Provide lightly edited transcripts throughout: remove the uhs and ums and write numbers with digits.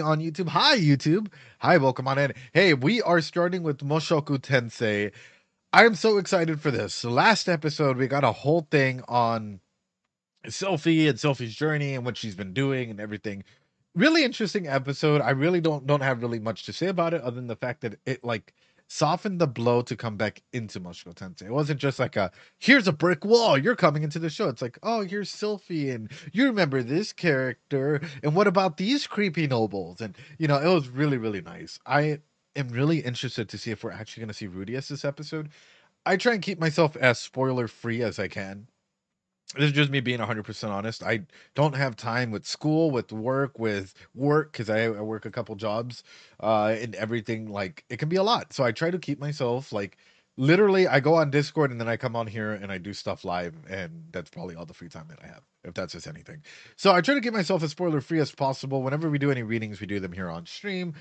on YouTube. Hi, YouTube. Hi, welcome on in. Hey, we are starting with Mushoku Tensei. I am so excited for this. So last episode, we got a whole thing on Sophie and Sophie's journey and what she's been doing and everything. Really interesting episode. I really don't have really much to say about it other than the fact that it softened the blow to come back into Mushoku Tensei. It wasn't just like a here's a brick wall, you're coming into the show. It's like, oh, here's Sylphie and you remember this character and what about these creepy nobles? And it was really nice. I am really interested to see if we're actually going to see Rudius this episode. I try and keep myself as spoiler free as I can. This is just me being 100% honest. I don't have time with school, with work, because I work a couple jobs, and everything. Like, it can be a lot. So I try to keep myself, like, literally, I go on Discord and then I come on here and I do stuff live, and that's probably all the free time that I have, if that's just anything. So I try to keep myself as spoiler free as possible. Whenever we do any readings, we do them here on stream.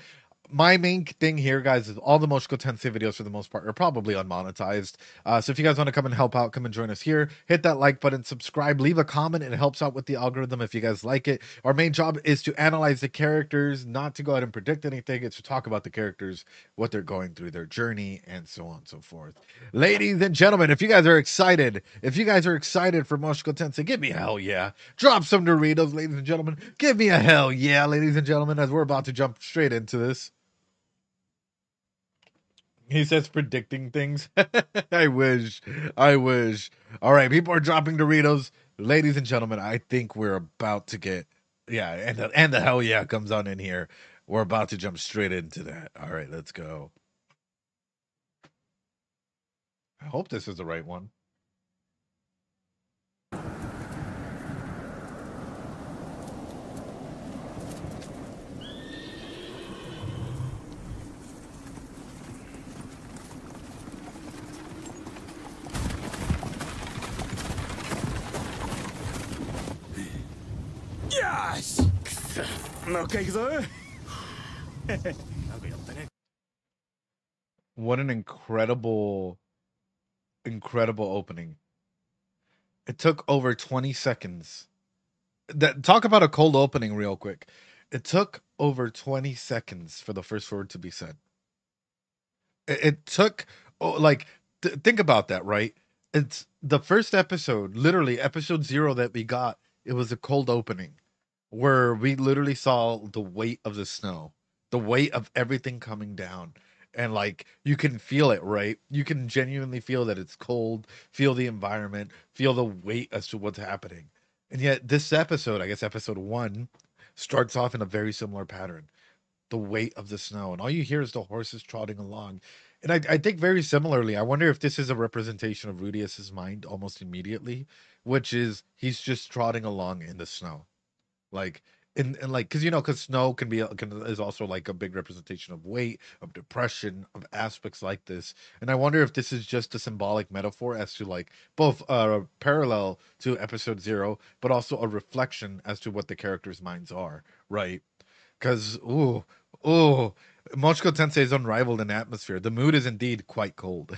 My main thing here, guys, is all the Mushoku Tensei videos for the most part are probably unmonetized. So if you guys want to come and help out, come and join us here. Hit that like button, subscribe, leave a comment. It helps out with the algorithm if you guys like it. Our main job is to analyze the characters, not to go ahead and predict anything. It's to talk about the characters, what they're going through, their journey, and so on and so forth. Ladies and gentlemen, if you guys are excited for Mushoku Tensei, give me a hell yeah. Drop some Doritos, ladies and gentlemen. Give me a hell yeah, ladies and gentlemen, as we're about to jump straight into this. He says predicting things. I wish. I wish. All right, people are dropping Doritos. Ladies and gentlemen, I think we're about to get and the hell yeah comes on in here. We're about to jump straight into that. All right, let's go. I hope this is the right one. Yes! What an incredible opening. It took over 20 seconds. Talk about a cold opening real quick. It took over 20 seconds for the first word to be said. It took think about that, right? It's the first episode, literally episode 0 that we got. It was a cold opening where we literally saw the weight of the snow, the weight of everything coming down. And like you can feel it, right? You can genuinely feel that it's cold, feel the environment, feel the weight as to what's happening. And yet this episode, I guess episode 1, starts off in a very similar pattern, the weight of the snow, and all you hear is the horses trotting along. And I think very similarly, I wonder if this is a representation of Rudius's mind almost immediately, which is he's just trotting along in the snow, like and like because snow is also like a big representation of weight, of depression, of aspects like this. And I wonder if this is just a symbolic metaphor as to like both parallel to episode 0, but also a reflection as to what the characters' minds are, right? Because, Mochiko Tensei is unrivaled in atmosphere. The mood is indeed quite cold.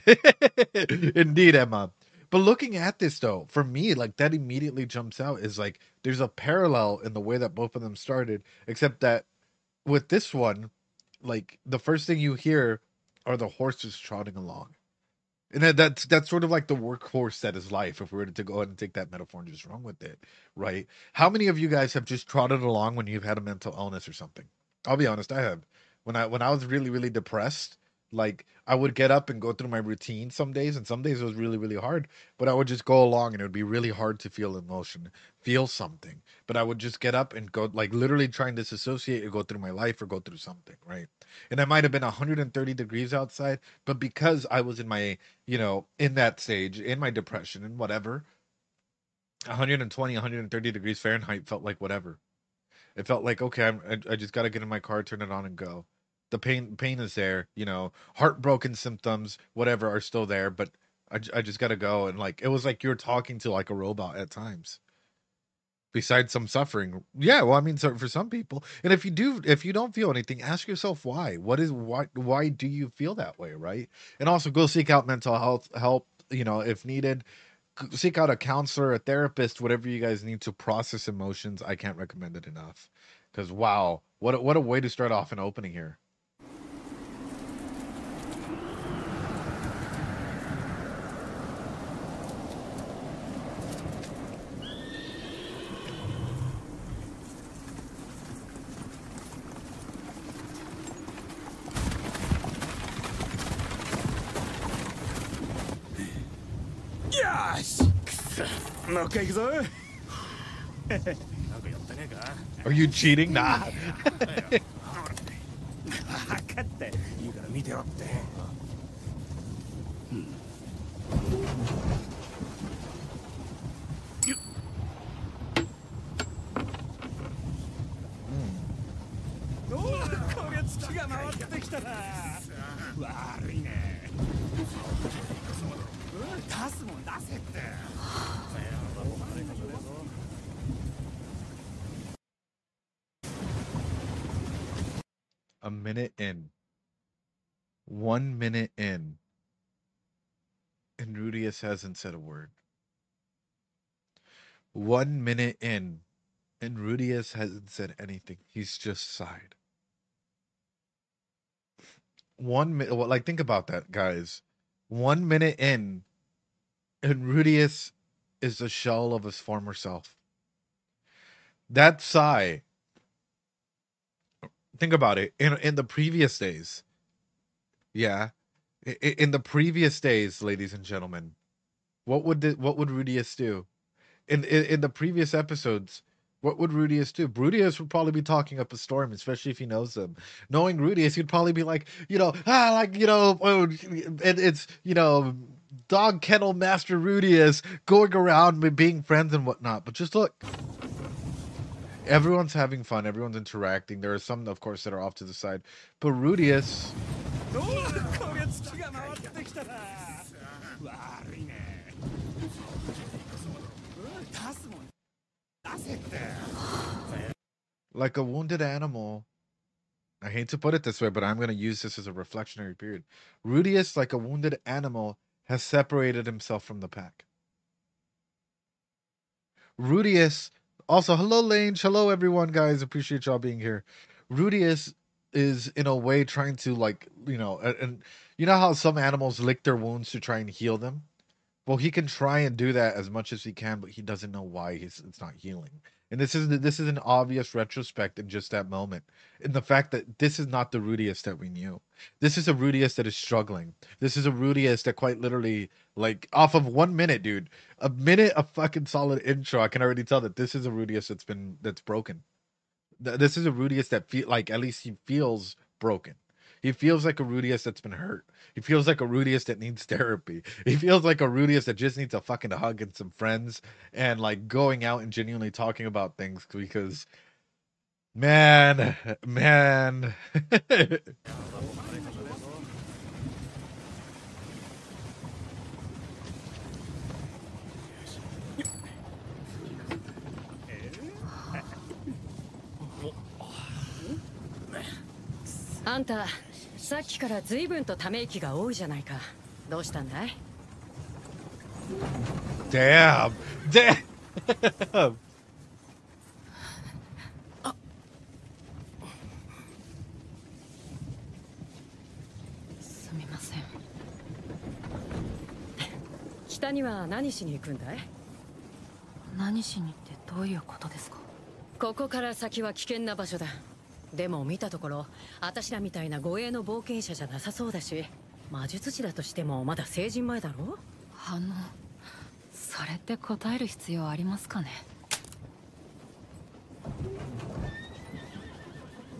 Indeed, Emma. But looking at this, though, for me, like that immediately jumps out is like there's a parallel in the way that both of them started, except that with this one, like the first thing you hear are the horses trotting along. And that's sort of like the workhorse that is life, if we were to go ahead and take that metaphor and just run with it, right? How many of you guys have just trotted along when you've had a mental illness or something? I'll be honest, I have. When I was really depressed, like I would get up and go through my routine some days, and some days it was really hard. But I would just go along, and it would be really hard to feel emotion, feel something. But I would just get up and go, like literally trying to disassociate or go through my life or go through something, right? And it might have been 130 degrees outside, but because I was in my in that stage, in my depression and whatever, 120, 130 degrees Fahrenheit felt like whatever. It felt like, okay, I just got to get in my car, turn it on and go. The pain is there, heartbroken symptoms, whatever, are still there, but I just got to go. And like, it was like you're talking to like a robot at times. Besides some suffering. Yeah, well, I mean, so for some people. And if you don't feel anything, ask yourself why. Why do you feel that way, right? And also go seek out mental health help, if needed. Seek out a counselor, a therapist, whatever you guys need to process emotions. I can't recommend it enough. Because wow, what a way to start off an opening here. Are you cheating? Nah. A minute in. 1 minute in. And Rudius hasn't said a word. 1 minute in. And Rudius hasn't said anything. He's just sighed. 1 minute. Well, like, think about that, guys. 1 minute in. And Rudius is a shell of his former self. That sigh. Think about it. In the previous days. Yeah. In the previous days, ladies and gentlemen, what would Rudius do? In the previous episodes, what would Rudius do? Rudius would probably be talking up a storm, especially if he knows them. Knowing Rudius, he'd probably be like, it's dog kennel master Rudius going around being friends and whatnot. But just look, everyone's having fun, everyone's interacting. There are some, of course, that are off to the side, but Rudius. Like a wounded animal. I hate to put it this way, but I'm going to use this as a reflectionary period. Rudius, like a wounded animal, has separated himself from the pack. Rudius, also, hello, Lange. Hello, everyone, guys. Appreciate y'all being here. Rudius is, in a way, trying to, and you know how some animals lick their wounds to try and heal them? Well, he can try and do that as much as he can, but he doesn't know why it's not healing. And this is an obvious retrospect in just that moment. In the fact that this is not the Rudius that we knew. This is a Rudius that is struggling. This is a Rudius that quite literally, like, off of 1 minute, dude, a minute of fucking solid intro, I can already tell that this is a Rudius that's broken. This is a Rudius that at least he feels broken. He feels like a Rudius that's been hurt. He feels like a Rudius that needs therapy. He feels like a Rudius that just needs a fucking hug and some friends and like going out and genuinely talking about things because man. あんた、さっきから随分とため息が多いじゃないか。どうしたんだい？ Damn. すみません。北には何しに行くんだい？何しにってどういうことですか？ここから先は危険な場所だ。でも見たところ、私らみたいな護衛の冒険者じゃなさそうだし、魔術師だとしてもまだ成人前だろ？それって答える必要ありますかね？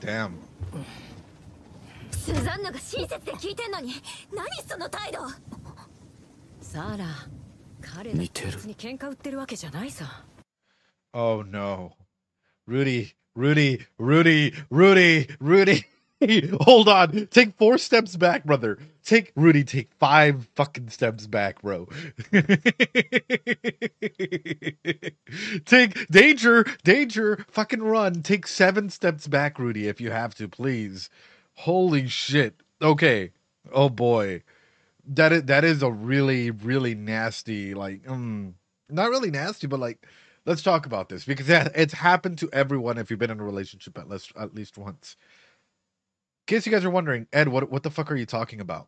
Damn. スザンナが親切で聞いてんのに、何その態度？サラ、彼らと別に喧嘩売ってるわけじゃないさ。Oh no. Rudy. Hold on. Take 4 steps back, brother. Take 5 fucking steps back, bro. Take danger, fucking run. Take 7 steps back, Rudy, if you have to, please. Holy shit. Okay. Oh boy. That is a really, really nasty, like, not really nasty, but like let's talk about this because it's happened to everyone if you've been in a relationship at least once. In case you guys are wondering, Ed, what the fuck are you talking about?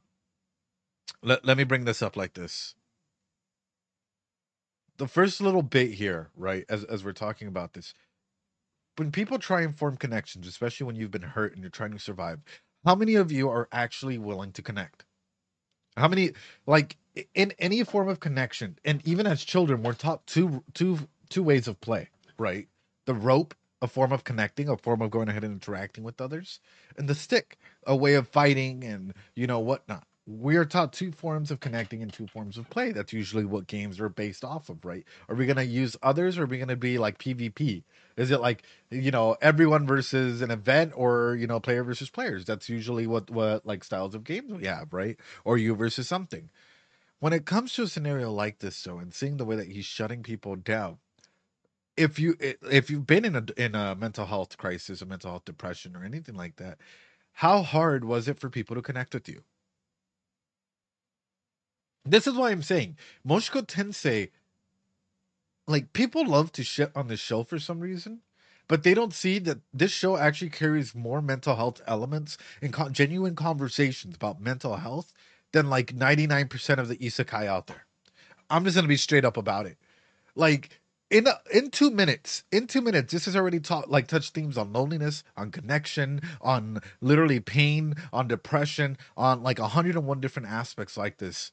Let me bring this up like this. The first little bit here, right, as we're talking about this, when people try and form connections, especially when you've been hurt and you're trying to survive, how many of you are actually willing to connect? How many, like, in any form of connection, and even as children, we're taught two ways of play, right? The rope, a form of connecting, a form of going ahead and interacting with others, and the stick, a way of fighting and whatnot. We are taught two forms of connecting and two forms of play. That's usually what games are based off of, right? Are we gonna use others, or are we gonna be like PvP? Is it like everyone versus an event, or player versus players? That's usually what like styles of games we have, right? Or you versus something. When it comes to a scenario like this, though, and seeing the way that he's shutting people down, if you've been in a mental health crisis, a mental health depression, or anything like that, how hard was it for people to connect with you? This is why I'm saying Mushoku Tensei, like, people love to shit on this show for some reason, but they don't see that this show actually carries more mental health elements and genuine conversations about mental health than like 99% of the isekai out there. I'm just gonna be straight up about it. Like, in 2 minutes, this has already touched themes on loneliness, on connection, on literally pain, on depression, on like 101 different aspects like this.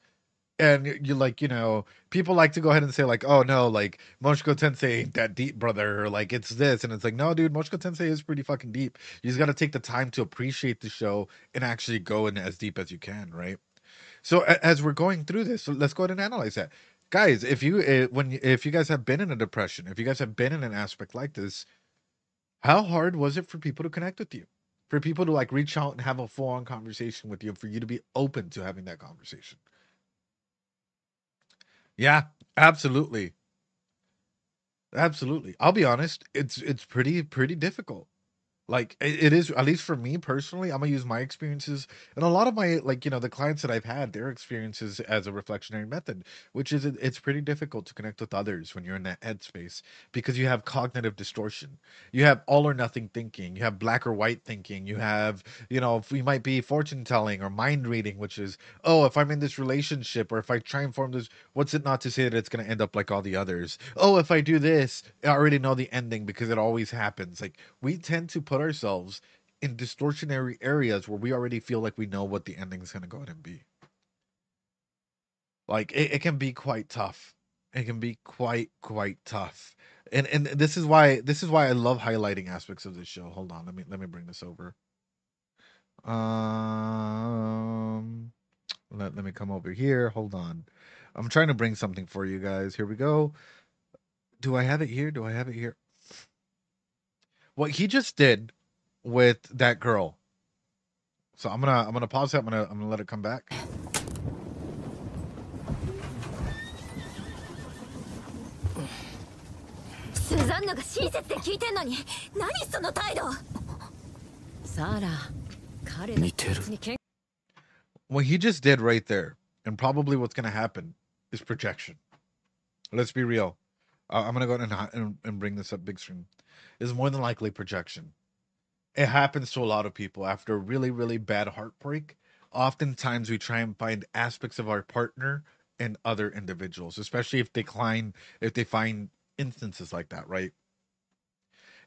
And you like, people like to go ahead and say like, oh no, like Mushoku Tensei ain't that deep, brother, or like it's this, and it's like, no, dude, Mushoku Tensei is pretty fucking deep. You just got to take the time to appreciate the show and actually go in as deep as you can, right? So as we're going through this, so let's go ahead and analyze that, guys. If you guys have been in a depression, if you guys have been in an aspect like this, how hard was it for people to connect with you, for people to like reach out and have a full on conversation with you, for you to be open to having that conversation? Yeah, absolutely. Absolutely. I'll be honest, it's pretty difficult. Like it is, at least for me personally. I'm gonna use my experiences and a lot of my, like, the clients that I've had, their experiences as a reflectionary method, which is it's pretty difficult to connect with others when you're in that headspace because you have cognitive distortion. You have all or nothing thinking, you have black or white thinking, you have, if we might be fortune telling or mind reading, which is, oh, if I'm in this relationship or if I try and form this, what's it not to say that it's gonna end up like all the others? Oh, if I do this, I already know the ending because it always happens. Like, we tend to put ourselves in distortionary areas where we already feel like we know what the ending is going to go ahead and be. Like, it can be quite tough. It can be quite tough. And this is why I love highlighting aspects of this show. Hold on, let me bring this over. Um let me come over here. Hold on. I'm trying to bring something for you guys. Here we go. Do I have it here? Do I have it here? What he just did with that girl. So I'm gonna pause it. I'm gonna let it come back. What he just did right there, and probably what's gonna happen, is projection. Let's be real. I'm gonna go ahead and bring this up big screen. Is more than likely projection. It happens to a lot of people after a really, really bad heartbreak. Oftentimes, we try and find aspects of our partner in other individuals, especially if they find instances like that, right?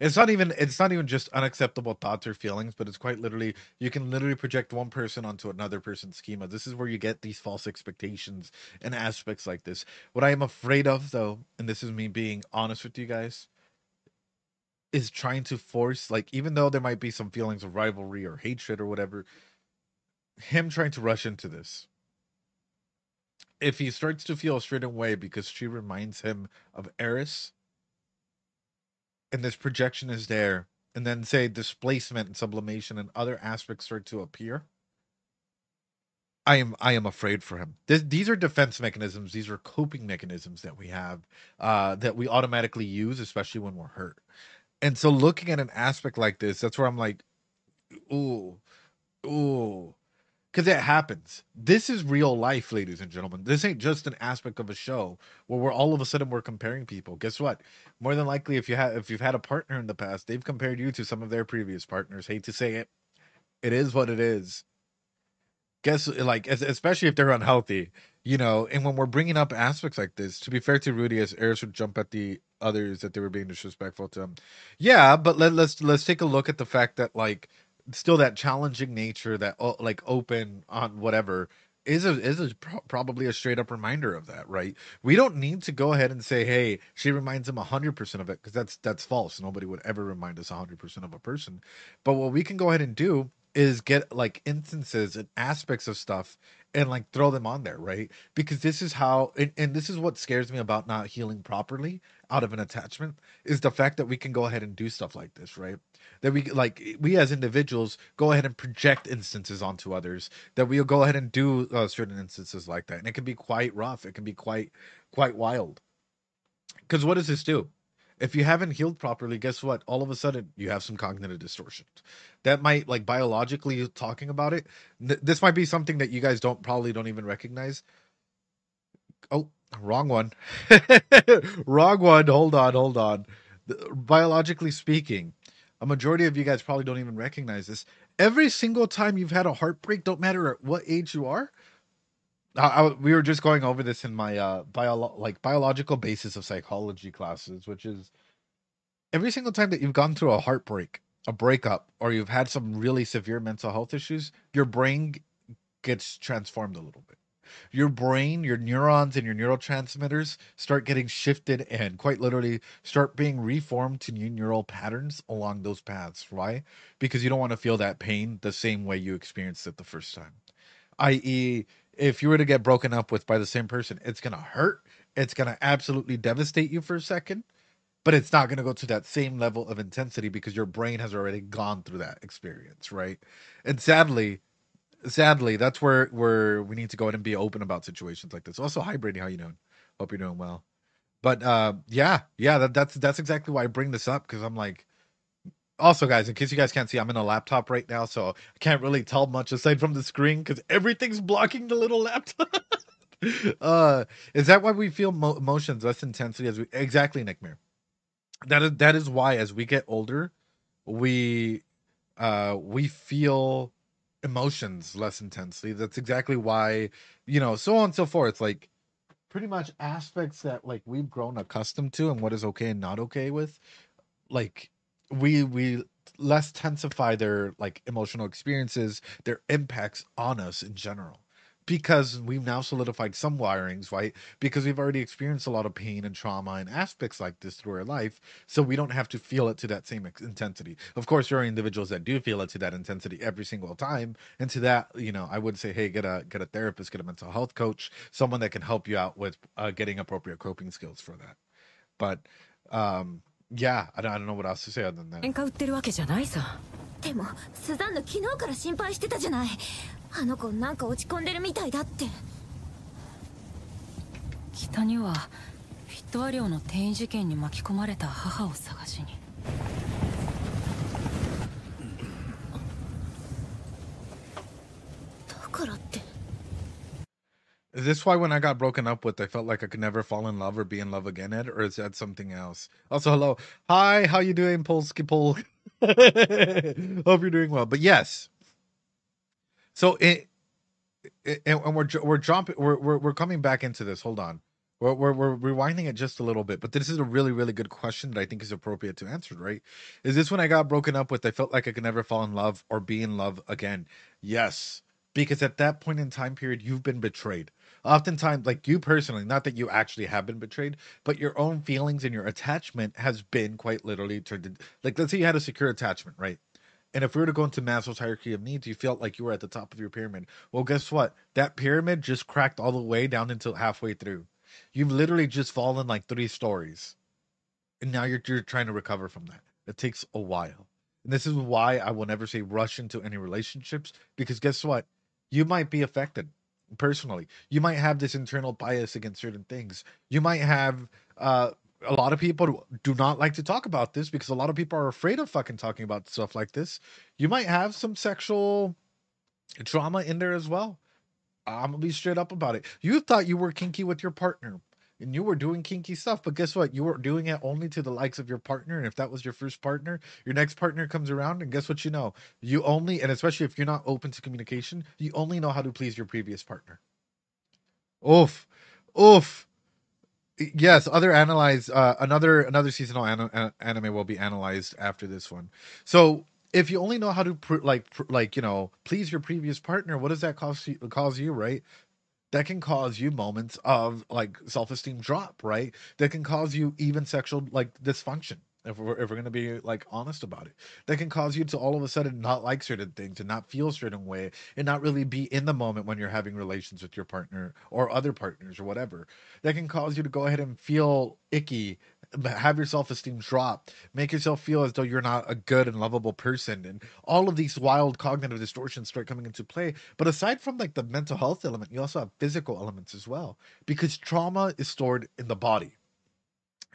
It's not even just unacceptable thoughts or feelings, but it's quite literally, you can literally project one person onto another person's schema. This is where you get these false expectations and aspects like this. What I am afraid of, though, and this is me being honest with you guys, is trying to force, like, even though there might be some feelings of rivalry or hatred or whatever, him trying to rush into this. If he starts to feel a certain way because she reminds him of Eris, and this projection is there, and then say displacement and sublimation and other aspects start to appear, I am afraid for him. These are defense mechanisms. These are coping mechanisms that we have, that we automatically use, especially when we're hurt. And so, looking at an aspect like this, that's where I'm like, ooh, ooh, because it happens. This is real life, ladies and gentlemen. This ain't just an aspect of a show where we're all of a sudden we're comparing people. Guess what? More than likely, if you've had a partner in the past, they've compared you to some of their previous partners. Hate to say it, it is what it is. Guess like especially if they're unhealthy, and when we're bringing up aspects like this, to be fair to Rudy, as Eris would jump at the others that they were being disrespectful to him. Yeah, but let's take a look at the fact that like still that challenging nature, that like open on whatever probably a straight up reminder of that, right? We don't need to go ahead and say, hey, she reminds him 100% of it, because that's false. Nobody would ever remind us 100% of a person. But what we can go ahead and do is get like instances and aspects of stuff and like throw them on there, right? Because this is how, and this is what scares me about not healing properly out of an attachment, is the fact that we can go ahead and do stuff like this, right? That we as individuals go ahead and project instances onto others, that we'll go ahead and do certain instances like that, and it can be quite rough. It can be quite wild. Because what does this do? If you haven't healed properly, guess what? All of a sudden, you have some cognitive distortions. That might, like, biologically talking about it, this might be something that you guys probably don't even recognize. Oh, wrong one. Wrong one. Hold on. Biologically speaking, a majority of you guys probably don't even recognize this. Every single time you've had a heartbreak, don't matter at what age you are, we were just going over this in my biological basis of psychology classes, which is every single time that you've gone through a heartbreak, a breakup, or you've had some really severe mental health issues, your brain gets transformed a little bit. Your brain, your neurons, and your neurotransmitters start getting shifted and quite literally start being reformed to new neural patterns along those paths. Why? Because you don't want to feel that pain the same way you experienced it the first time. I.e., if you were to get broken up with by the same person, it's going to hurt. It's going to absolutely devastate you for a second, but it's not going to go to that same level of intensity because your brain has already gone through that experience, right? And sadly, that's where we need to go ahead and be open about situations like this. Also, hi Brady, how you doing? Hope you're doing well. But that's exactly why I bring this up, because I'm like, also guys, in case you guys can't see, I'm in a laptop right now, so I can't really tell much aside from the screen because everything's blocking the little laptop. Is that why we feel emotions less intensely as we exactly, Nick Mir? That is why as we get older, we feel emotions less intensely. That's exactly why, so on and so forth. Like pretty much aspects that like we've grown accustomed to and what is okay and not okay with, like we less tensify their like emotional experiences, their impacts on us in general, because we've now solidified some wirings, right? Because we've already experienced a lot of pain and trauma and aspects like this through our life, so we don't have to feel it to that same intensity. Of course, there are individuals that do feel it to that intensity every single time, and to that, I would say, hey, get a therapist, get a mental health coach, someone that can help you out with getting appropriate coping skills for that. But yeah, I don't know what else to say other than that. 喧嘩売ってるわけじゃないさ。でもスザンヌ昨日から心配してたじゃない。あの子なんか落ち込んでるみたいだって。北にはフィットア寮の転移事件に巻き込まれた母を探しに。だからって。Is this why when I got broken up with, I felt like I could never fall in love or be in love again, Ed? Or is that something else? Also, hello. Hi, how you doing, Polsky Pol? Hope you're doing well. But yes. So and we're coming back into this. Hold on. We're rewinding it just a little bit, but this is a really, really good question that I think is appropriate to answer, right? Is this when I got broken up with, I felt like I could never fall in love or be in love again? Yes. Because at that point in time period, you've been betrayed. Oftentimes, like you personally, not that you actually have been betrayed, but your own feelings and your attachment has been quite literally turned. Like, let's say you had a secure attachment, right? And if we were to go into Maslow's hierarchy of needs, you felt like you were at the top of your pyramid. Well, guess what? That pyramid just cracked all the way down until halfway through. You've literally just fallen like 3 stories. And now you're trying to recover from that. It takes a while. And this is why I will never say rush into any relationships, because guess what? You might be affected personally. You might have this internal bias against certain things. You might have a lot of people do not like to talk about this because a lot of people are afraid of fucking talking about stuff like this. You might have some sexual trauma in there as well. I'm gonna be straight up about it. You thought you were kinky with your partner and you were doing kinky stuff, but guess what? You were doing it only to the likes of your partner. And if that was your first partner, your next partner comes around, and guess what? You know, you only, and especially if you're not open to communication, you only know how to please your previous partner. Oof, oof. Yes, other analyze another seasonal anime will be analyzed after this one. So if you only know how to please your previous partner, what does that cause you, right? That can cause you moments of like self-esteem drop, right? That can cause you even sexual like dysfunction, if we're going to be like honest about it. That can cause you to all of a sudden not like certain things and not feel a certain way and not really be in the moment when you're having relations with your partner or other partners or whatever. That can cause you to go ahead and feel icky, have your self-esteem drop, make yourself feel as though you're not a good and lovable person, and all of these wild cognitive distortions start coming into play. But aside from like the mental health element, you also have physical elements as well, because trauma is stored in the body,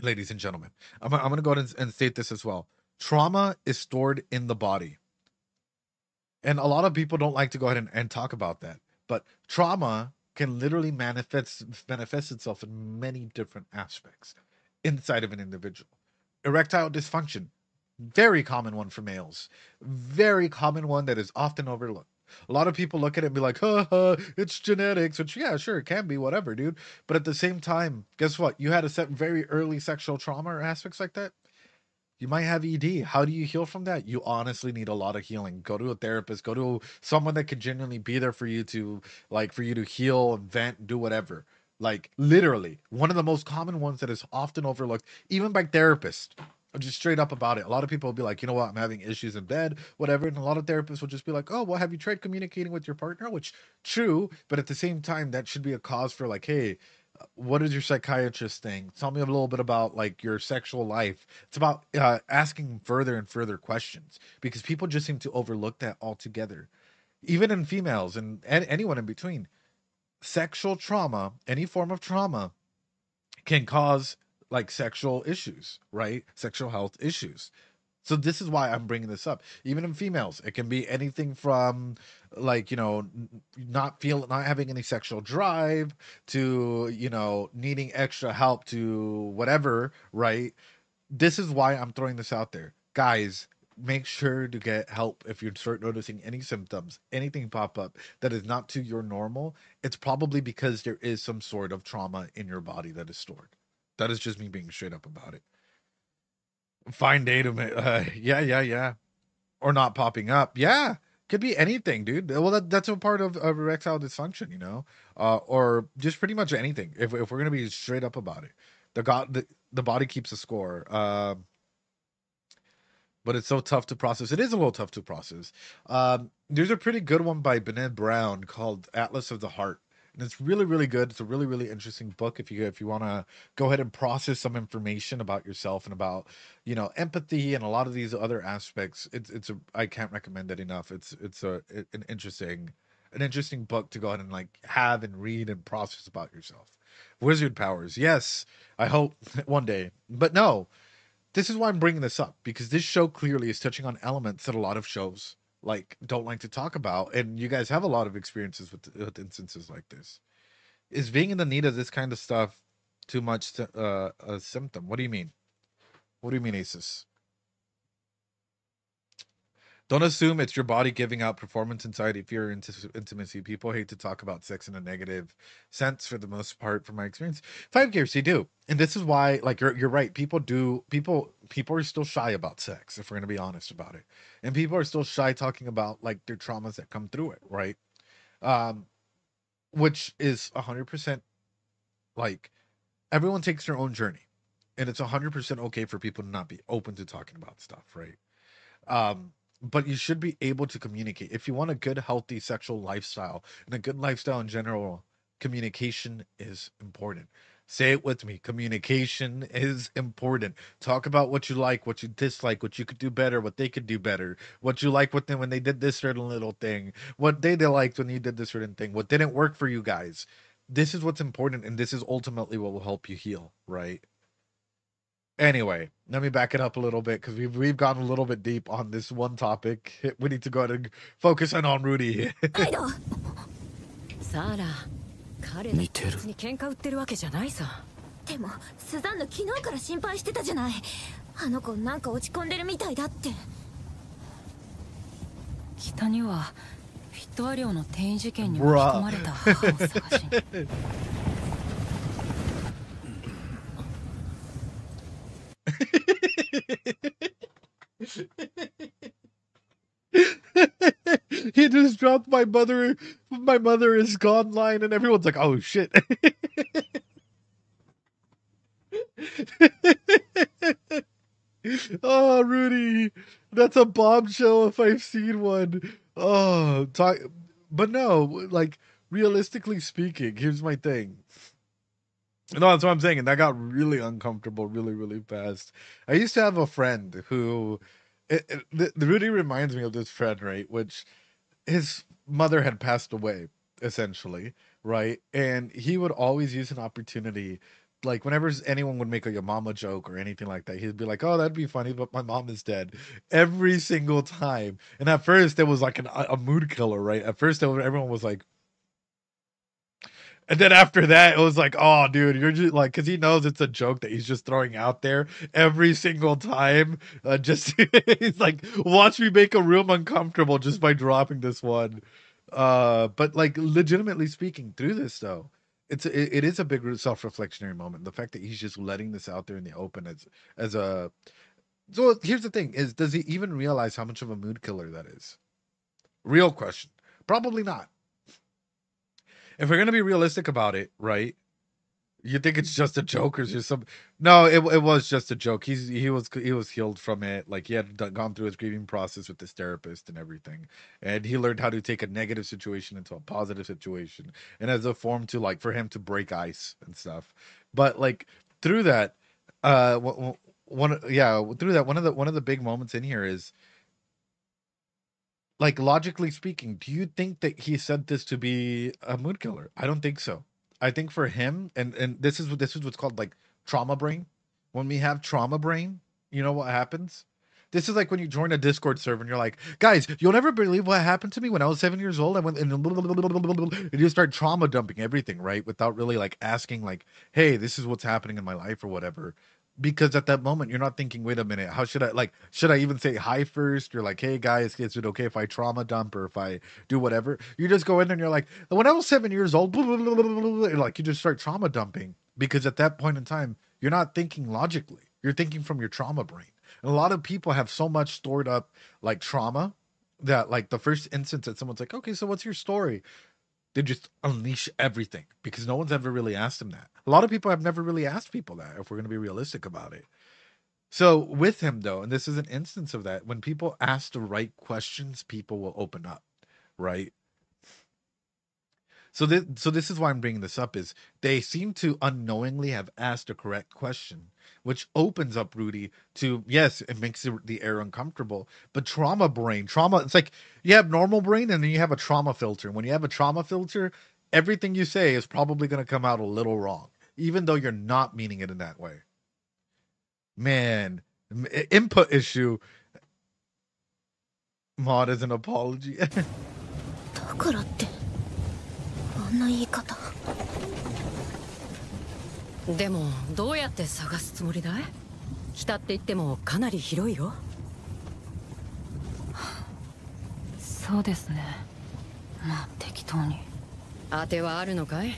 ladies and gentlemen. I'm going to go ahead and state this as well. Trauma is stored in the body, and a lot of people don't like to go ahead and talk about that. But trauma can literally manifest itself in many different aspects inside of an individual. Erectile dysfunction, very common one for males, very common one that is often overlooked. A lot of people look at it and be like, it's genetics, which, yeah, sure, it can be, whatever, dude. But at the same time, guess what? You had a set very early sexual trauma or aspects like that. You might have ED. How do you heal from that? You honestly need a lot of healing. Go to a therapist, go to someone that can genuinely be there for you to, like, for you to heal, vent, do whatever. Like, literally, one of the most common ones that is often overlooked, even by therapists. I'm just straight up about it. A lot of people will be like, you know what, I'm having issues in bed, whatever. And a lot of therapists will just be like, oh, well, have you tried communicating with your partner? Which, true, but at the same time, that should be a cause for like, hey, what is your psychiatrist thing? Tell me a little bit about like your sexual life. It's about asking further and further questions, because people just seem to overlook that altogether. Even in females and anyone in between, sexual trauma, any form of trauma, can cause like sexual issues, right? Sexual health issues. So this is why I'm bringing this up. Even in females, it can be anything from like, not having any sexual drive to, needing extra help to whatever, right? This is why I'm throwing this out there. Guys, make sure to get help if you start noticing any symptoms, anything pop up that is not to your normal. It's probably because there is some sort of trauma in your body that is stored. That is just me being straight up about it. Find datum. Yeah. Or not popping up. Yeah. Could be anything, dude. Well, that's a part of erectile dysfunction, or just pretty much anything. If we're gonna be straight up about it, the body keeps a score. But it's so tough to process. It is a little tough to process. There's a pretty good one by Bened Brown called Atlas of the Heart, and it's really, really good. It's a really, really interesting book if you want to go ahead and process some information about yourself and about empathy and a lot of these other aspects. It's I can't recommend it enough. An interesting book to go ahead and like have and read and process about yourself. Wizard powers, yes, I hope one day, but no, this is why I'm bringing this up, because this show clearly is touching on elements that a lot of shows like don't like to talk about, and you guys have a lot of experiences with instances like this. Is being in the need of this kind of stuff too much to, a symptom? What do you mean? What do you mean, Asus? Don't assume it's your body giving out performance anxiety if you're into intimacy. People hate to talk about sex in a negative sense for the most part, from my experience. Five Gears, you do. And this is why, like, you're right. People are still shy about sex, if we're gonna be honest about it. And people are still shy talking about like their traumas that come through it, right? Um, which is 100% like everyone takes their own journey. And it's 100% okay for people to not be open to talking about stuff, right? But you should be able to communicate. If you want a good, healthy sexual lifestyle and a good lifestyle in general, communication is important. Say it with me. Communication is important. Talk about what you like, what you dislike, what you could do better, what they could do better, what you like with them when they did this certain little thing, what they liked when you did this certain thing, what didn't work for you guys. This is what's important, and this is ultimately what will help you heal, right? Anyway, let me back it up a little bit because we've gone a little bit deep on this one topic. We need to go ahead and focus in on Rudy. アイドサラ、彼の別に喧嘩売ってるわけじゃないさ。でもスザンヌ昨日から心配してたじゃない。あの子なんか落ち込んでるみたいだって。北にはフィットア寮の転移事件に巻き込まれた母を探しに。He just dropped my mother is gone line, and everyone's like, oh shit. Oh, Rudy, that's a bombshell if I've seen one. Oh, but no, like, realistically speaking, here's my thing. No, that's what I'm saying, and that got really uncomfortable really, really fast. I used to have a friend who, Rudy reminds me of this friend, right? Which his mother had passed away, essentially, right? And he would always use an opportunity, like whenever anyone would make a your mama joke or anything like that, he'd be like, "Oh, that'd be funny, but my mom is dead," every single time. And at first, it was like a mood killer, right? At first, everyone was like. And then after that, it was like, oh, dude, you're just like, because he knows it's a joke that he's just throwing out there every single time. Just he's like, watch me make a room uncomfortable just by dropping this one. But like, legitimately speaking, through this though, it is a big self-reflectionary moment. The fact that he's just letting this out there in the open as a. So here's the thing: does he even realize how much of a mood killer that is? Real question. Probably not. If we're gonna be realistic about it, right? You think it's just a joke or just some? No, it was just a joke. He was healed from it. Like he had gone through his grieving process with his therapist and everything, and he learned how to take a negative situation into a positive situation, and as a form to like for him to break ice and stuff. But like through that, through that one of the big moments in here is. Like logically speaking, do you think that he said this to be a mood killer? I don't think so. I think for him, and this is what's called like trauma brain. When we have trauma brain, you know what happens? This is like when you join a Discord server and you're like, guys, you'll never believe what happened to me when I was 7 years old. I went and you start trauma dumping everything, right? Without really like asking, like, hey, this is what's happening in my life or whatever. Because at that moment you're not thinking, wait a minute, how should I even say hi first? You're like, hey guys, is it okay if I trauma dump or if I do whatever? You just go in there and you're like, when I was 7 years old, like you just start trauma dumping because at that point in time you're not thinking logically, you're thinking from your trauma brain. And a lot of people have so much stored up like trauma that like the first instance that someone's like, okay, so what's your story? They just unleash everything because no one's ever really asked them that. A lot of people have never really asked people that, if we're going to be realistic about it. So with him though, and this is an instance of that, when people ask the right questions, people will open up, right? So this is why I'm bringing this up is they seem to unknowingly have asked a correct question, which opens up Rudy to, yes, it makes the air uncomfortable, but trauma, it's like you have normal brain and then you have a trauma filter. When you have a trauma filter, everything you say is probably going to come out a little wrong, even though you're not meaning it in that way. Man, input issue. Mod is an apology. だからってあんな言い方。でもどうやって探すつもりだい？北って言ってもかなり広いよ。そうですね。まあ適当に。当てはあるのかい？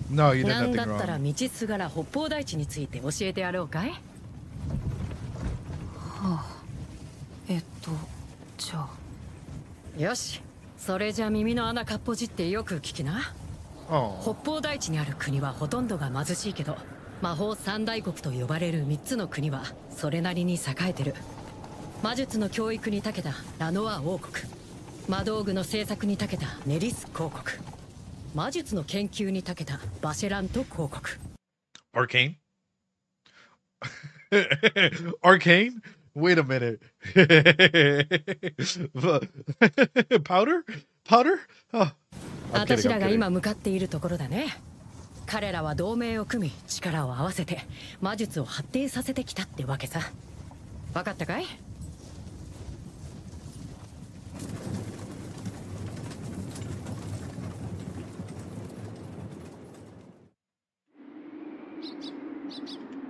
No, you did なん nothing だったら wrong. 道すがら北方大地について教えてやろうかい？はあ。じゃあ。よし、それじゃ耳の穴かっぽじってよく聞きな。Oh. 北方大地にある国はほとんどが貧しいけど、魔法三大国と呼ばれる3つの国はそれなりに栄えてる。魔術の教育に長けたラノア王国、魔道具の製作に長けたネリス公国、魔術の研究に長けたバシェラント公国。 Arcane? Arcane? Wait a minute. Powder? Oh, I'm 私 kidding, ら I'm が kidding. 今向かっているところだね。彼らは同盟を組み力を合わせて魔術を発展させてきたってわけさ。分かったかい？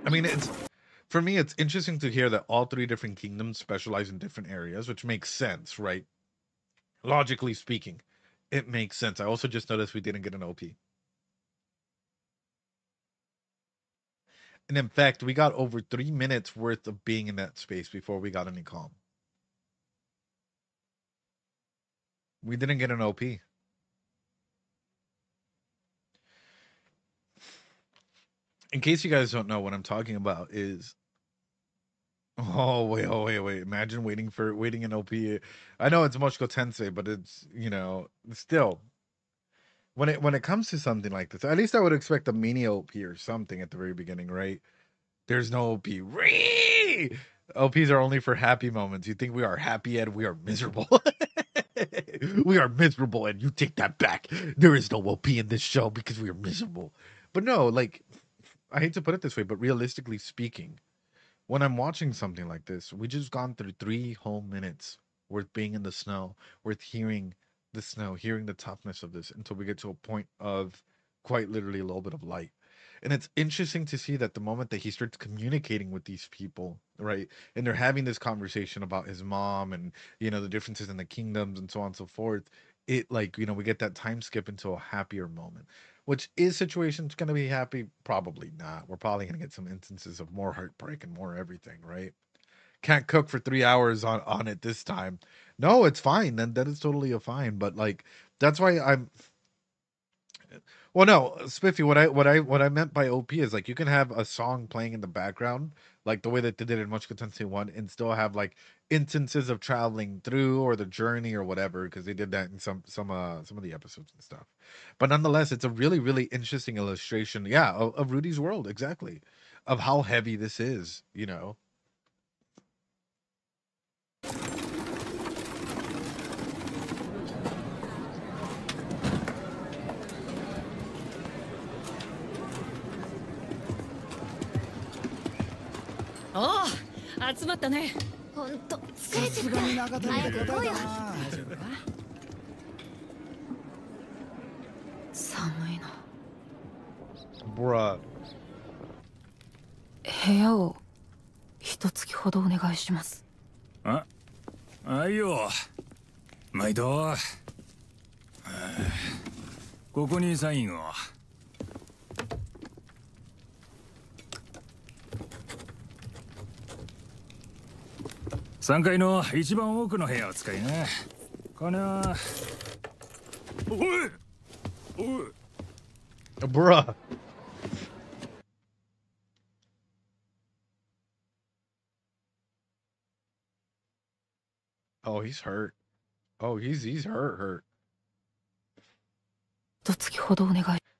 I mean, for me, it's interesting to hear that all three different kingdoms specialize in different areas, which makes sense, right? Logically speaking, it makes sense. I also just noticed we didn't get an OP. And in fact, we got over 3 minutes worth of being in that space before we got any calm. We didn't get an OP. In case you guys don't know, what I'm talking about is... Oh wait. Imagine waiting an OP. I know it's Mushoku Tensei, but it's, you know, still. When it comes to something like this, at least I would expect a mini OP or something at the very beginning, right? There's no OP. OPs are only for happy moments. You think we are happy and we are miserable. We are miserable and you take that back. There is no OP in this show because we are miserable. But no, like, I hate to put it this way, but realistically speaking, when I'm watching something like this, we just gone through 3 whole minutes worth being in the snow, worth hearing the snow, hearing the toughness of this until we get to a point of quite literally a little bit of light. And it's interesting to see that the moment that he starts communicating with these people, right, and they're having this conversation about his mom and, you know, the differences in the kingdoms and so on and so forth, it, like, you know, we get that time skip into a happier moment. Which is situations going to be happy? Probably not. We're probably going to get some instances of more heartbreak and more everything, right? Can't cook for 3 hours on it this time. No, it's fine. Then that is totally a fine. But like, that's why I'm... Well, no, Spiffy. What I meant by OP is like you can have a song playing in the background, like the way that they did in Mushoku Tensei 1, and still have like instances of traveling through or the journey or whatever, because they did that in some of the episodes and stuff. But nonetheless, it's a really interesting illustration, yeah, of Rudy's world, exactly, of how heavy this is, you know. Oh, 集まったね。ほんと疲れちゃった。早く行こうよ。寒いな。Bruh. 部屋を一月ほどお願いします。あいよ。毎度。ここにサインを。3階の一番奥の部屋を使いな。金は。おい。おい。Bruh. Oh, he's hurt. Oh, he's hurt.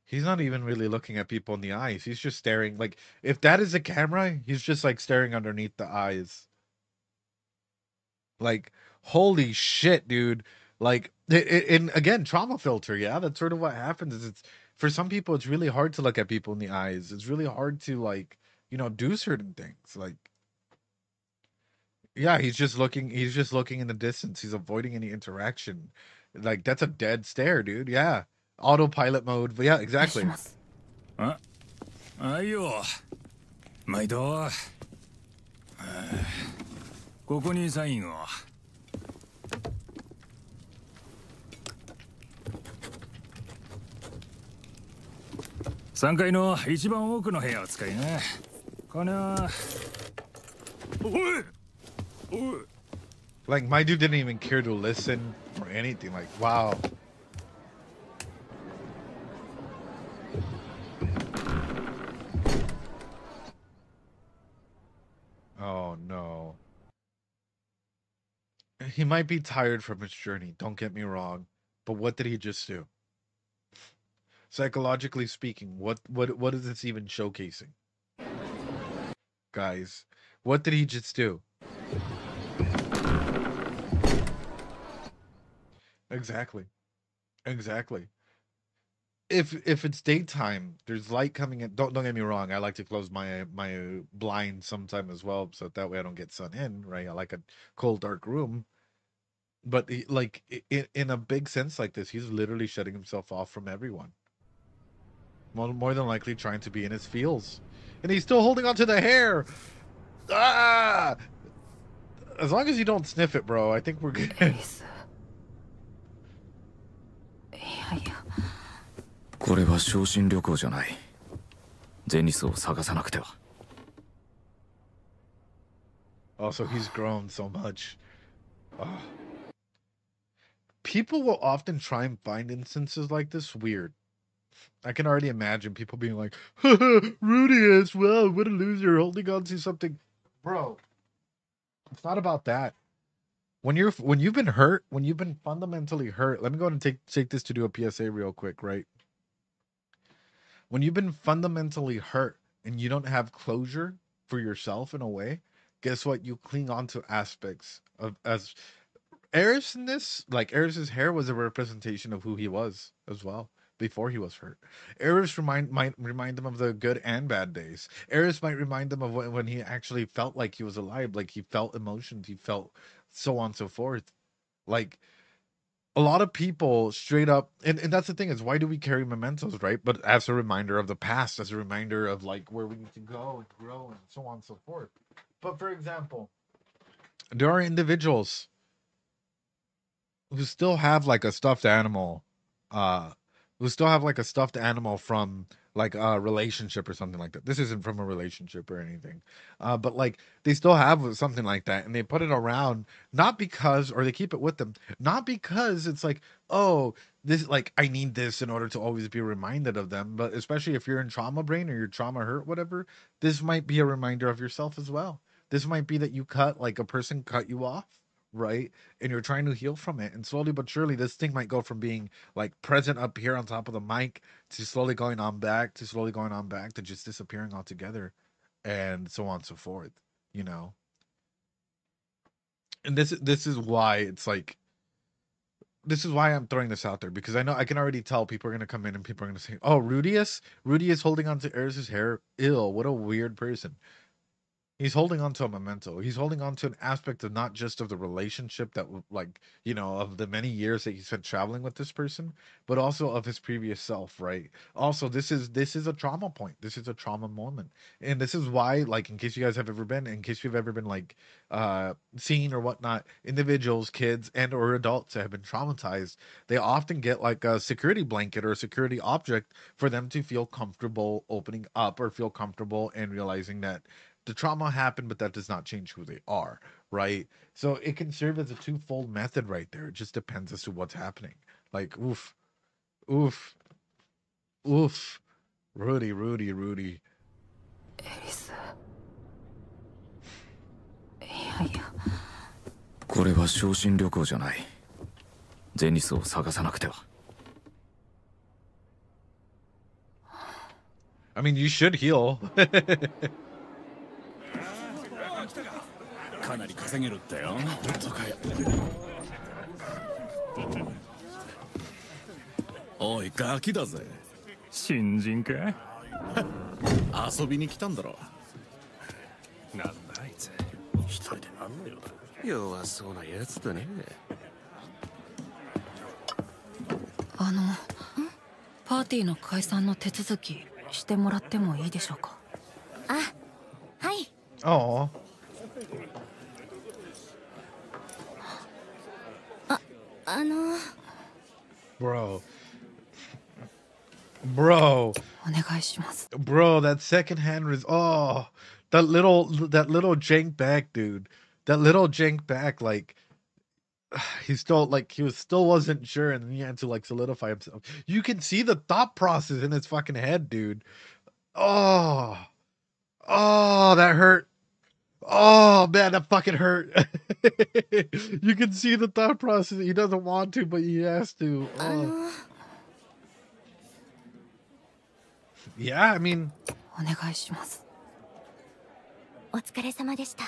He's not even really looking at people in the eyes. He's just staring. Like, if that is a camera, he's just like staring underneath the eyes. Like, holy shit, dude. Like, and again, trauma filter. Yeah, that's sort of what happens. Is it's for some people, it's really hard to look at people in the eyes. It's really hard to, like, you know, do certain things. Like, yeah, he's just looking in the distance. He's avoiding any interaction. Like, that's a dead stare, dude. Yeah. Autopilot mode. But yeah, exactly. あいよ。毎度。ここにサインを。3階の一番奥の部屋を使いな。金は。おい。Like, my dude didn't even care to listen or anything. Like, wow. Oh, no. He might be tired from his journey, don't get me wrong. But what did he just do? Psychologically speaking, what is this even showcasing? Guys, what did he just do? Exactly. if it's daytime, there's light coming in. Don't get me wrong. I like to close my blinds sometime as well, so that way I don't get sun in. Right. I like a cold, dark room. But like in a big sense like this, he's literally shutting himself off from everyone. More than likely trying to be in his feels, and he's still holding on to the hair. Ah! As long as you don't sniff it, bro, I think we're good. これは昇進旅行じゃない。ゼニスを探さなくては。Also, he's grown so much. People will often try and find instances like this weird. I can already imagine people being like, Rudy as well, what a loser, holding on to something. Bro, it's not about that. When you've been hurt, when you've been fundamentally hurt, let me go ahead and take this to do a PSA real quick, right? When you've been fundamentally hurt and you don't have closure for yourself in a way, guess what? You cling on to aspects of as Eris in this, like Eris's hair was a representation of who he was as well before he was hurt. Eris might remind him of the good and bad days. Eris might remind him of when he actually felt like he was alive, like he felt emotions, he felt so on and so forth. Like a lot of people straight up, and that's the thing is, why do we carry mementos, right? But as a reminder of the past, as a reminder of like where we need to go and grow and so on and so forth. But for example, there are individuals who still have like a stuffed animal, who still have like a stuffed animal from like a relationship or something like that. This isn't from a relationship or anything, but like they still have something like that, and they put it around not because, or they keep it with them, not because it's like, oh, this, like, I need this in order to always be reminded of them, but especially if you're in trauma brain or you're trauma hurt, whatever, this might be a reminder of yourself as well. This might be that you cut, like a person cut you off, right? And you're trying to heal from it. And slowly but surely, this thing might go from being like present up here on top of the mic to slowly going on back to slowly going on back to just disappearing altogether, and so on and so forth, you know? And this is why it's like, this is why I'm throwing this out there, because I know I can already tell people are going to come in and people are going to say, oh, Rudy is holding on to Eris's hair. Ill. What a weird person. He's holding on to a memento. He's holding on to an aspect of not just of the relationship that, like, you know, of the many years that he spent traveling with this person, but also of his previous self, right? Also, this is a trauma point. This is a trauma moment. And this is why, like, in case you guys have ever been, in case you've ever been like seen or whatnot, individuals, kids, and or adults that have been traumatized, they often get like a security blanket or a security object for them to feel comfortable opening up or feel comfortable and realizing that the trauma happened, but that does not change who they are, right? So it can serve as a twofold method right there. It just depends as to what's happening. Like, oof, oof, oof. Rudy. エリス。いやいや。これは昇進旅行じゃない。ゼニスを探さなくては。I mean, you should heal. かなり稼げるってよ。本当かよ。おい、ガキだぜ。新人か？遊びに来たんだろ。なんだあいつ。一人でなんのよだ。弱そうなやつだね。パーティーの解散の手続きしてもらってもいいでしょうか？あ、はい。Oh. Bro.お願いします。 Bro, that secondhand that little jank back, dude. That little jank back, like he still wasn't sure, and then he had to like solidify himself. You can see the thought process in his fucking head, dude. Oh, that hurt. Oh man, that fucking hurt. You can see the thought process. He doesn't want to, but he has to. Oh. Yeah, I mean. お願いします。お疲れ様でした。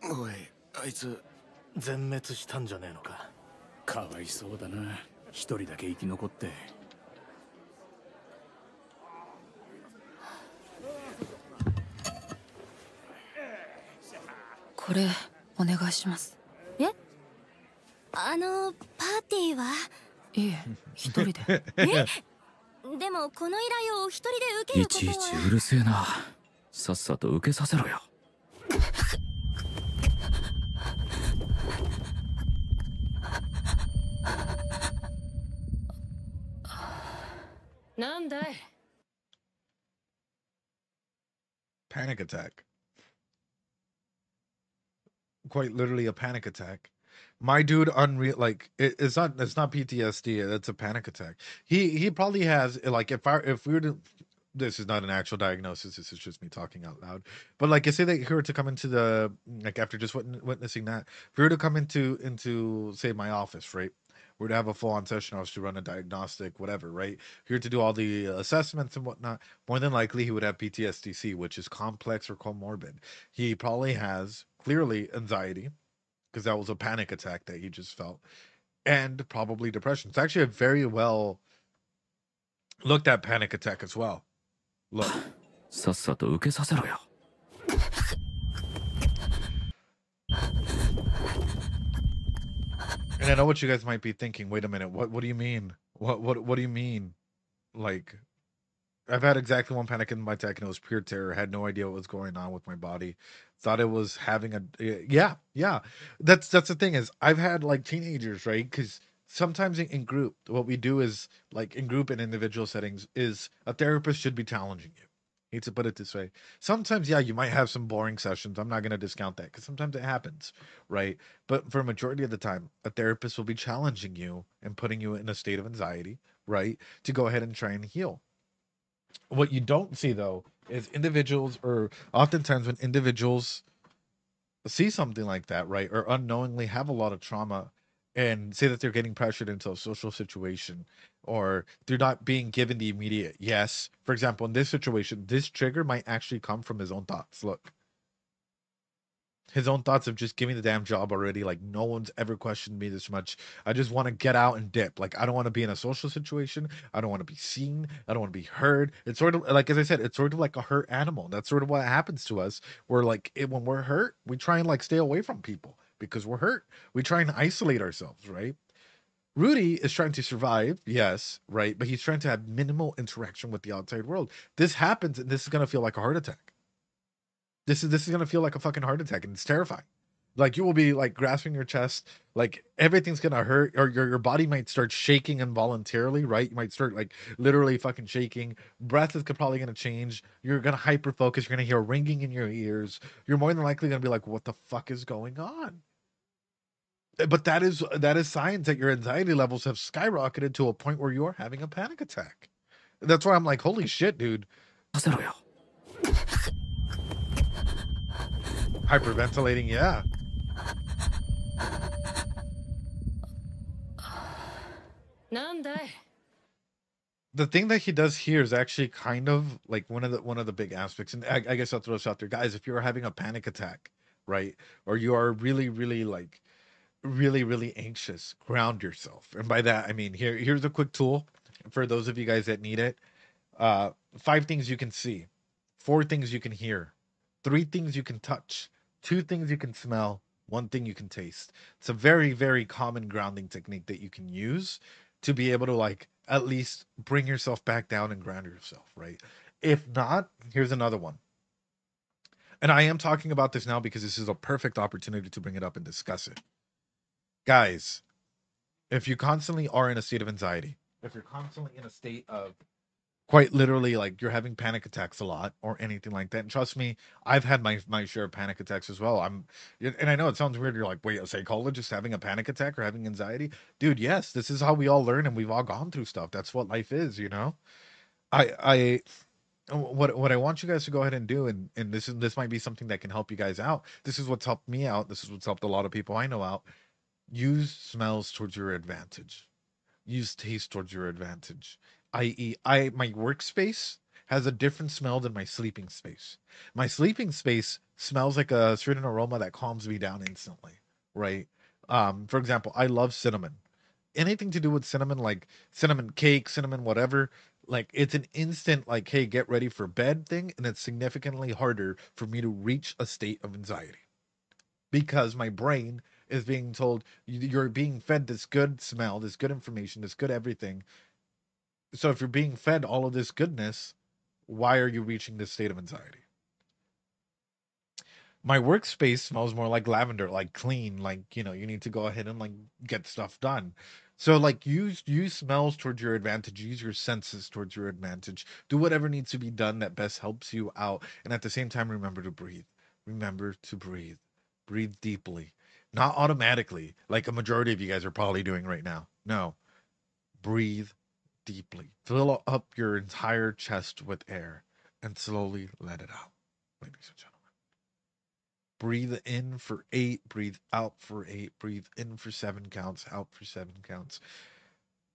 おい、あいつ全滅したんじゃねえのか。かわいそうだな。一人だけ生き残って。これお願いします。え？パーティーは？いえ、一人で。でもこの依頼を一人で受けることは。いちいちうるせえな。さっさと受けさせろよ。なんだい？ Panic attack. Quite literally a panic attack. My dude, unreal. Like it's not PTSD. It's a panic attack. He probably has, like, if we were to, this is not an actual diagnosis. This is just me talking out loud. But like, I say that he were to come into the, like, after just witnessing that, if we were to come into say my office, right? We're to have a full-on session, I was to run a diagnostic, whatever, right? Here to do all the assessments and whatnot. More than likely, he would have PTSD, which is complex or comorbid. He probably has clearly anxiety, because that was a panic attack that he just felt, and probably depression. It's actually a very well looked at panic attack as well. Look. さっさと受けさせろよ。And I know what you guys might be thinking. Wait a minute. What do you mean? What do you mean? Like, I've had exactly one panic in my attack, and it was pure terror. Had no idea what was going on with my body. Thought it was having a yeah. That's the thing is I've had like teenagers, right? Because sometimes in group, what we do is, like, in group and individual settings, is a therapist should be challenging you. Hate to put it this way. Sometimes, yeah, you might have some boring sessions. I'm not going to discount that, because sometimes it happens, right? But for a majority of the time, a therapist will be challenging you and putting you in a state of anxiety, right? To go ahead and try and heal. What you don't see, though, is individuals, or oftentimes when individuals see something like that, right, or unknowingly have a lot of trauma, and say that they're getting pressured into a social situation, or they're not being given the immediate yes. For example, in this situation, this trigger might actually come from his own thoughts. Look, his own thoughts of just giving the damn job already. Like, no one's ever questioned me this much. I just want to get out and dip. Like, I don't want to be in a social situation. I don't want to be seen. I don't want to be heard. It's sort of like, as I said, it's sort of like a hurt animal. That's sort of what happens to us. We're like, when we're hurt, we try and like stay away from people because we're hurt. We try and isolate ourselves, right? Rudy is trying to survive, yes, right, but he's trying to have minimal interaction with the outside world. This happens, and this is gonna feel like a heart attack. This is gonna feel like a fucking heart attack, and it's terrifying. Like, you will be like grasping your chest, like everything's gonna hurt, or your body might start shaking involuntarily, right? You might start like literally fucking shaking. Breath is probably gonna change. You're gonna hyper focus. You're gonna hear ringing in your ears. You're more than likely gonna be like, "What the fuck is going on?" But that is signs that your anxiety levels have skyrocketed to a point where you're having a panic attack. That's why I'm like, holy shit, dude. Hyperventilating, yeah. The thing that he does here is actually kind of like one of the big aspects, and I guess I'll throw this out there, guys. If you're having a panic attack, right, or you are really, really like really, really anxious, ground yourself. And by that, I mean, here's a quick tool for those of you guys that need it. 5 things you can see, 4 things you can hear, 3 things you can touch, 2 things you can smell, 1 thing you can taste. It's a very, very common grounding technique that you can use to be able to, like, at least bring yourself back down and ground yourself, right? If not, here's another one. And I am talking about this now because this is a perfect opportunity to bring it up and discuss it. Guys, if you constantly are in a state of anxiety, if you're constantly in a state of quite literally like you're having panic attacks a lot or anything like that, and trust me, I've had my share of panic attacks as well. And I know it sounds weird. You're like, wait, a psychologist having a panic attack or having anxiety? Dude, yes, this is how we all learn, and we've all gone through stuff. That's what life is, you know? What I want you guys to go ahead and do, and this might be something that can help you guys out. This is what's helped me out. This is what's helped a lot of people I know out. Use smells towards your advantage. Use taste towards your advantage. I.e., my workspace has a different smell than my sleeping space. My sleeping space smells like a certain aroma that calms me down instantly, right? For example, I love cinnamon. anything to do with cinnamon, like cinnamon cake, cinnamon whatever, like it's an instant like, hey, get ready for bed thing, and it's significantly harder for me to reach a state of anxiety because my brain is being told you're being fed this good smell, this good information, this good everything. So if you're being fed all of this goodness, why are you reaching this state of anxiety? My workspace smells more like lavender, like clean, like, you need to go ahead and like get stuff done. So like use smells towards your advantage, use your senses towards your advantage. Do whatever needs to be done that best helps you out. And at the same time, remember to breathe. Remember to breathe. Breathe deeply. Not automatically, like a majority of you guys are probably doing right now. No. Breathe deeply. Fill up your entire chest with air and slowly let it out, ladies and gentlemen. Breathe in for 8, breathe out for 8, breathe in for 7 counts, out for 7 counts.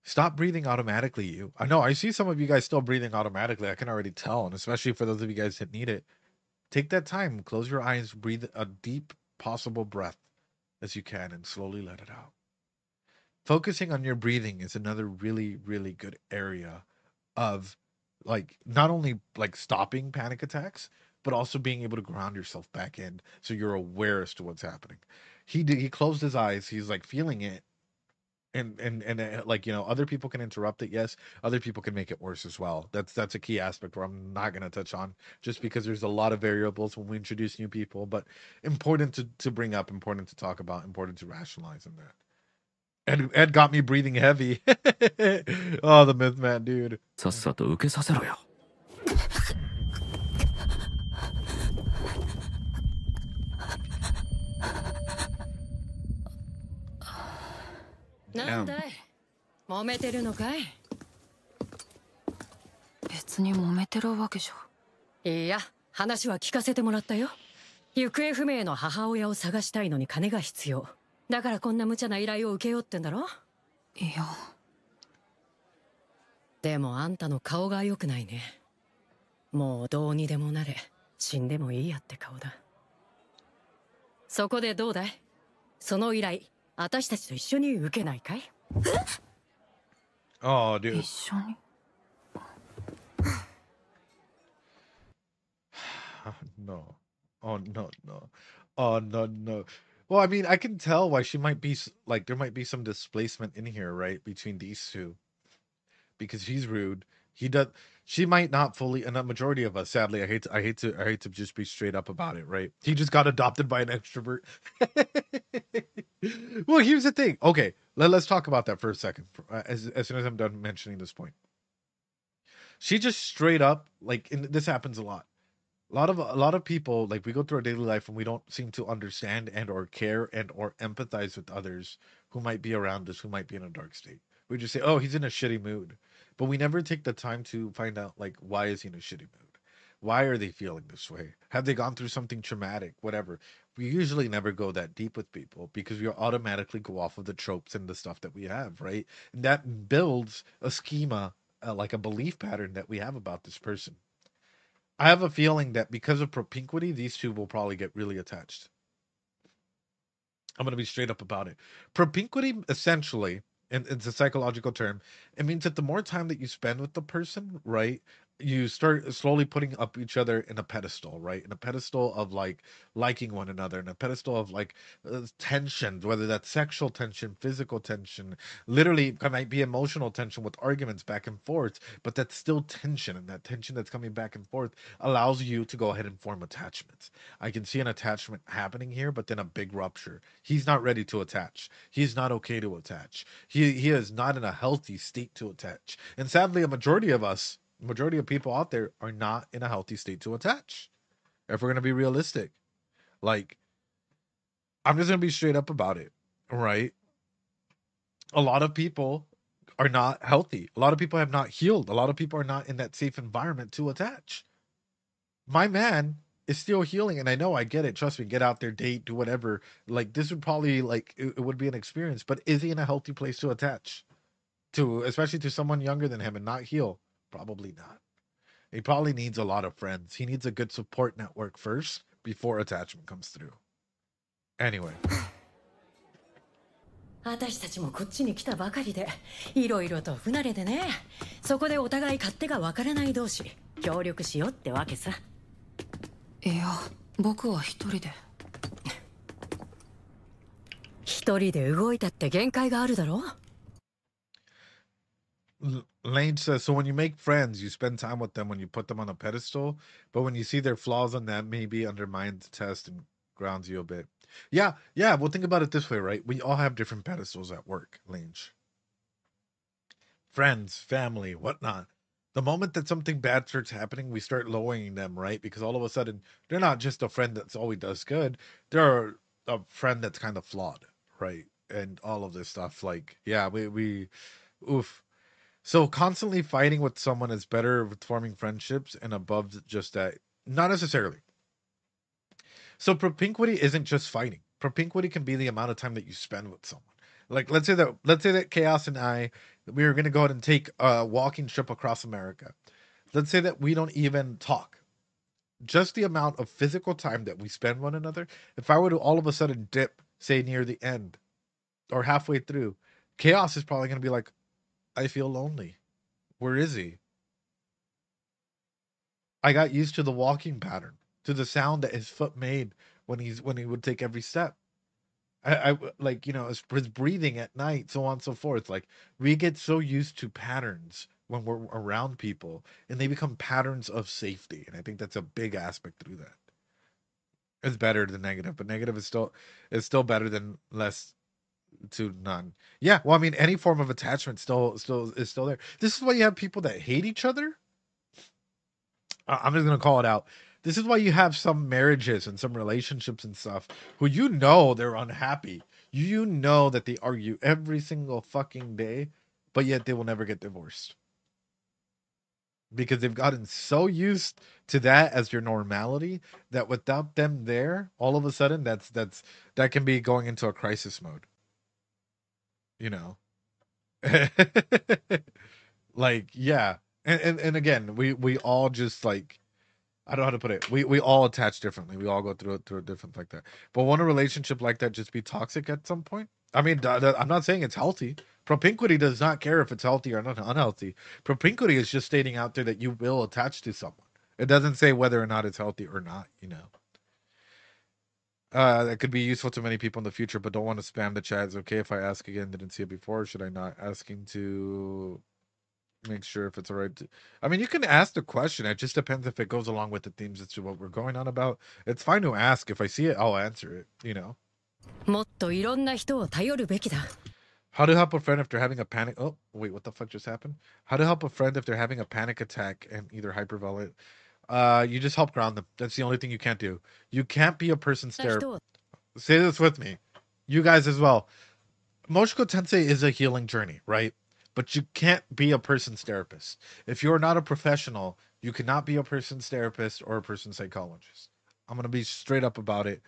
Stop breathing automatically, you. I know, I see some of you guys still breathing automatically. I can already tell, and especially for those of you guys that need it. Take that time, close your eyes, breathe a deep possible breath as you can, and slowly let it out. Focusing on your breathing is another really, really good area of like not only like stopping panic attacks, but also being able to ground yourself back in so you're aware as to what's happening. He closed his eyes, he's like feeling it, and like, other people can interrupt it. Yes, other people can make it worse as well. That's a key aspect where I'm not going to touch on, just because there's a lot of variables when we introduce new people, but important to bring up, important to talk about, important to rationalize in that. Ed got me breathing heavy. Oh, the myth man, dude. さっさと受けさせろよ。なんだい、揉めてるのかい。別に揉めてるわけじゃ。いや、話は聞かせてもらったよ。行方不明の母親を探したいのに金が必要。だからこんな無茶な依頼を受けようってんだろ。いや。でもあんたの顔が良くないね。もうどうにでもなれ、死んでもいいやって顔だ。そこでどうだい？その依頼、私たちと一緒に受けないかい？ Oh, dude. 一緒に。No. Oh, no, no. Oh, no, no. Well, I mean, I can tell why she might be like, there might be some displacement in here, right? Between these two. Because he's rude. She might not fully, and a majority of us, sadly, I hate to just be straight up about it, right? He just got adopted by an extrovert. Well, here's the thing. Okay, let's talk about that for a second. As soon as I'm done mentioning this point. She just straight up, like, and this happens a lot. A lot of people, like, we go through our daily life and we don't seem to understand and or care and or empathize with others who might be around us, who might be in a dark state. We just say, oh, he's in a shitty mood. But we never take the time to find out, like, why is he in a shitty mood? Why are they feeling this way? Have they gone through something traumatic? Whatever. We usually never go that deep with people because we automatically go off of the tropes and the stuff that we have, right? And that builds a schema, like a belief pattern that we have about this person. I have a feeling that because of propinquity, these two will probably get really attached. I'm going to be straight up about it. Propinquity, essentially, and it's a psychological term, it means that the more time that you spend with the person, right, you start slowly putting up each other in a pedestal, right? In a pedestal of like liking one another, in a pedestal of like tension, whether that's sexual tension, physical tension, literally it might be emotional tension with arguments back and forth, but that's still tension, and that tension that's coming back and forth allows you to go ahead and form attachments. I can see an attachment happening here, but then a big rupture. He's not ready to attach. He's not okay to attach. He is not in a healthy state to attach. And sadly, a majority of people out there are not in a healthy state to attach. If we're going to be realistic, like, I'm just going to be straight up about it, right? A lot of people are not healthy. A lot of people have not healed. A lot of people are not in that safe environment to attach. My man is still healing, and I know, I get it. Trust me, get out there, date, do whatever. Like, this would probably, like, it would be an experience, but is he in a healthy place to attach to, especially to someone younger than him and not heal? Probably not. He probably needs a lot of friends. He needs a good support network first before attachment comes through. Anyway. 私たちもこっちに来たばかりでいろいろと不慣れでね。そこでお互い勝手が分からない同士協力しようってわけさ。いや、僕は一人で。一人で動いたって限界があるだろ。Lane says, so when you make friends, you spend time with them when you put them on a pedestal, but when you see their flaws on them, maybe undermines the test and grounds you a bit. Yeah. Well, think about it this way, right? We all have different pedestals at work, Lane. Friends, family, whatnot. The moment that something bad starts happening, we start lowering them, right? Because all of a sudden, they're not just a friend that's always does good. They're a friend that's kind of flawed, right? And all of this stuff, like, yeah, we oof. So constantly fighting with someone is better with forming friendships and above just that. Not necessarily. So propinquity isn't just fighting. Propinquity can be the amount of time that you spend with someone. Like let's say that Chaos and I, we are gonna go ahead and take a walking trip across America. Let's say that we don't even talk. Just the amount of physical time that we spend one another. If I were to all of a sudden dip, say near the end or halfway through, Chaos is probably gonna be like, I feel lonely. Where is he? I got used to the walking pattern, to the sound that his foot made when he would take every step. I like, his breathing at night, so on and so forth. Like, we get so used to patterns when we're around people, and they become patterns of safety. And I think that's a big aspect through that. It's better than negative, but negative is still better than less to none. Yeah, well, I mean, any form of attachment still is still there. This is why you have people that hate each other. I'm just gonna call it out. This is why you have some marriages and some relationships and stuff who they're unhappy. You know that they argue every single fucking day, but yet they will never get divorced. Because they've gotten so used to that as your normality that without them there, all of a sudden that can be going into a crisis mode. Like, yeah. And again, we all just, like, I don't know how to put it. We all attach differently. We all go through a different like that. But won't a relationship like that just be toxic at some point? I mean, I'm not saying it's healthy. Propinquity does not care if it's healthy or not unhealthy. Propinquity is just stating out there that you will attach to someone. It doesn't say whether or not it's healthy or not. That could be useful to many people in the future, but don't want to spam the chat. Is okay if I ask again? Didn't see it before. Should I not? Asking to make sure if it's all right to... I mean, you can ask the question. It just depends if it goes along with the themes as to what we're going on about. It's fine to ask. If I see it, I'll answer it. How to help a friend if they're having a panic... Oh, wait, what the fuck just happened? How to help a friend if they're having a panic attack and either hyperventilate. You just help ground them. That's the only thing you can't do. You can't be a person's therapist. Say this with me. You guys as well. Mushoku Tensei is a healing journey, right? But you can't be a person's therapist. If you're not a professional, you cannot be a person's therapist or a person's psychologist. I'm going to be straight up about it.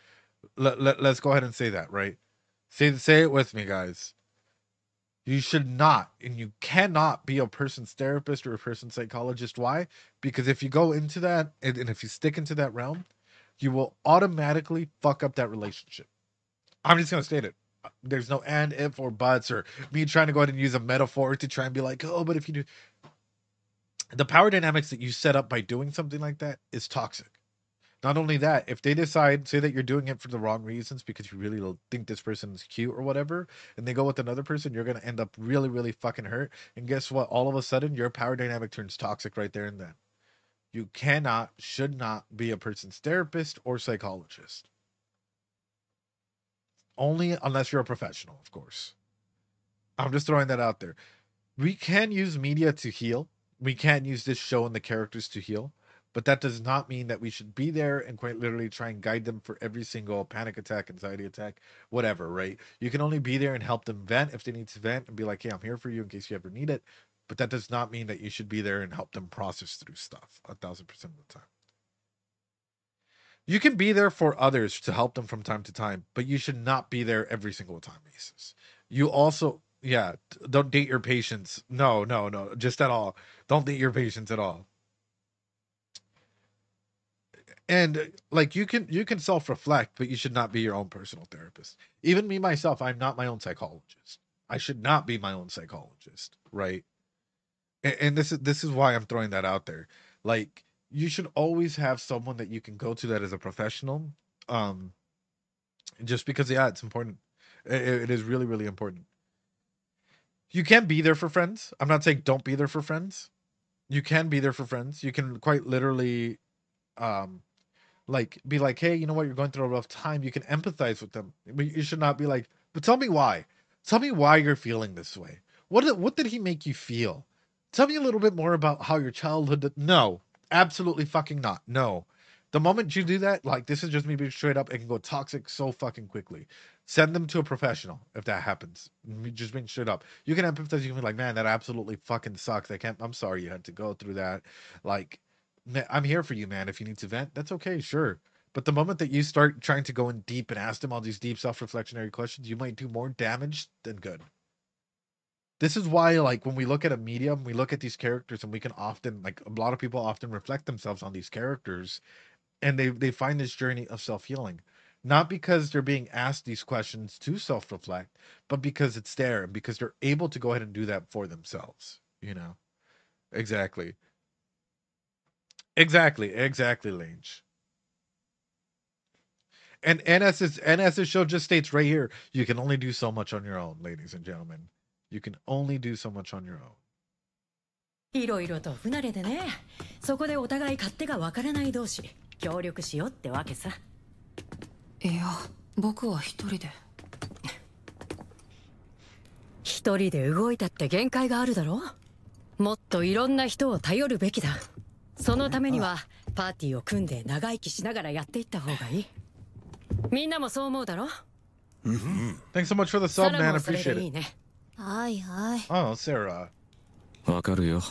Let's go ahead and say that, right? Say it with me, guys. You should not, and you cannot be a person's therapist or a person's psychologist. Why? Because if you go into that, and if you stick into that realm, you will automatically fuck up that relationship. I'm just going to state it. There's no and, if, or buts, or me trying to go ahead and use a metaphor to try and be like, oh, but if you do... The power dynamics that you set up by doing something like that is toxic. Not only that, if they decide, say that you're doing it for the wrong reasons because you really think this person is cute or whatever, and they go with another person, you're going to end up really, really fucking hurt. And guess what? All of a sudden, your power dynamic turns toxic right there and then. You should not be a person's therapist or psychologist. Only unless you're a professional, of course. I'm just throwing that out there. We can use media to heal. We can use this show and the characters to heal. But that does not mean that we should be there and quite literally try and guide them for every single panic attack, anxiety attack, whatever, right? You can only be there and help them vent if they need to vent and be like, hey, I'm here for you in case you ever need it. But that does not mean that you should be there and help them process through stuff 1,000% of the time. You can be there for others to help them from time to time, but you should not be there every single time basis. You also, yeah, don't date your patients. No, just at all. Don't date your patients at all. And like you can self-reflect, but you should not be your own personal therapist. Even me myself, I'm not my own psychologist. I should not be my own psychologist, right? And this is why I'm throwing that out there. Like you should always have someone that you can go to that is a professional. Um, just because yeah, it's important. It is really really important. You can be there for friends. I'm not saying don't be there for friends. You can be there for friends. You can quite literally um like be like, hey, you know what, you're going through a rough time. You can empathize with them, but you should not be like, but tell me why. Tell me why you're feeling this way. What did he make you feel? Tell me a little bit more about how your childhood. No, absolutely fucking not. No. The moment you do that, like this is just me being straight up, it can go toxic so fucking quickly. Send them to a professional if that happens. Me just being straight up. You can empathize. You can be like, man, that absolutely fucking sucks. I'm sorry you had to go through that. Like, I'm here for you, man. If you need to vent, that's okay, sure. But the moment that you start trying to go in deep and ask them all these deep self-reflectionary questions, you might do more damage than good. This is why, like, when we look at a medium, we look at these characters and we can often, like, a lot of people often reflect themselves on these characters and they find this journey of self-healing. Not because they're being asked these questions to self-reflect, but because it's there and because they're able to go ahead and do that for themselves, you know? Exactly. Exactly, Lange. And as the show just states right here, you can only do so much on your own, ladies and gentlemen. You can only do so much on your own. いろいろと不慣れでね。そこでお互い勝手が分からない同士協力しようってわけさ。いや、僕は一人で。一人で動いたって限界があるだろ。もっといろんな人を頼るべきだ。そのためにはパーティーを組んで長生きしながらやっていった方がいい。みんなもそう思うだろ。Thanks so much for the sub, man. Appreciate it. はいはい。Oh, Sarah. わかるよ。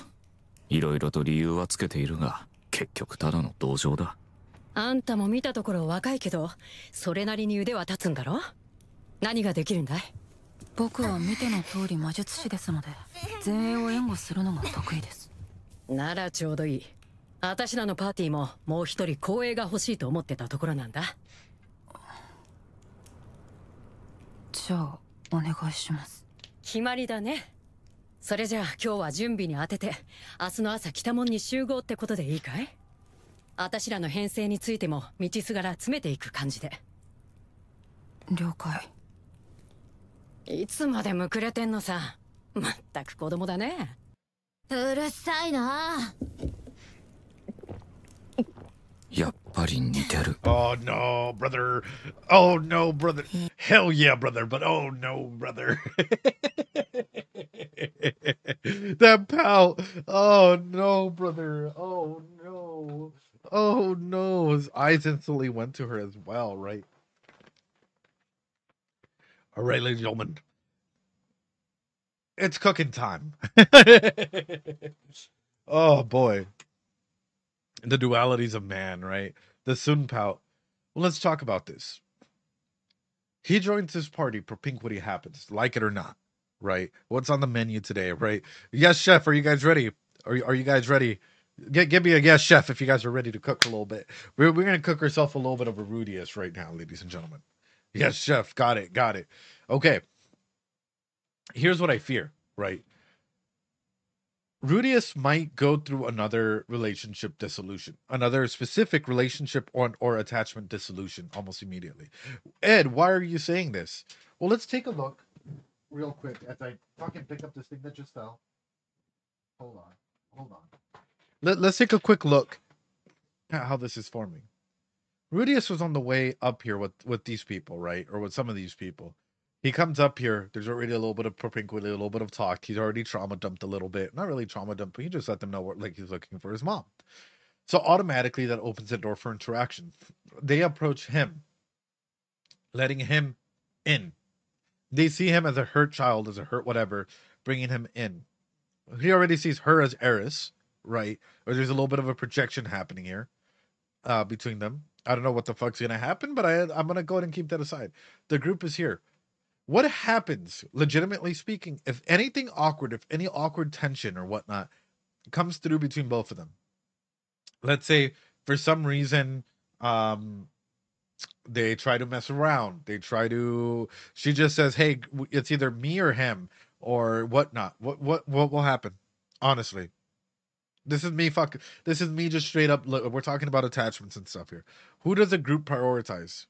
いろいろと理由はつけているが、結局ただの同情だ。あんたも見たところ若いけど、それなりに腕は立つんだろ。何ができるんだい？僕は見ての通り魔術師ですので、前衛を援護するのが得意です。ならちょうどいい。私らのパーティーももう一人後衛が欲しいと思ってたところなんだ。じゃあお願いします。決まりだね。それじゃあ今日は準備に当てて、明日の朝北門に集合ってことでいいかい？私らの編成についても道すがら詰めていく感じで。了解。いつまでむくれてんのさ。まったく子供だね。うるさいな。やっぱり似てる。Oh no, brother. Oh no, brother. Hell yeah, brother. But oh no, brother. That pal. Oh no, brother. Oh no. Oh no. His eyes instantly went to her as well, right? All right, ladies and gentlemen. It's cooking time. Oh boy. The dualities of man, right? The Sun Pao. Well, let's talk about this. He joins this party for Pinkwitty happens, like it or not, right? What's on the menu today, right? Yes, chef. Are you guys ready? Are you guys ready? Give me a yes, chef, if you guys are ready to cook a little bit. We're gonna cook ourselves a little bit of a Rudius right now, ladies and gentlemen. Yes, chef. Got it. Okay. Here's what I fear, right? Rudius might go through another relationship dissolution, another specific relationship or attachment dissolution almost immediately. Ed, why are you saying this? Well, let's take a look real quick as I fucking pick up this thing that just fell. Hold on. Let's take a quick look at how this is forming. Rudius was on the way up here with these people, right? Or with some of these people. He comes up here. There's already a little bit of propinquity, a little bit of talk. He's already trauma dumped a little bit. Not really trauma dumped, but he just let them know what, like he's looking for his mom. So automatically that opens the door for interaction. They approach him, letting him in. They see him as a hurt child, as a hurt whatever, bringing him in. He already sees her as Eris, right? Or there's a little bit of a projection happening here between them. I don't know what the fuck's going to happen, but I'm going to go ahead and keep that aside. The group is here. What happens, legitimately speaking, if anything awkward, if any awkward tension or whatnot comes through between both of them? Let's say, for some reason, They try to mess around. She just says, "Hey, it's either me or him or whatnot." What will happen? Honestly, this is me. This is me just straight up. We're talking about attachments and stuff here. Who does a group prioritize?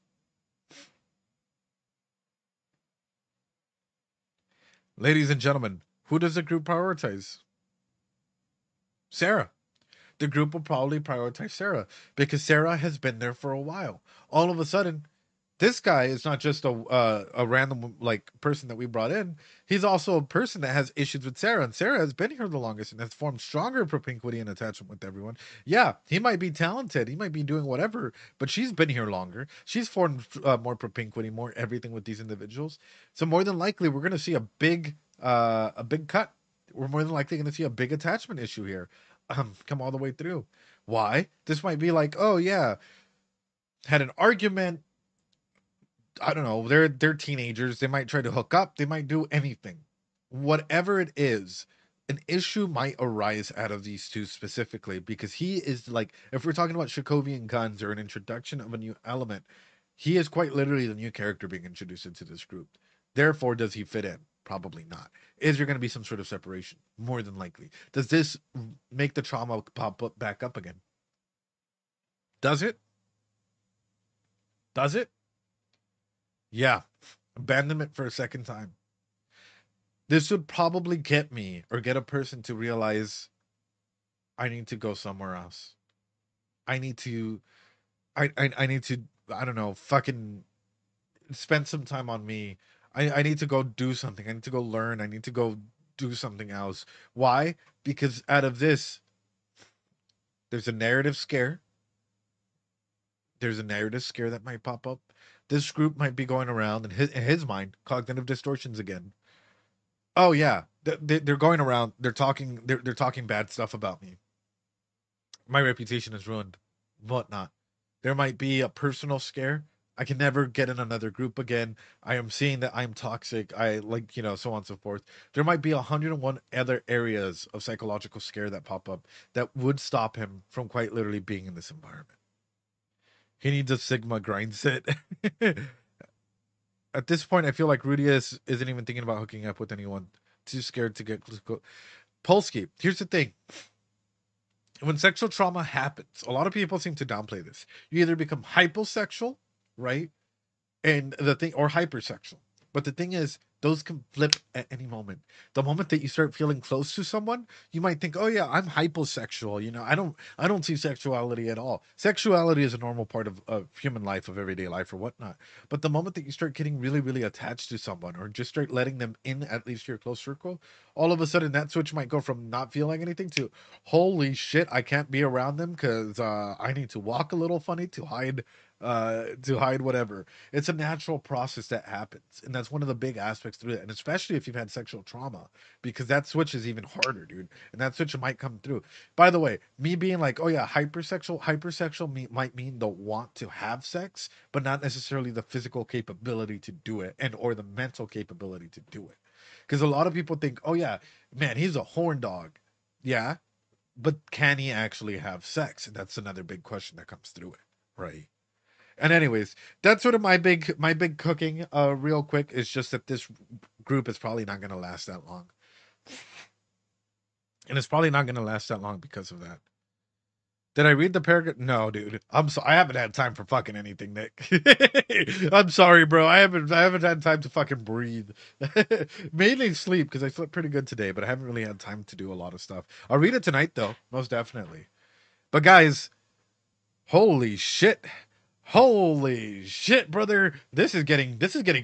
Ladies and gentlemen, who does the group prioritize? Sarah. The group will probably prioritize Sarah because Sarah has been there for a while. All of a sudden, this guy is not just a random like person that we brought in. He's also a person that has issues with Sarah, and Sarah has been here the longest and has formed stronger propinquity and attachment with everyone. Yeah, he might be talented, he might be doing whatever, but she's been here longer. She's formed more propinquity, more everything with these individuals. So more than likely, we're going to see a big cut. We're more than likely going to see a big attachment issue here. Come all the way through. Why? This might be like, oh yeah, had an argument. I don't know. They're teenagers. They might try to hook up. They might do anything. Whatever it is, an issue might arise out of these two specifically because he is like, if we're talking about Sokovian guns or an introduction of a new element, he is quite literally the new character being introduced into this group. Therefore, does he fit in? Probably not. Is there going to be some sort of separation? More than likely. Does this make the trauma pop up back up again? Does it? Does it? Yeah. Abandonment for a second time. This would probably get me or get a person to realize I need to go somewhere else. I need to, I don't know, fucking spend some time on me. I need to go do something. I need to go learn. I need to go do something else. Why? Because out of this, there's a narrative scare. There's a narrative scare that might pop up. This group might be going around in his mind, cognitive distortions again. Oh yeah, they're going around. They're talking bad stuff about me. My reputation is ruined. Whatnot. There might be a personal scare. I can never get in another group again. I am seeing that I'm toxic. I like, so on and so forth. There might be 101 other areas of psychological scare that pop up that would stop him from quite literally being in this environment. He needs a Sigma grind set. At this point, I feel like Rudy isn't even thinking about hooking up with anyone. Too scared to get close. Polsky, here's the thing. When sexual trauma happens, a lot of people seem to downplay this. You either become hyposexual, right? And the thing, or hypersexual. But the thing is, those can flip at any moment. The moment that you start feeling close to someone, you might think, "Oh yeah, I'm hyposexual." I don't see sexuality at all. Sexuality is a normal part of human life, of everyday life, or whatnot. But the moment that you start getting really, really attached to someone, or just start letting them in at least your close circle, all of a sudden that switch might go from not feeling anything to, "Holy shit, I can't be around them because I need to walk a little funny to hide." Whatever. It's a natural process that happens, and that's one of the big aspects through it, and especially if you've had sexual trauma, because that switch is even harder, dude, and that switch might come through. By the way, me being like, oh yeah, hypersexual might mean the want to have sex, but not necessarily the physical capability to do it, and or the mental capability to do it, because a lot of people think, oh yeah, man, he's a horn dog. Yeah, but can he actually have sex? And that's another big question that comes through it, right? And anyways, that's sort of my big cooking real quick. Is just that this group is probably not going to last that long. And it's probably not going to last that long because of that. Did I read the paragraph? No, dude. I haven't had time for fucking anything, Nick. I'm sorry, bro. I haven't had time to fucking breathe. Mainly sleep, because I slept pretty good today, but I haven't really had time to do a lot of stuff. I'll read it tonight though, most definitely. But guys, holy shit. Holy shit, brother. This is getting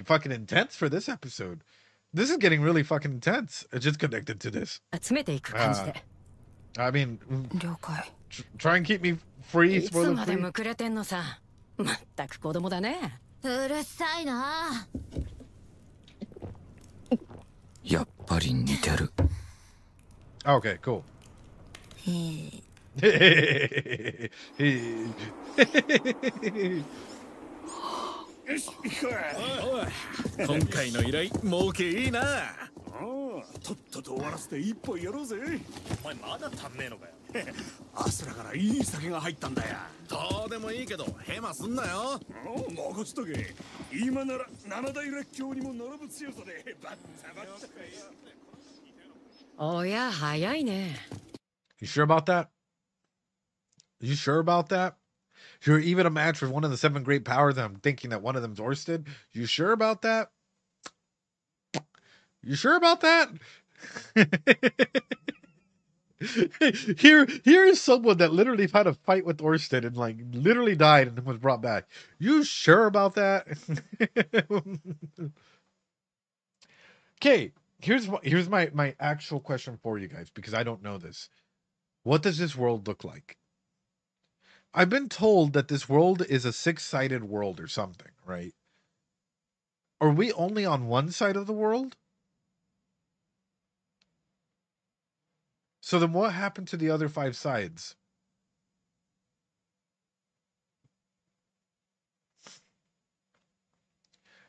fucking intense for this episode. This is getting really fucking intense. It's just connected to this. I mean, try and keep me free. Spoiler free. 全く子供だね。うるさいな。やっぱり似てる。Okay, cool. 今回の依頼儲けいいな。とっとと終わらせて一本やろうぜ。お前まだ足んねえのかよ。アスラからいい酒が入ったんだよ。どうでもいいけどヘマすんなよ。任せとけ。今なら七大列強にも並ぶ強さでバッタバッタ。おや、早いね。You sure about that? You sure about that? You're even a match with one of the 7 great powers, and I'm thinking that one of them's Orsted. You sure about that? You sure about that? Here is someone that literally had a fight with Orsted and like literally died and was brought back. You sure about that? Okay, here's my actual question for you guys, because I don't know this. What does this world look like? I've been told that this world is a 6-sided world or something, right? Are we only on one side of the world? So then what happened to the other 5 sides?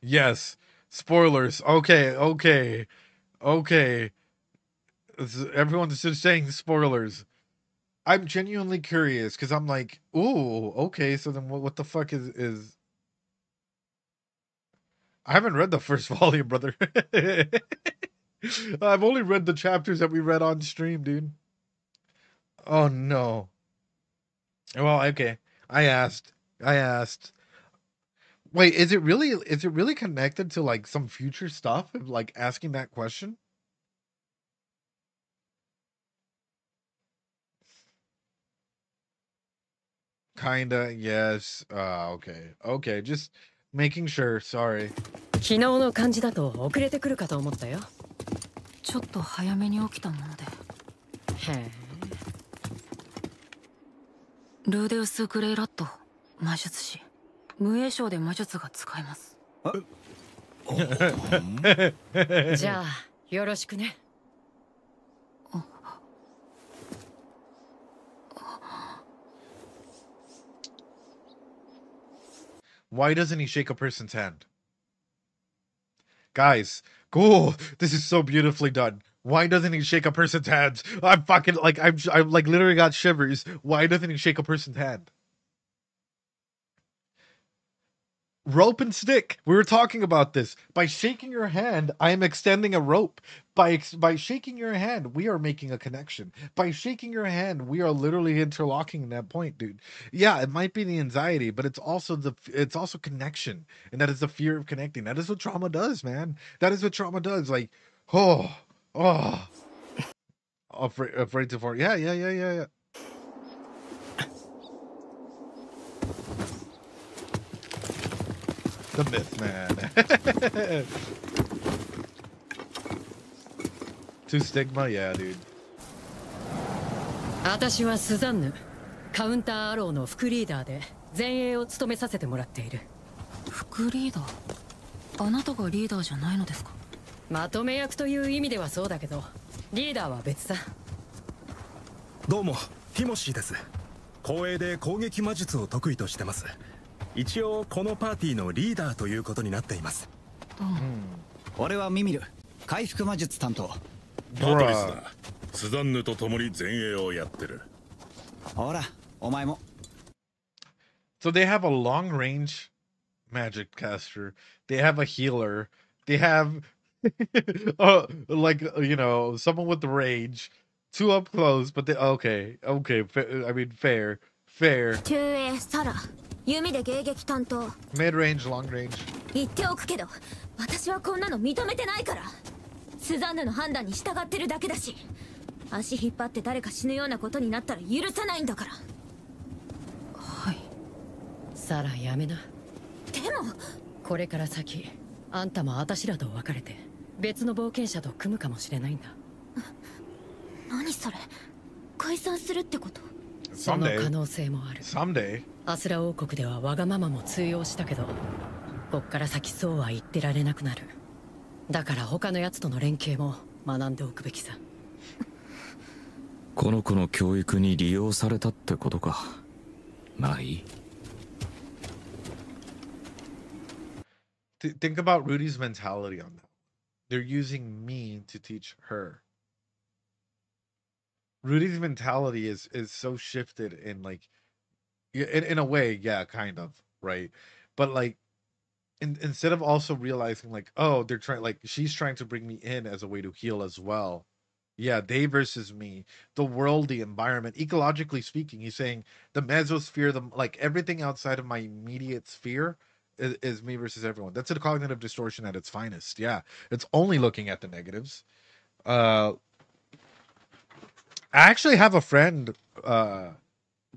Yes. Spoilers. Okay. Everyone's just saying spoilers. I'm genuinely curious because I'm like, ooh, okay. So then what the fuck is... I haven't read the first volume, brother. I've only read the chapters that we read on stream, dude. Oh no. Well, okay. I asked. Wait, is it really connected to like some future stuff of like asking that question? Kinda, yes. Okay. Just making sure. Sorry. 昨日の感じだと遅れてくるかと思ったよ。ちょっと早めに起きたもので。へえ。ルーデウス・グレイラット、魔術師。無影症で魔術が使えます。じゃあ、よろしくね。Why doesn't he shake a person's hand? Guys, cool. This is so beautifully done. Why doesn't he shake a person's hands? I'm fucking like I'm like literally got shivers. Why doesn't he shake a person's hand? Rope and stick. We were talking about this. By shaking your hand, I am extending a rope. By shaking your hand, we are making a connection. By shaking your hand, we are literally interlocking that point, dude. Yeah, it might be the anxiety, but it's also connection, and that is the fear of connecting. That is what trauma does, man. That is what trauma does. Like, afraid to fall. Yeah. The myth, man. To stigma, yeah, dude. 私はスザンヌ、カウンターアローの副リーダーで前衛を務めさせてもらっている。副リーダー？あなたがリーダーじゃないのですか？まとめ役という意味ではそうだけど、リーダーは別さ。どうも、ティモシーです。光栄で攻撃魔術を得意としてます。一応このパーティーのリーダーということになっています。俺はミミル、回復魔術担当。パトリスだ。スザンヌと共に前衛をやってる。ほら、お前も。So they have a long range magic caster. They have a healer. They have like someone with rage. 2 up close, but they okay. I mean fair. 中衛サラ、弓で迎撃担当。 Mid range, long range. 言っておくけど、私はこんなの認めてないから。スザンヌの判断に従ってるだけだし、足引っ張って誰か死ぬようなことになったら許さないんだから。はい。サラやめな。でもこれから先、あんたも私らと別れて別の冒険者と組むかもしれないんだ。何それ？解散するってこと？その可能性もある。Someday. アスラ王国ではわがままも通用したけど、こっから先そうは言ってられなくなる。だから他のやつとの連携も学んでおくべきさ。この子の教育に利用されたってことか。まあいい。Think about Rudy's mentality on that. They're using me to teach her. Rudy's mentality is so shifted in like, in a way, yeah, kind of, right? But like, instead of also realizing like, oh, they're trying, like, she's trying to bring me in as a way to heal as well. Yeah, they versus me, the world, the environment, ecologically speaking. He's saying the mesosphere, the like everything outside of my immediate sphere is me versus everyone. That's a cognitive distortion at its finest. Yeah, it's only looking at the negatives. Uh, I actually have a friend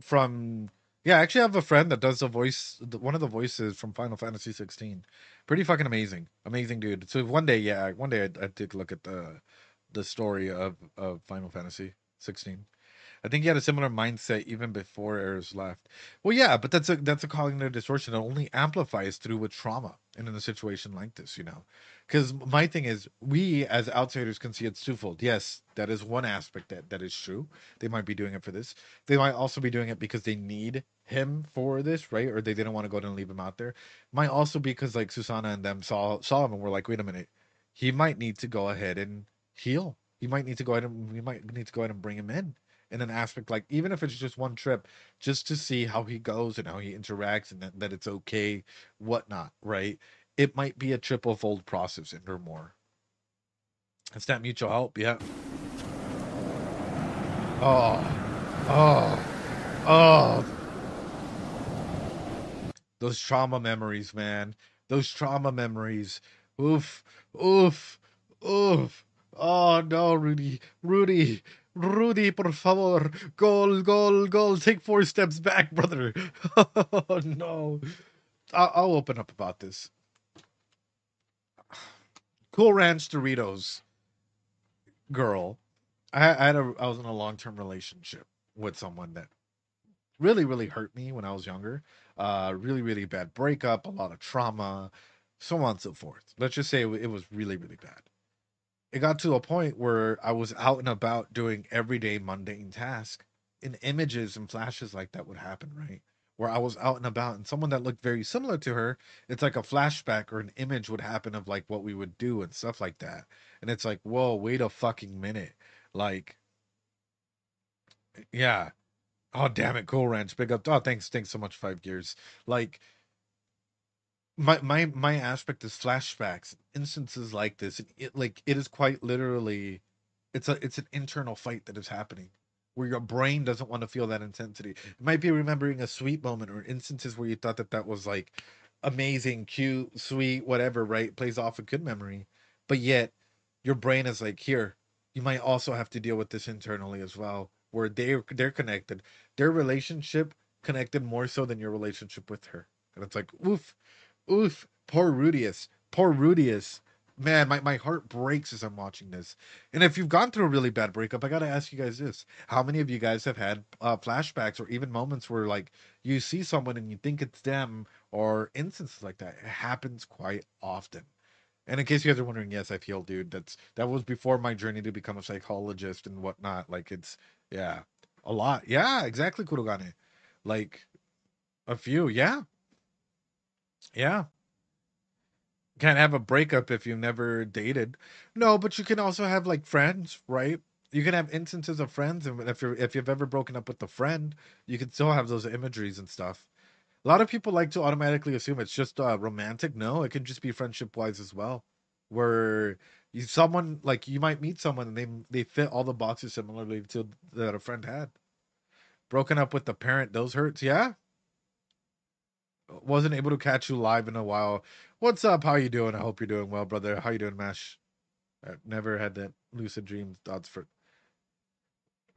from yeah, I actually have a friend that does the voice, one of the voices from Final Fantasy 16. Pretty fucking amazing, amazing dude. So one day, yeah, one day I'd take a look at the story of Final Fantasy 16. I think he had a similar mindset even before Eris left. Well, yeah, but that's a cognitive distortion that only amplifies through with trauma and in a situation like this, you know. Because my thing is, we as outsiders can see it's twofold. Yes, that is one aspect that is true. They might be doing it for this. They might also be doing it because they need him for this, right? Or they didn't want to go ahead and leave him out there. Might also be because like Susanna and them saw him and were like, wait a minute, he might need to go ahead and heal. He might need to go ahead and we might need to go ahead and bring him in an aspect, like even if it's just one trip, just to see how he goes and how he interacts and that it's okay, whatnot, right? It might be a triple fold process and or more. It's that mutual help, yeah. Oh, those trauma memories, man. Those trauma memories. Oof, oof, oof. Oh no, Rudy, por favor. Goal. Take 4 steps back, brother. Oh no. I'll open up about this. Cool Ranch Doritos girl. I was in a long-term relationship with someone that really hurt me when I was younger. Really bad breakup, a lot of trauma, so on and so forth. Let's just say it was really bad. It got to a point where I was out and about doing everyday mundane tasks, and images and flashes like that would happen, right? Where I was out and about and someone that looked very similar to her, it's like a flashback or an image would happen of like what we would do and stuff like that. And it's like, whoa, wait a fucking minute. Like, yeah. Oh damn it, Cool Ranch. Big up. Oh, thanks so much, 5 Gears. Like, my aspect is flashbacks, instances like this. It is quite literally, it's an internal fight that is happening, where your brain doesn't want to feel that intensity. It might be remembering a sweet moment or instances where you thought that was like amazing, cute, sweet, whatever, right? Plays off a good memory, but yet your brain is like, here, you might also have to deal with this internally as well, where they're connected, their relationship connected more so than your relationship with her, and it's like, oof. Oof, poor Rudius. Man, my heart breaks as I'm watching this. And if you've gone through a really bad breakup, I gotta ask you guys this: how many of you guys have had flashbacks or even moments where like you see someone and you think it's them, or instances like that? It happens quite often. And in case you guys are wondering, yes, I feel, dude. That was before my journey to become a psychologist and whatnot. Like it's yeah, a lot. Yeah, exactly, Kurogane. Like a few. Yeah, yeah. Can't have a breakup if you've never dated. No, but you can also have like friends, right? You can have instances of friends, and if you've ever broken up with a friend, you can still have those imageries and stuff. A lot of people like to automatically assume it's just romantic. No, it can just be friendship wise as well, where someone like you might meet someone and they fit all the boxes similarly to that a friend had. Broken up with the parent, those hurts, yeah. Wasn't able to catch you live in a while. What's up? How you doing? I hope you're doing well, brother. How you doing, Mash? I've never had that lucid dream thoughts for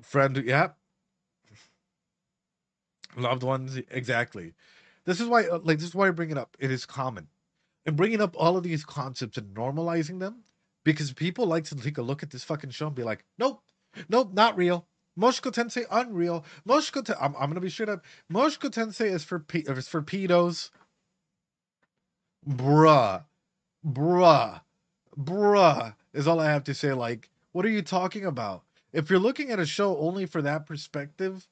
friend. Yeah, loved ones. Exactly. This is why, this is why I bring it up. It is common, and bringing up all of these concepts and normalizing them, because people like to take a look at this fucking show and be like, nope, not real. Mushoku Tensei unreal. I'm gonna be straight up. Mushoku Tensei is for pedos. Bruh. Bruh. Bruh is all I have to say. Like, what are you talking about? If you're looking at a show only for that perspective,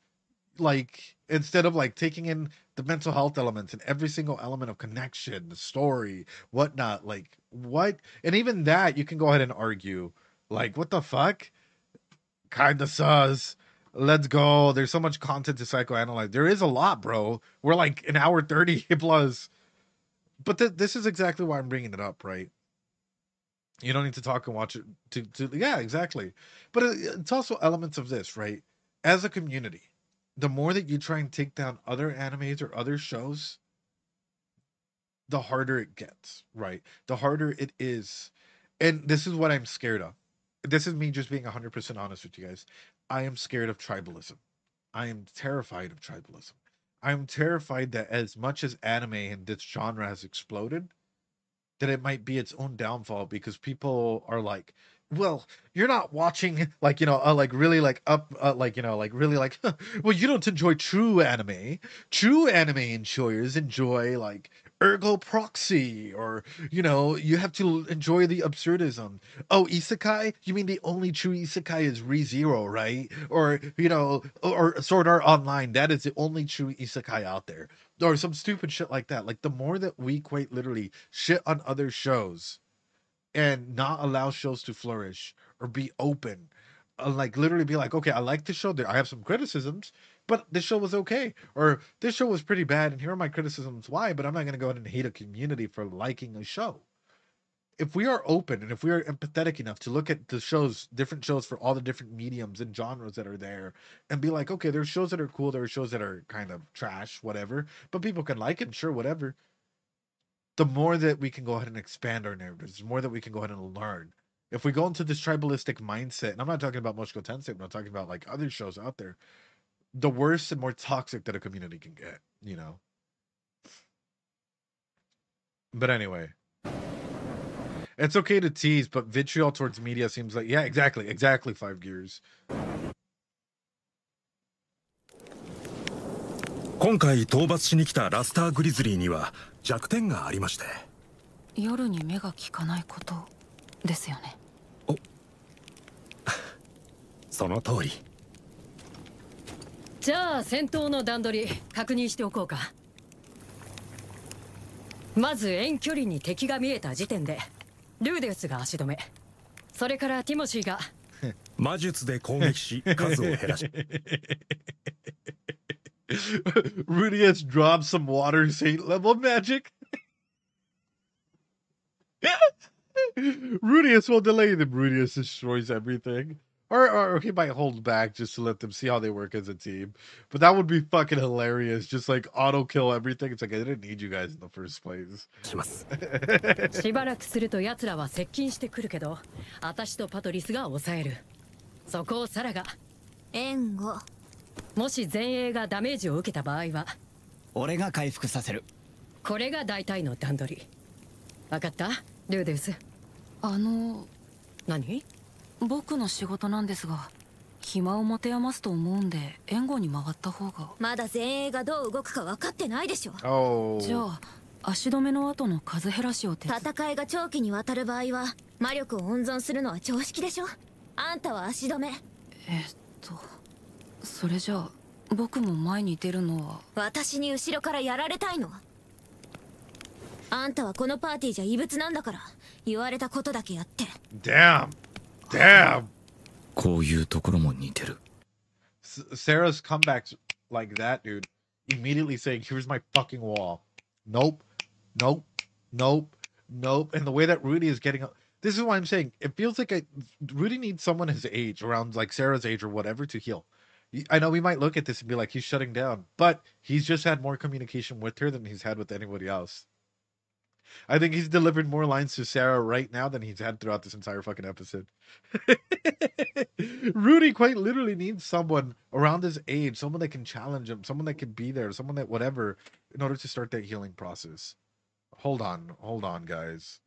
like instead of like taking in the mental health elements and every single element of connection, the story, whatnot, like what? And even that you can go ahead and argue, like, what the fuck? Kinda sus. Let's go. There's so much content to psychoanalyze. There is a lot, bro. We're like an hour 30 plus. But this is exactly why I'm bringing it up, right? You don't need to talk and watch it yeah, exactly. But it's also elements of this, right? As a community, the more that you try and take down other animes or other shows, the harder it gets, right? The harder it is. And this is what I'm scared of. This is me just being 100% honest with you guys. I am scared of tribalism. I am terrified of tribalism. I'm terrified that as much as anime and this genre has exploded, that it might be its own downfall because people are like, well, you're not watching like, like really like up, like, like really like, well, you don't enjoy true anime. True anime enjoyers enjoy like ergo proxy, or, you have to enjoy the absurdism. Oh, isekai? You mean the only true isekai is ReZero, right? Or, or Sword Art Online. That is the only true isekai out there. Or some stupid shit like that. Like, the more that we quite literally shit on other shows and not allow shows to flourish or be open, like literally be like, okay, I like this show, I have some criticisms, but this show was okay, or this show was pretty bad, and here are my criticisms why, but I'm not going to go ahead and hate a community for liking a show. If we are open and if we are empathetic enough to look at the shows, different shows for all the different mediums and genres that are there, and be like, okay, there's shows that are cool, there are shows that are kind of trash, whatever, but people can like it, sure, whatever. The more that we can go ahead and expand our narratives, the more that we can go ahead and learn. If we go into this tribalistic mindset, and I'm not talking about Mushoku Tensei, but I'm talking about like other shows out there, the worse and more toxic that a community can get, But anyway, it's okay to tease, but vitriol towards media seems like, yeah, exactly 5 gears. 今回討伐しに来たラスターグリズリーには弱点がありまして。夜に目が利かないことですよね。お、その通り。じゃあ戦闘の段取り確認しておこうか。まず遠距離に敵が見えた時点でルーデウスが足止め、それからティモシーが魔術で攻撃し数を減らし。Rudius drops some water saint level magic. Rudius will delay them. Rudius destroys everything. Or he might hold back just to let them see how they work as a team. But that would be fucking hilarious. Just like auto kill everything. It's like, I didn't need you guys in the first place. しばらくすると奴らは接近してくるけど、私とパトリスが抑える。そこをサラが援護。もし前衛がダメージを受けた場合は俺が回復させる。これが大体の段取り。分かった？ルーデウス。何？僕の仕事なんですが、暇を持て余すと思うんで援護に回った方が。まだ前衛がどう動くか分かってないでしょ。じゃあ足止めの後の数減らしを戦いが長期にわたる場合は魔力を温存するのは常識でしょ。あんたは足止め。それじゃあ僕も前に出るのは。私に後ろからやられたいの？あんたはこのパーティーじゃ異物なんだから言われたことだけやって。Damn. こういうところも似てる。Sarah's comebacks like that, dude. Immediately saying, "Here's my fucking wall." Nope. And the way that Rudy is getting up. This is why I'm saying it feels like Rudy needs someone his age, around like Sarah's age or whatever, to heal. I know we might look at this and be like, he's shutting down, but he's just had more communication with her than he's had with anybody else. I think he's delivered more lines to Sarah right now than he's had throughout this entire fucking episode. Rudy quite literally needs someone around his age, someone that can challenge him, someone that can be there, someone that whatever, in order to start that healing process. Hold on, guys.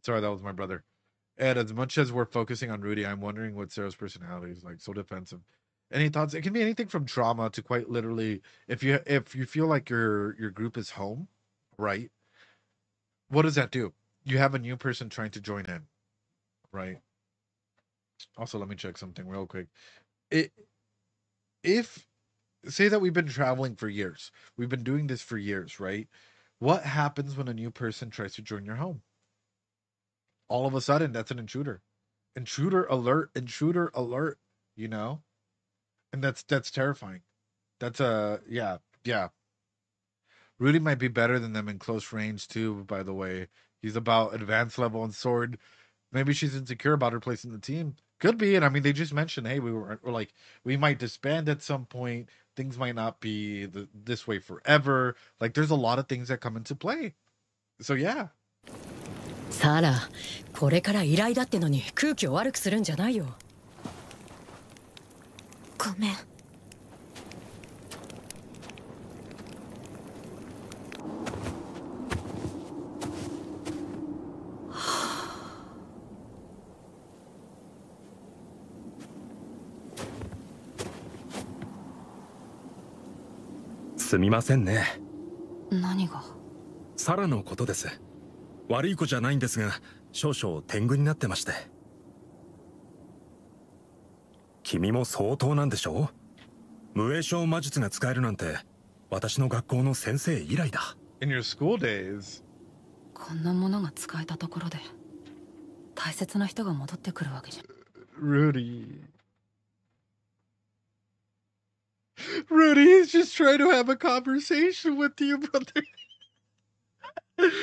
Sorry, that was my brother. And as much as we're focusing on Rudy, I'm wondering what Sarah's personality is like. So defensive. Any thoughts? It can be anything from trauma to quite literally, if you feel like your group is home, right? What does that do? You have a new person trying to join in, right? Also, let me check something real quick. If say that we've been traveling for years, we've been doing this for years, right? What happens when a new person tries to join your home? All of a sudden, that's an intruder. Intruder alert, intruder alert, you know? And that's terrifying. That's yeah. Rudy might be better than them in close range too, by the way. He's about advanced level and sword. Maybe she's insecure about her place in the team. Could be, and I mean, they just mentioned, hey, we're like, we might disband at some point. Things might not be this way forever. Like, there's a lot of things that come into play. So yeah. サラ、これから依頼だってのに空気を悪くするんじゃないよ。ごめん。すみませんね。何が？サラのことです。悪い子じゃないんですが、少々天狗になってまして。君も相当なんでしょう？無影症魔術が使えるなんて、私の学校の先生以来だ。In your school days. こんなものが使えたところで、大切な人が戻ってくるわけじゃ。Rudy, he's just trying to have a conversation with you, brother. Rudy,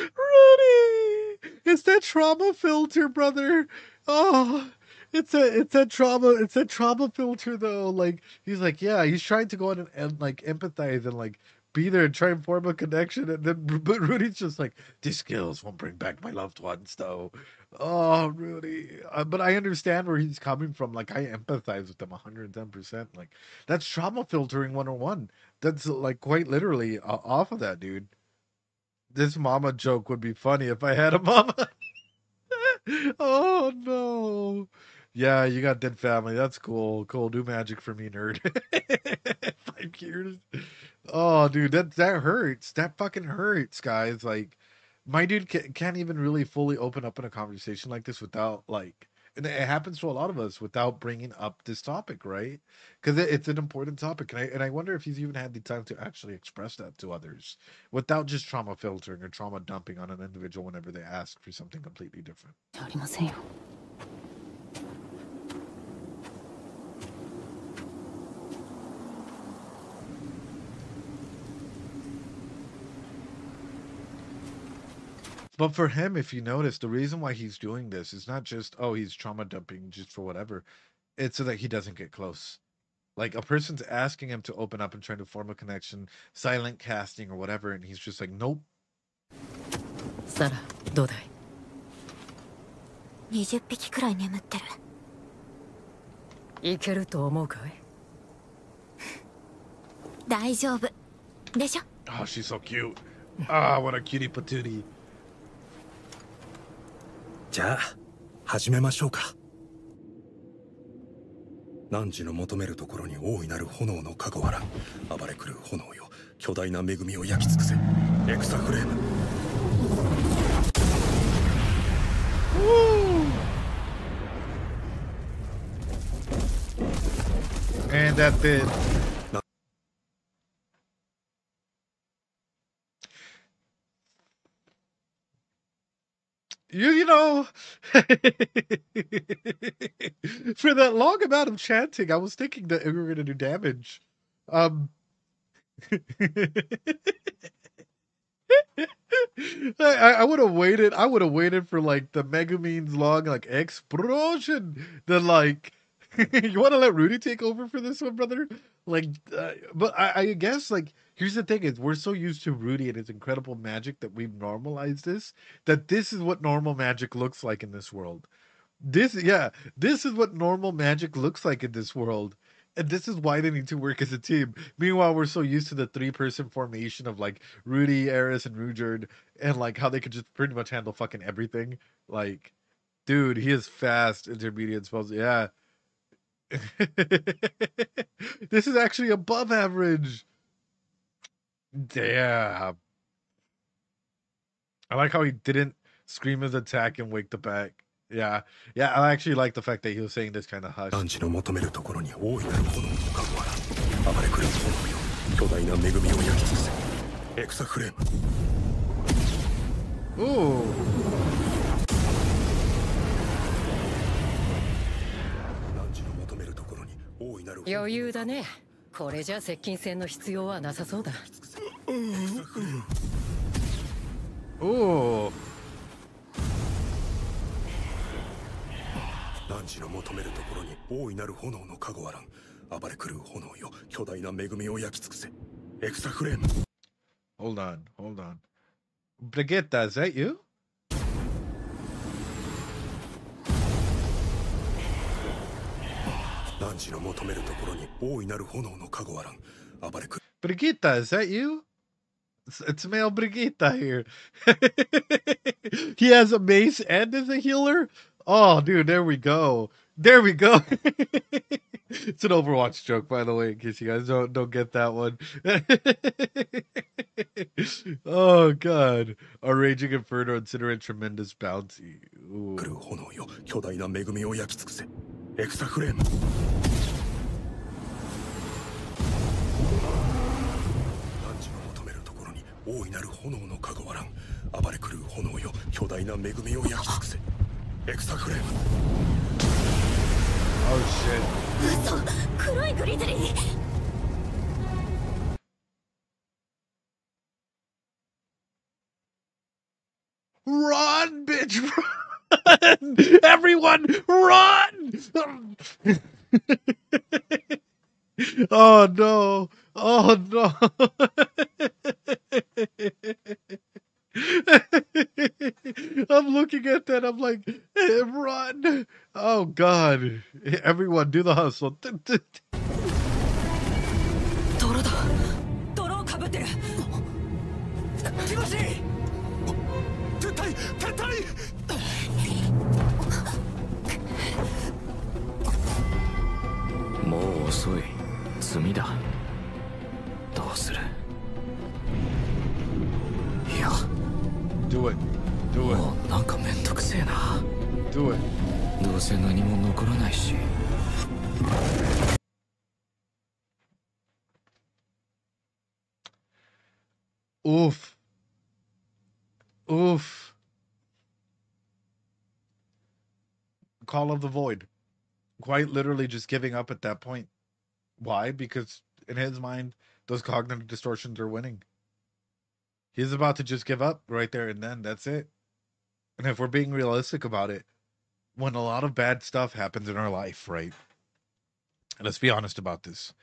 it's that trauma filter, brother. Oh, it's that trauma filter though. Like, he's like, yeah, he's trying to go on and like empathize and like be there and try and form a connection, and then but Rudy's just like, these skills won't bring back my loved ones though. Oh, Rudy, but I understand where he's coming from. Like, I empathize with them 110%. Like, that's trauma filtering 101. That's like quite literally off of that, dude. This mama joke would be funny if I had a mama. Oh no. Yeah, you got dead family. That's cool. Cool. Do magic for me, nerd. 5 years. Oh, dude, that hurts. That fucking hurts, guys. Like, my dude can't even really fully open up in a conversation like this without like, and it happens to a lot of us without bringing up this topic, right? Because it's an important topic, and I wonder if he's even had the time to actually express that to others without just trauma filtering or trauma dumping on an individual whenever they ask for something completely different. ありませんよ。But for him, if you notice, the reason why he's doing this is not just, oh, he's trauma dumping just for whatever. It's so that he doesn't get close. Like, a person's asking him to open up and trying to form a connection, silent casting or whatever, and he's just like, nope. サラ、どうだい？20匹くらい眠ってる。いけると思うかい？大丈夫。でしょ？ Oh, she's so cute. Ah, what a cutie patootie. じゃあ始めましょうか。汝の求めるところに大いなる炎のかごわら、暴れ狂う炎よ、巨大な恵みを焼き尽くせ。エクサフレーム。And that's it. You know, for that long amount of chanting, I was thinking that we were going to do damage. I would have waited. I would have waited for like the Megumin's long like explosion. Then like, you want to let Rudy take over for this one, brother? Like, but I guess like here's the thing: is we're so used to Rudy and his incredible magic that we've normalized this. That this is what normal magic looks like in this world. This is what normal magic looks like in this world. And this is why they need to work as a team. Meanwhile, we're so used to the 3-person formation of like Rudy, Eris, and Rujard, and like how they could just pretty much handle fucking everything. Like, dude, he is fast, intermediate spells. Yeah. This is actually above average. Damn. I like how he didn't scream his attack and wake the back. Yeah, yeah. I actually like the fact that he was saying this kind of hush. 男児の求めるところに大いなる炎のかごわら暴れ狂う炎よ巨大な恵みを焼き尽くせエクサフレーム Ooh. 男児の求めるところに大いなる炎の余裕だね。これじゃ接近戦の必要はなさそうだ。Ooh. 男児の求めるところに大いなる炎のかごわらん暴れ狂う炎よ巨大な恵みを焼き尽くせエクサフレーム Hold on, hold on. Brigitta, is that you? 男児の求めるところに大いなる炎のかごわらん暴れ狂う Brigitta, is that you? It's male Brigitta here. He has a mace and is a healer? Oh, dude, there we go. There we go. It's an Overwatch joke, by the way, in case you guys don't get that one. Oh, God. A raging inferno considering tremendous bounty. Ooh. 狂う炎よ巨大な恵みを焼き尽くせエクサフレーム 男児の求めるところに大いなる炎のかごわらん暴れ狂う炎よ巨大な恵みを焼き尽くせエクサフレーム Oh, shit. 嘘黒いグリズリー Run, bitch! Run! Everyone, run! Oh, no. Oh, no. I'm looking at that. I'm like, hey, run. Oh, God. Everyone, do the hustle. 泥だ。泥をかぶってる。ティモシー。撤退撤退もう遅い罪だどうするいや Do it. Do it. もうなんかめんどくせえな Do it. どうせ何も残らないし Oof. Oof. Call of the Void. Quite literally just giving up at that point. Why? Because in his mind, those cognitive distortions are winning. He's about to just give up right there and then. That's it. And if we're being realistic about it, when a lot of bad stuff happens in our life, right? And let's be honest about this.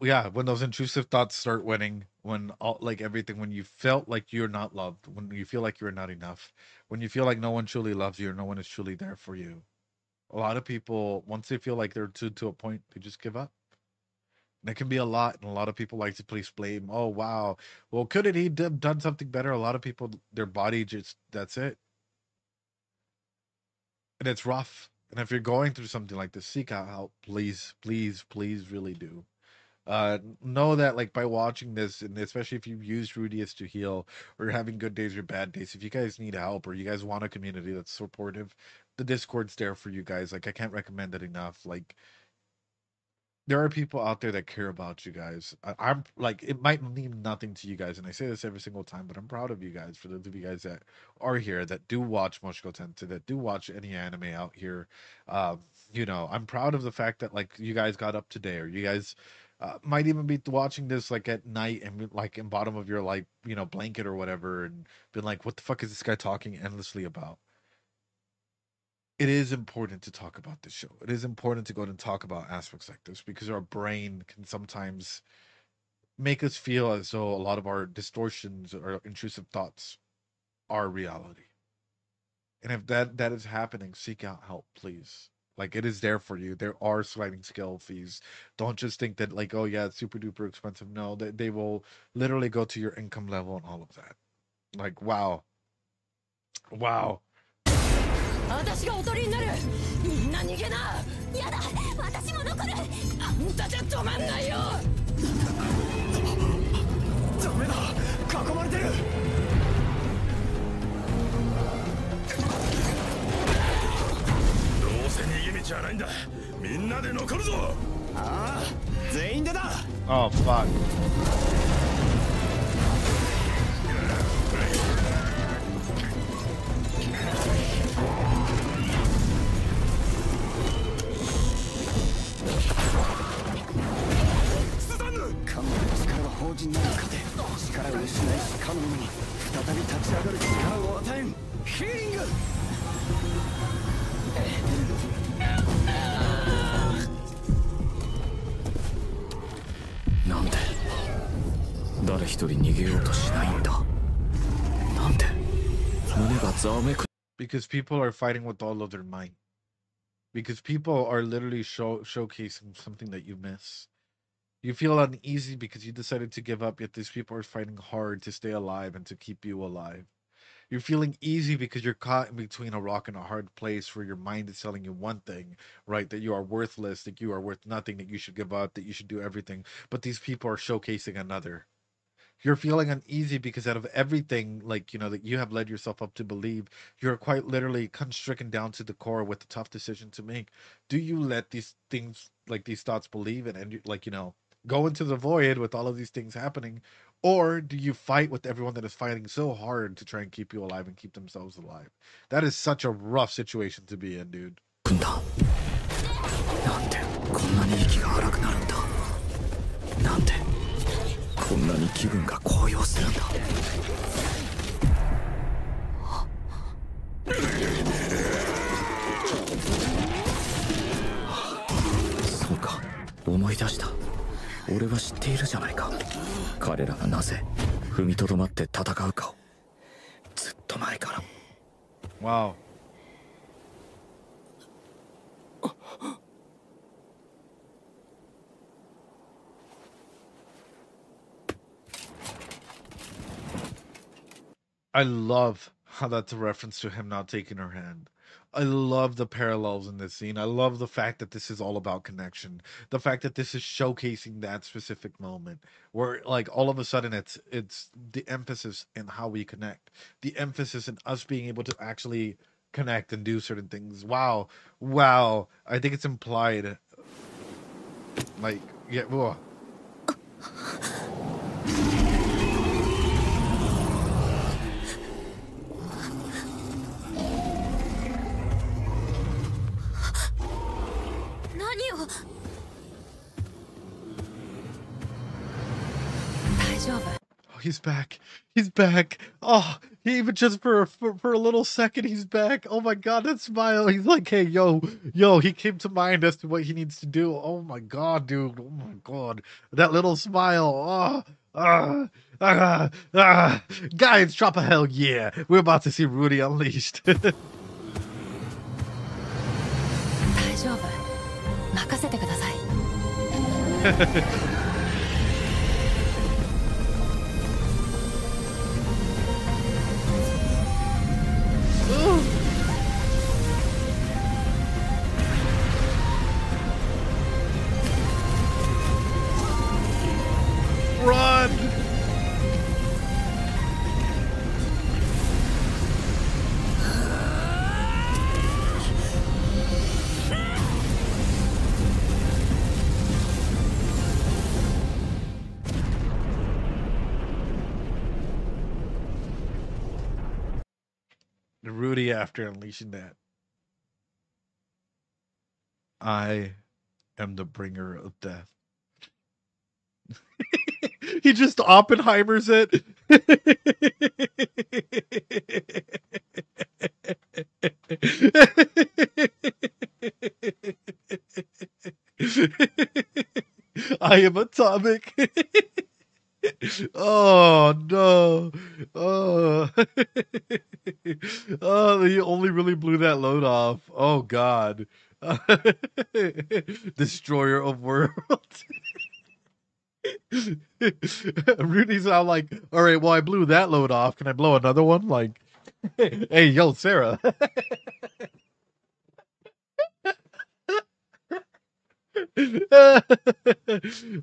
Yeah, when those intrusive thoughts start winning, when all, like everything, when you felt like you're not loved, when you feel like you're not enough, when you feel like no one truly loves you or no one is truly there for you, a lot of people, once they feel like they're to a point, they just give up. And it can be a lot, and a lot of people like to place blame. Oh, wow. Well, couldn't he done something better? A lot of people, their body just, that's it. And it's rough. And if you're going through something like this, seek out help. Please, please, please really do. Know that, like, by watching this, and especially if you've used Rudius to heal, or you're having good days or bad days, if you guys need help, or you guys want a community that's supportive, the Discord's there for you guys. Like, I can't recommend it enough. Like, there are people out there that care about you guys. I'm like, it might mean nothing to you guys, and I say this every single time, but I'm proud of you guys, for those of you guys that are here, that do watch Mushoku Tensei, that do watch any anime out here. You know, I'm proud of the fact that, like, you guys got up today, or you guys might even be watching this like at night and like in bottom of your, like, you know, blanket or whatever, and been like, what the fuck is this guy talking endlessly about? It is important to talk about this show. It is important to go and talk about aspects like this, because our brain can sometimes make us feel as though a lot of our distortions or intrusive thoughts are reality. And if that is happening, seek out help, please. Like, it is there for you. There are sliding scale fees. Don't just think that, like, oh yeah, it's super duper expensive. No, they will literally go to your income level and all of that. Like, wow. Wow. 私がおとりになる。みんな逃げな。やだ私も残る。あんたじゃ止まんないよ。ダメだ囲まれてるないんだ。みんなで残るぞ。ああ、全員でだ。Oh fuck. Because people are fighting with all of their might. Because people are literally showcasing something that you miss. You feel uneasy because you decided to give up, yet these people are fighting hard to stay alive and to keep you alive. You're feeling easy because you're caught in between a rock and a hard place where your mind is telling you one thing, right? That you are worthless, that you are worth nothing, that you should give up, that you should do everything. But these people are showcasing another. You're feeling uneasy because out of everything, like, you know, that you have led yourself up to believe, you're quite literally constricted down to the core with a tough decision to make. Do you let these things, like these thoughts, believe in and, like, you know, go into the void with all of these things happening? Or do you fight with everyone that is fighting so hard to try and keep you alive and keep themselves alive? That is such a rough situation to be in, dude. Wow. I love how that's a reference to him not taking her hand. I love the parallels in this scene. I love the fact that this is all about connection. The fact that this is showcasing that specific moment where, like, all of a sudden it's the emphasis in how we connect. The emphasis in us being able to actually connect and do certain things. Wow. Wow. I think it's implied. Like, yeah, whoa. Oh, he's back. He's back. Oh, he even just for a little second, he's back. Oh my god, that smile. He's like, hey, yo, he came to mind as to what he needs to do. Oh my god, dude. Oh my god. That little smile. Guys, drop a hell yeah. We're about to see Rudy unleashed. Run! Rudy after unleashing that. I am the bringer of death. He just Oppenheimers it. I am atomic. Oh no. Oh. Oh, he only really blew that load off. Oh god. Destroyer of worlds. Rudy's now like, all right, well, I blew that load off. Can I blow another one? Like, hey, yo, Sarah.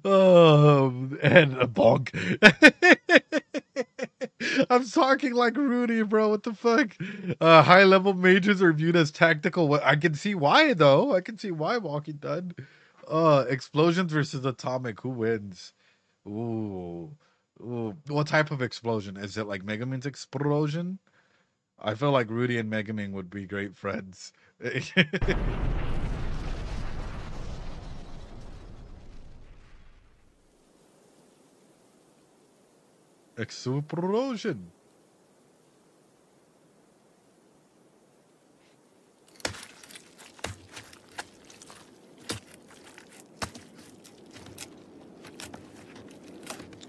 Oh, and a bonk. I'm I'm talking like Rudy, bro. What the fuck? High level mages are viewed as tactical. I can see why though. I can see why Walking Dead. Explosions versus atomic. Who wins? Ooh. Ooh. What type of explosion? Is it like Megumin's explosion? I feel like Rudy and Megumin would be great friends. Explosion.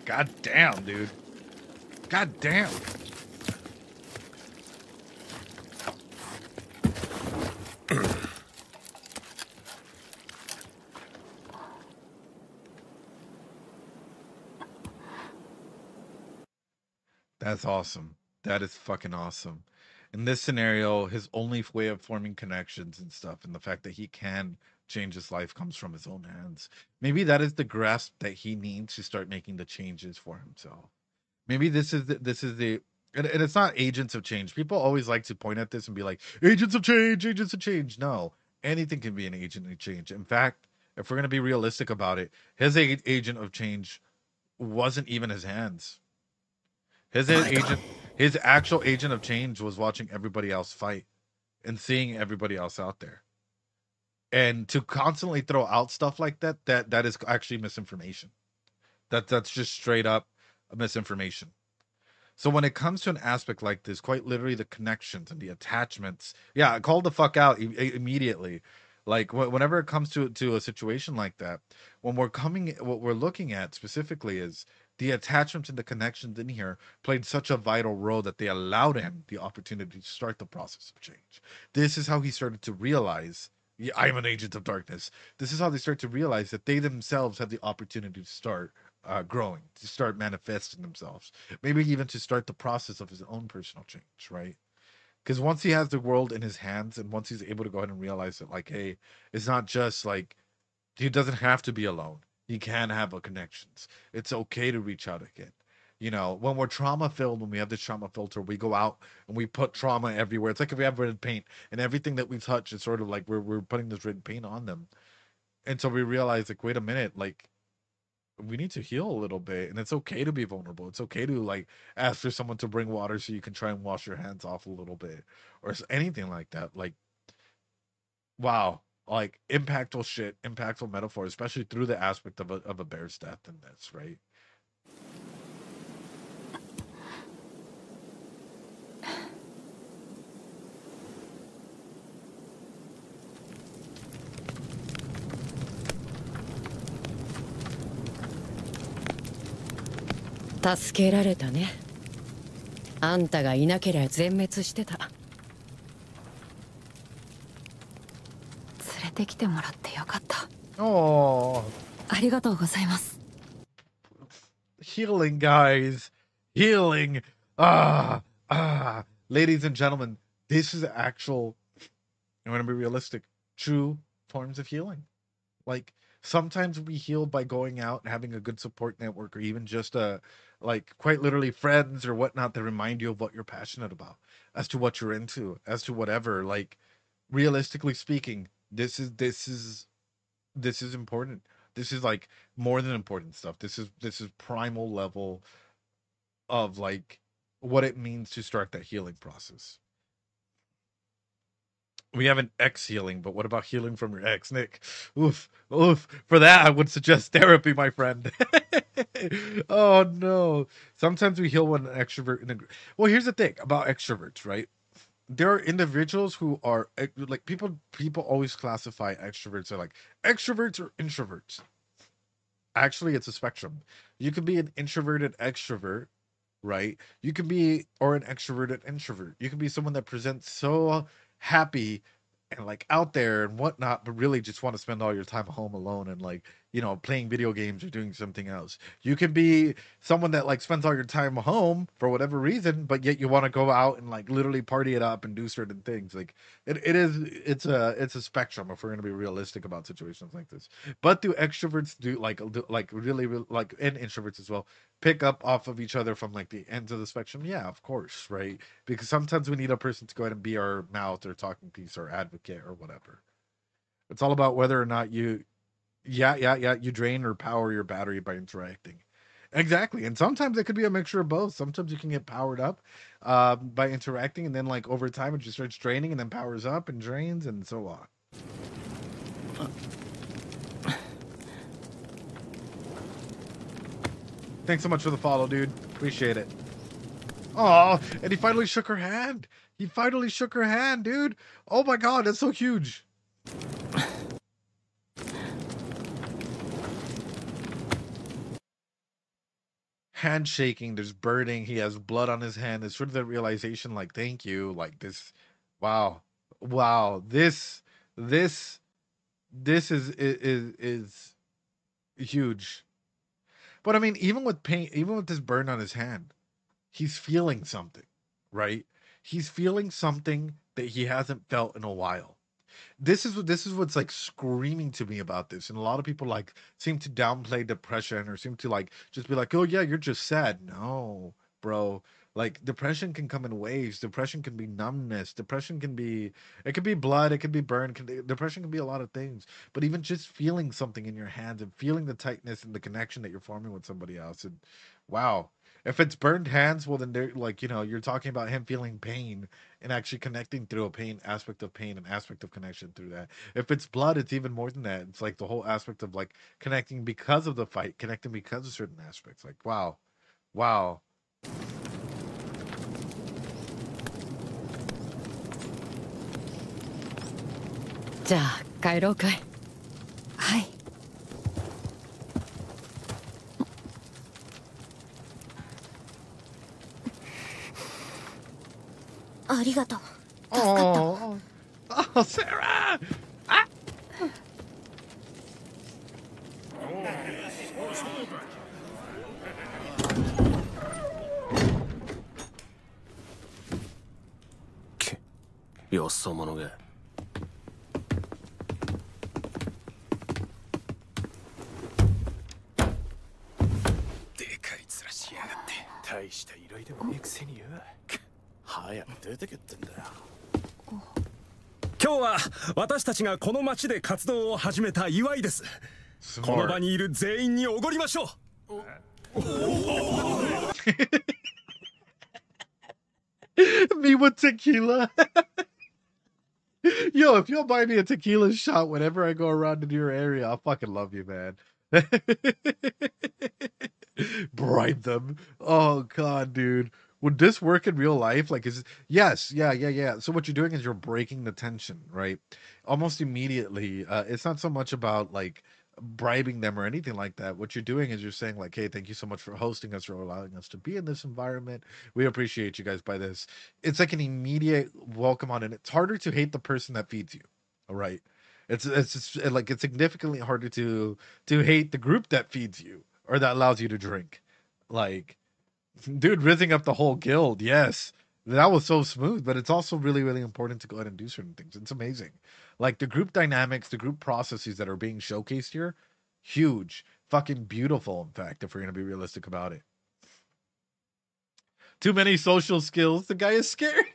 God damn, dude. God damn. That's awesome. That is fucking awesome. In this scenario, his only way of forming connections and stuff, and the fact that he can change his life comes from his own hands. Maybe that is the grasp that he needs to start making the changes for himself. Maybe this is the and it's not agents of change. People always like to point at this and be like, agents of change, agents of change. No, anything can be an agent of change. In fact, if we're going to be realistic about it, his agent of change wasn't even his hands. His actual agent of change was watching everybody else fight and seeing everybody else out there. And to constantly throw out stuff like that is actually misinformation. That's just straight up misinformation. So when it comes to an aspect like this, quite literally the connections and the attachments, yeah, call the fuck out immediately. Like whenever it comes to a situation like that, what we're looking at specifically is the attachments and the connections in here played such a vital role that they allowed him the opportunity to start the process of change. This is how he started to realize, yeah, I'm an agent of darkness. This is how they start to realize that they themselves have the opportunity to start growing, to start manifesting themselves, maybe even to start the process of his own personal change, right? Because once he has the world in his hands and once he's able to go ahead and realize that, like, hey, it's not just like he doesn't have to be alone. He can have connections. It's okay to reach out again. You know, when we're trauma filled, when we have this trauma filter, we go out and we put trauma everywhere. It's like if we have red paint and everything that we touch is sort of like we're putting this red paint on them. And so we realize, like, wait a minute, like, we need to heal a little bit, and it's okay to be vulnerable. It's okay to like ask for someone to bring water so you can try and wash your hands off a little bit, or anything like that. Like, wow, like impactful shit, impactful metaphor, especially through the aspect of a bear's death in this, right?助けられたね。あんたがいなけりゃ全滅してた。連れてきてもらってよかった。Oh, ありがとうございます。healing, guys, healing. Ladies and gentlemen, this is actual. I'm gonna be realistic. True forms of healing. Like, sometimes we heal by going out and having a good support network, or even just like quite literally friends or whatnot that remind you of what you're passionate about, as to what you're into, as to whatever. Like, realistically speaking, this is important. This is like more than important stuff. This is primal level of like what it means to start that healing process. We have an ex healing, but what about healing from your ex, Nick? Oof. For that, I would suggest therapy, my friend. Oh no. Sometimes we heal when an extrovert. Well, here's the thing about extroverts, right? There are individuals who are like people always classify extroverts as like extroverts or introverts. Actually, it's a spectrum. You can be an introverted extrovert, right? You can be, or an extroverted introvert. You can be someone that presents so happy and like out there and whatnot, but really just want to spend all your time home alone and like, you know, playing video games or doing something else. You can be someone that like spends all your time home for whatever reason, but yet you want to go out and like literally party it up and do certain things. Like it's a spectrum if we're going to be realistic about situations like this. But do extroverts do like really like, and introverts as well, pick up off of each other from like the ends of the spectrum? Yeah, of course, right? Because sometimes we need a person to go ahead and be our mouth or talking piece or advocate or whatever. It's all about whether or not you you drain or power your battery by interacting. Exactly. And sometimes it could be a mixture of both. Sometimes you can get powered up by interacting, and then like over time it just starts draining and then powers up and drains and so on. Thanks so much for the follow, dude. Appreciate it. Oh, and he finally shook her hand. He finally shook her hand, dude. Oh my god, that's so huge. Handshaking, there's burning, he has blood on his hand. It's sort of the realization, like, thank you. Like this, wow. Wow. This is huge. But I mean, even with pain, even with this burn on his hand, he's feeling something, right? He's feeling something that he hasn't felt in a while. This is what's like screaming to me about this. And a lot of people like seem to downplay depression or seem to like just be like, oh yeah, you're just sad. No, bro. Like depression can come in waves. Depression can be numbness. Depression can be, it could be blood, it could be burn. Depression can be a lot of things. But even just feeling something in your hands and feeling the tightness and the connection that you're forming with somebody else, and wow. If it's burned hands, well then they're like, you know, you're talking about him feeling pain and actually connecting through a pain aspect of pain and aspect of connection through that. If it's blood, it's even more than that. It's like the whole aspect of like connecting because of the fight, connecting because of certain aspects. Like wow. Wow. じゃあ帰ろうかい。はい。ありがとう。 Oh, oh, Sarah! Ah! Yo, someone get. 大した依頼でもねえくせによ。早く出てけってんだよ。今日は私たちがこの町で活動を始めた祝いです。この場にいる全員におごりましょう。Me with tequila. Yo, if you'll buy me a tequila shot whenever I go around in your area, I'll fucking love you, man. Bribe them. Oh god, dude. Would this work in real life? Like, is yes, yeah. So what you're doing is you're breaking the tension, right? Almost immediately. It's not so much about like bribing them or anything like that. What you're doing is you're saying like, hey, thank you so much for hosting us, or allowing us to be in this environment. We appreciate you guys by this. It's like an immediate welcome on, and it's harder to hate the person that feeds you. All right. It's like it's significantly harder to hate the group that feeds you or that allows you to drink. Like, dude, rizzing up the whole guild, yes, that was so smooth. But it's also really, really important to go ahead and do certain things. It's amazing, like the group dynamics, the group processes that are being showcased here, huge, fucking beautiful. In fact, if we're gonna be realistic about it, too many social skills. The guy is scary.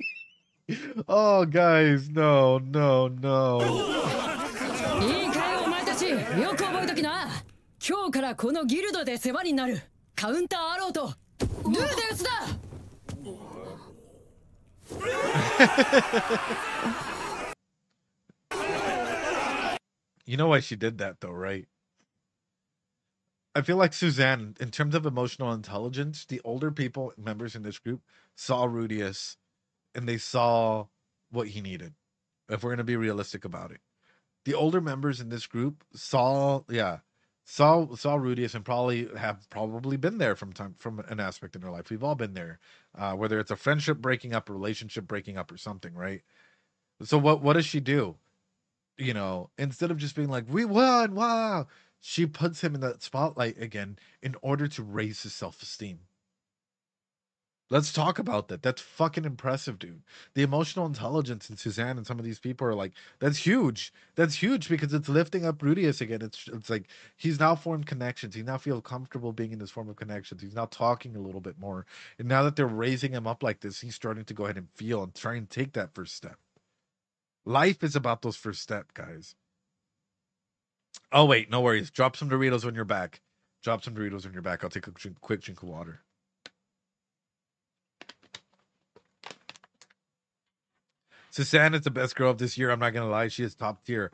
Oh, guys, no. いいかいお前たち、よく覚えときな。今日からこのギルドで世話になるカウンターアローとルーデウスだ。You know why she did that though, right? I feel like Suzanne, in terms of emotional intelligence, the older people, members in this group, saw Rudius and they saw what he needed. If we're going to be realistic about it, the older members in this group saw Rudius and probably been there from an aspect in their life. We've all been there, whether it's a friendship breaking up, a relationship breaking up, or something, right? So what does she do? You know, instead of just being like, we won, wow, she puts him in that spotlight again in order to raise his self-esteem. Let's talk about that. That's fucking impressive, dude. The emotional intelligence in Suzanne and some of these people are like, that's huge. That's huge because it's lifting up Rudius again. It's like he's now formed connections. He now feels comfortable being in this form of connections. He's now talking a little bit more. And now that they're raising him up like this, he's starting to go ahead and feel and try and take that first step. Life is about those first steps, guys. Oh, wait, no worries. Drop some Doritos when you're back. Drop some Doritos when you're back. I'll take a quick drink of water. Susanne is the best girl of this year. I'm not gonna lie, she is top tier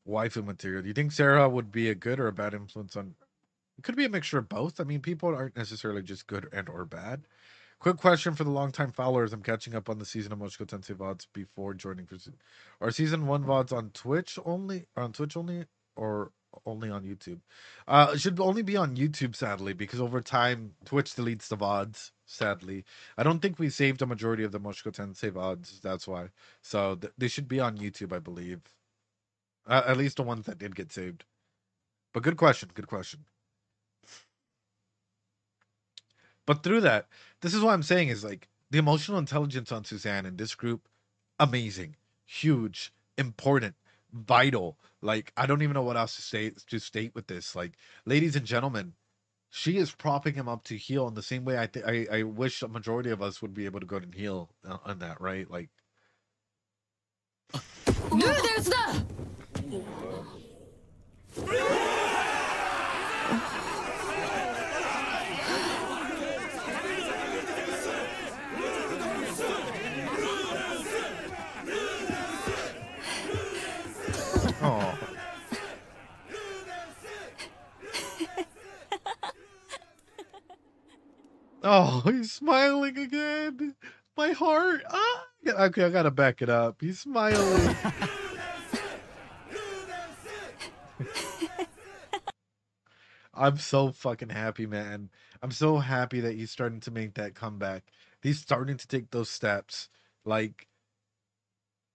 waifu material. Do you think Sarah would be a good or a bad influence on? It could be a mixture of both. I mean, people aren't necessarily just good and or bad. Quick question for the longtime followers. I'm catching up on the season of Mushoku Tensei Vods before joining for are season 1 Vods on Twitch only, or only on YouTube? It should only be on YouTube, sadly, because over time Twitch deletes the VODs, sadly. I don't think we saved a majority of the Mushoku Tensei VODs, that's why. So they should be on YouTube, I believe. At least the ones that did get saved. But good question, good question. But through that, this is what I'm saying is like the emotional intelligence on Suzanne in this group, amazing, huge, important, vital. Like I don't even know what else to state with this. Like, ladies and gentlemen, she is propping him up to heal in the same way I wish a majority of us would be able to go and heal on that, right? Like, oh. Oh, he's smiling again. My heart. Ah, okay, I gotta back it up. He's smiling. I'm so fucking happy, man. I'm so happy that he's starting to make that comeback. He's starting to take those steps. Like,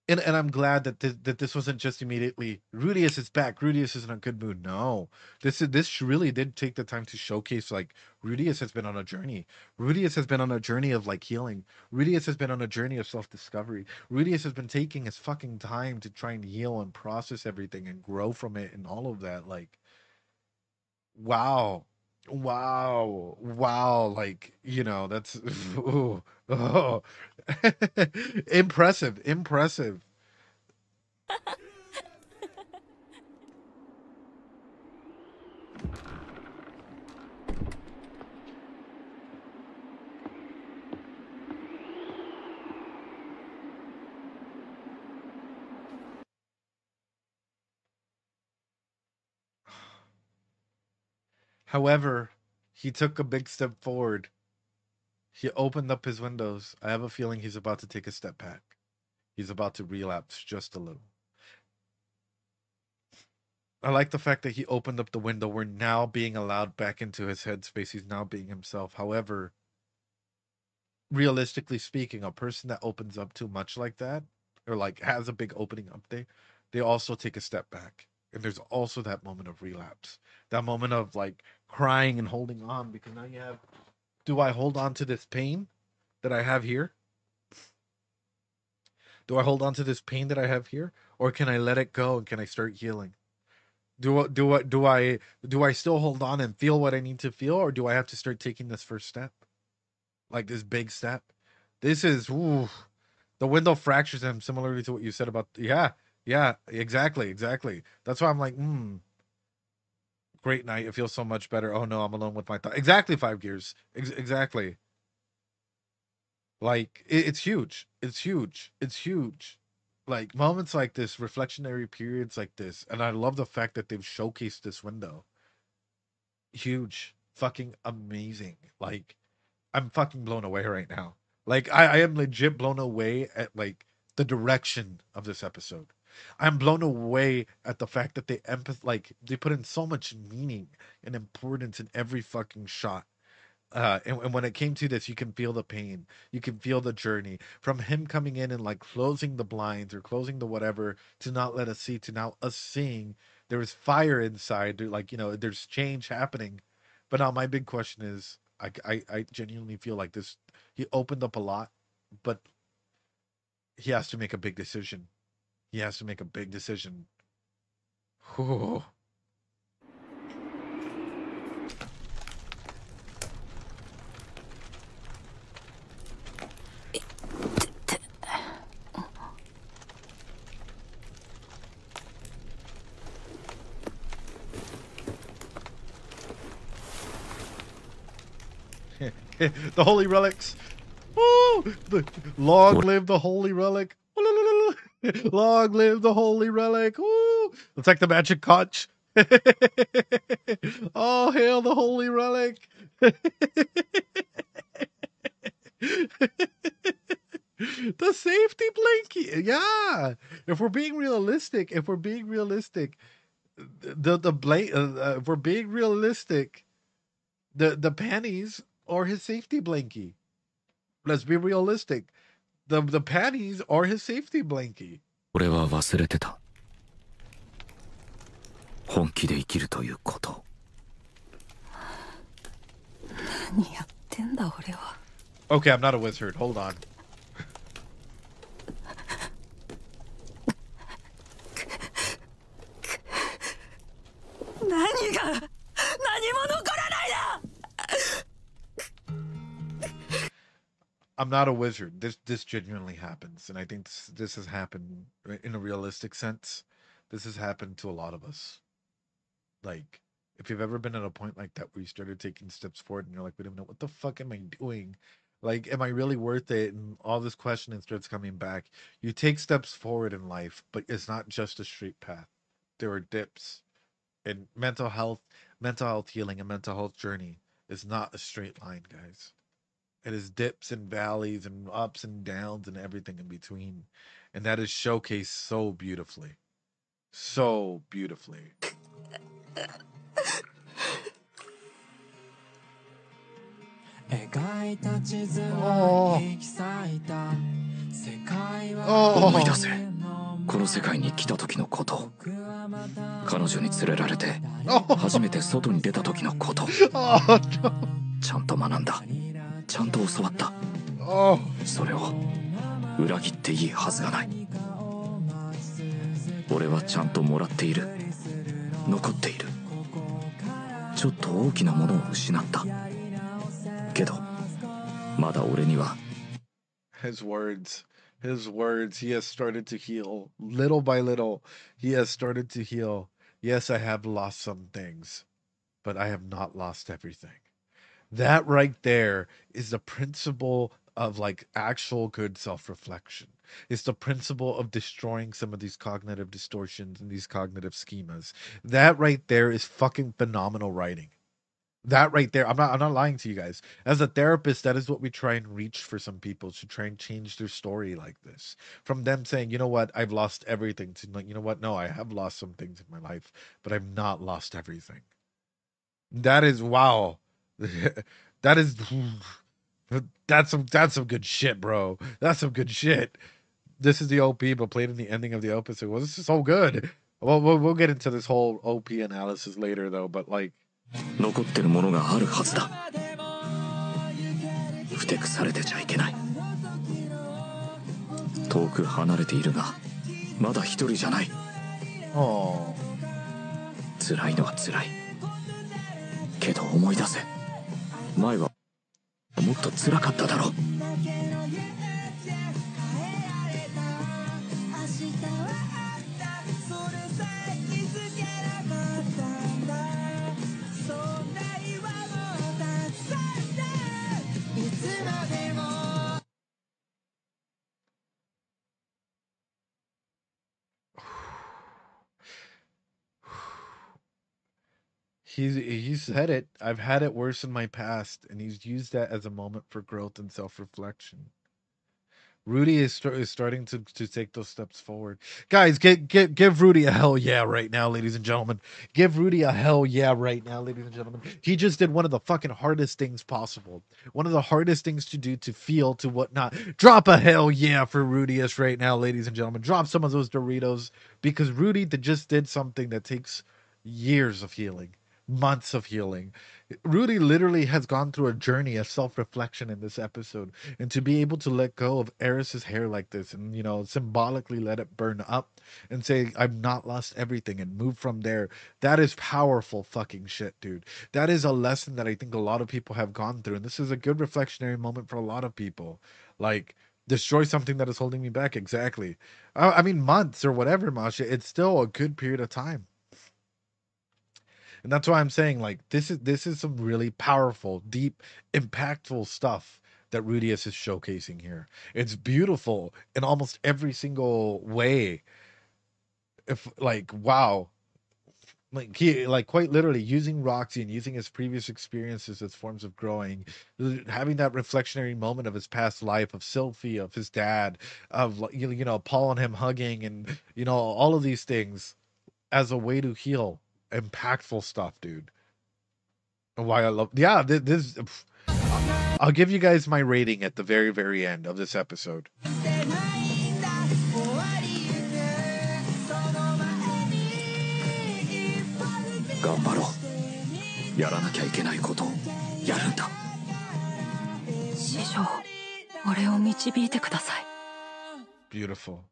and I'm glad that this wasn't just immediately Rudius is back. Rudius is in a good mood. No, this really did take the time to showcase like Rudius has been on a journey. Rudius has been on a journey of like healing. Rudius has been on a journey of self-discovery. Rudius has been taking his fucking time to try and heal and process everything and grow from it and all of that. Like, wow. Wow. Like, you know, that's ooh, oh. Impressive. However, he took a big step forward. He opened up his windows. I have a feeling he's about to take a step back. He's about to relapse just a little. I like the fact that he opened up the window. We're now being allowed back into his headspace. He's now being himself. However, realistically speaking, a person that opens up too much like that, or like has a big opening up day, they also take a step back. And there's also that moment of relapse. That moment of like crying and holding on, because now you have, do I hold on to this pain that I have here? Do I hold on to this pain that I have here? Or can I let it go and can I start healing? Do I still hold on and feel what I need to feel, or do I have to start taking this first step? Like this big step. This is ooh, the window fractures him, similarly to what you said about yeah, exactly. That's why I'm like, great night. It feels so much better. Oh no, I'm alone with my thoughts. Exactly, 5 gears. Exactly. Like it's huge. It's huge. Like moments like this, reflectionary periods like this, and I love the fact that they've showcased this window. Huge, fucking amazing. Like I'm fucking blown away right now. Like I am legit blown away at like the direction of this episode. I'm blown away at the fact that they put in so much meaning and importance in every fucking shot. And when it came to this, you can feel the pain. You can feel the journey from him coming in and like closing the blinds or closing the whatever to not let us see, to now us seeing there is fire inside. Like, you know, there's change happening. But now my big question is, I genuinely feel like this. He opened up a lot, but he has to make a big decision. He has to make a big decision. Whew. The holy relics. Woo! Long live the holy relic. Long live the holy relic. Woo! It's like the magic conch. Oh, hail the holy relic. The safety blanket. Yeah. If we're being realistic, if we're being realistic, the panties are his safety blankie. Let's be realistic. The panties are his safety blankie. 俺は忘れてた。本気で生きるということ。何やってんだ俺は。Okay, I'm not a wizard. Hold on. 何が何も残らないだ。 I'm not a wizard. This genuinely happens, and I think this has happened in a realistic sense. This has happened to a lot of us. Like, if you've ever been at a point like that where you started taking steps forward and you're like, wait a minute, what the fuck am I doing? Like, am I really worth it? And all this questioning starts coming back. You take steps forward in life, but it's not just a straight path. There are dips. And mental health healing, and mental health journey is not a straight line, guys. It is dips and valleys and ups and downs and everything in between. And that is showcased so beautifully. So beautifully. Oh. 思い出せ。この世界に来た時のこと。彼女に連れられて初めて外に出た時のこと。ちゃんと学んだ。ちゃんと教わった。それを裏切っていいはずがない。俺はちゃんともらっている。残っている。ちょっと大きなものを失った。けどまだ俺には。His words, he has started to heal. Little by little, he has started to heal. Yes, I have lost some things, but I have not lost everything. That right there is the principle of like actual good self-reflection. It's the principle of destroying some of these cognitive distortions and these cognitive schemas. That right there is fucking phenomenal writing. That right there, I'm not lying to you guys. As a therapist, that is what we try and reach for some people, to try and change their story like this. From them saying, you know what, I've lost everything, to like, you know what, no, I have lost some things in my life, but I've not lost everything. That is wow. That's some good shit, bro. That's some good shit. This is the OP, but played in the ending of the opus. Well, this is so good. Well, we'll get into this whole OP analysis later, though. But like, 残ってるものがあるはずだ。ふてくされてちゃいけない。遠く離れているが、まだ一人じゃない。辛いのは辛い。けど思い出せ。前はもっと辛かっただろう。He's said it. I've had it worse in my past, and he's used that as a moment for growth and self-reflection. Rudy is starting to take those steps forward. Guys, give Rudy a hell yeah right now, ladies and gentlemen. Give Rudy a hell yeah right now, ladies and gentlemen. He just did one of the fucking hardest things possible. One of the hardest things to do, to feel, to whatnot. Drop a hell yeah for Rudius right now, ladies and gentlemen. Drop some of those Doritos, because Rudy just did something that takes years of healing. months of healing. Rudy literally has gone through a journey of self-reflection in this episode, and to be able to let go of Eris's hair like this and, you know, symbolically let it burn up and say I've not lost everything and move from there, that is powerful fucking shit, dude. That is a lesson that I think a lot of people have gone through, and this is a good reflectionary moment for a lot of people. Like, destroy something that is holding me back. Exactly. I mean, months or whatever, Masha, it's still a good period of time. And that's why I'm saying, like, this is some really powerful, deep, impactful stuff that Rudius is showcasing here. It's beautiful in almost every single way. If, like, wow. Like, he, like, quite literally using Roxy and using his previous experiences as forms of growing, having that reflectionary moment of his past life, of Sylphie, of his dad, of, you know, Paul and him hugging, and, you know, all of these things as a way to heal. Impactful stuff, dude. And why I love, yeah, this I'll give you guys my rating at the very, very end of this episode. Beautiful.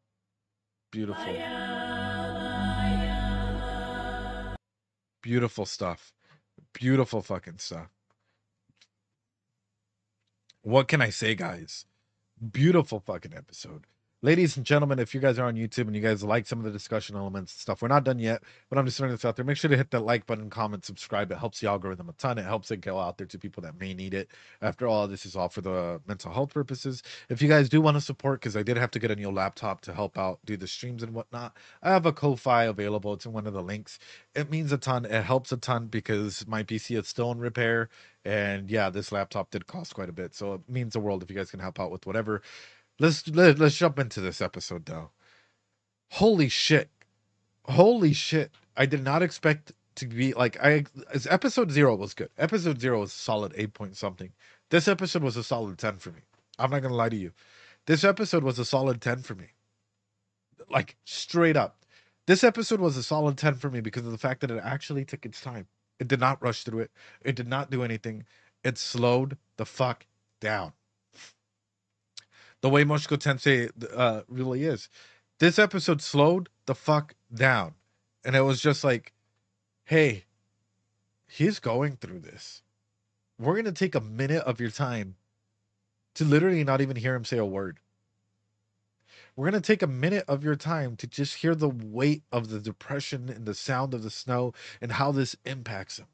Beautiful. Beautiful stuff. Beautiful fucking stuff. What can I say, guys? Beautiful fucking episode. Ladies and gentlemen, if you guys are on YouTube and you guys like some of the discussion elements and stuff, we're not done yet, but I'm just throwing this out there. Make sure to hit that like button, comment, subscribe. It helps the algorithm a ton. It helps it go out there to people that may need it. After all, this is all for the mental health purposes. If you guys do want to support, because I did have to get a new laptop to help out do the streams and whatnot, I have a Ko-Fi available. It's in one of the links. It means a ton. It helps a ton because my PC is still in repair. And yeah, this laptop did cost quite a bit. So it means the world if you guys can help out with whatever. Let's jump into this episode, though. Holy shit. Holy shit. I did not expect to be like, episode 0 was good. Episode 0 was solid 8 point something. This episode was a solid 10 for me. I'm not gonna lie to you. This episode was a solid 10 for me. Like, straight up. This episode was a solid 10 for me because of the fact that it actually took its time. It did not rush through it. It did not do anything. It slowed the fuck down. The way Mushoku Tensei really is. This episode slowed the fuck down. And it was just like, hey, he's going through this. We're going to take a minute of your time to literally not even hear him say a word. We're going to take a minute of your time to just hear the weight of the depression and the sound of the snow and how this impacts him.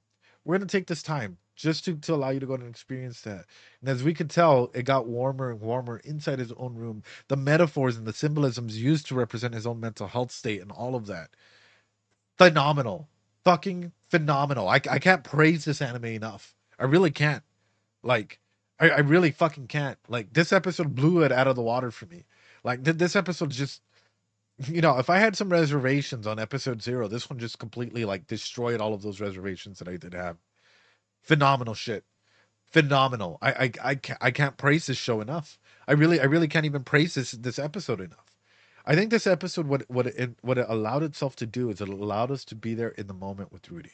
We're going to take this time just to allow you to go and experience that. And as we could tell, it got warmer and warmer inside his own room. The metaphors and the symbolisms used to represent his own mental health state and all of that. Phenomenal. Fucking phenomenal. I can't praise this anime enough. I really can't. Like, I really fucking can't. Like, this episode blew it out of the water for me. Like, this episode just, you know, if I had some reservations on episode 0, this one just completely, like, destroyed all of those reservations that I did have. Phenomenal shit. Phenomenal. I can't praise this show enough. I really can't even praise this episode enough. I think this episode, what it allowed itself to do is it allowed us to be there in the moment with Rudy.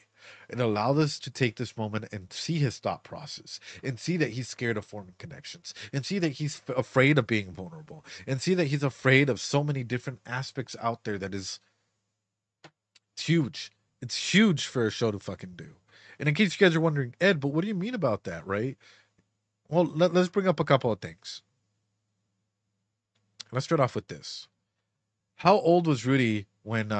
It allowed us to take this moment and see his thought process, and see that he's scared of forming connections, and see that he's afraid of being vulnerable, and see that he's afraid of so many different aspects out there that is huge. It's huge for a show to fucking do. And in case you guys are wondering, Ed, but what do you mean about that, right? Well, let's bring up a couple of things. Let's start off with this. How old was Rudy when he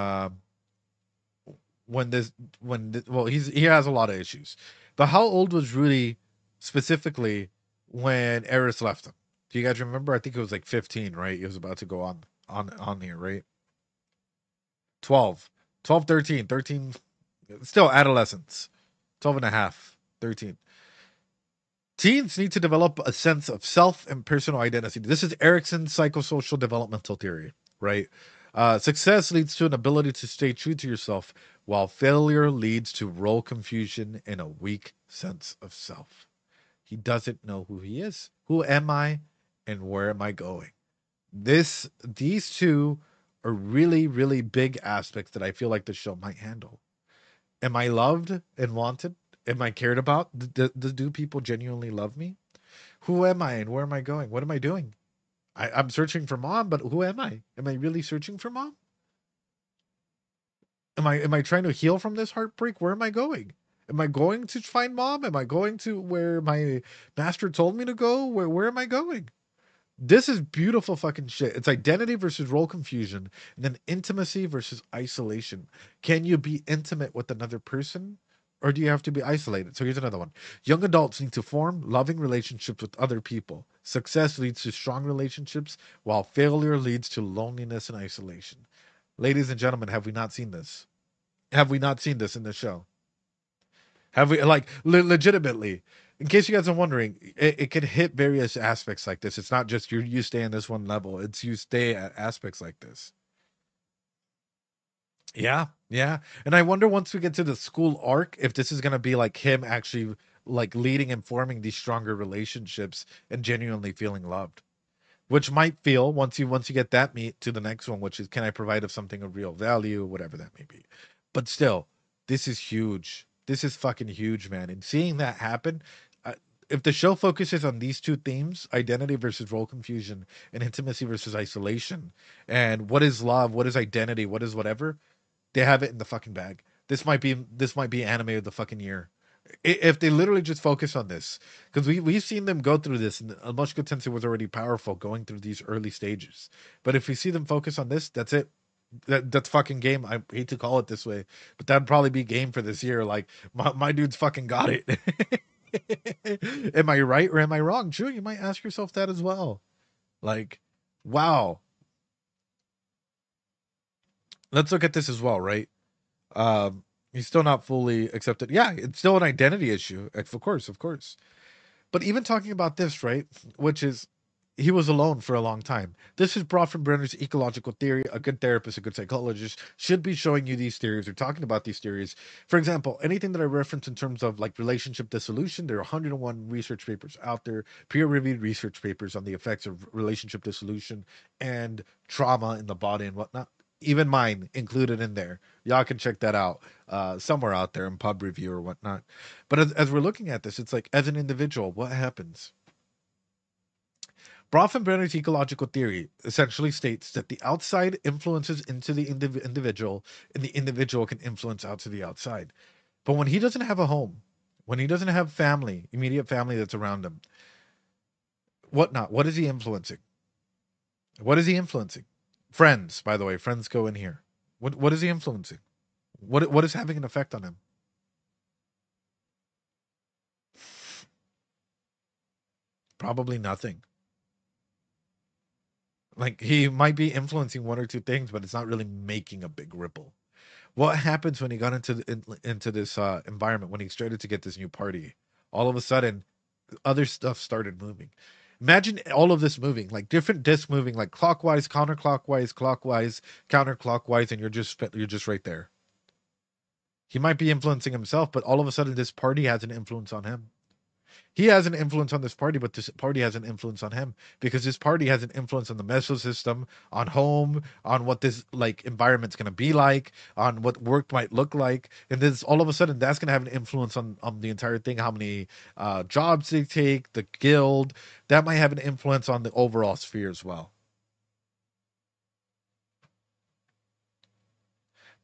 has a lot of issues, but how old was Rudy specifically when Eris left him? Do you guys remember? I think it was like 15, right? He was about to go on here, right? 12, 13, still adolescence. 12 and a half, 13. Teens need to develop a sense of self and personal identity. This is Erikson's psychosocial developmental theory, right? Success leads to an ability to stay true to yourself, while failure leads to role confusion and a weak sense of self. He doesn't know who he is. Who am I and where am I going? These two are really, really big aspects that I feel like the show might handle. Am I loved and wanted? Am I cared about? Do people genuinely love me? Who am I and where am I going? What am I doing? I'm searching for mom, but who am I? Am I really searching for mom? Am I trying to heal from this heartbreak? Where am I going? Am I going to find mom? Am I going to where my master told me to go? Where am I going? This is beautiful fucking shit. It's identity versus role confusion, and then intimacy versus isolation. Can you be intimate with another person, or do you have to be isolated? So here's another one. Young adults need to form loving relationships with other people. Success leads to strong relationships, while failure leads to loneliness and isolation. Ladies and gentlemen, have we not seen this? Have we not seen this in the show? Have we, like, legitimately? In case you guys are wondering, it can hit various aspects like this. It's not just you stay in this one level. It's you stay at aspects like this. Yeah, yeah. And I wonder once we get to the school arc, if this is gonna be like him actually like leading and forming these stronger relationships and genuinely feeling loved. Which might feel once you get that meat to the next one, which is, can I provide of something of real value, whatever that may be. But still, this is huge. This is fucking huge, man. And seeing that happen, uh, if the show focuses on these two themes, identity versus role confusion, and intimacy versus isolation, and what is love, what is identity, what is whatever, they have it in the fucking bag. This might be anime of the fucking year. If they literally just focus on this, because we've seen them go through this, and Mushoku Tensei was already powerful going through these early stages. But if we see them focus on this, that's it. That's fucking game. I hate to call it this way, but that'd probably be game for this year. Like my dude's fucking got it. Am I right or am I wrong? True, you might ask yourself that as well. Like, wow. Let's look at this as well, right? He's still not fully accepted. Yeah, it's still an identity issue. Of course, of course. But even talking about this, right, which is he was alone for a long time. This is brought from Brenner's ecological theory. A good therapist, a good psychologist should be showing you these theories or talking about these theories. For example, anything that I reference in terms of like relationship dissolution, there are 101 research papers out there, peer-reviewed research papers on the effects of relationship dissolution and trauma in the body and whatnot. Even mine included in there. Y'all can check that out somewhere out there in pub review or whatnot. But as we're looking at this, it's like as an individual, what happens? Bronfenbrenner's ecological theory essentially states that the outside influences into the individual, and the individual can influence out to the outside. But when he doesn't have a home, when he doesn't have family, immediate family that's around him, whatnot, what is he influencing? What is he influencing? Friends, by the way, friends go in here. What is he influencing? What is having an effect on him? Probably nothing. Like he might be influencing one or two things, but it's not really making a big ripple. What happens when he got into this environment, when he started to get this new party? All of a sudden, other stuff started moving. Imagine all of this moving, like different discs moving, like clockwise, counterclockwise, clockwise, counterclockwise, and you're just right there. He might be influencing himself, but all of a sudden, this party has an influence on him. He has an influence on this party, but this party has an influence on him because this party has an influence on the mesosystem, on home, on what this like environment's gonna be like, on what work might look like, and this all of a sudden that's gonna have an influence on the entire thing. How many jobs they take, the guild, that might have an influence on the overall sphere as well.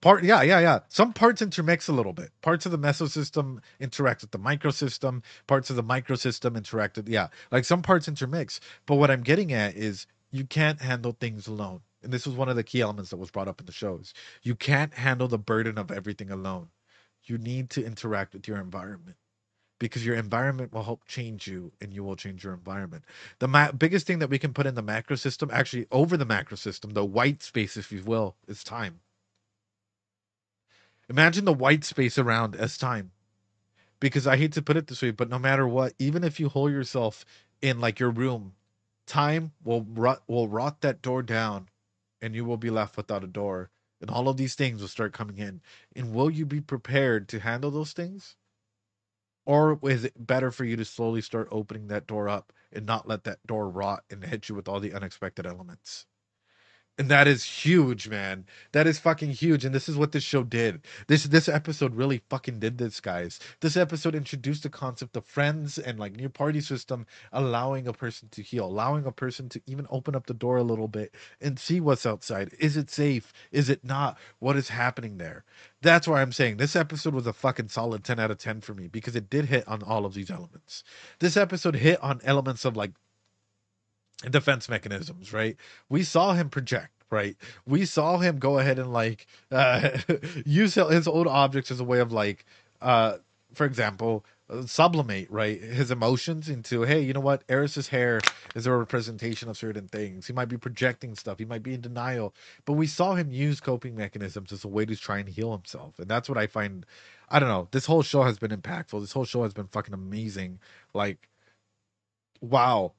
Yeah. Some parts intermix a little bit. Parts of the mesosystem interact with the microsystem. Parts of the microsystem interact with, yeah, like some parts intermix. But what I'm getting at is you can't handle things alone. And this was one of the key elements that was brought up in the shows. You can't handle the burden of everything alone. You need to interact with your environment because your environment will help change you and you will change your environment. The biggest thing that we can put in the macro system, actually over the macro system, the white space, if you will, is time. Imagine the white space around as time. Because I hate to put it this way, but no matter what, even if you hold yourself in like your room, time will rot that door down and you will be left without a door. And all of these things will start coming in. And will you be prepared to handle those things? Or is it better for you to slowly start opening that door up and not let that door rot and hit you with all the unexpected elements? And that is huge, man. That is fucking huge. And this is what this show did. This episode really fucking did this, guys. This episode introduced the concept of friends and like new party system, allowing a person to heal, allowing a person to even open up the door a little bit and see what's outside. Is it safe? Is it not? What is happening there? That's why I'm saying this episode was a fucking solid 10 out of 10 for me, because it did hit on all of these elements. This episode hit on elements of like defense mechanisms, right? We saw him project, right? We saw him go ahead and like use his old objects as a way of like for example, sublimate, right, his emotions into, hey, you know what, Eris's hair is a representation of certain things. He might be projecting stuff, he might be in denial, but we saw him use coping mechanisms as a way to try and heal himself. And that's what I find, I don't know, this whole show has been impactful. This whole show has been fucking amazing. Like, wow,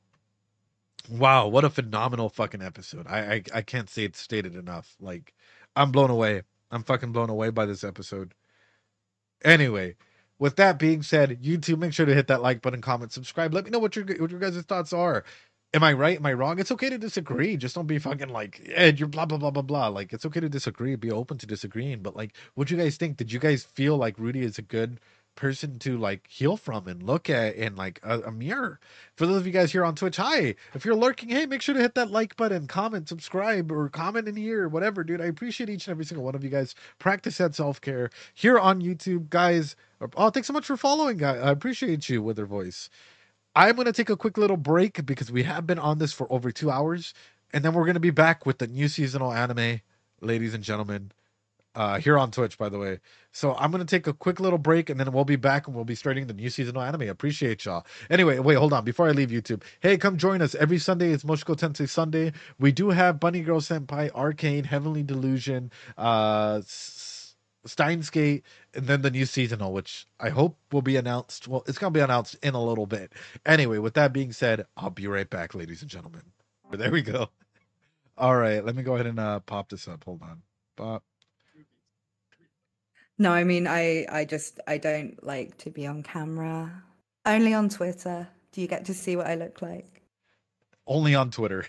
what a phenomenal fucking episode. I can't say it's stated enough. Like, I'm blown away. I'm fucking blown away by this episode. Anyway, with that being said, YouTube, make sure to hit that like button, comment, subscribe. Let me know what your guys' thoughts are. Am I right? Am I wrong? It's okay to disagree. Just don't be fucking like, Ed, you're blah, blah, blah, blah, blah. Like, it's okay to disagree. Be open to disagreeing. But, like, what you guys think? Did you guys feel like Rudy is a good person to, like, heal from and look at in, like, a mirror? For those of you guys here on Twitch, hi. If you're lurking, hey, make sure to hit that like button, comment, subscribe, or comment in here, whatever, dude. I appreciate each and every single one of you guys. Practice that self-care here on YouTube, guys. Oh, thanks so much for following, guys. I appreciate you, Wither Voice. I'm going to take a quick little break because we have been on this for over 2 hours. And then we're going to be back with the new seasonal anime, ladies and gentlemen, here on Twitch, by the way. So I'm going to take a quick little break and then we'll be back and we'll be starting the new seasonal anime. Appreciate y'all. Anyway, wait, hold on. Before I leave YouTube, hey, come join us. Every Sunday is Mushoku Tensei Sunday. We do have Bunny Girl Senpai, Arcane, Heavenly Delusion, Steins Gate, and then the new seasonal, which I hope will be announced. Well, it's going to be announced in a little bit. Anyway, with that being said, I'll be right back, ladies and gentlemen. There we go. All right, let me go ahead and pop this up. Hold on. Pop. No, I mean, I don't like to be on camera. Only on Twitter do you get to see what I look like. Only on Twitter.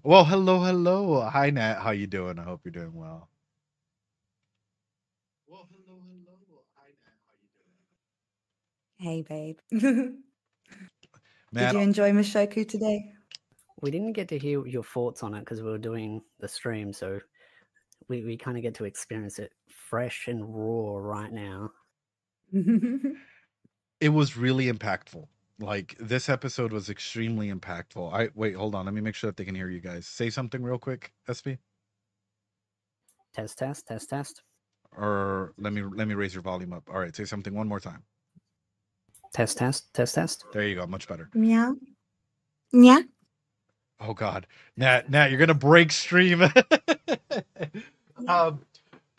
Well, hello. Hi, Nat. How you doing? I hope you're doing well. Well, hello. Hi, Nat. How you doing? Hey, babe. Did you enjoy Mushoku today? We didn't get to hear your thoughts on it because we were doing the stream, so we kind of get to experience it fresh and raw right now. It was really impactful. Like, this episode was extremely impactful. Wait, hold on. Let me make sure that they can hear you guys. Say something real quick, SV. Test. Or let me raise your volume up. All right, say something one more time. Test. There you go. Much better. Meow. Yeah. Oh God, Nat, you're gonna break stream.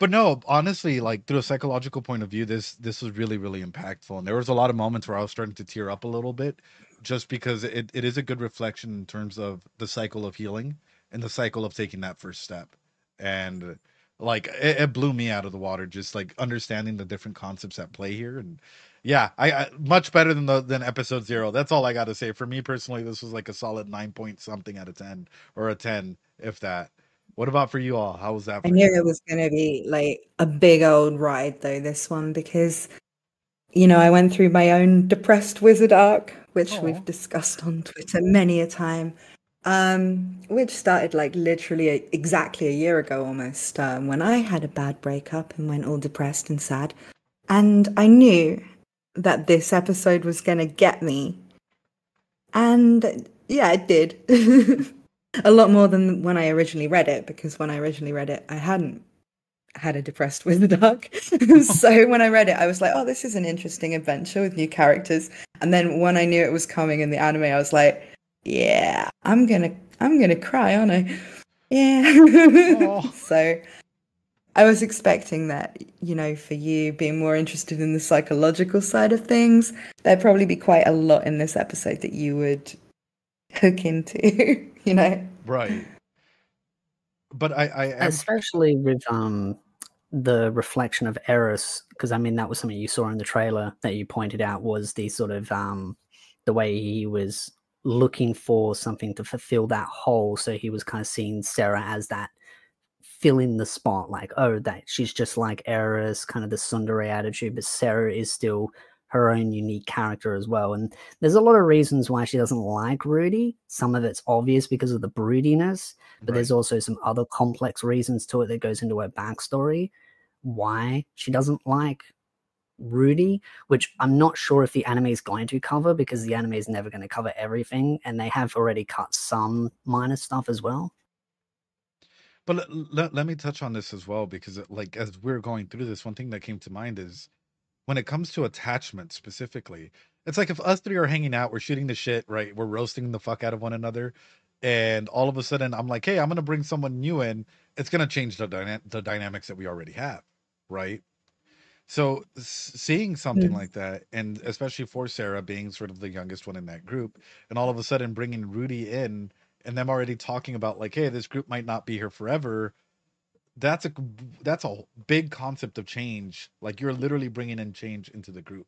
But no, honestly, like, through a psychological point of view, this was really, really impactful. And there was a lot of moments where I was starting to tear up a little bit, just because it is a good reflection in terms of the cycle of healing and the cycle of taking that first step. And like, it blew me out of the water, just like understanding the different concepts at play here. And yeah, I much better than episode 0. That's all I got to say. For me personally, this was like a solid 9 point something out of 10, or a 10, if that. What about for you all? How was that for I knew you? it was going to be like a big old ride, though, this one, because, you know, I went through my own depressed wizard arc, which we've discussed on Twitter many a time, which started like literally exactly a year ago almost, when I had a bad breakup and went all depressed and sad. And I knew that this episode was going to get me. And yeah, it did. A lot more than when I originally read it, because when I originally read it, I hadn't had a depressed wizard arc. So when I read it, I was like, oh, this is an interesting adventure with new characters. And then when I knew it was coming in the anime, I was like, yeah, I'm gonna cry, aren't I? Yeah. So I was expecting that, you know, for you being more interested in the psychological side of things, there'd probably be quite a lot in this episode that you would hook into. You know, right? But I especially with the reflection of Eris, because I mean that was something you saw in the trailer that you pointed out, was the sort of the way he was, you know, looking for something to fulfill that hole. So he was kind of seeing Sarah as that fill in the spot, like, oh, that she's just like Eris, kind of the tsundere attitude, but Sarah is still her own unique character as well. And there's a lot of reasons why she doesn't like Rudy. Some of it's obvious because of the broodiness, but there's also some other complex reasons to it that goes into her backstory, why she doesn't like Rudy, which I'm not sure if the anime is going to cover, because the anime is never going to cover everything, and they have already cut some minor stuff as well. But let me touch on this as well, because like as we're going through this, one thing that came to mind is when it comes to attachment specifically, it's like if us three are hanging out, we're shooting the shit, right? We're roasting the fuck out of one another, and all of a sudden I'm like, hey, I'm gonna bring someone new in. It's gonna change the dynamics that we already have, right? So seeing something like that, and especially for Sarah being sort of the youngest one in that group, and all of a sudden bringing Rudy in, and them already talking about like, hey, this group might not be here forever. That's a big concept of change. Like, you're literally bringing in change into the group.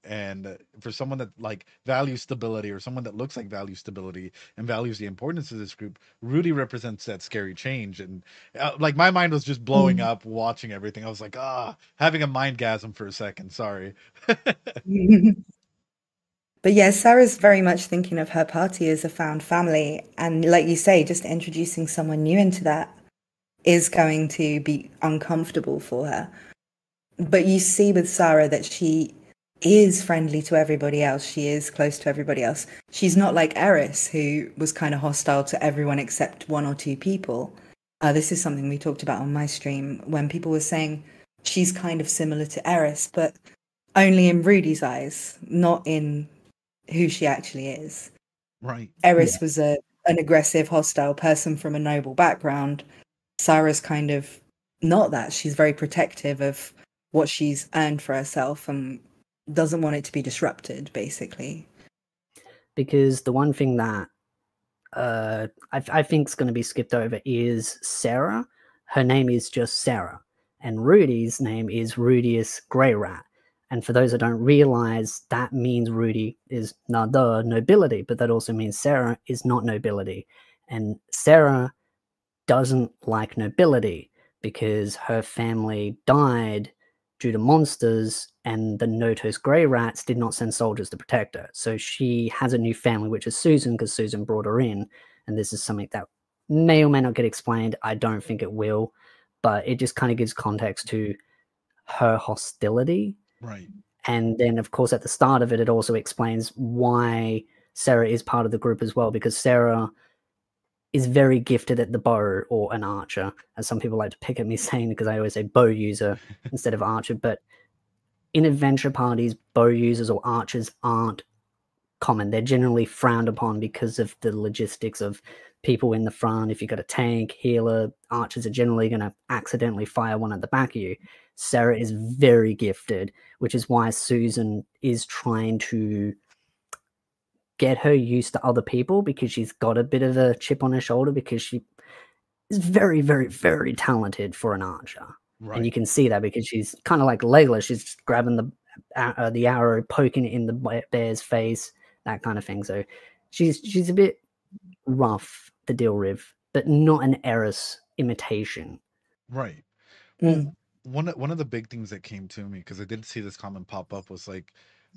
And for someone that like values stability, or someone that looks like values stability and values the importance of this group, Rudy represents that scary change. And like, my mind was just blowing up watching everything. I was like, having a mindgasm for a second. Sorry. But yeah, Sarah's very much thinking of her party as a found family. And like you say, just introducing someone new into that is going to be uncomfortable for her. But you see with Sarah that she is friendly to everybody else. She is close to everybody else. She's not like Eris, who was kind of hostile to everyone except one or two people. This is something we talked about on my stream, when people were saying she's kind of similar to Eris, but only in Rudy's eyes, not in who she actually is. Right. Eris was an aggressive, hostile person from a noble background. Sarah's kind of not that. She's very protective of what she's earned for herself and doesn't want it to be disrupted, basically. Because the one thing that I think is going to be skipped over is Sarah. Her name is just Sarah. And Rudy's name is Rudius Grey Rat. And for those that don't realize, that means Rudy is nada, nobility, but that also means Sarah is not nobility. And Sarah doesn't like nobility because her family died due to monsters, and the Notos Grey Rats did not send soldiers to protect her. So she has a new family, which is Susan, because Susan brought her in. And this is something that may or may not get explained. I don't think it will, but it just kind of gives context to her hostility. Right. And then, of course, at the start of it, it also explains why Sarah is part of the group as well, because Sarah is very gifted at the bow, or an archer, as some people like to pick at me saying, because I always say bow user instead of archer. But in adventure parties, bow users or archers aren't common. They're generally frowned upon because of the logistics of people in the front. If you've got a tank, healer, archers are generally going to accidentally fire one at the back of you. Sarah is very gifted, which is why Susan is trying to get her used to other people, because she's got a bit of a chip on her shoulder, because she is very, very, very talented for an archer. Right. And you can see that because she's kind of like Layla. She's just grabbing the arrow, poking it in the bear's face, that kind of thing. So she's a bit rough to deal with, but not an Eris imitation. Right. Well, one of the big things that came to me, because I did see this comment pop up, was like,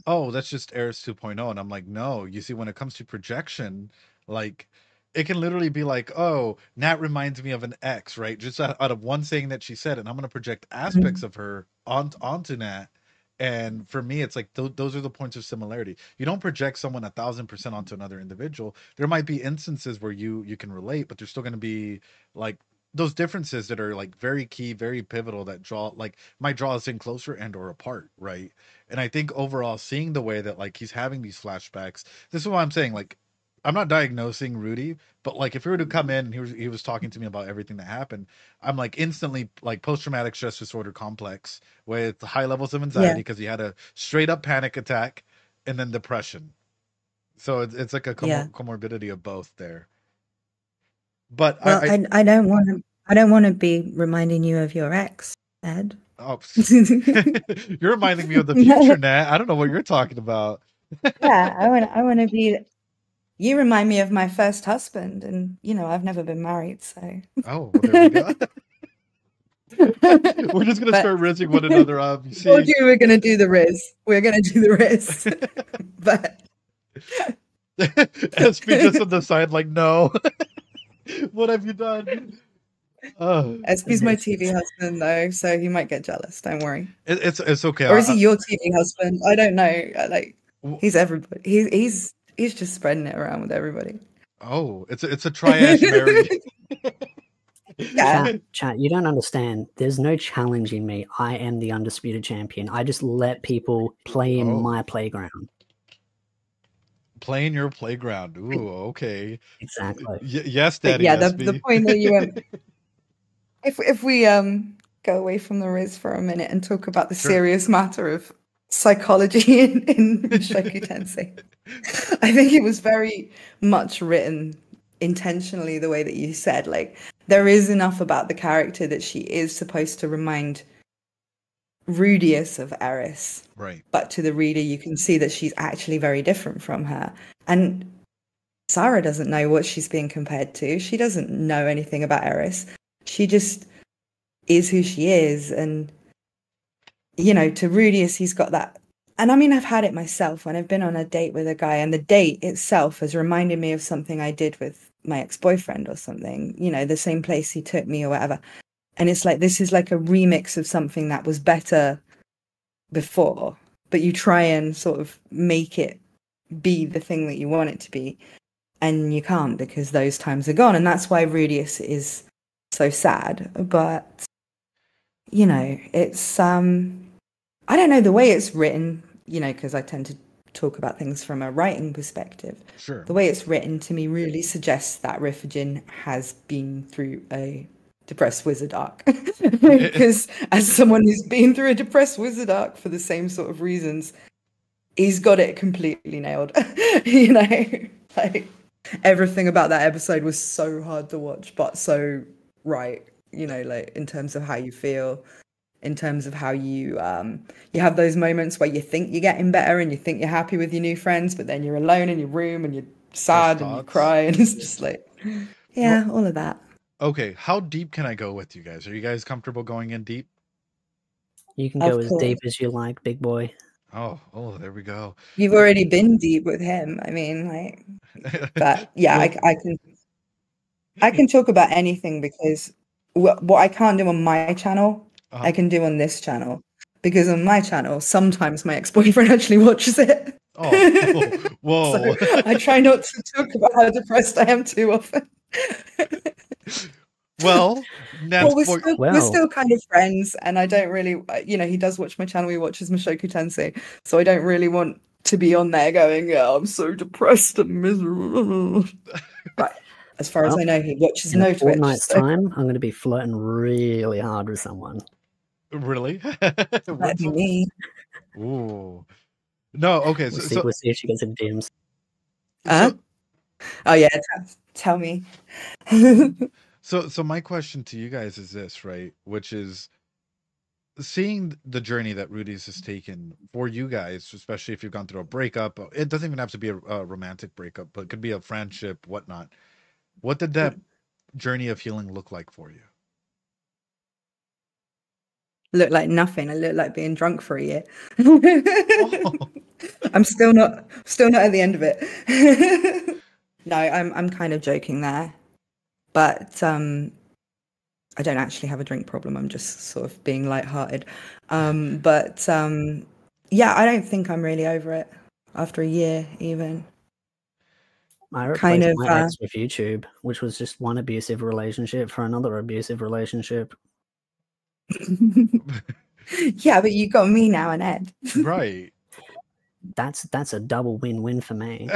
oh, that's just Eris 2.0. And I'm like, no, you see, when it comes to projection, like, it can literally be like, oh, Nat reminds me of an ex, right? Just out of one saying that she said, and I'm going to project aspects of her onto Nat. And for me, it's like those are the points of similarity. You don't project someone 1,000% onto another individual. There might be instances where you can relate, but there's still going to be like those differences that are like very key, very pivotal, that might draw us in closer and or apart, right? And I think overall, seeing the way that like he's having these flashbacks, this is why I'm saying, like, I'm not diagnosing Rudy, but like if he were to come in and he was talking to me about everything that happened, I'm like instantly like post-traumatic stress disorder complex with high levels of anxiety because he had a straight up panic attack and then depression. So it's like a comorbidity of both there. But well, I don't want to be reminding you of your ex, Ed. Oh, you're reminding me of the future, Nat. I don't know what you're talking about. Yeah, I want to be. You remind me of my first husband, and you know I've never been married, so. Oh, well, there we go. We're just gonna start rizzing one another up. You Told you we're gonna do the Riz. We're gonna do the Riz, but SP just on the side, like, no. What have you done? SP's my TV husband, though, so he might get jealous. Don't worry. It's okay. Or is he your TV husband? I don't know. Like, he's everybody. He's just spreading it around with everybody. Oh, it's a triash marriage. Yeah. Chat, you don't understand. There's no challenging me. I am the undisputed champion. I just let people play in my playground. Play in your playground. Ooh, okay. Exactly. Yes, Daddy. Yeah, the point that you went. If we go away from the Riz for a minute and talk about the serious matter of psychology in Mushoku Tensei, I think it was very much written intentionally the way that you said. Like, there is enough about the character that she is supposed to remind Rudius of Eris, right? But to the reader, you can see that she's actually very different from her. And Sarah doesn't know what she's being compared to. She doesn't know anything about Eris. She just is who she is. And, you know, to Rudius, he's got that. And I mean, I've had it myself when I've been on a date with a guy, and the date itself has reminded me of something I did with my ex-boyfriend or something, you know, the same place he took me or whatever. And it's like, this is like a remix of something that was better before, but you try and sort of make it be the thing that you want it to be. And you can't, because those times are gone. And that's why Rudius is so sad. But, you know, it's, I don't know, the way it's written, you know, because I tend to talk about things from a writing perspective. Sure. The way it's written to me really suggests that Rifujin has been through a depressed wizard arc. Because as someone who's been through a depressed wizard arc for the same sort of reasons, he's got it completely nailed. You know, like, everything about that episode was so hard to watch, but so right, you know, like, in terms of how you feel, in terms of how you have those moments where you think you're getting better and you think you're happy with your new friends, but then you're alone in your room and you're sad and you cry, and it's just like, yeah, all of that. Okay, how deep can I go with you guys? Are you guys comfortable going in deep? You can go as deep as you like, big boy. Oh, there we go. You've already been deep with him. I mean, like, but yeah, well, I can talk about anything, because what I can't do on my channel, I can do on this channel, because on my channel, sometimes my ex-boyfriend actually watches it. Oh, whoa. So I try not to talk about how depressed I am too often. Well, we're still kind of friends, and I don't really, you know, he does watch my channel. He watches Mushoku Tensei, so I don't really want to be on there going, "Yeah, I'm so depressed and miserable." But as far as I know, he watches no Twitch. In a fortnight's time, I'm going to be flirting really hard with someone. Really? That'd be me. Ooh. No, okay. We'll see if she gets in DMs. Oh yeah, tell me. So my question to you guys is this, right? Which is, seeing the journey that Rudius has taken for you guys, especially if you've gone through a breakup. It doesn't even have to be a romantic breakup, but it could be a friendship, whatnot. What did that journey of healing look like for you? Look like nothing. I look like being drunk for a year. I'm still not at the end of it. No, I'm kind of joking there, but I don't actually have a drink problem. I'm just sort of being lighthearted. But yeah, I don't think I'm really over it after a year, even. I replaced my ex with YouTube, which was just one abusive relationship for another abusive relationship. Yeah, but you got me now and Ed. Right. That's a double win-win for me.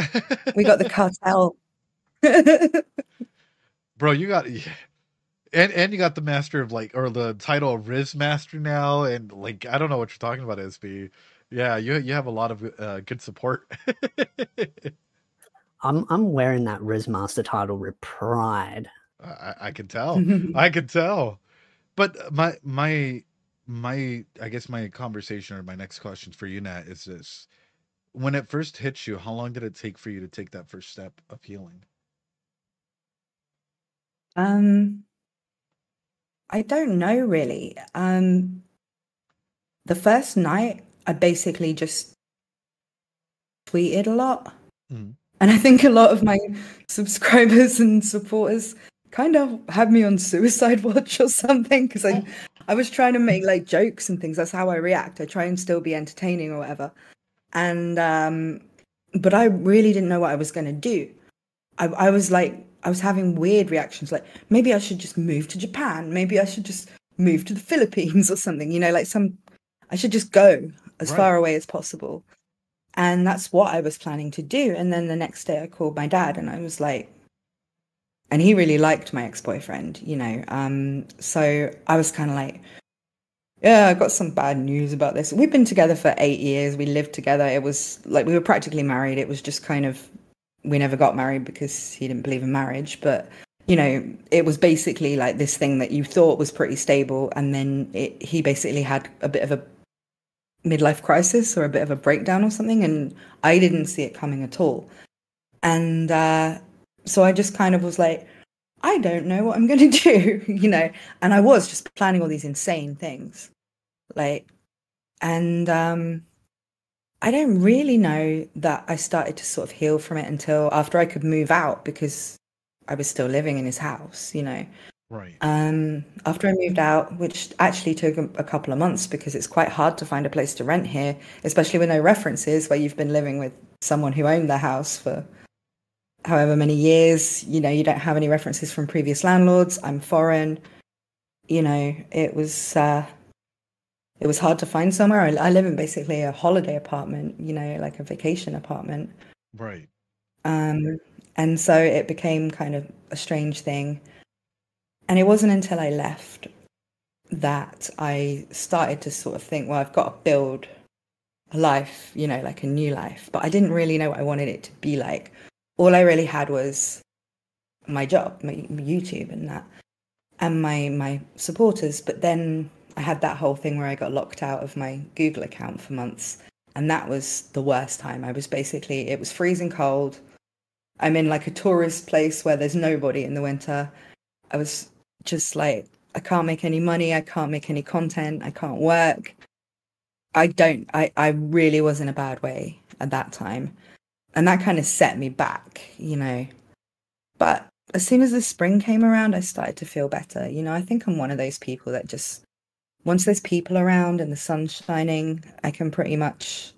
We got the cartel. Bro, you got and you got the master of, like, or the title of Riz Master now, and, like, I don't know what you're talking about, SB. Yeah, you have a lot of good support. I'm wearing that Riz Master title with pride. I can tell. I can tell. But my I guess my conversation, or my next question for you, Nat, is this: when it first hit you, how long did it take for you to take that first step of healing? I don't know really. The first night, I basically just tweeted a lot. Mm. And I think a lot of my subscribers and supporters kind of had me on suicide watch or something, because I was trying to make like jokes and things. That's how I react. I try and still be entertaining or whatever. And but I really didn't know what I was going to do. I was having weird reactions, like maybe I should just move to Japan, maybe I should just move to the Philippines or something, you know, like I should just go as far away as possible. And that's what I was planning to do. And then the next day I called my dad and I was like, and he really liked my ex-boyfriend, you know. So I was kind of like, yeah, I got some bad news about this. We've been together for 8 years. We lived together. It was like we were practically married. It was just kind of, we never got married because he didn't believe in marriage. But, you know, it was basically like this thing that you thought was pretty stable. And then he basically had a bit of a midlife crisis or a bit of a breakdown or something. And I didn't see it coming at all. And so I just kind of was like, I don't know what I'm going to do, you know. And I was just planning all these insane things. Like, and I don't really know that I started to sort of heal from it until after I could move out, because I was still living in his house, you know. Right. After I moved out, which actually took a couple of months, because it's quite hard to find a place to rent here, especially with no references, where you've been living with someone who owned the house for however many years, you know, you don't have any references from previous landlords. I'm foreign, you know. It was hard to find somewhere. I live in basically a holiday apartment, you know, like a vacation apartment. Right. And so it became kind of a strange thing. And it wasn't until I left that I started to sort of think, well, I've got to build a life, you know, like a new life. But I didn't really know what I wanted it to be like. All I really had was my job, my YouTube and that, and my supporters. But then I had that whole thing where I got locked out of my Google account for months. And that was the worst time. It was freezing cold. I'm in like a tourist place where there's nobody in the winter. I was just like, I can't make any money. I can't make any content. I can't work. I really was in a bad way at that time. And that kind of set me back, you know. But as soon as the spring came around, I started to feel better. You know, I think I'm one of those people that just, once there's people around and the sun's shining, I can pretty much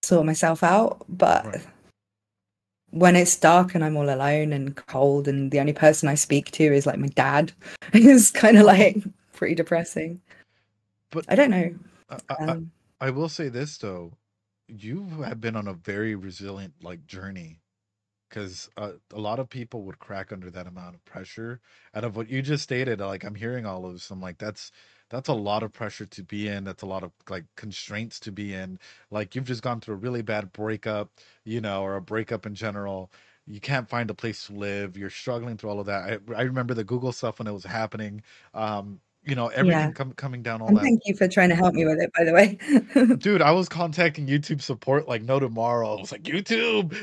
sort myself out. But when it's dark and I'm all alone and cold and the only person I speak to is like my dad, it's kind of like pretty depressing. But I don't know. I will say this though. You have been on a very resilient like journey, because a lot of people would crack under that amount of pressure. Out of what you just stated, like I'm hearing all of this, I'm like, that's a lot of pressure to be in. That's a lot of like constraints to be in. Like you've just gone through a really bad breakup, you know, or a breakup in general. You can't find a place to live. You're struggling through all of that. I remember the Google stuff when it was happening. You know, everything coming down all and that. Thank you for trying to help me with it, by the way. Dude, I was contacting YouTube support like no tomorrow. I was like, YouTube.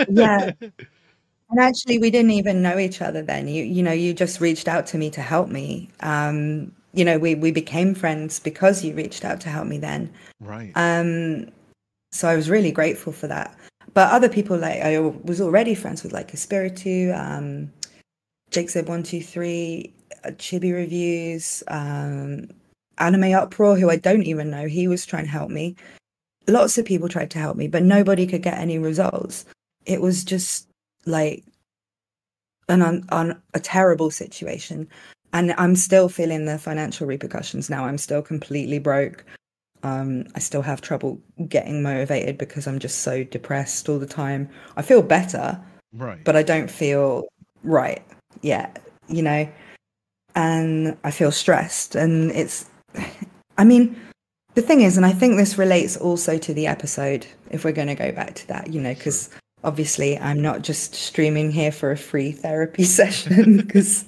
Yeah. And actually, we didn't even know each other then. You know, you just reached out to me to help me. You know, we became friends because you reached out to help me then. Right. So I was really grateful for that. But other people, like I was already friends with, like Espiritu, Jake said 123, Chibi Reviews, Anime Uproar, who I don't even know. He was trying to help me. Lots of people tried to help me, but nobody could get any results. It was just like on a terrible situation. And I'm still feeling the financial repercussions now. I'm still completely broke. I still have trouble getting motivated because I'm just so depressed all the time. I feel better, right, but I don't feel right yet, you know, and I feel stressed. And it's, I mean, the thing is, and I think this relates also to the episode, if we're going to go back to that, you know, because obviously I'm not just streaming here for a free therapy session because,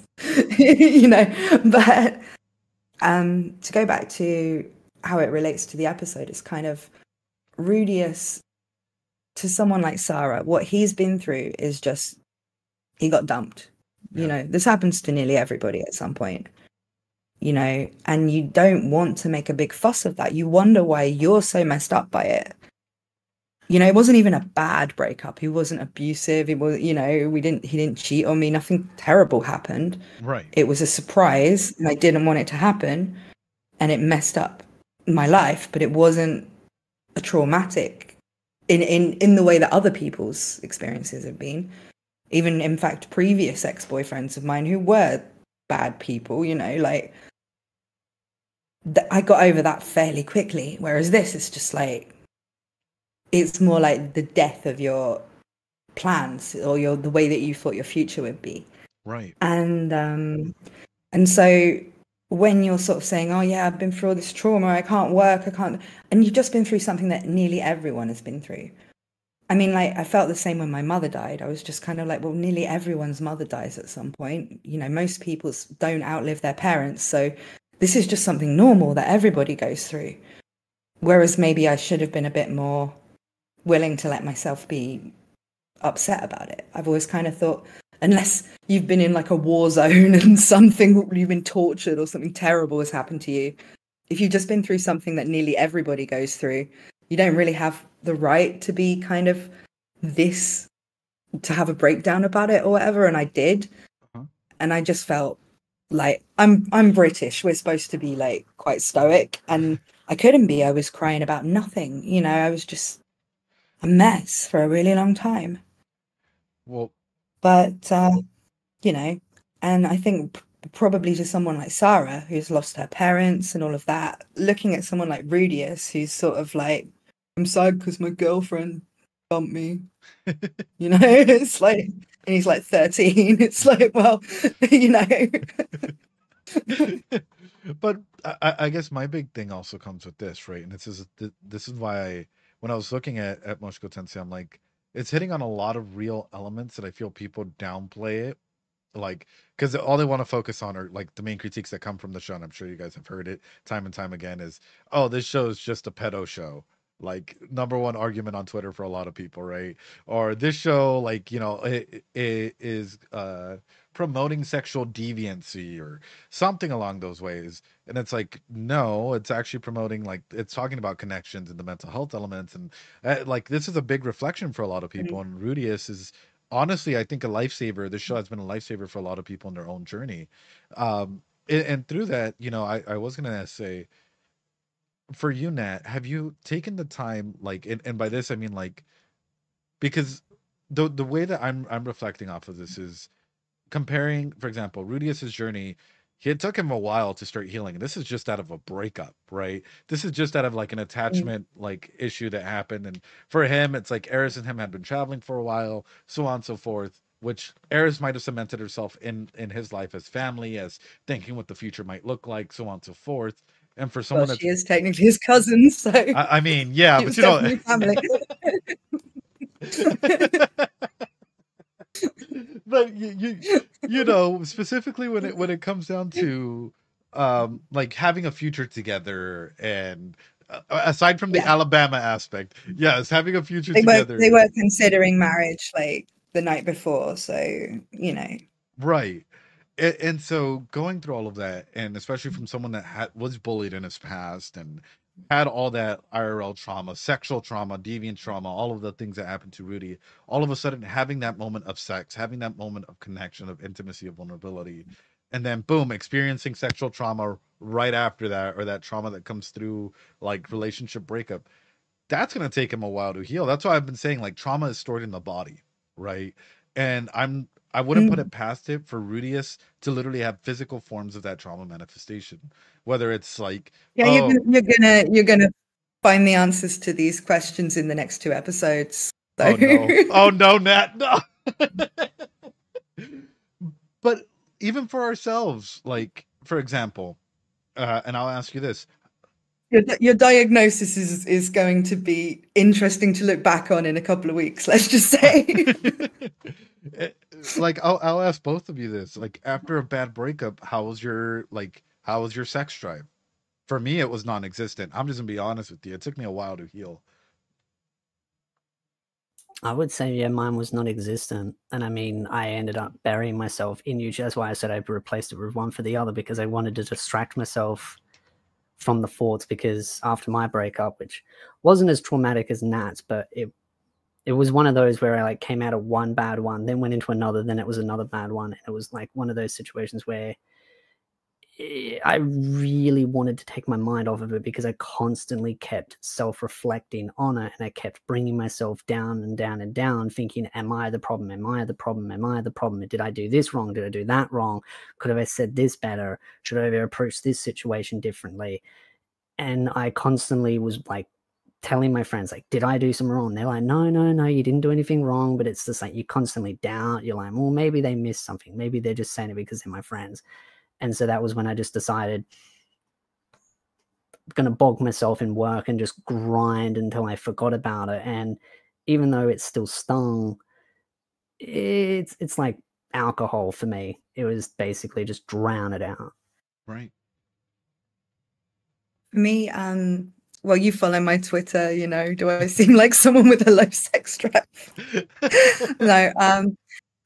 you know, but to go back to how it relates to the episode, it's kind of Rudius, to someone like Sarah, what he's been through is just, he got dumped. You know, this happens to nearly everybody at some point, you know, and you don't want to make a big fuss of that. You wonder why you're so messed up by it. You know, it wasn't even a bad breakup. He wasn't abusive. He was, you know, he didn't cheat on me. Nothing terrible happened. Right. It was a surprise and I didn't want it to happen and it messed up my life, but it wasn't a traumatic in the way that other people's experiences have been. Even, in fact, previous ex-boyfriends of mine who were bad people, you know, like, I got over that fairly quickly. Whereas this is just like, it's more like the death of your plans or the way that you thought your future would be. Right. And so when you're sort of saying, oh yeah, I've been through all this trauma, I can't work, and you've just been through something that nearly everyone has been through. I mean, like, I felt the same when my mother died. I was just kind of like, well, nearly everyone's mother dies at some point. You know, most people don't outlive their parents. So this is just something normal that everybody goes through. Whereas maybe I should have been a bit more willing to let myself be upset about it. I've always kind of thought, unless you've been in like a war zone and you've been tortured or something terrible has happened to you, if you've just been through something that nearly everybody goes through, you don't really have the right to be kind of to have a breakdown about it or whatever. And I did. And I just felt like, I'm British. We're supposed to be like quite stoic, and I couldn't be. I was crying about nothing. You know, I was just a mess for a really long time. Well, but, you know, and I think probably to someone like Sarah, who's lost her parents and all of that, looking at someone like Rudius, who's sort of like, I'm sad because my girlfriend bumped me. You know, it's like, and he's like 13. It's like, well, you know. But I guess my big thing also comes with this, right? And this is why when I was looking at Mushoku Tensei, I'm like, it's hitting on a lot of real elements that I feel people downplay it. Like, because all they want to focus on are like the main critiques that come from the show, and I'm sure you guys have heard it time and time again, is, oh, this show is just a pedo show. Like, number one argument on Twitter for a lot of people, right? Or this show, like, you know, it is promoting sexual deviancy or something along those ways. And it's like, no, it's actually promoting, like, it's talking about connections and the mental health elements. And like, this is a big reflection for a lot of people. And Rudius is honestly, I think, a lifesaver. This show has been a lifesaver for a lot of people in their own journey. And through that, you know, I was going to say, for you, Nat, have you taken the time, like, and by this I mean, like, because the way that I'm reflecting off of this is comparing, for example, Rudius's journey. It took him a while to start healing. This is just out of a breakup, right? This is just out of like an attachment like issue that happened. And for him, it's like Eris and him had been traveling for a while, so on and so forth. Which Eris might have cemented herself in his life as family, as thinking what the future might look like, so on and so forth. And for someone she is technically his cousin, so I mean, yeah, but you know, family. But you know, specifically when it comes down to like having a future together, and aside from the Alabama aspect, yes, having a future together. They were considering marriage like the night before, so you know, right. And so going through all of that, and especially from someone that was bullied in his past and had all that IRL trauma, sexual trauma, deviant trauma, all of the things that happened to Rudy, all of a sudden having that moment of sex, having that moment of connection, of intimacy, of vulnerability, and then boom, experiencing sexual trauma right after that, or that trauma that comes through like relationship breakup, that's going to take him a while to heal. That's why I've been saying, like, trauma is stored in the body, right? And I wouldn't put it past it for Rudius to literally have physical forms of that trauma manifestation, whether it's like, you're gonna find the answers to these questions in the next 2 episodes. So. Oh no, Nat, no. But even for ourselves, like, for example, and I'll ask you this. Your diagnosis is going to be interesting to look back on in a couple of weeks, let's just say. Like, I'll ask both of you this. Like, after a bad breakup, how was your sex drive? For me, it was non-existent. I'm just gonna be honest with you. It took me a while to heal. I would say, yeah, mine was non-existent. And I mean, I ended up burying myself in YouTube. That's why I said I replaced it with one for the other, because I wanted to distract myself from the thoughts, because after my breakup, which wasn't as traumatic as Nat's, but it was one of those where I like came out of one bad one, then went into another, then it was another bad one. And it was like one of those situations where I really wanted to take my mind off of it, because I constantly kept self-reflecting on it, and I kept bringing myself down and down and down, thinking, am I the problem? Am I the problem? Am I the problem? Did I do this wrong? Did I do that wrong? Could have I said this better? Should I have approached this situation differently? And I constantly was like telling my friends, like, did I do something wrong? They're like, no, you didn't do anything wrong. But it's just like, you constantly doubt. You're like, well, maybe they missed something. Maybe they're just saying it because they're my friends. And so that was when I just decided I'm going to bog myself in work and just grind until I forgot about it. And even though it still stung, it's like alcohol for me. It was basically just drown it out. Right. For me, well, you follow my Twitter, you know, do I seem like someone with a low sex drive? No,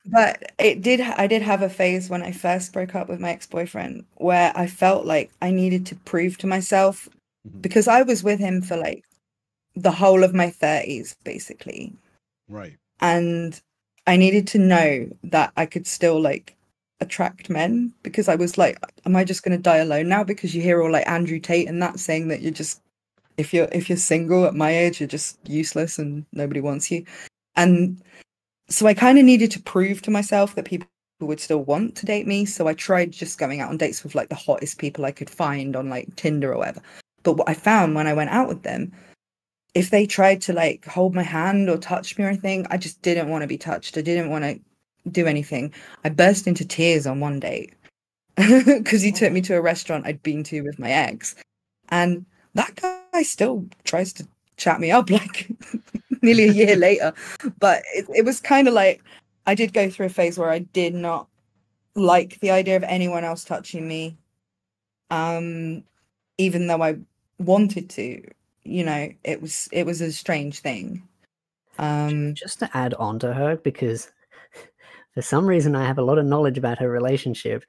but I did have a phase when I first broke up with my ex-boyfriend where I felt like I needed to prove to myself, because I was with him for like the whole of my 30s, basically. Right. And I needed to know that I could still like attract men, because I was like, am I just going to die alone now? Because you hear all like Andrew Tate and that saying that you're just, if you're single at my age, you're just useless and nobody wants you. And so I kind of needed to prove to myself that people would still want to date me. So I tried just going out on dates with like the hottest people I could find on like Tinder or whatever. But what I found when I went out with them, if they tried to like hold my hand or touch me or anything, I just didn't want to be touched. I didn't want to do anything. I burst into tears on one date because he took me to a restaurant I'd been to with my ex. And that guy still tries to chat me up like nearly a year later. But it was kind of like, I did go through a phase where I did not like the idea of anyone else touching me, even though I wanted to. You know, it was a strange thing. Just to add on to her, because for some reason I have a lot of knowledge about her relationship.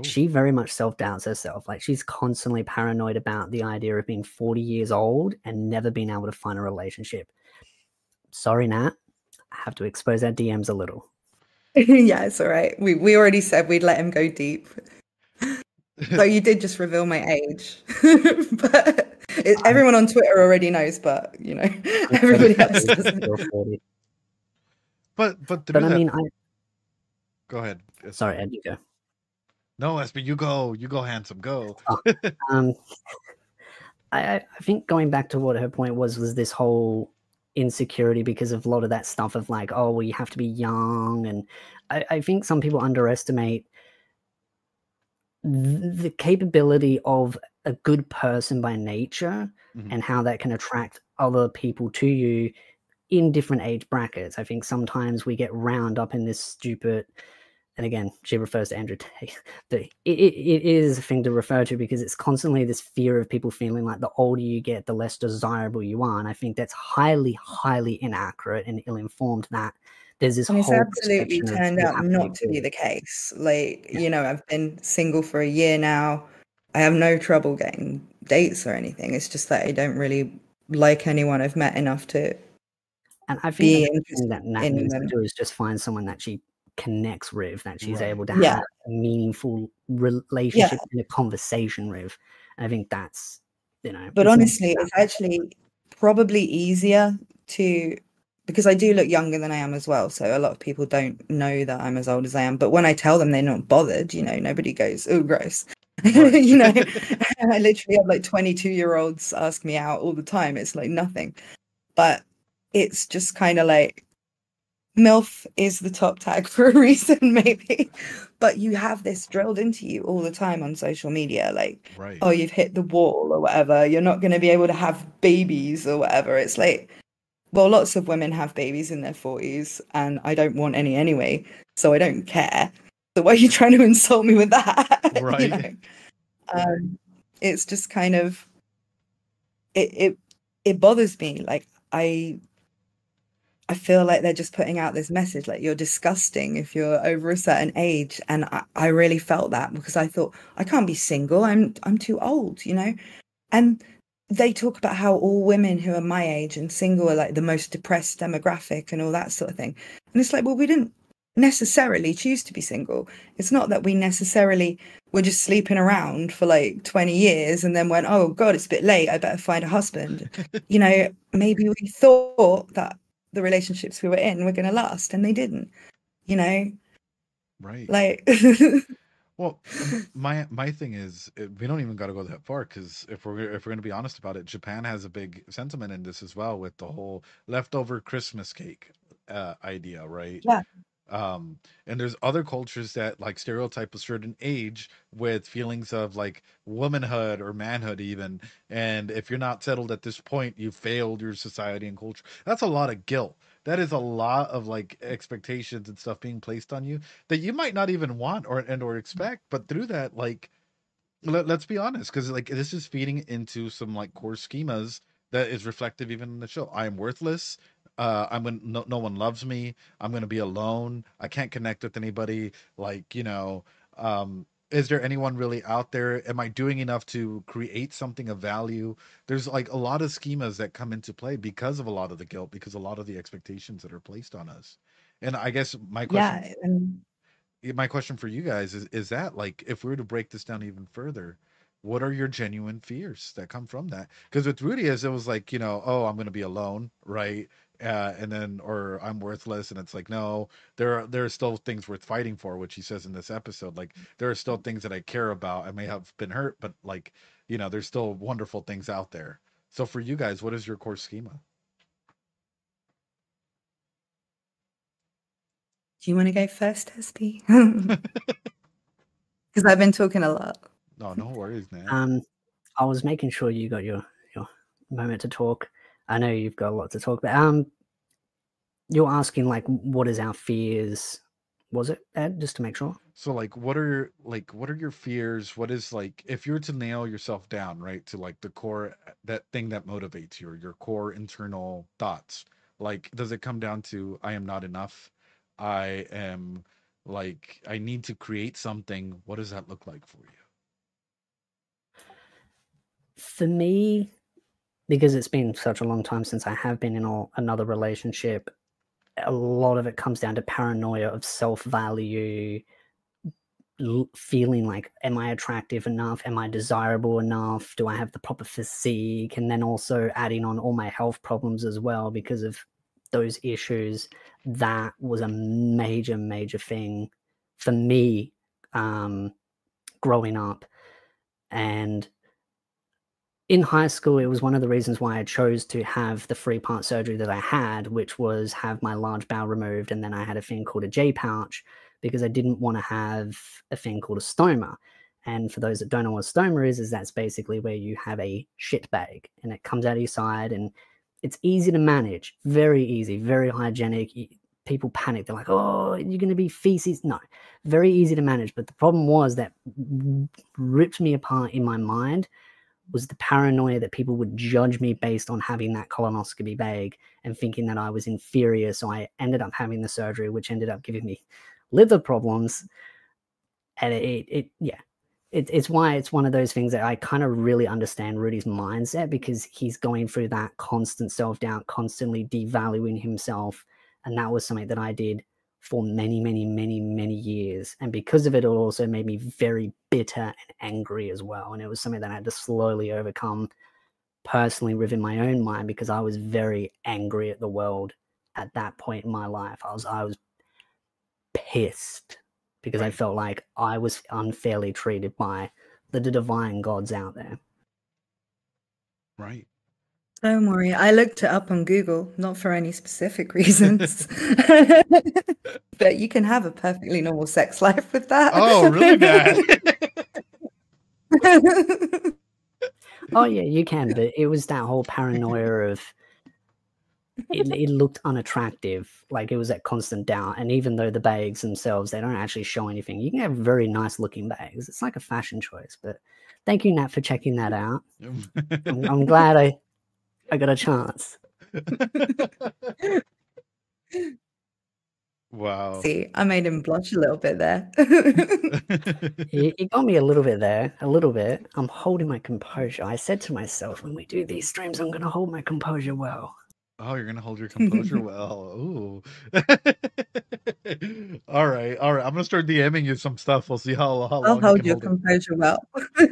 She very much self-doubts herself. Like, she's constantly paranoid about the idea of being 40 years old and never being able to find a relationship. Sorry, Nat. I have to expose our DMs a little. Yeah, it's all right. We already said we'd let him go deep. So you did just reveal my age. But everyone on Twitter already knows, but you know, everybody else doesn't. But I mean, go ahead. Sorry, Ed, you go. No, SB, you go, handsome, go. I think going back to what her point was this whole insecurity because of a lot of that stuff of like, oh, well, you have to be young. And I think some people underestimate the capability of a good person by nature and how that can attract other people to you in different age brackets. I think sometimes we get round up in this stupid, and again, she refers to Andrew Tate, but it is a thing to refer to because it's constantly this fear of people feeling like the older you get, the less desirable you are. And I think that's highly, highly inaccurate and ill-informed, that there's this and it's whole absolutely turned out not to be the case. Like, you know, I've been single for a year now. I have no trouble getting dates or anything. It's just that I don't really like anyone I've met enough to and I think be the interested thing that Nat in needs them. to do is just find someone that she connects with, that she's able to Yeah. have a meaningful relationship and a conversation with. And I think that's, you know. But honestly, it's actually probably easier to, because I do look younger than I am as well. So a lot of people don't know that I'm as old as I am. But when I tell them, they're not bothered. You know, nobody goes, oh, gross. You know, I literally have like 22-year-olds ask me out all the time. It's like nothing. But it's just kind of like, MILF is the top tag for a reason, maybe. But you have this drilled into you all the time on social media, like, oh, you've hit the wall or whatever. You're not going to be able to have babies or whatever. It's like, well, lots of women have babies in their 40s, and I don't want any anyway, so I don't care. So why are you trying to insult me with that? Right. You know? It's just kind of, it bothers me. Like, I I feel like they're just putting out this message like you're disgusting if you're over a certain age. And I really felt that because I thought I can't be single. I'm too old, you know? And they talk about how all women who are my age and single are like the most depressed demographic and all that sort of thing. And it's like, well, we didn't necessarily choose to be single. It's not that we necessarily were just sleeping around for like 20 years and then went, oh God, it's a bit late, I better find a husband. You know, maybe we thought that the relationships we were in were going to last and they didn't, you know? Right. Like, well, my thing is we don't even got to go that far because if we're going to be honest about it, Japan has a big sentiment in this as well with the whole leftover Christmas cake idea, right? yeah. And there's other cultures that like stereotype a certain age with feelings of like womanhood or manhood even, and if you're not settled at this point, you failed your society and culture. That's a lot of guilt. That is a lot of like expectations and stuff being placed on you that you might not even want or expect, but through that, like, let's be honest, because like this is feeding into some like core schemas that is reflective even in the show. I am worthless. No one loves me. I'm gonna be alone. I can't connect with anybody. Like, you know, is there anyone really out there? Am I doing enough to create something of value? There's like a lot of schemas that come into play because of a lot of the guilt, because a lot of the expectations that are placed on us. And I guess Yeah. my question for you guys is that like if we were to break this down even further, what are your genuine fears that come from that? Because with Rudy, as it was like, you know, oh, I'm going to be alone, right? And then, or I'm worthless, and it's like, no, there are still things worth fighting for, which he says in this episode. Like there are still things that I care about. I may have been hurt, but like, you know, there's still wonderful things out there. So for you guys, what is your core schema? Do you want to go first, SP? Because I've been talking a lot. No worries, man. I was making sure you got your moment to talk. I know you've got a lot to talk about. You're asking like, what is our fears? Was it, Ed? Just to make sure. So like what are your fears? What is like if you were to nail yourself down, right, to like the core, that thing that motivates you, or your core internal thoughts? Like does it come down to I am not enough? I am like I need to create something. What does that look like for you? For me, because it's been such a long time since I have been in another relationship, a lot of it comes down to paranoia of self-value, feeling like, am I attractive enough? Am I desirable enough? Do I have the proper physique? And then also adding on all my health problems as well because of those issues. That was a major, major thing for me growing up. And in high school, it was one of the reasons why I chose to have the 3-part surgery that I had, which was have my large bowel removed, and then I had a thing called a J-pouch because I didn't want to have a thing called a stoma. And for those that don't know what a stoma is that's basically where you have a shit bag, and it comes out of your side, and it's easy to manage, very easy, very hygienic. People panic. They're like, oh, you're going to be feces. No, very easy to manage. But the problem was that ripped me apart in my mind was the paranoia that people would judge me based on having that colonoscopy bag and thinking that I was inferior. So I ended up having the surgery, which ended up giving me liver problems. And it's why it's one of those things that I kind of really understand Rudy's mindset, because he's going through that constant self-doubt, constantly devaluing himself. And that was something that I did for many, many, many, many years. And because of it, it also made me very bitter and angry as well. And it was something that I had to slowly overcome personally within my own mind, because I was very angry at the world at that point in my life. I was pissed because I felt like I was unfairly treated by the divine gods out there. Right. Don't worry, I looked it up on Google, not for any specific reasons. But you can have a perfectly normal sex life with that. Oh, really bad? Oh, yeah, you can, but it was that whole paranoia of it looked unattractive, like it was that constant doubt. And even though the bags themselves, they don't actually show anything, you can have very nice looking bags. It's like a fashion choice. But thank you, Nat, for checking that out. I'm glad I got a chance. Wow. See, I made him blush a little bit there. You got me a little bit there, a little bit. I'm holding my composure. I said to myself, when we do these streams, I'm going to hold my composure well. Oh, you're gonna hold your composure well. Ooh. All right. I'm gonna start DMing you some stuff. We'll see how I'll long you hold can your hold it. composure well.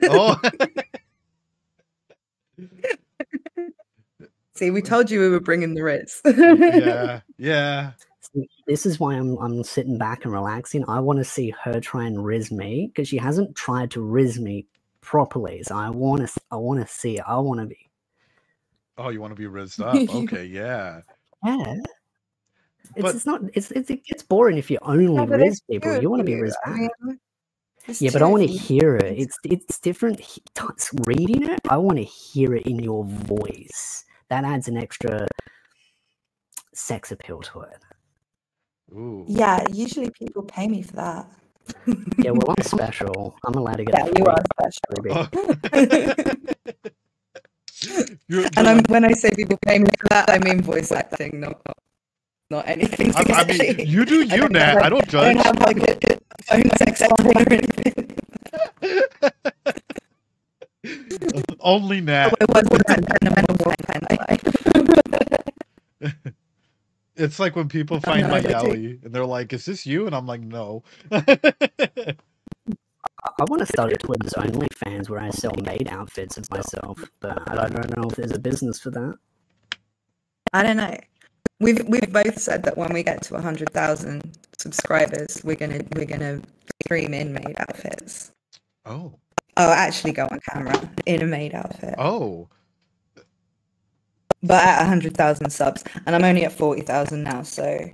Oh. See, we told you we were bringing the Ritz. Yeah. See, this is why I'm sitting back and relaxing. I want to see her try and riz me because she hasn't tried to riz me properly. So I want to see it. I want to be. Oh, you want to be rizzed up? Okay, yeah. Yeah. It's not. It gets boring if you only riz people. You want to be rizzed back. Yeah, but I want to hear it. It's different. Reading it, I want to hear it in your voice. That adds an extra sex appeal to it. Ooh. Yeah, usually people pay me for that. Yeah, well, I'm special. I'm allowed to get. Yeah, you are special. And when I say people pay me for that, I mean voice acting, not anything. I mean, you do you, Nat. I don't judge. I don't have like a phone sex line or anything. Only Nat. It's like when people find my Yali and they're like, "Is this you?" And I'm like, "No." I want to start a Twitter's OnlyFans where I sell maid outfits of myself, but I don't know if there's a business for that. I don't know. We've both said that when we get to 100,000 subscribers, we're gonna stream in maid outfits. Oh, actually go on camera in a maid outfit. Oh. But at 100,000 subs, and I'm only at 40,000 now, so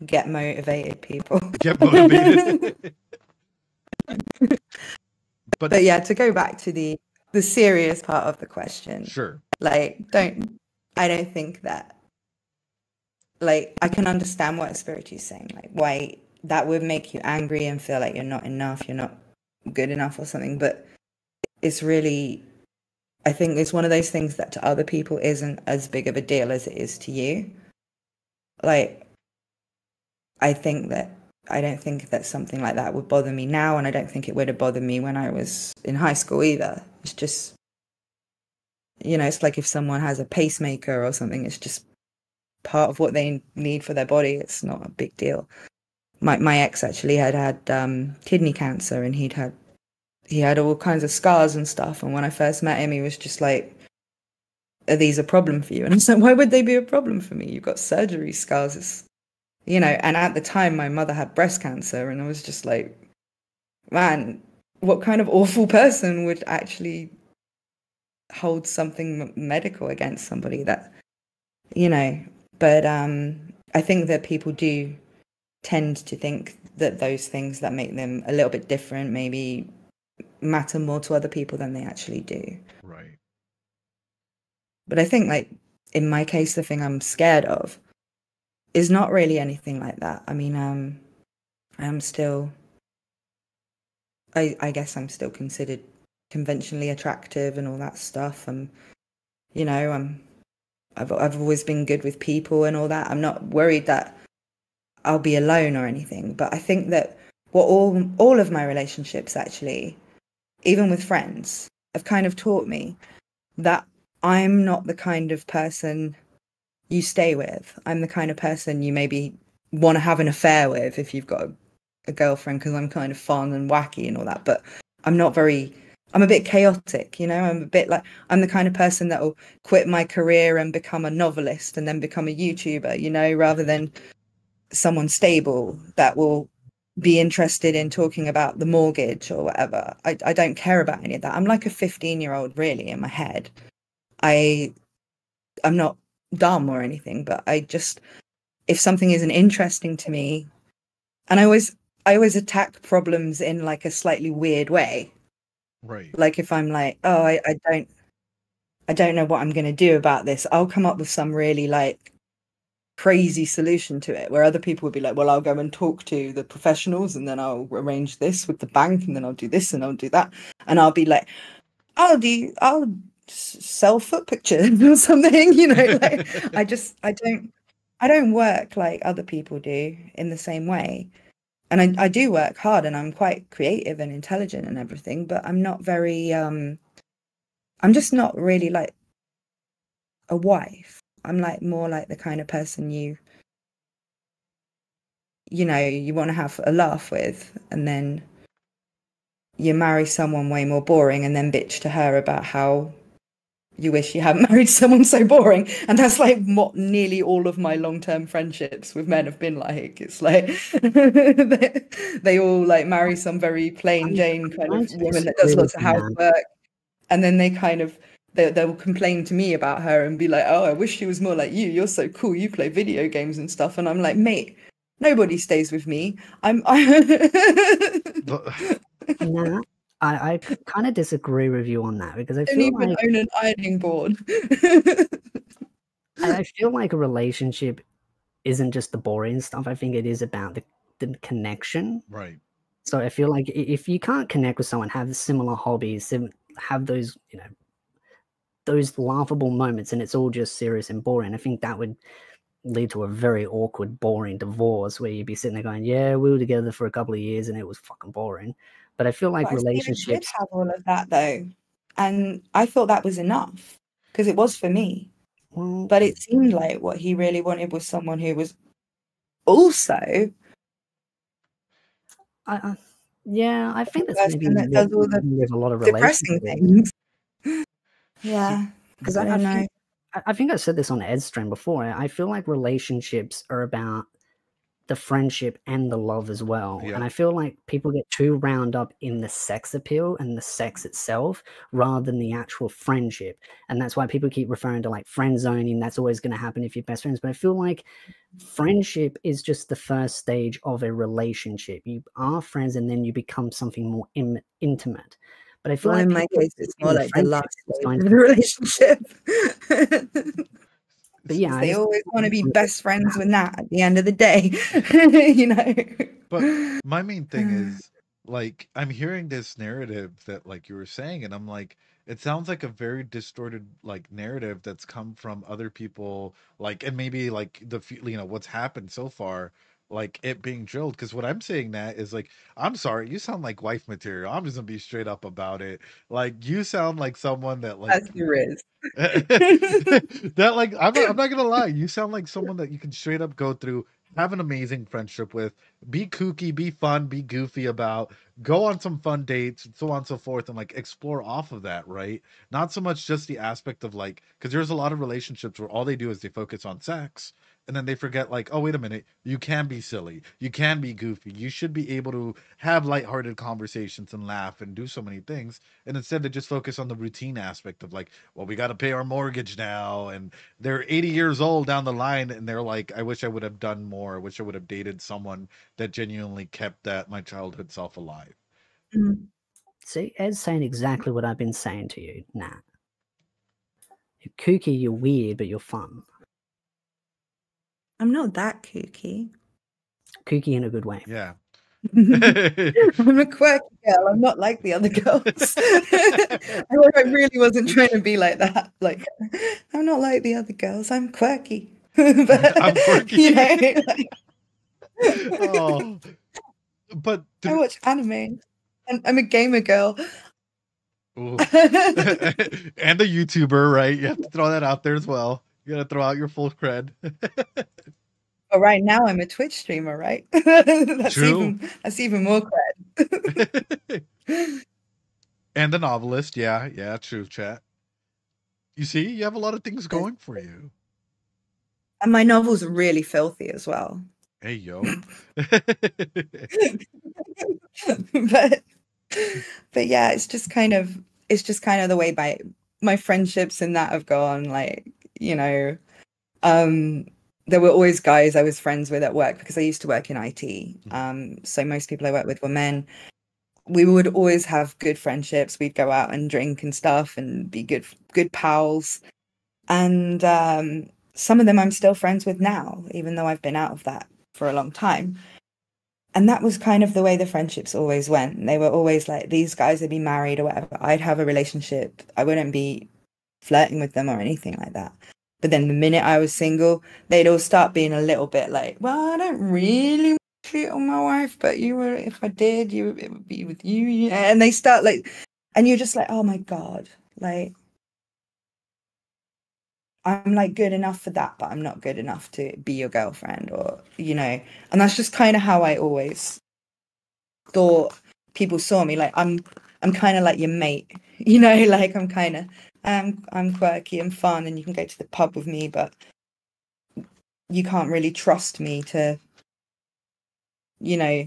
get motivated, people. Get motivated. But yeah, to go back to the serious part of the question. Sure. Like, I don't think that, like, I can understand what Espiritu is saying, like, why that would make you angry and feel like you're not enough, you're not good enough or something, but it's really, I think it's one of those things that to other people isn't as big of a deal as it is to you. Like, I don't think that something like that would bother me now, and I don't think it would have bothered me when I was in high school either. It's just, it's like if someone has a pacemaker or something, it's just part of what they need for their body. It's not a big deal. My ex actually had kidney cancer, and he had all kinds of scars and stuff. And when I first met him, he was just like, "Are these a problem for you?" And I was like, "Why would they be a problem for me? You've got surgery scars." It's, and at the time my mother had breast cancer, and I was just like, man, what kind of awful person would actually hold something medical against somebody that, but I think that people do tend to think that those things that make them a little bit different maybe matter more to other people than they actually do. Right. But I think, like, in my case, the thing I'm scared of is not really anything like that. I mean, I'm still, I guess I'm still considered conventionally attractive and all that stuff. I've always been good with people and all that. I'm not worried that I'll be alone or anything. But I think that what all of my relationships actually, even with friends, have kind of taught me that I'm not the kind of person you stay with. I'm the kind of person you maybe want to have an affair with if you've got a girlfriend, because I'm kind of fun and wacky and all that. But I'm a bit chaotic, I'm the kind of person that will quit my career and become a novelist and then become a YouTuber, rather than someone stable that will be interested in talking about the mortgage or whatever. I don't care about any of that. I'm like a 15-year-old really in my head. I'm not dumb or anything, but if something isn't interesting to me, and I always attack problems in like a slightly weird way. Right. Like if I'm like, oh, I don't know what I'm going to do about this, I'll come up with some really like crazy solution to it, where other people would be like, well, I'll go and talk to the professionals, and then I'll arrange this with the bank, and then I'll do this and I'll do that, and I'll be like, I'll sell foot pictures or something, like I don't I don't work like other people do in the same way. And I do work hard and I'm quite creative and intelligent and everything, but I'm not very I'm just not really like a wife. I'm like more like the kind of person you want to have a laugh with, and then you marry someone way more boring and then bitch to her about how you wish you hadn't married someone so boring. And that's like what nearly all of my long-term friendships with men have been like. It's like they all like marry some very plain Jane kind of woman that does lots of housework, and then they kind of they'll complain to me about her and be like, oh, I wish she was more like you, you're so cool, you play video games and stuff. And I'm like, mate, nobody stays with me. Nah, I kind of disagree with you on that, because I don't feel even like own an ironing board. I feel like a relationship isn't just the boring stuff. I think it is about the connection. Right. So I feel like if you can't connect with someone, have similar hobbies, have those, those laughable moments, and it's all just serious and boring, I think that would lead to a very awkward, boring divorce where you'd be sitting there going, yeah, we were together for a couple of years and it was fucking boring. But I feel like relationships did have all of that though, and I thought that was enough because it was for me. Well, but it seemed like what he really wanted was someone who was also. Yeah, I think that's maybe that does all the with a lot of depressing things. Yeah, because I don't know. I think I said this on Ed's stream before. I feel like relationships are about the friendship and the love as well. Yeah. And I feel like people get too wound up in the sex appeal and the sex itself rather than the actual friendship. And that's why people keep referring to like friend zoning. That's always going to happen if you're best friends. But I feel like friendship is just the first stage of a relationship. You are friends and then you become something more intimate. But I feel like in my case, it's more like the last stage of the relationship. But yeah, they always want to be best friends with Nat at the end of the day, But my main thing is, like, I'm hearing this narrative that, like, you were saying, and I'm like, it sounds like a very distorted, like, narrative that's come from other people, like, and maybe, like, what's happened so far, like, it being drilled. Because what I'm saying, Nat, is, like, I'm sorry, you sound like wife material. I'm just gonna be straight up about it. Like, you sound like someone that, like... As there is. that, like, I'm not gonna lie, you sound like someone that you can straight up go through, have an amazing friendship with, be kooky, be fun, be goofy about, go on some fun dates, so on and so forth, and like explore off of that, right? Not so much just the aspect of like, because there's a lot of relationships where all they do is they focus on sex, and then they forget, like, oh, wait a minute, you can be silly, you can be goofy, you should be able to have lighthearted conversations and laugh and do so many things. And instead they just focus on the routine aspect of like, well, we got to pay our mortgage now, and they're 80 years old down the line, and they're like, I wish I would have done more, I wish I would have dated someone that genuinely kept my childhood self alive. See, Ed's saying exactly what I've been saying to you, Nat. You're kooky, you're weird, but you're fun. I'm not that kooky. Kooky in a good way. Yeah. I'm a quirky girl. I'm not like the other girls. I really wasn't trying to be like that. Like, I'm not like the other girls. I'm quirky. But, I'm quirky. Oh. But I watch anime. I'm a gamer girl. And a YouTuber, right? You have to throw that out there as well. You gotta throw out your full cred. But right now I'm a Twitch streamer, right? That's True. That's even more cred. And a novelist, yeah, true, chat. You see, you have a lot of things going for you. And my novels are really filthy as well. Hey, yo. but yeah, it's just kind of the way my friendships and that have gone, like, there were always guys I was friends with at work because I used to work in IT. So most people I work with were men. We would always have good friendships. We'd go out and drink and stuff and be good pals. And some of them I'm still friends with now, even though I've been out of that for a long time. And that was kind of the way the friendships always went. They were always like, these guys would be married or whatever. I'd have a relationship. I wouldn't be flirting with them or anything like that. But then the minute I was single, they'd all start being a little bit like, well, I don't really want to cheat on my wife, but if I did, it would be with you. And they start like, and you're just like, oh my God, like, I'm like good enough for that, but I'm not good enough to be your girlfriend, or, you know. And that's just kind of how I always thought people saw me. Like, I'm kind of like your mate, you know, like I'm quirky and fun and you can go to the pub with me, but you can't really trust me to, you know,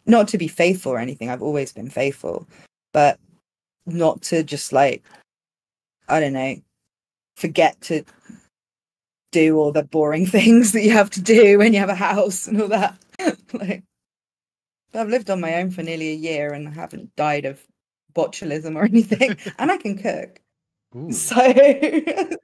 not to be faithful or anything. I've always been faithful, but not to just like, I don't know, forget to do all the boring things that you have to do when you have a house and all that. Like, I've lived on my own for nearly a year and I haven't died of botulism or anything, and I can cook. Ooh. So hey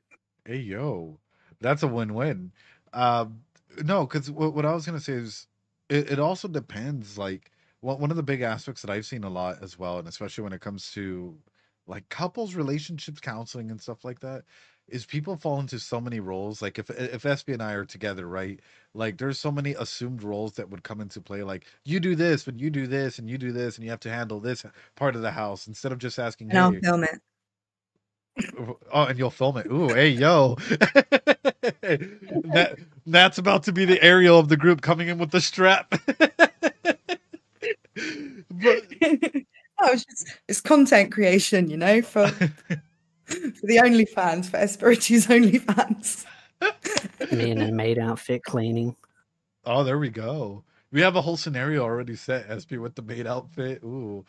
yo, that's a win-win. No, because what I was gonna say is it also depends. Like one of the big aspects that I've seen a lot as well, and especially when it comes to like couples relationships counseling and stuff like that, is people fall into so many roles. Like if SB and I are together, right? Like there's so many assumed roles that would come into play. Like you do this, but you do this, and you do this, and you have to handle this part of the house instead of just asking, and I'll hey. film it. Oh, and you'll film it. Ooh, hey, yo. That's about to be the Ariel of the group coming in with the strap. But it's content creation, you know, for the OnlyFans, for Espiritu's OnlyFans. Me in a maid outfit cleaning. Oh, there we go. We have a whole scenario already set, SP, with the maid outfit. Ooh.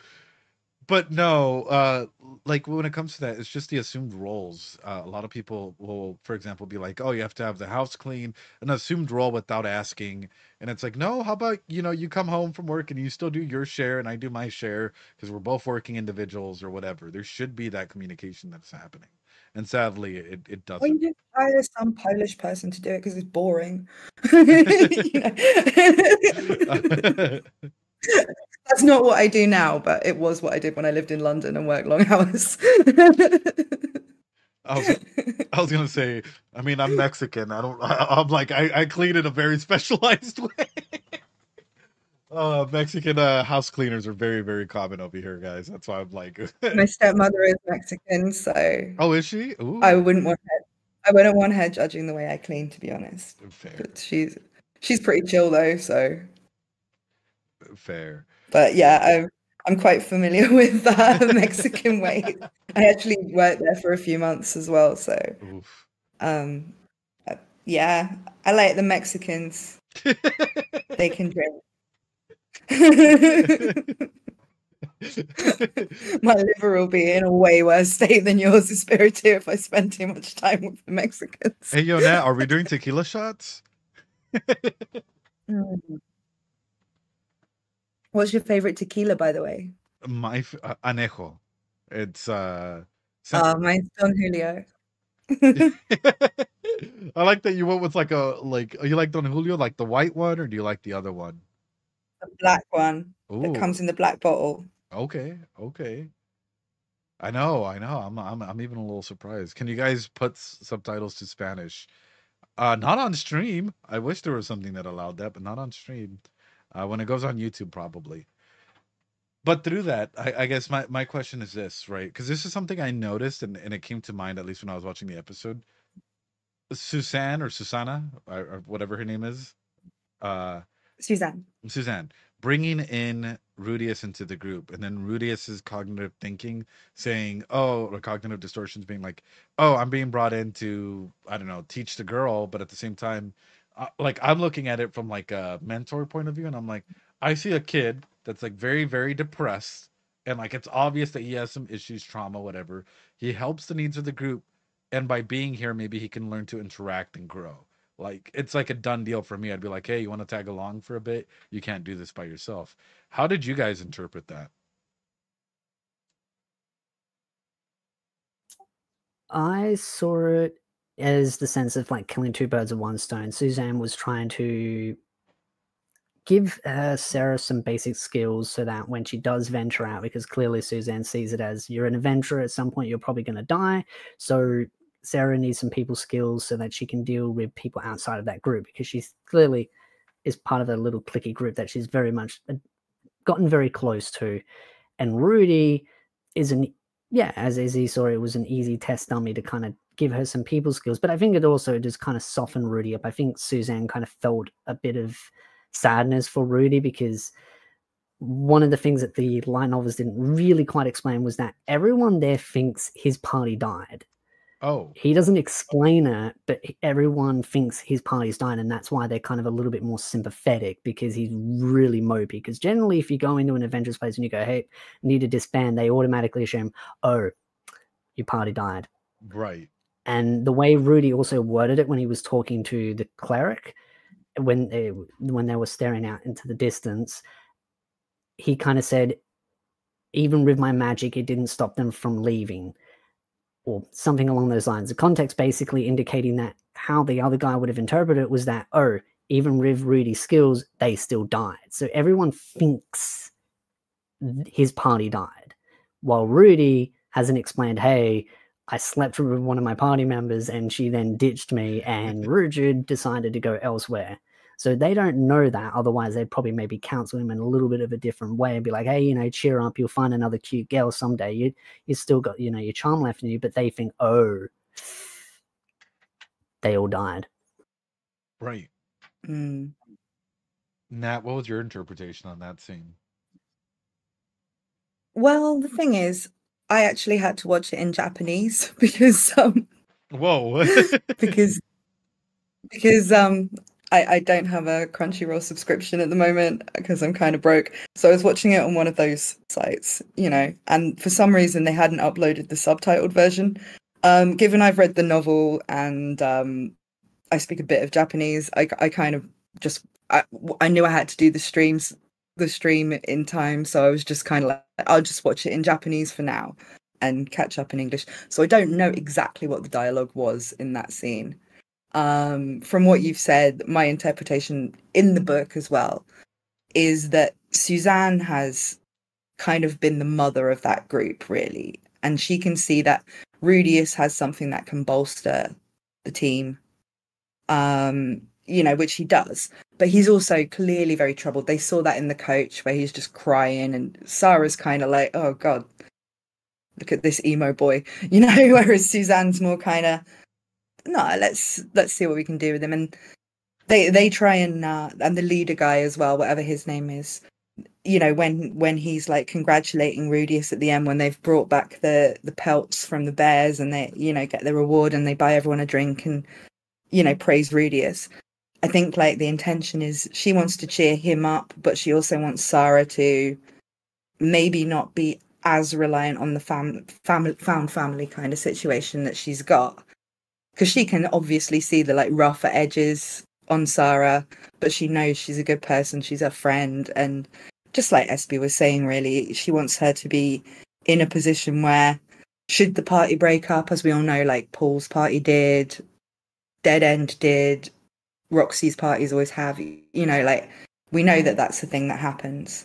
But no, like when it comes to that, it's just the assumed roles. A lot of people will, for example, be like, "Oh, you have to have the house clean," an assumed role without asking. And it's like, no, how about, you come home from work and you still do your share and I do my share because we're both working individuals or whatever. There should be that communication that's happening. And sadly, it Or you doesn't. just hire some Polish person to do it because it's boring. That's not what I do now, but it was what I did when I lived in London and worked long hours. I was gonna say, I mean, I'm Mexican. I'm like, I clean in a very specialized way. Mexican house cleaners are very, very common over here, guys. That's why I'm like, My stepmother is Mexican, so oh, is she? Ooh. I wouldn't want her judging the way I clean, to be honest. Fair. But she's pretty chill though, so fair. But yeah, I'm quite familiar with the Mexican way. I actually worked there for a few months as well, so oof. Yeah, I like the Mexicans. They can drink. My liver will be in a way worse state than yours, Espiritu, if I spend too much time with the Mexicans. Hey, yo, Nat, are we doing tequila shots? What's your favorite tequila, by the way? My anejo. It's mine's Don Julio. I like that you went with you like Don Julio, like the white one, or do you like the other one? The black one. Ooh. That comes in the black bottle. Okay. I know. I'm even a little surprised. Can you guys put subtitles to Spanish? Not on stream. I wish there was something that allowed that, but not on stream. When it goes on YouTube, probably. But through that, I guess my question is this, right? Because this is something I noticed, and it came to mind, at least when I was watching the episode. Suzanne or Susana, or whatever her name is. Suzanne, bringing in Rudius into the group, and then Rudius's cognitive thinking saying, or cognitive distortions being like, oh, I'm being brought in to, I don't know, teach the girl, but at the same time, like I'm looking at it from like a mentor point of view, and I'm like, I see a kid that's like very, very depressed, and like it's obvious that he has some issues, trauma, whatever. He helps the needs of the group, and by being here, maybe he can learn to interact and grow. Like it's like a done deal for me. I'd be like, hey, you want to tag along for a bit? You can't do this by yourself. How did you guys interpret that? I saw it as the sense of like killing two birds with one stone. Suzanne was trying to give Sarah some basic skills so that when she does venture out, because clearly Suzanne sees it as you're an adventurer, at some point you're probably going to die. So Sarah needs some people skills so that she can deal with people outside of that group, because she's clearly is part of a little cliquey group that she's very much gotten very close to. And Rudy is as he saw, it was an easy test dummy to kind of give her some people skills. But I think it also just kind of softened Rudy up. I think Suzanne kind of felt a bit of sadness for Rudy, because one of the things that the light novels didn't really quite explain was that everyone there thinks his party died. Oh. He doesn't explain it, but everyone thinks his party's died, and that's why they're kind of a little bit more sympathetic, because he's really mopey. Because generally, if you go into an Avengers place and you go, hey, need to disband, they automatically assume, oh, your party died. Right. And the way Rudy also worded it when he was talking to the cleric, when they were staring out into the distance, he kind of said, even with my magic, it didn't stop them from leaving, or something along those lines. The context basically indicating that how the other guy would have interpreted it was that, oh, even with Rudy's skills, they still died. So everyone thinks his party died, while Rudy hasn't explained, hey, I slept with one of my party members and she then ditched me, and Rudy decided to go elsewhere. So they don't know that. Otherwise, they'd probably maybe counsel him in a little bit of a different way and be like, hey, cheer up. You'll find another cute girl someday. You still got, your charm left in you. But they think, oh, they all died. Right. Mm. Nat, what was your interpretation on that scene? Well, the thing is, I actually had to watch it in Japanese because whoa. because I don't have a Crunchyroll subscription at the moment because I'm kind of broke. So I was watching it on one of those sites, and for some reason they hadn't uploaded the subtitled version. Given I've read the novel and I speak a bit of Japanese, I kind of just I knew I had to do the stream in time, so I was just kind of like, I'll just watch it in Japanese for now and catch up in English. So I don't know exactly what the dialogue was in that scene. From what you've said, my interpretation in the book as well is that Suzanne has kind of been the mother of that group, really. And she can see that Rudius has something that can bolster the team, which he does. But he's also clearly very troubled. They saw that in the coach where he's just crying, and Sarah's kind of like, oh, God, look at this emo boy, whereas Suzanne's more kind of, no, let's see what we can do with him. And they try and the leader guy as well, whatever his name is, when he's like congratulating Rudius at the end, when they've brought back the pelts from the bears and they get the reward and they buy everyone a drink and praise Rudius. I think like the intention is she wants to cheer him up, but she also wants Sarah to maybe not be as reliant on the found family kind of situation that she's got. Because she can obviously see the like rougher edges on Sarah, but she knows she's a good person. She's her friend. And just like Espy was saying, really, she wants her to be in a position where should the party break up, as we all know, like Paul's party did, Dead End did, Roxy's parties always have, like we know that that's the thing that happens.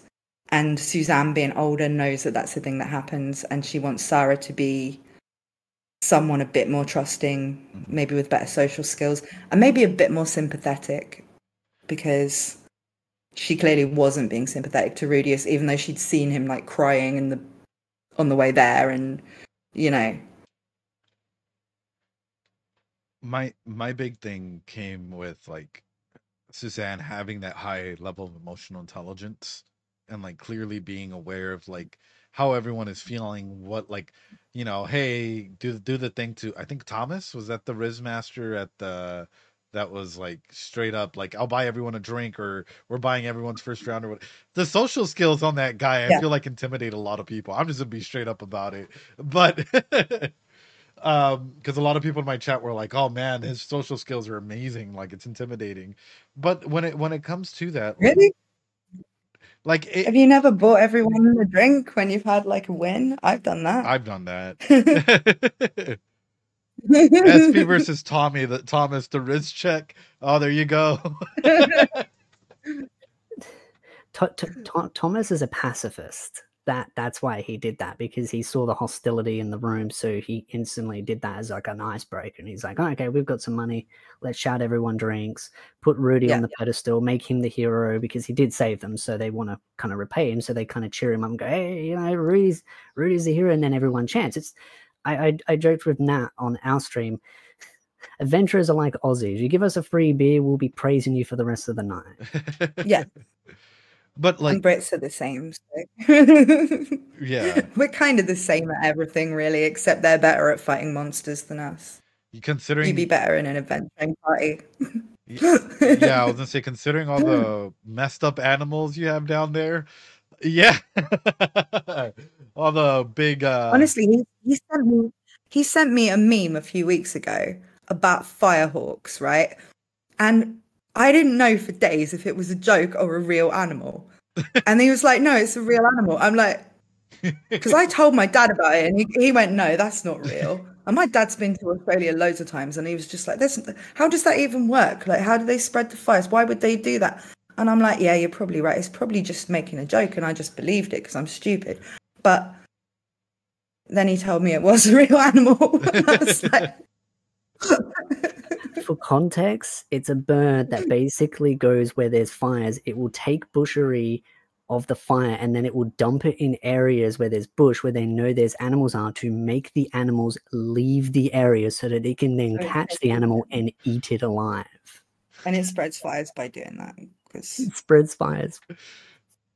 And Suzanne being older knows that that's the thing that happens. And she wants Sarah to be someone a bit more trusting, maybe with better social skills, and maybe a bit more sympathetic, because she clearly wasn't being sympathetic to Rudius, even though she'd seen him like crying on the way there, and my big thing came with like Suzanne having that high level of emotional intelligence and like clearly being aware of like how everyone is feeling, what like hey, do the thing to, I think Thomas was that the Riz Master at the, that was like straight up like, I'll buy everyone a drink, or we're buying everyone's first round, or what. The social skills on that guy, I feel like intimidate a lot of people. I'm just gonna be straight up about it, but because a lot of people in my chat were like, oh man, his social skills are amazing, like it's intimidating. But when it comes to that, really, have you never bought everyone a drink when you've had like a win? I've done that. SP versus Tommy, Thomas, the Riz check. Oh, there you go. Thomas is a pacifist. that's why he did that, because he saw the hostility in the room, so he instantly did that as like an icebreaker. And he's like, oh, okay, we've got some money, let's shout everyone drinks, put Rudy on the pedestal, make him the hero, because he did save them, so they want to kind of repay him, so they kind of cheer him up and go, hey, you know, Rudy's the hero, and then everyone chants. It's I joked with Nat on our stream, adventurers are like Aussies. You give us a free beer, we'll be praising you for the rest of the night. Yeah. But like, and Brits are the same. So. Yeah. We're kind of the same at everything, really, except they're better at fighting monsters than us. Considering you'd be better in an adventuring party. Yeah, I was gonna say, considering all the messed up animals you have down there. Yeah. All the big Honestly, he sent me a meme a few weeks ago about firehawks, right? And I didn't know for days if it was a joke or a real animal. And he was like, no, it's a real animal. I'm like, because I told my dad about it, and he went, no, that's not real. And my dad's been to Australia loads of times, and he was just like, how does that even work? Like, how do they spread the fires? Why would they do that? And I'm like, yeah, you're probably right. It's probably just making a joke, and I just believed it because I'm stupid. But then he told me it was a real animal. I was like... For context, it's a bird that basically goes where there's fires. It will take bushery of the fire, and then it will dump it in areas where there's bush, where they know there's animals are, to make the animals leave the area so that it can then catch the animal and eat it alive. And it spreads fires by doing that. It spreads fires.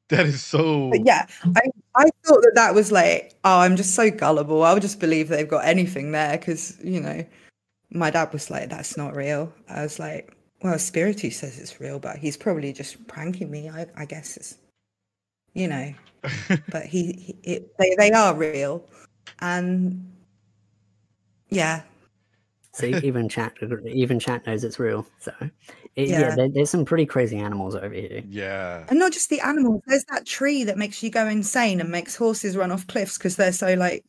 That is so... But yeah, I thought that was like, oh, I'm just so gullible. I'll just believe they've got anything there because, you know, my dad was like, that's not real. I was like, well, Spiritu says it's real, but he's probably just pranking me. I guess it's, you know, but they are real. And yeah. See, even chat knows it's real. So there's some pretty crazy animals over here. Yeah. And not just the animals. There's that tree that makes you go insane and makes horses run off cliffs because they're so like...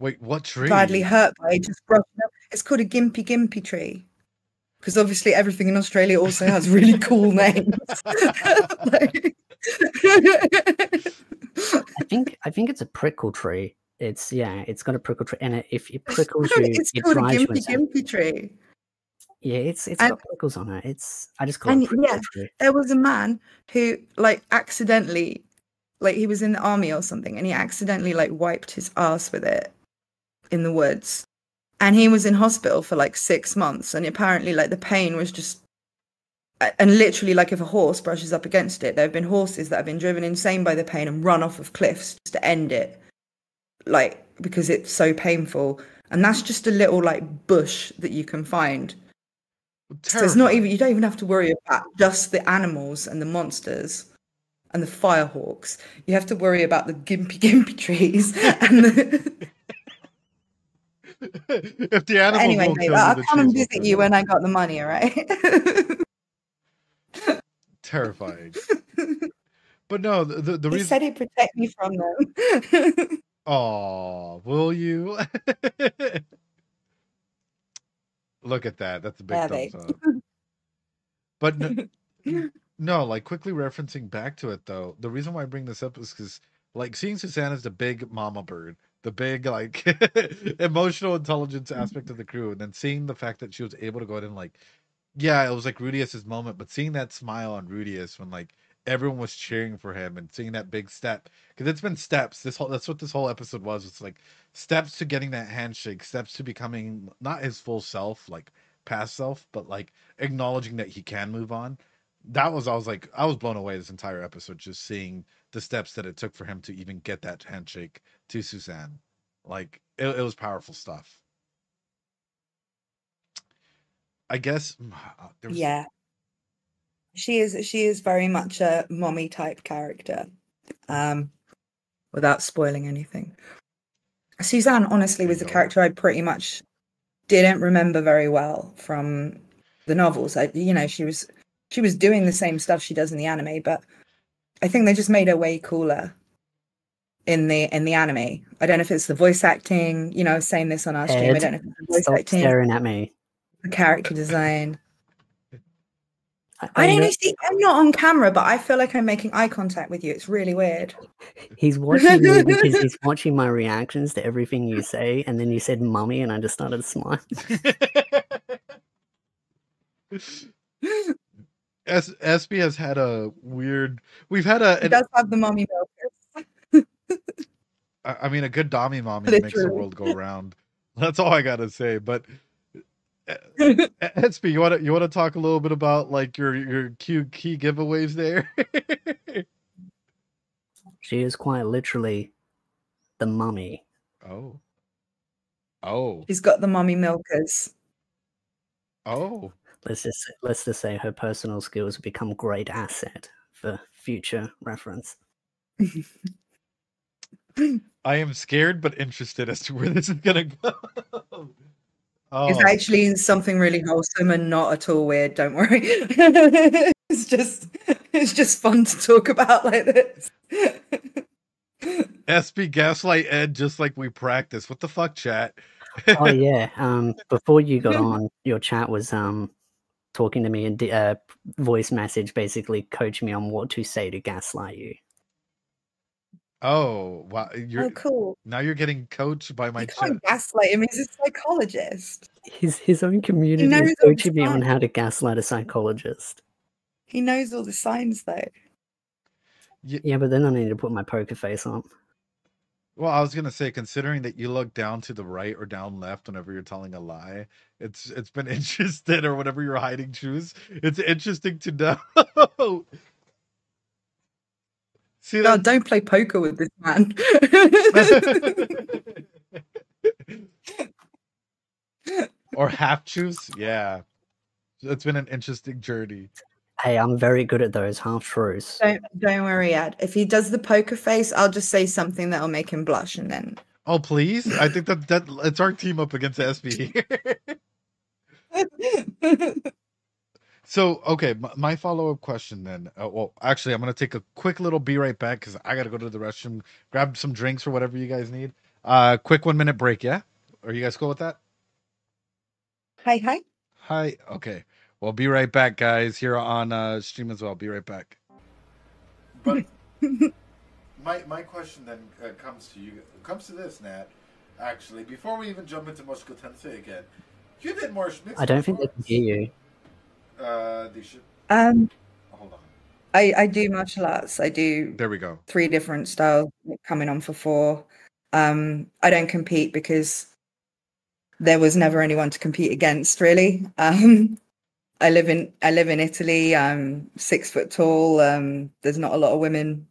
Wait, what tree? Badly hurt by just brushing up. It's called a gimpy tree. Because obviously everything in Australia also has really cool names. I think it's a prickle tree. It's got a prickle tree, and if it prickles you, it drives you insane. Gimpy tree. Yeah, it's got prickles on it. I just call it a prickle tree. There was a man who accidentally, he was in the army or something, and he accidentally wiped his ass with it in the woods, and he was in hospital for 6 months, and apparently the pain was just, and literally if a horse brushes up against it, there have been horses that have been driven insane by the pain and run off of cliffs just to end it, because it's so painful. And that's just a little bush that you can find. Terrifying. So it's not even, you don't even have to worry about just the animals and the monsters and the firehawks. You have to worry about the gimpy trees and the if the animals anyway, babe, I'll come and visit you when I got the money, all right? Terrifying. But no, the reason... He said he'd protect me from them. Oh, will you? Look at that. That's a big thumbs up. But no, quickly referencing back to it, though, the reason why I bring this up is because, seeing Susanna as the big mama bird, the big, emotional intelligence aspect of the crew, and then seeing the fact that she was able to go ahead and, it was Rudius's moment, but seeing that smile on Rudius when, everyone was cheering for him, and seeing that big step, because it's been steps. That's what this whole episode was. It's steps to getting that handshake, steps to becoming not his full self, past self, but acknowledging that he can move on. I was blown away this entire episode, just seeing the steps that it took for him to even get that handshake to Suzanne. It was powerful stuff. I guess. Yeah. She is very much a mommy type character, without spoiling anything. Suzanne honestly was a character I pretty much didn't remember very well from the novels. She was doing the same stuff she does in the anime, but I think they just made her way cooler in the anime. I don't know if it's the voice acting. I was saying this on our stream. I don't know if it's the voice acting. Staring at me. The character design. I don't know. See, I'm not on camera, but I feel like I'm making eye contact with you. It's really weird. He's watching me because he's watching my reactions to everything you say, and then you said "mummy," and I just started smiling. SB has had a weird. We've had He does have the mummy milkers. I mean, a good Dami mommy makes the world go round. That's all I gotta say. But SB, you want to talk a little bit about like your key giveaways there? She is quite literally the mummy. Oh. She's got the mummy milkers. Oh. Let's just say her personal skills become great asset for future reference. I am scared but interested as to where this is gonna go. It's actually something really wholesome and not at all weird. Don't worry. It's just fun to talk about like this. SB gaslight Ed just like we practice. What the fuck, chat? Oh yeah. Before you got on, your chat was talking to me and voice message basically coach me on what to say to gaslight you. Oh wow! Cool. Now you're getting coached by my You chat. can't gaslight him. He's a psychologist. His own community is coaching me on how to gaslight a psychologist. He knows all the signs though. Yeah, but then I need to put my poker face on. Well, I was gonna say, considering that you look down to the right or down left whenever you're telling a lie, it's been interesting, or whenever you're hiding truths, it's interesting to know. See that? No, don't play poker with this man. Or half truths, yeah. It's been an interesting journey. Hey, I'm very good at those half truths. Don't worry, Ed. If he does the poker face, I'll just say something that'll make him blush, and then. Oh please! I think that it's our team up against SB. So, okay, my follow-up question then. Well, actually, I'm going to take a quick little be right back because I got to go to the restroom, grab some drinks or whatever you guys need. Quick 1 minute break, yeah? Are you guys cool with that? Hi. Hi. Okay. Well, be right back, guys, here on stream as well. Be right back. But my question then comes to this, Nat. Actually, before we even jump into Mushoku Tensei again, you did more mixed I don't think they can hear you. They should. Hold on. I do martial arts. I do. There we go. 3 different styles, coming on for 4. I don't compete because there was never anyone to compete against, really. I live in Italy. I'm 6 foot tall. There's not a lot of women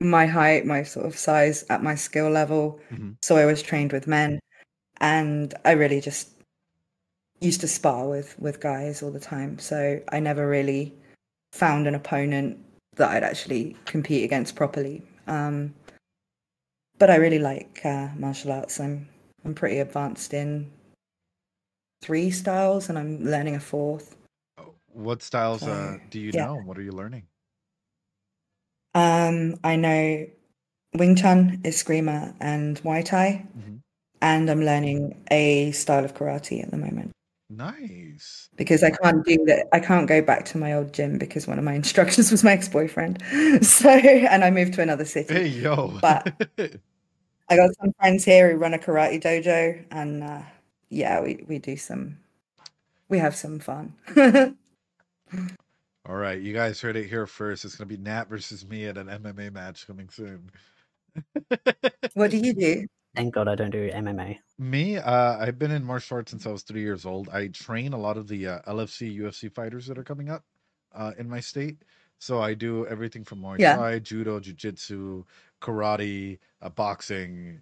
my height, my sort of size at my skill level. Mm-hmm. So I was trained with men, and I really just used to spar with guys all the time. So I never really found an opponent that I'd actually compete against properly. But I really like martial arts. I'm pretty advanced in 3 styles, and I'm learning a 4th. What styles do you know? What are you learning? I know Wing Chun, Eskrima, and Muay Thai. Mm-hmm. And I'm learning a style of karate at the moment. Nice. Because I can't do that. I can't go back to my old gym because one of my instructors was my ex-boyfriend. So, and I moved to another city. Hey, yo. But I got some friends here who run a karate dojo, and we have some fun. All right, you guys heard it here first. It's gonna be Nat versus me at an MMA match coming soon. What do you do? Thank God I don't do MMA. Me, I've been in martial arts since I was 3 years old. I train a lot of the LFC, UFC fighters that are coming up in my state. So I do everything from Muay Thai, Judo, Jiu-Jitsu, karate, boxing,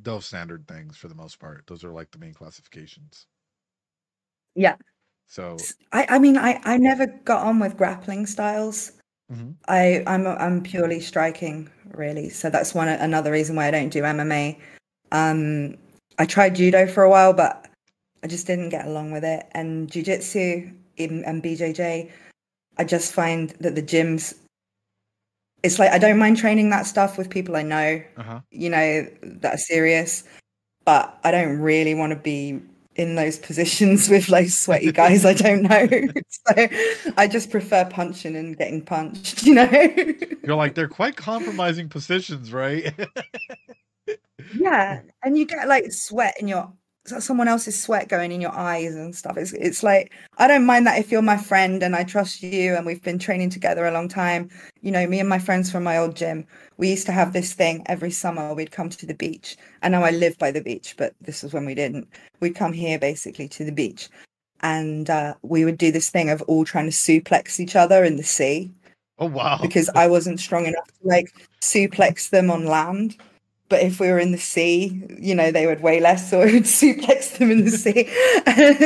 those standard things for the most part. Those are like the main classifications. Yeah. So I mean, I never got on with grappling styles. Mm-hmm. I'm purely striking, really. So that's another reason why I don't do MMA. I tried judo for a while, but I just didn't get along with it. And jiu-jitsu and BJJ, I just find that the gyms, it's like I don't mind training that stuff with people I know, that are serious, but I don't really want to be in those positions with like sweaty guys I don't know. So I just prefer punching and getting punched, you know? You're like, they're quite compromising positions, right? Yeah, and you get like sweat in your someone else's sweat going in your eyes and stuff. It's like I don't mind that if you're my friend and I trust you and we've been training together a long time. You know, me and my friends from my old gym, we used to have this thing every summer. We'd come to the beach. I know I live by the beach, but this was when we didn't. We'd come here basically to the beach, and we would do this thing of all trying to suplex each other in the sea. Oh wow! Because I wasn't strong enough to like suplex them on land. But if we were in the sea, you know, they would weigh less, so I would suplex them in the sea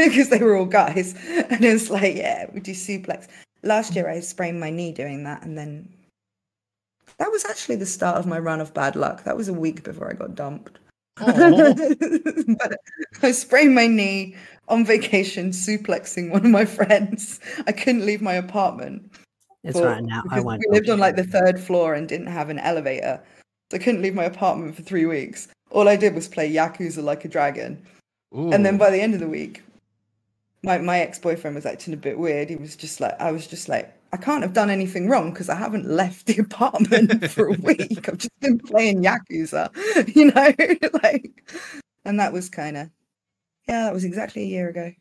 because they were all guys. And it was like, yeah, we do suplex. Last year, I sprained my knee doing that. And then that was actually the start of my run of bad luck. That was a week before I got dumped. But I sprained my knee on vacation, suplexing one of my friends. I couldn't leave my apartment. It's right now. Because we lived on like the 3rd floor and didn't have an elevator. So I couldn't leave my apartment for 3 weeks. All I did was play Yakuza Like a Dragon. Ooh. And then by the end of the week, my ex-boyfriend was acting a bit weird. He was just like, I was just like, I can't have done anything wrong because I haven't left the apartment for a week. I've just been playing Yakuza, you know? Like, and that was kind of, yeah, that was exactly a year ago.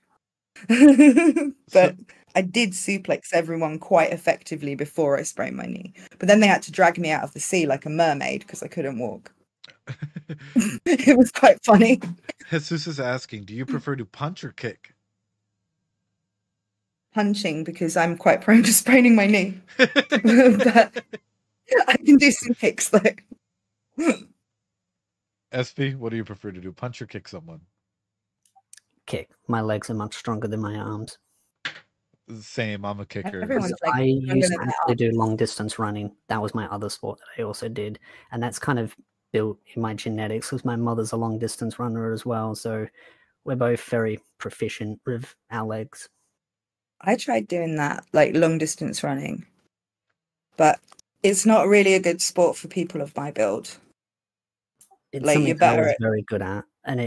But I did suplex everyone quite effectively before I sprained my knee. But then they had to drag me out of the sea like a mermaid because I couldn't walk. It was quite funny. Jesus is asking, do you prefer to punch or kick? Punching, because I'm quite prone to spraining my knee. But I can do some kicks though. SP, what do you prefer to do? Punch or kick someone? Kick. My legs are much stronger than my arms. Same, I'm a kicker. I used to actually do long distance running. That was my other sport that I also did. And that's kind of built in my genetics because my mother's a long distance runner as well. So we're both very proficient with our legs. I tried doing that, like long distance running. But it's not really a good sport for people of my build. It's like something I was very good at. And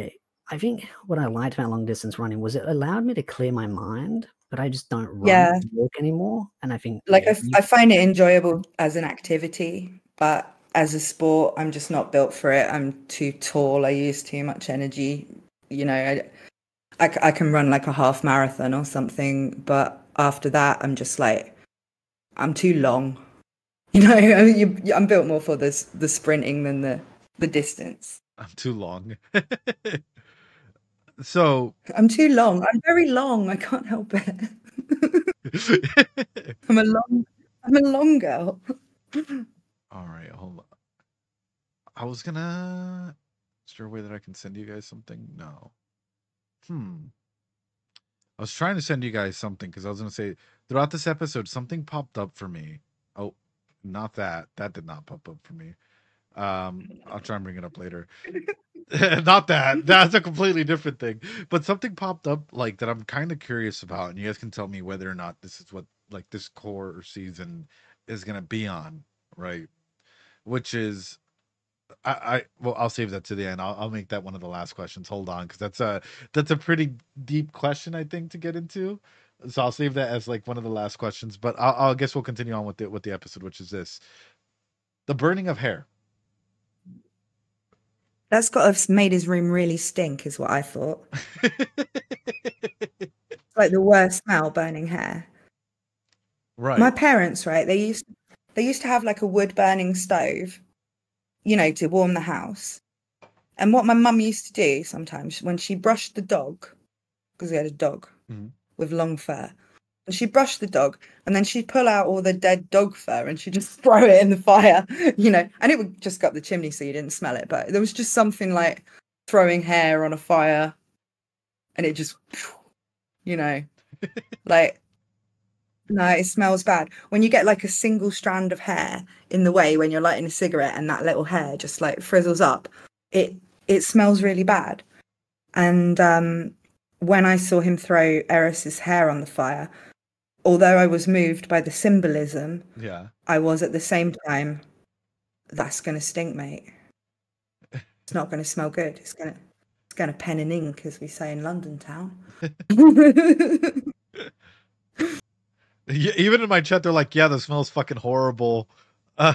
I think what I liked about long distance running was it allowed me to clear my mind. But I just don't run and walk anymore. And I think like I find it enjoyable as an activity, but as a sport, I'm just not built for it. I'm too tall. I use too much energy. You know, I can run like a half marathon or something, but after that, I'm just like, I'm too long. You know, I'm built more for the sprinting than the distance. I'm too long. So I'm too long. I'm very long. I can't help it. I'm a long girl. All right, hold on. I was gonna. Is there a way that I can send you guys something? No. I was trying to send you guys something because I was gonna say throughout this episode something popped up for me. Oh, not that. That did not pop up for me. I'll try and bring it up later. Not that. That's a completely different thing. But something popped up like that I'm kind of curious about, and you guys can tell me whether or not this is what like this core or season is gonna be on, right? Which is well, I'll save that to the end. I'll make that one of the last questions. Hold on, because that's a pretty deep question I think to get into. So I'll save that as like one of the last questions. But I'll guess we'll continue on with the episode, which is this: the burning of hair. That's got to have made his room really stink, is what I thought. Like the worst smell, burning hair. Right. My parents, right? They used to have like a wood burning stove, you know, to warm the house. And what my mum used to do sometimes when she brushed the dog, because we had a dog with long fur, and she brushed the dog, and then she'd pull out all the dead dog fur and she'd just throw it in the fire, you know, and it would just go up the chimney so you didn't smell it. But there was just something like throwing hair on a fire and it just, you know, like, no, it smells bad. When you get like a single strand of hair in the way when you're lighting a cigarette and that little hair just like frizzles up, it smells really bad. And when I saw him throw Eris's hair on the fire, although I was moved by the symbolism, I was at the same time, that's going to stink, mate. It's not going to smell good. It's going going to pen and ink, as we say in London town. Even in my chat, they're like, yeah, the smell's fucking horrible. Yeah.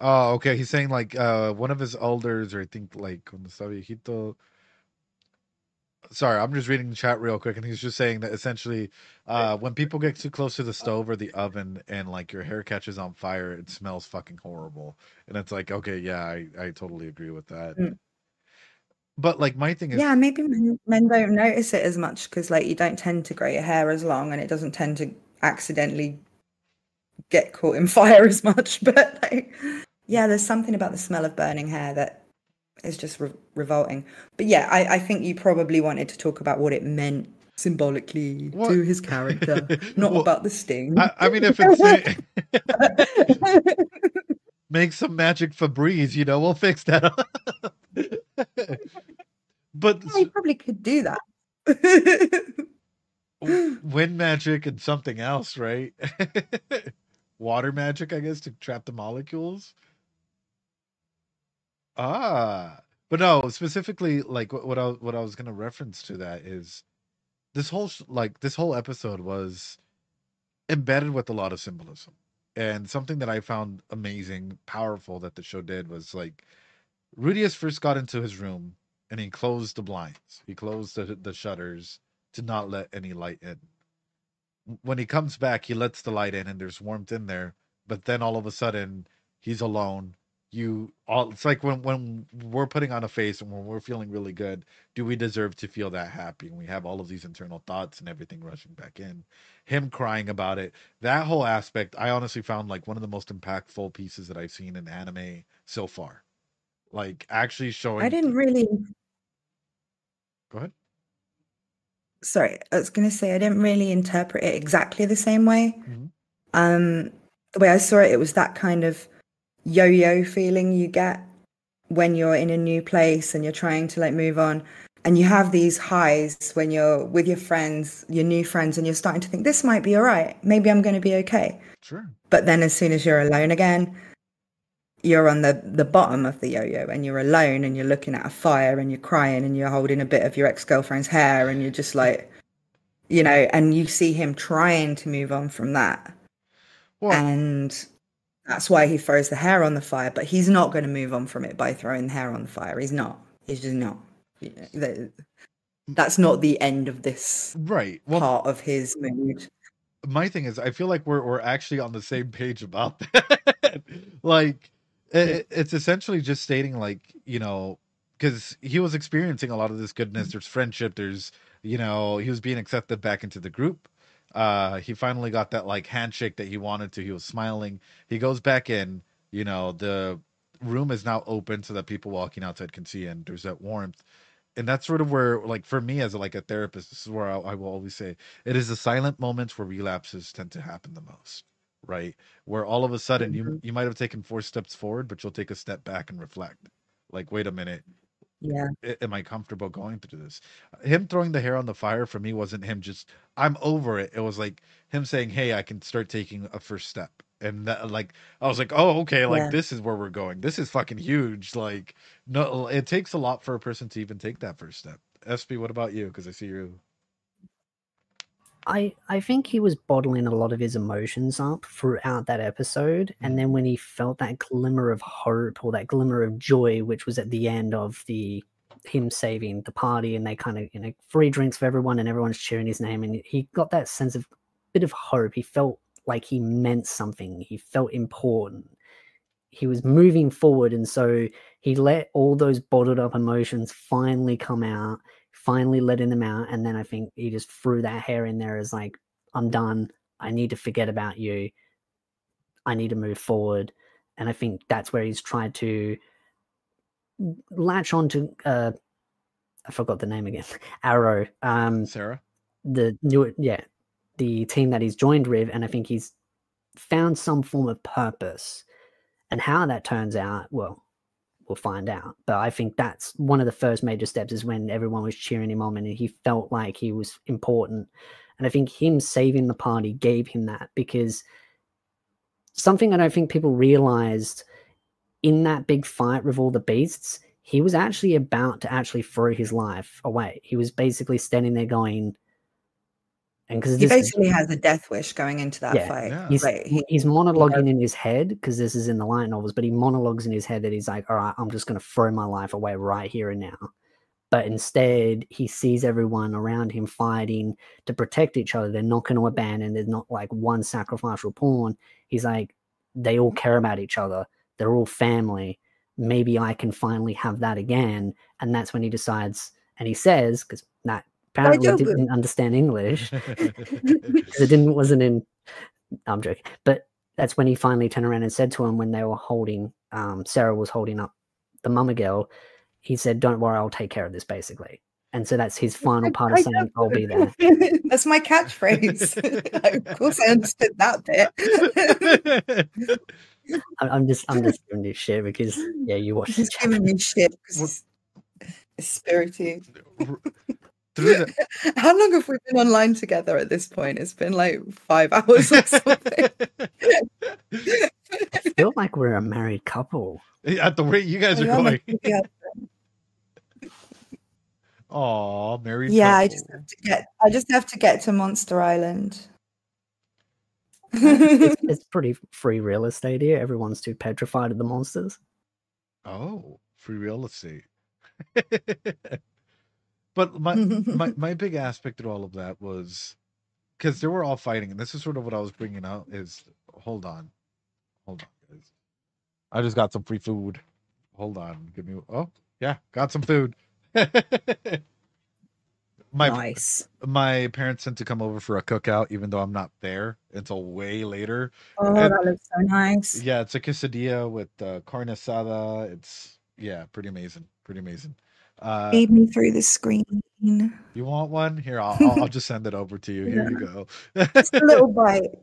Oh, okay. He's saying like one of his elders, or I think like cuando está viejito. Sorry, I'm just reading the chat real quick, and he's just saying that essentially, when people get too close to the stove or the oven, and like your hair catches on fire, it smells fucking horrible. And it's like, okay, yeah, I totally agree with that. But like my thing is, yeah, maybe men don't notice it as much because like you don't tend to grow your hair as long, and it doesn't tend to accidentally get caught in fire as much. But like, yeah, there's something about the smell of burning hair that is just revolting. But yeah, I think you probably wanted to talk about what it meant symbolically to his character, not about the sting. I mean, if it's make some magic Febreze, you know, we'll fix that up. But yeah, you probably could do that. Wind magic and something else, right? Water magic, I guess, to trap the molecules. But no, specifically, like what I was gonna reference to that is this whole this whole episode was embedded with a lot of symbolism, and something that I found amazing, powerful that the show did was like Rudius first got into his room and he closed the blinds, he closed the shutters to not let any light in. When he comes back, he lets the light in and there's warmth in there, but then all of a sudden he's alone. It's like when we're putting on a face and when we're feeling really good, do we deserve to feel that happy? And we have all of these internal thoughts and everything rushing back in. Him crying about it, that whole aspect, I honestly found like one of the most impactful pieces that I've seen in anime so far. Like actually showing. I didn't really. Go ahead. Sorry, I was going to say I didn't really interpret it exactly the same way. The way I saw it, it was that kind of yo-yo feeling you get when you're in a new place and you're trying to like move on, and you have these highs when you're with your friends, your new friends, and you're starting to think this might be all right. Maybe I'm going to be okay. Sure. But then as soon as you're alone again, you're on the bottom of the yo-yo and you're alone and you're looking at a fire and you're crying and you're holding a bit of your ex-girlfriend's hair and you're just like, you know, and you see him trying to move on from that. Well, and that's why he throws the hair on the fire, but he's not going to move on from it by throwing the hair on the fire. He's not. He's just not. That's not the end of this part of his mood. My thing is, I feel like we're actually on the same page about that. Like, it's essentially just stating, like, you know, because he was experiencing a lot of this goodness. There's friendship. There's, you know, he was being accepted back into the group. He finally got that like handshake that he wanted to. He was smiling. He goes back in. You know, the room is now open so that people walking outside can see, and there's that warmth. And that's sort of where, like, for me as like a therapist, this is where I will always say it is the silent moments where relapses tend to happen the most. Right, where all of a sudden you might have taken 4 steps forward, but you'll take a step back and reflect. Like, wait a minute, yeah, am I comfortable going through this? Him throwing the hair on the fire for me wasn't him just I'm over it. It was like him saying, "Hey, I can start taking a first step." And that, like, I was like, "Oh, okay, like this is where we're going. This is fucking huge." Like, no, it takes a lot for a person to even take that first step. SB, what about you? Because I see you. I think he was bottling a lot of his emotions up throughout that episode, and then when he felt that glimmer of hope or that glimmer of joy, which was at the end of him saving the party, and they kind of, you know, free drinks for everyone and everyone's cheering his name, and he got that sense of bit of hope. He felt like he meant something. He felt important. He was moving forward, and so he let all those bottled up emotions finally come out. Finally letting them out, and then I think he just threw that hair in there as like, I'm done. I need to forget about you. I need to move forward. And I think that's where he's tried to latch on to I forgot the name again. Arrow. Sarah. The team that he's joined with, and I think he's found some form of purpose. And how that turns out, well, we'll find out. But I think that's one of the first major steps, is when everyone was cheering him on and he felt like he was important. And I think him saving the party gave him that, because something I don't think people realized in that big fight with all the beasts. He was actually about to actually throw his life away. He was basically standing there going, and because he basically has a death wish going into that fight. Yeah. He's monologuing in his head, because this is in the light novels, but he monologues in his head that he's like, all right, I'm just going to throw my life away right here and now. But instead, he sees everyone around him fighting to protect each other. They're not going to abandon. There's not like one sacrificial pawn. He's like, they all care about each other. They're all family. Maybe I can finally have that again. And that's when he decides, and he says, because Nat apparently didn't understand English, because wasn't in, I'm joking. But that's when he finally turned around and said to him, when they were holding, Sarah was holding up the mama girl, he said, don't worry, I'll take care of this, basically. And so that's his final part of saying, I'll be there. That's my catchphrase. Of course I understood that bit. I'm just giving you shit because, yeah, you watched He's giving me shit because it's spirited. How long have we been online together at this point? It's been like 5 hours or something. I feel like we're a married couple. At the rate you guys are going. Oh, married yeah, couple. I just have to get to Monster Island. It's pretty free real estate here. Everyone's too petrified of the monsters. Oh, free real estate. But my big aspect of all of that was because they were all fighting, and this is sort of what I was bringing out is, hold on, guys. I just got some free food. Hold on, give me. Oh yeah, got some food. Nice. My parents sent to come over for a cookout, even though I'm not there until way later. Oh, that looks so nice. Yeah, it's a quesadilla with carne asada. It's pretty amazing. Pretty amazing. Feed me through the screen. You want one? Here, I'll just send it over to you. Here you go. Just a little bite.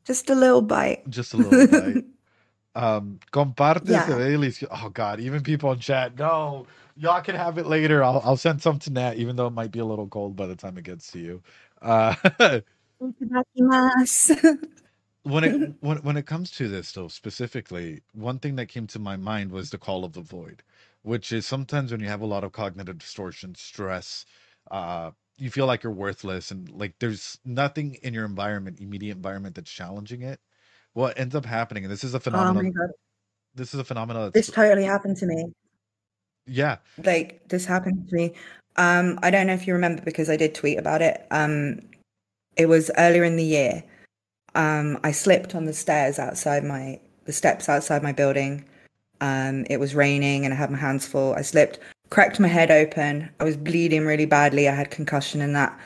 Just a little bite. Just a little bite. Comparte oh God, even people in chat. No, y'all can have it later. I'll send some to Nat, even though it might be a little cold by the time it gets to you. When it comes to this, though, specifically, one thing that came to my mind was the call of the void, which is sometimes when you have a lot of cognitive distortion, stress, you feel like you're worthless, and like there's nothing in your immediate environment that's challenging it. What ends up happening, and this is a phenomenon. Oh my God. This is a phenomenon. This totally happened to me. Yeah. Like this happened to me. I don't know if you remember because I did tweet about it. It was earlier in the year. I slipped on the steps outside my building. It was raining and I had my hands full. I slipped, cracked my head open. I was bleeding really badly. I had concussion and that.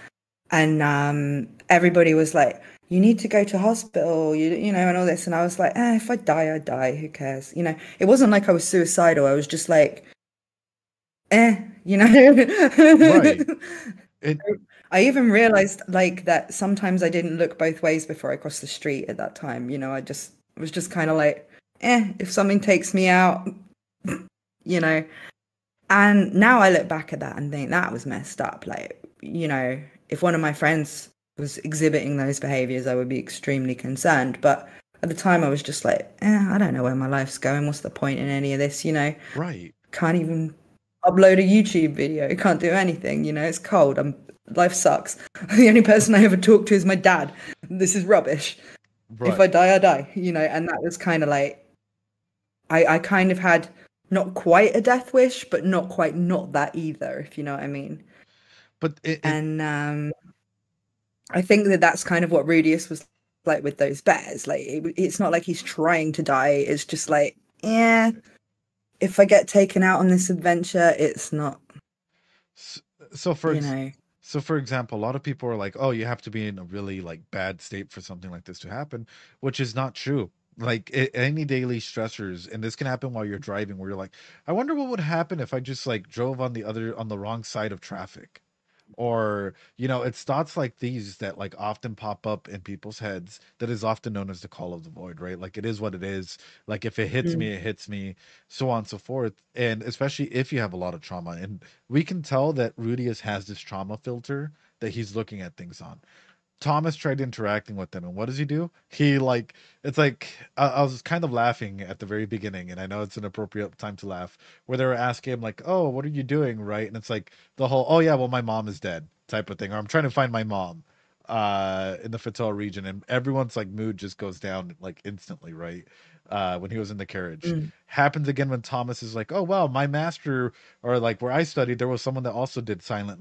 And everybody was like, you need to go to hospital, you know, and all this. And I was like, if I die, I die. Who cares? You know, it wasn't like I was suicidal. I was just like, you know. Right. I even realized like that sometimes I didn't look both ways before I crossed the street at that time. You know, I was just kind of like, if something takes me out, you know. And now I look back at that and think that was messed up. Like, you know, if one of my friends was exhibiting those behaviors, I would be extremely concerned. But at the time I was just like, I don't know where my life's going. What's the point in any of this, you know? Right. Can't even upload a YouTube video. Can't do anything, you know? It's cold. Life sucks. The only person I ever talk to is my dad. This is rubbish. Right. If I die, I die, you know? And that was kind of like, I kind of had not quite a death wish, but not quite not that either, if you know what I mean. But I think that's kind of what Rudius was like with those bears. Like, it's not like he's trying to die. It's just like, if I get taken out on this adventure, it's not. So for example, a lot of people are like, oh, you have to be in a really like bad state for something like this to happen, which is not true. Like any daily stressors, and this can happen while you're driving, where you're like, I wonder what would happen if I just like drove on the wrong side of traffic. Or, you know, it's thoughts like these that like often pop up in people's heads that is often known as the call of the void, right? Like it is what it is. Like if it hits me, it hits me, so on and so forth. And especially if you have a lot of trauma. And we can tell that Rudius has this trauma filter that he's looking at things on. Thomas tried interacting with them, and what does he do? He like it's like I was kind of laughing at the very beginning, and I know it's an appropriate time to laugh, where they were asking him like, "Oh, what are you doing?" Right, and it's like the whole, "Oh yeah, well my mom is dead" type of thing, or "I'm trying to find my mom," in the Fatale region, and everyone's like mood just goes down like instantly, right? When he was in the carriage. Happens again when Thomas is like, "Oh wow, my master," or like where I studied, there was someone that also did silent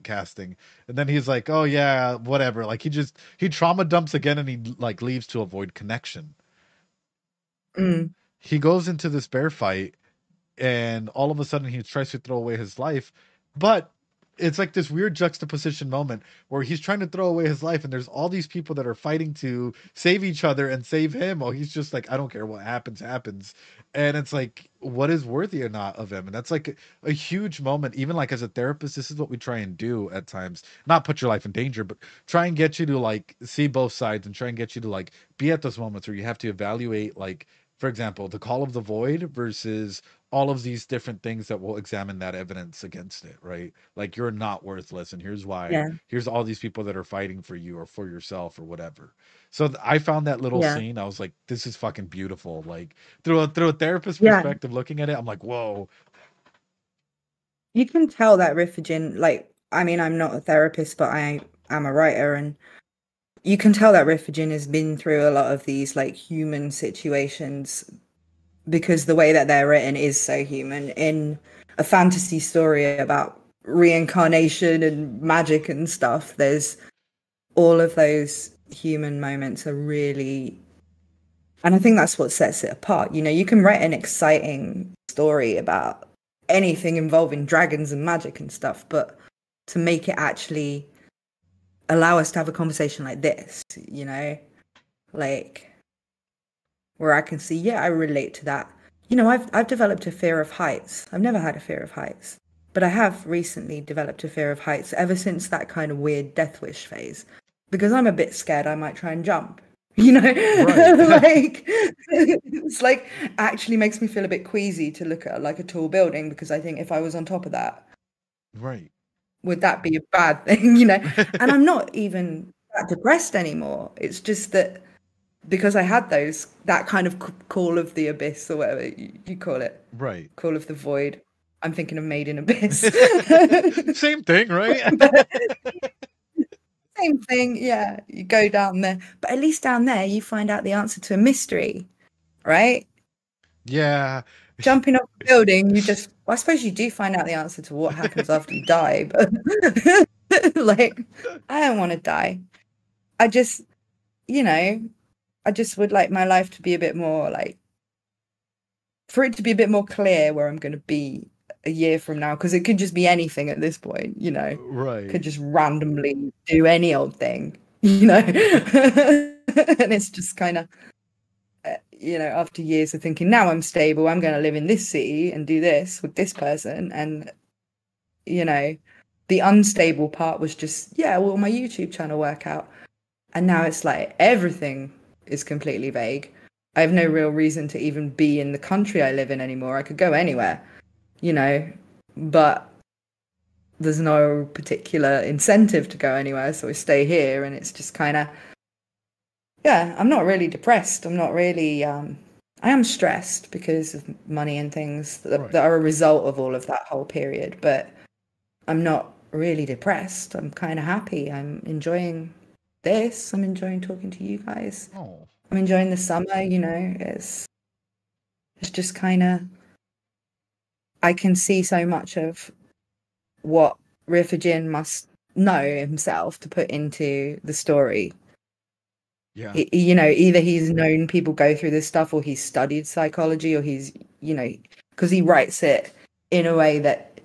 casting, and then he's like, "Oh yeah, whatever." Like he trauma dumps again, and he like leaves to avoid connection. He goes into this bear fight, and all of a sudden he tries to throw away his life, but it's like this weird juxtaposition moment where he's trying to throw away his life, and there's all these people that are fighting to save each other and save him. Oh, he's just like, I don't care what happens. And it's like, what is worthy or not of him? And that's like a huge moment. Even like as a therapist, this is what we try and do at times, not put your life in danger, but try and get you to like see both sides and try and get you to like be at those moments where you have to evaluate, like, for example, the call of the void versus all of these different things that will examine that evidence against it, right? Like, you're not worthless, and here's why. Yeah. Here's all these people that are fighting for you or for yourself or whatever. So I found that little scene. I was like, this is fucking beautiful. Like through a therapist perspective, looking at it, I'm like, whoa. You can tell that Riffigen, like, I mean, I'm not a therapist, but I am a writer, and you can tell that Riffigen has been through a lot of these like human situations, because the way that they're written is so human. In a fantasy story about reincarnation and magic and stuff, there's all of those human moments are really, and I think that's what sets it apart. You know, you can write an exciting story about anything involving dragons and magic and stuff, but to make it actually allow us to have a conversation like this, you know, like where I can see, yeah, I relate to that. You know, I've developed a fear of heights. I've never had a fear of heights, but I have recently developed a fear of heights ever since that kind of weird death wish phase, because I'm a bit scared I might try and jump, you know, like it's like actually makes me feel a bit queasy to look at like a tall building, because I think if I was on top of that, right, would that be a bad thing, you know? And I'm not even that depressed anymore. It's just that because I had that kind of call of the abyss, or whatever you call it. Right. Call of the void. I'm thinking of Made in Abyss. Same thing, right? Same thing, yeah. You go down there. But at least down there, you find out the answer to a mystery, right? Yeah. Jumping off the building, well, I suppose you do find out the answer to what happens after you die, but like, I don't want to die. I just, you know, I just would like my life to be a bit more like, for it to be a bit more clear where I'm going to be a year from now, because it could just be anything at this point, you know. Right. Could just randomly do any old thing, you know. And it's just kind of, you know, after years of thinking, now I'm stable, I'm going to live in this city and do this with this person. And, you know, the unstable part was just, yeah, will my YouTube channel work out? And now it's like everything is completely vague. I have no real reason to even be in the country I live in anymore. I could go anywhere, you know, but there's no particular incentive to go anywhere. So I stay here, and it's just kind of, yeah, I'm not really depressed. I'm not really, I am stressed because of money and things that are a result of all of that whole period, but I'm not really depressed. I'm kind of happy. I'm enjoying this. I'm enjoying talking to you guys. Oh. I'm enjoying the summer, you know. It's just kind of, I can see so much of what Riffigen must know himself to put into the story. Yeah. You know, either he's known people go through this stuff, or he's studied psychology, or he's, you know, because he writes it in a way that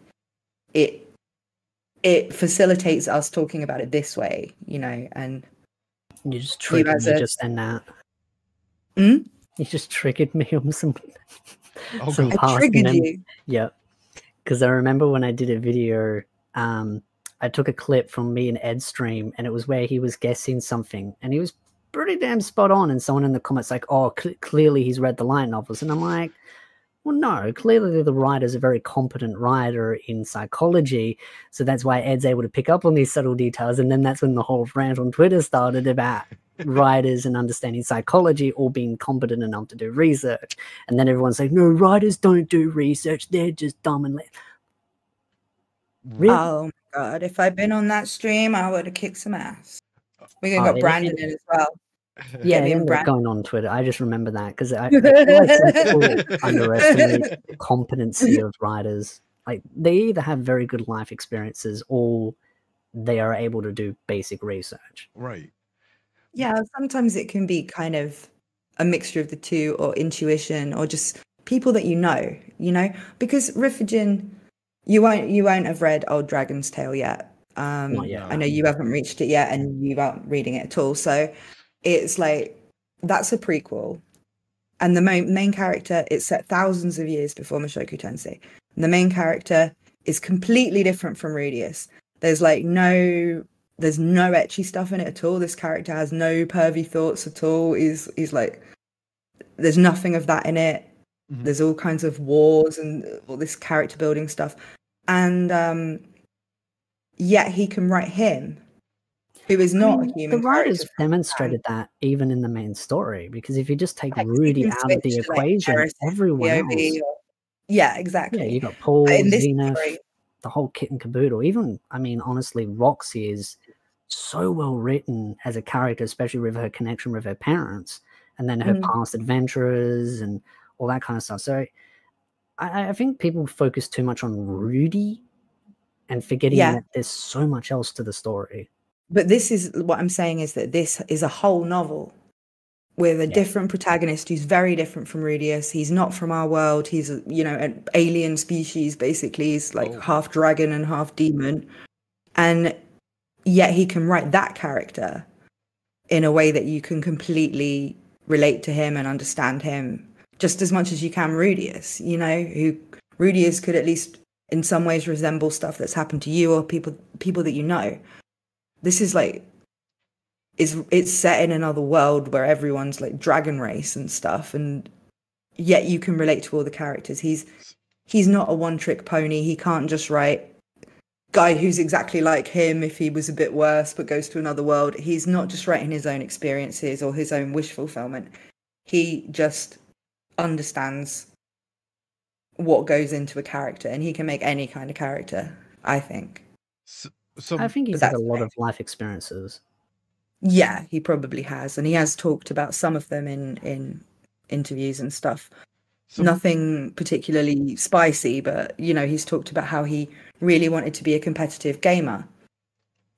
it facilitates us talking about it this way, you know. And you just triggered me just then that. You just triggered me on some I triggered you. Yeah, because I remember when I did a video, I took a clip from me and Ed's stream, and it was where he was guessing something, and he was pretty damn spot on, and someone in the comments like, oh, clearly he's read the light novels, and I'm like, Well, no, clearly the writer's a very competent writer in psychology, so that's why Ed's able to pick up on these subtle details, and then that's when the whole rant on Twitter started about writers and understanding psychology all being competent enough to do research. And then everyone's like, no, writers don't do research, they're just dumb and Really? Oh my god, if I'd been on that stream, I would have kicked some ass. We got Brandon in as well. Yeah, it ended up going on Twitter. I just remember that because I feel like some people underestimate the competency of writers. Like, they either have very good life experiences or they are able to do basic research. Right. Yeah, sometimes it can be kind of a mixture of the two, or intuition, or just people that you know, because Riffigen, you won't have read Old Dragon's Tale yet. Not yet. I know you haven't reached it yet, and you aren't reading it at all. So it's like, that's a prequel, and the main character, it's set thousands of years before Mushoku Tensei. And the main character is completely different from Rudius. There's no ecchi stuff in it at all. This character has no pervy thoughts at all. He's like, there's nothing of that in it. Mm-hmm. There's all kinds of wars and all this character building stuff, and yet he can write him, who is not a human. The writers demonstrated that even in the main story, because if you just take Rudy out of the equation, everyone else. Yeah, exactly. Yeah, you got Paul, Zenith, the whole kit and caboodle. Even, I mean, honestly, Roxy is so well written as a character, especially with her connection with her parents, and then her past adventures and all that kind of stuff. So I think people focus too much on Rudy and forgetting that there's so much else to the story. But this is what I'm saying, is that this is a whole novel with a different protagonist who's very different from Rudius. He's not from our world. He's, an alien species, basically. He's like half dragon and half demon. And yet he can write that character in a way that you can completely relate to him and understand him just as much as you can Rudius, who Rudius could at least in some ways resemble stuff that's happened to you or people that you know. This is like, it's set in another world where everyone's like dragon race and stuff, and yet you can relate to all the characters. He's not a one-trick pony. He can't just write guy who's exactly like him if he was a bit worse but goes to another world. He's not just writing his own experiences or his own wish fulfillment. He just understands what goes into a character, and he can make any kind of character, I think. So I think he's had a lot of life experiences. Yeah, he probably has, and he has talked about some of them in interviews and stuff. Nothing particularly spicy, but he's talked about how he really wanted to be a competitive gamer,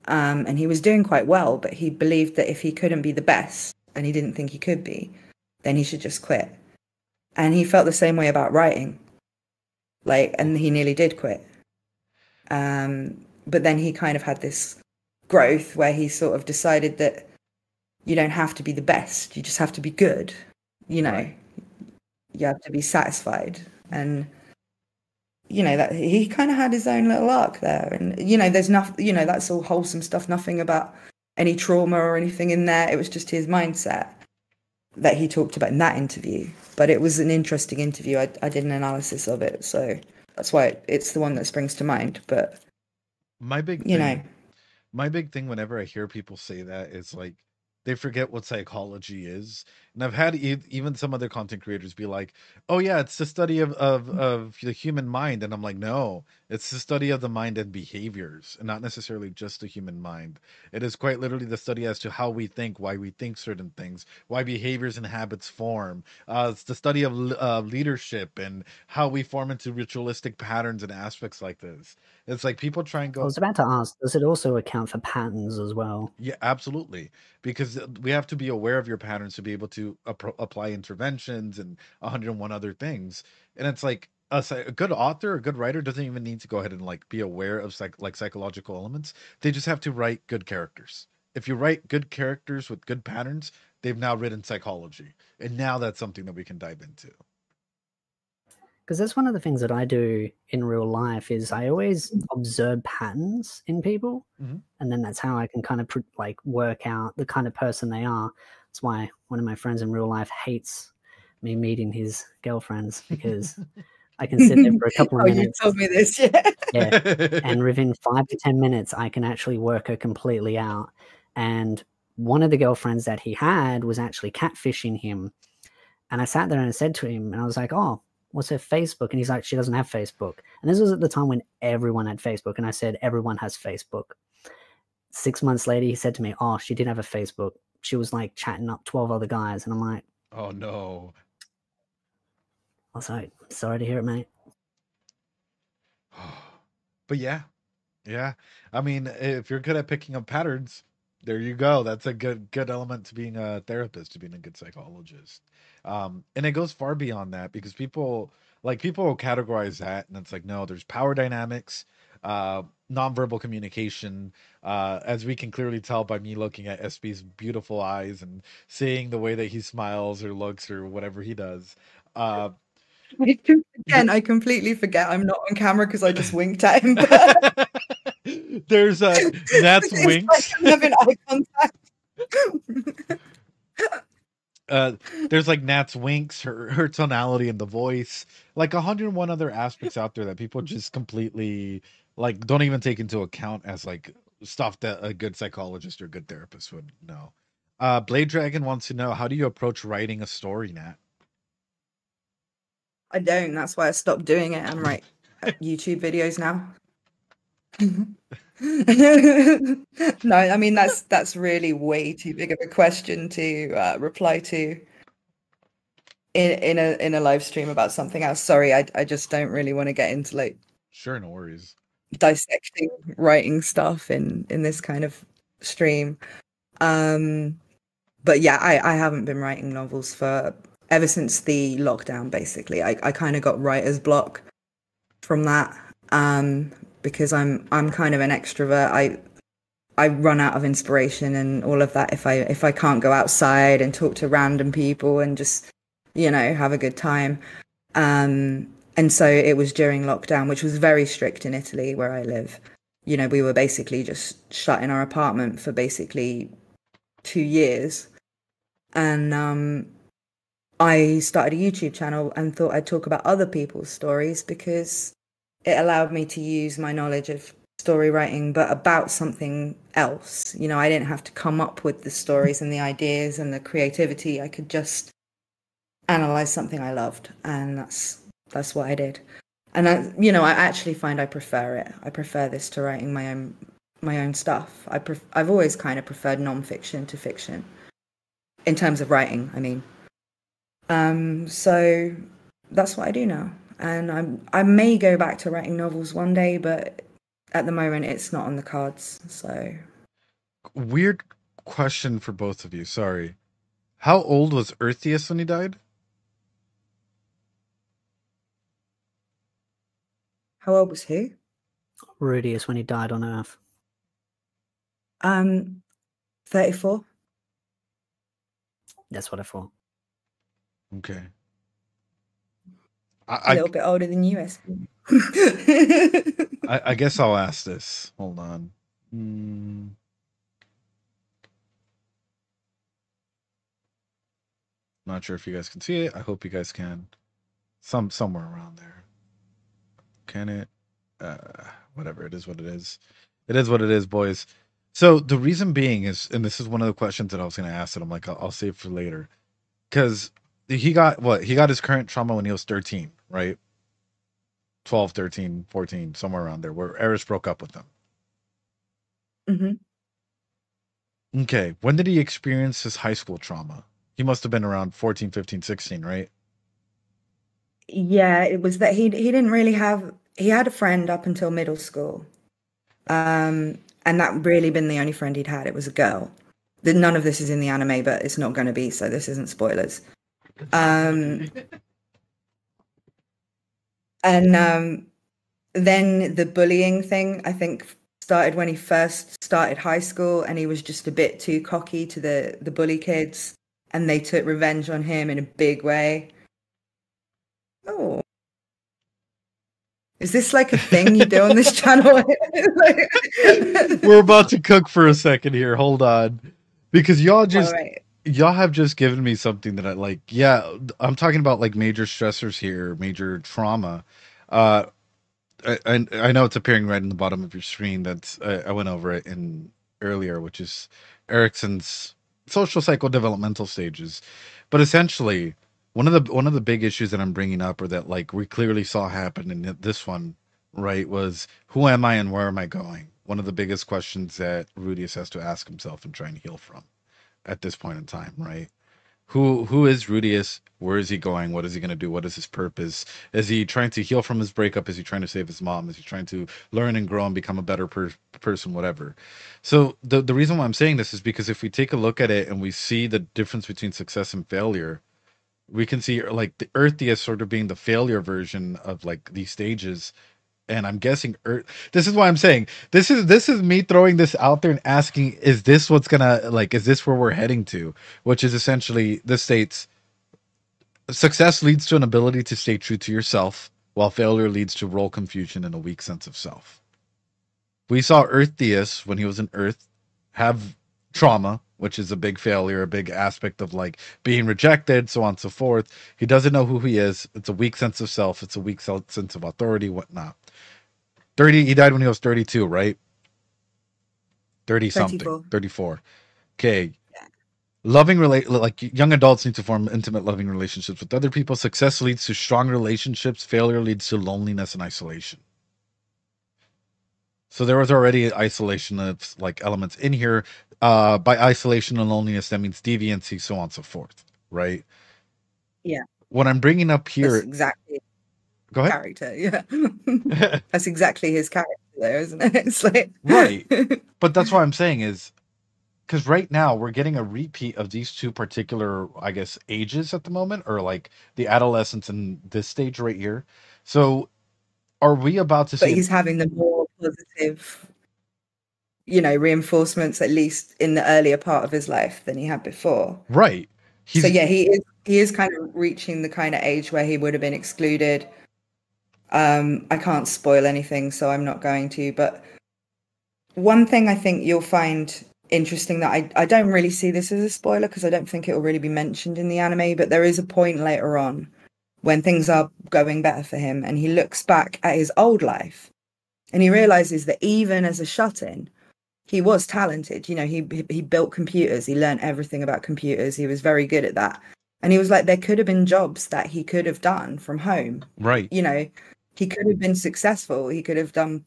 and he was doing quite well, but he believed that if he couldn't be the best, and he didn't think he could be, then he should just quit. And he felt the same way about writing, and he nearly did quit. But then he kind of had this growth where he sort of decided that you don't have to be the best, you just have to be good. You have to be satisfied, and that he kind of had his own little arc there, and there's nothing, that's all wholesome stuff, nothing about any trauma or anything in there. It was just his mindset that he talked about in that interview. But it was an interesting interview. I did an analysis of it, so that's why it's the one that springs to mind. But my big thing whenever I hear people say that is like, they forget what psychology is. And I've had even some other content creators be like, oh yeah, it's the study of the human mind. And I'm like, no, it's the study of the mind and behaviors, and not necessarily just the human mind. It is quite literally the study as to how we think, why we think certain things, why behaviors and habits form. It's the study of leadership and how we form into ritualistic patterns and aspects like this. It's like people try and go... I was about to ask, does it also account for patterns as well? Yeah, absolutely. Because we have to be aware of your patterns to be able to apply interventions and 101 other things. And it's like a good author, a good writer doesn't even need to go ahead and like be aware of psychological elements. They just have to write good characters. If you write good characters with good patterns, they've now written psychology. And now that's something that we can dive into. Because that's one of the things that I do in real life is I always observe patterns in people, and then that's how I can kind of work out the kind of person they are. That's why one of my friends in real life hates me meeting his girlfriends because I can sit there for a couple of minutes. You told me this, yeah. Yeah, and within 5 to 10 minutes, I can actually work her completely out. And one of the girlfriends that he had was actually catfishing him. And I sat there and I said to him, and I was like, oh, what's her Facebook? And he's like, she doesn't have Facebook. And this was at the time when everyone had Facebook. And I said, everyone has Facebook. 6 months later, he said to me, oh, she did have a Facebook. She was like chatting up 12 other guys. And I'm like, oh, no. I was like, sorry to hear it, mate. But yeah. I mean, if you're good at picking up patterns, there you go. That's a good element to being a therapist, to being a good psychologist. And it goes far beyond that, because people will categorize that, and it's like, no, there's power dynamics, nonverbal communication, as we can clearly tell by me looking at SB's beautiful eyes and seeing the way that he smiles or looks or whatever he does. Again, I completely forget I'm not on camera because I just winked at him. But... There's Nat's winks. Like I'm having eye contact. There's like Nat's winks, her tonality in the voice, like 101 other aspects out there that people just completely like don't even take into account as like stuff that a good psychologist or good therapist would know. Blade Dragon wants to know, how do you approach writing a story, Nat? I don't. That's why I stopped doing it and write YouTube videos now. No, I mean that's really way too big of a question to reply to in a live stream about something else. Sorry, I just don't really want to get into like sure, no worries, dissecting writing stuff in this kind of stream. But yeah, I haven't been writing novels for ever since the lockdown. Basically, I kind of got writer's block from that. Because I'm kind of an extrovert. I run out of inspiration and all of that if I can't go outside and talk to random people and just, you know, have a good time. And so it was during lockdown, which was very strict in Italy where I live. You know, we were basically just shut in our apartment for basically 2 years. And I started a YouTube channel and thought I'd talk about other people's stories because it allowed me to use my knowledge of story writing, but about something else. You know, I didn't have to come up with the stories and the ideas and the creativity. I could just analyze something I loved, and that's what I did. And I actually find I prefer it. I prefer this to writing my own stuff. I've always kind of preferred non-fiction to fiction in terms of writing. I mean, so that's what I do now. And I may go back to writing novels one day, but at the moment it's not on the cards. So weird question for both of you. Sorry. How old was Earthius when he died? How old was who? Rudius when he died on Earth. 34. That's what I thought. Okay. A little bit older than you, SB. I guess I'll ask this. Hold on. Not sure if you guys can see it. I hope you guys can. Somewhere around there. Can it? Whatever. It is what it is. It is what it is, boys. So the reason being is, and this is one of the questions that I was going to ask, and I'm like, I'll save for later, because he got his current trauma when he was 13, right? 12, 13, 14, somewhere around there, where Eris broke up with him. Mm-hmm. Okay. When did he experience his high school trauma? He must have been around 14, 15, 16, right? Yeah, it was that he didn't really have... He had a friend up until middle school. And that really been the only friend he'd had. It was a girl. None of this is in the anime, but it's not going to be, so this isn't spoilers. And then the bullying thing, I think, started when he first started high school, and he was just a bit too cocky to the bully kids, and they took revenge on him in a big way. Oh. Is this like a thing you do on this channel? We're about to cook for a second here. Hold on. Because y'all just... Right. y'all have just given me something that I like. Yeah, I'm talking about like major stressors here, major trauma. Uh, I know it's appearing right in the bottom of your screen. That's I went over it in earlier, which is Erickson's social psychodevelopmental stages. But essentially, one of the big issues that I'm bringing up, or that like we clearly saw happen in this one, right, was who am I and where am I going? One of the biggest questions that Rudius has to ask himself and trying to heal from at this point in time, right? Who is Rudius? Where is he going? What is he going to do? What is his purpose? Is he trying to heal from his breakup? Is he trying to save his mom? Is he trying to learn and grow and become a better person? Whatever. So the reason why I'm saying this is because if we take a look at it and we see the difference between success and failure, we can see like the Earthius sort of being the failure version of like these stages. And I'm guessing this is why I'm saying this is me throwing this out there and asking, is this what's gonna like, is this where we're heading to? Which is essentially this states success leads to an ability to stay true to yourself, while failure leads to role confusion and a weak sense of self. We saw Earthius when he was in Earth have trauma, which is a big failure, a big aspect of like being rejected, so on and so forth. He doesn't know who he is. It's a weak sense of self. It's a weak sense of authority, whatnot. 30, he died when he was 32, right? 30 something. 34. 34. Okay. Loving like young adults need to form intimate loving relationships with other people. Success leads to strong relationships. Failure leads to loneliness and isolation. So there was already isolation of like elements in here. By isolation and loneliness, that means deviancy, so on and so forth, right? Yeah. What I'm bringing up here, that's exactly. Go ahead. Character, yeah. That's exactly his character, there, isn't it? It's like right. But that's what I'm saying is, because right now we're getting a repeat of these two particular, I guess, ages at the moment, or like the adolescence and this stage right here. So are we about to see? But he's having the more positive, reinforcements, at least in the earlier part of his life, than he had before. Right. So yeah, he is kind of reaching the kind of age where he would have been excluded. I can't spoil anything, so I'm not going to. But one thing I think you'll find interesting that I don't really see this as a spoiler because I don't think it will really be mentioned in the anime, but there is a point later on when things are going better for him and he looks back at his old life and he realizes that even as a shut-in, he was talented. He built computers. He learned everything about computers. He was very good at that. And he was like, there could have been jobs that he could have done from home. Right. He could have been successful. He could have done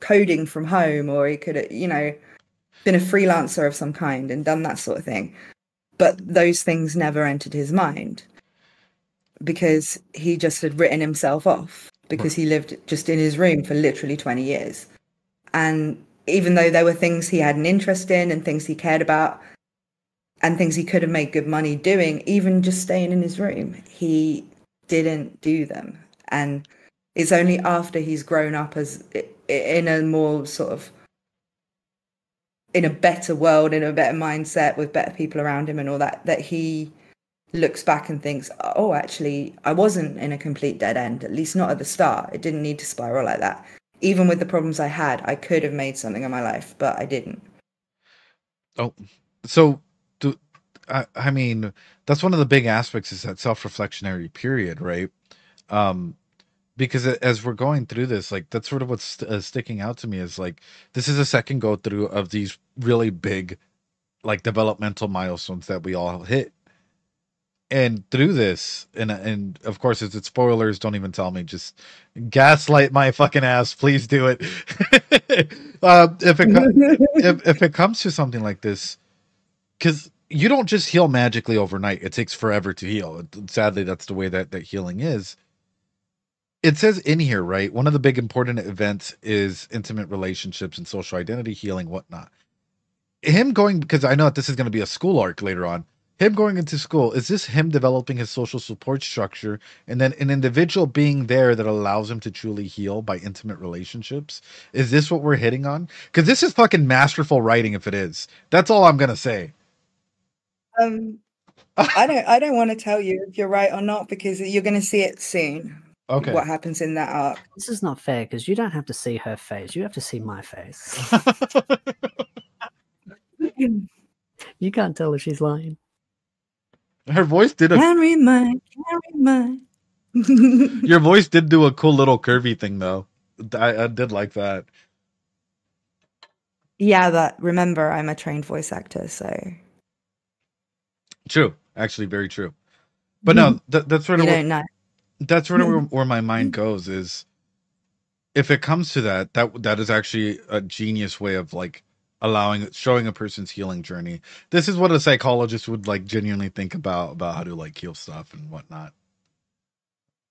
coding from home, or he could have, been a freelancer of some kind and done that sort of thing. But those things never entered his mind because he just had written himself off because he lived just in his room for literally 20 years. And even though there were things he had an interest in and things he cared about and things he could have made good money doing, even just staying in his room, he didn't do them. And it's only after he's grown up as in a more sort of in a better world, in a better mindset with better people around him and all that, that he looks back and thinks, oh, actually, I wasn't in a complete dead end, at least not at the start. It didn't need to spiral like that. Even with the problems I had, I could have made something of my life, but I didn't. Oh, so I mean, that's one of the big aspects is that self-reflectionary period, right? Because as we're going through this, like that's sort of what's sticking out to me is like this is a second go through of these really big like developmental milestones that we all hit. And through this, and of course, if it's spoilers, don't even tell me. Just gaslight my fucking ass, please do it. If it comes to something like this, because you don't just heal magically overnight. It takes forever to heal. Sadly, that's the way that healing is. It says in here, right? One of the big important events is intimate relationships and social identity healing, whatnot. Him going, because I know that this is going to be a school arc later on. Him going into school, is this him developing his social support structure and then an individual being there that allows him to truly heal by intimate relationships? Is this what we're hitting on? Because this is fucking masterful writing if it is. That's all I'm going to say. I don't want to tell you if you're right or not because you're going to see it soon. Okay. What happens in that arc? This is not fair because you don't have to see her face. You have to see my face. You can't tell if she's lying. Her voice did Carry mine. Your voice did do a cool little curvy thing though. I did like that. Yeah, but remember, I'm a trained voice actor, so true. Actually, very true. But no, that's sort of that's sort of where my mind goes. Is if it comes to that is actually a genius way of like showing a person's healing journey. This is what a psychologist would like genuinely think about how to like heal stuff and whatnot.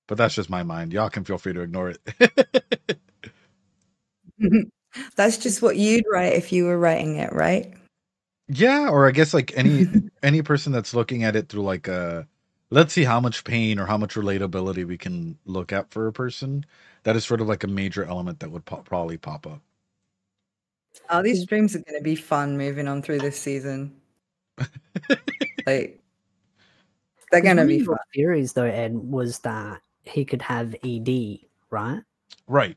But that's just my mind. Y'all can feel free to ignore it. That's just what you'd write if you were writing it, right? Yeah, or I guess like any person that's looking at it through like let's see how much pain or how much relatability we can look at for a person. That is sort of like a major element that would probably pop up. Oh, these streams are going to be fun moving on through this season. Like, they're going to be fun. Theories, though, Ed, was that he could have ED, right? Right.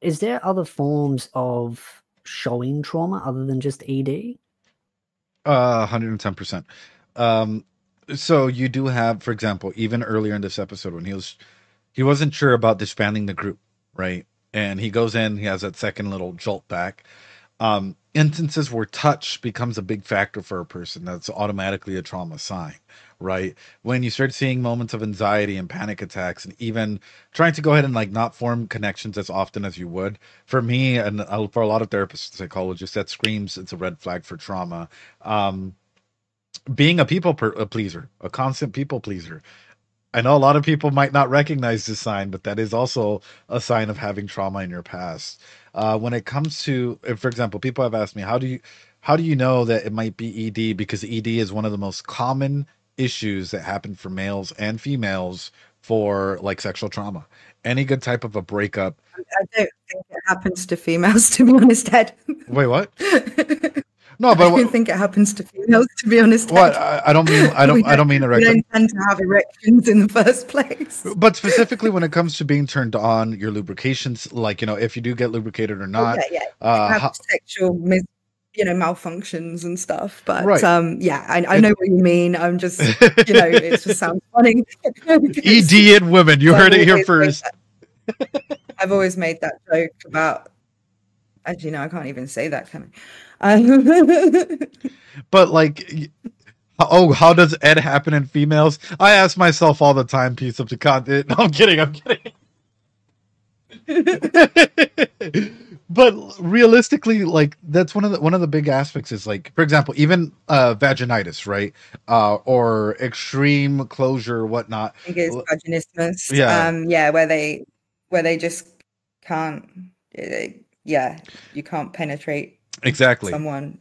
Is there other forms of showing trauma other than just ED? 110%. So you do have, for example, even earlier in this episode when he wasn't sure about disbanding the group, right? And he goes in, he has that second little jolt back. Instances where touch becomes a big factor for a person, that's automatically a trauma sign, right? When you start seeing moments of anxiety and panic attacks, and even trying to go ahead and like not form connections as often as you would, for me and for a lot of therapists and psychologists, that screams it's a red flag for trauma. Being a pleaser, a constant people pleaser. I know a lot of people might not recognize this sign, but that is also a sign of having trauma in your past. When it comes to, for example, people have asked me, how do you know that it might be ED? Because ED is one of the most common issues that happen for males and females for like sexual trauma. Any good type of a breakup. I don't think it happens to females, to be honest, Ed. Wait, what? No, but I don't think it happens to females, to be honest. What? I don't mean erection. We don't tend to have erections in the first place. But specifically when it comes to being turned on, your lubrications, like, you know, if you do get lubricated or not. Have sexual malfunctions and stuff. But right. I know what you mean. I'm just, it just sounds funny. ED in women. You heard it here first. I've always made that joke about, actually, no, I can't even say that, can I? But like, how does Ed happen in females? I ask myself all the time, piece of the content. No, I'm kidding. But realistically, like, that's one of the big aspects is like, for example, even vaginitis, right? Or extreme closure or whatnot. I think it's vaginismus. Yeah. Where they just can't. You can't penetrate. Exactly. Someone,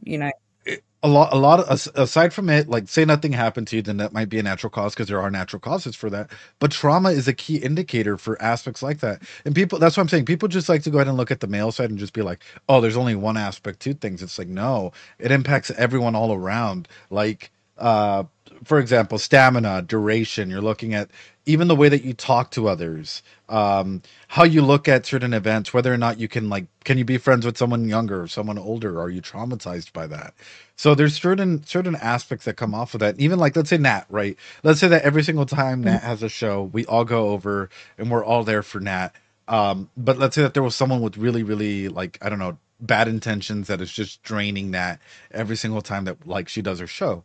a lot of, aside from it, like, say nothing happened to you, then that might be a natural cause, because there are natural causes for that. But trauma is a key indicator for aspects like that. And that's what I'm saying. People just like to go ahead and look at the male side and just be like, oh, there's only one aspect to things. It's like, no, it impacts everyone all around. Like, for example, stamina, duration. You're looking at even the way that you talk to others, how you look at certain events, whether or not you can you be friends with someone younger or someone older? Are you traumatized by that? So there's certain aspects that come off of that. Even like, let's say Nat, right? Let's say that every single time Nat has a show, we all go over and we're all there for Nat. But let's say that there was someone with really, really, like, I don't know, bad intentions that is just draining Nat every single time that, like, she does her show.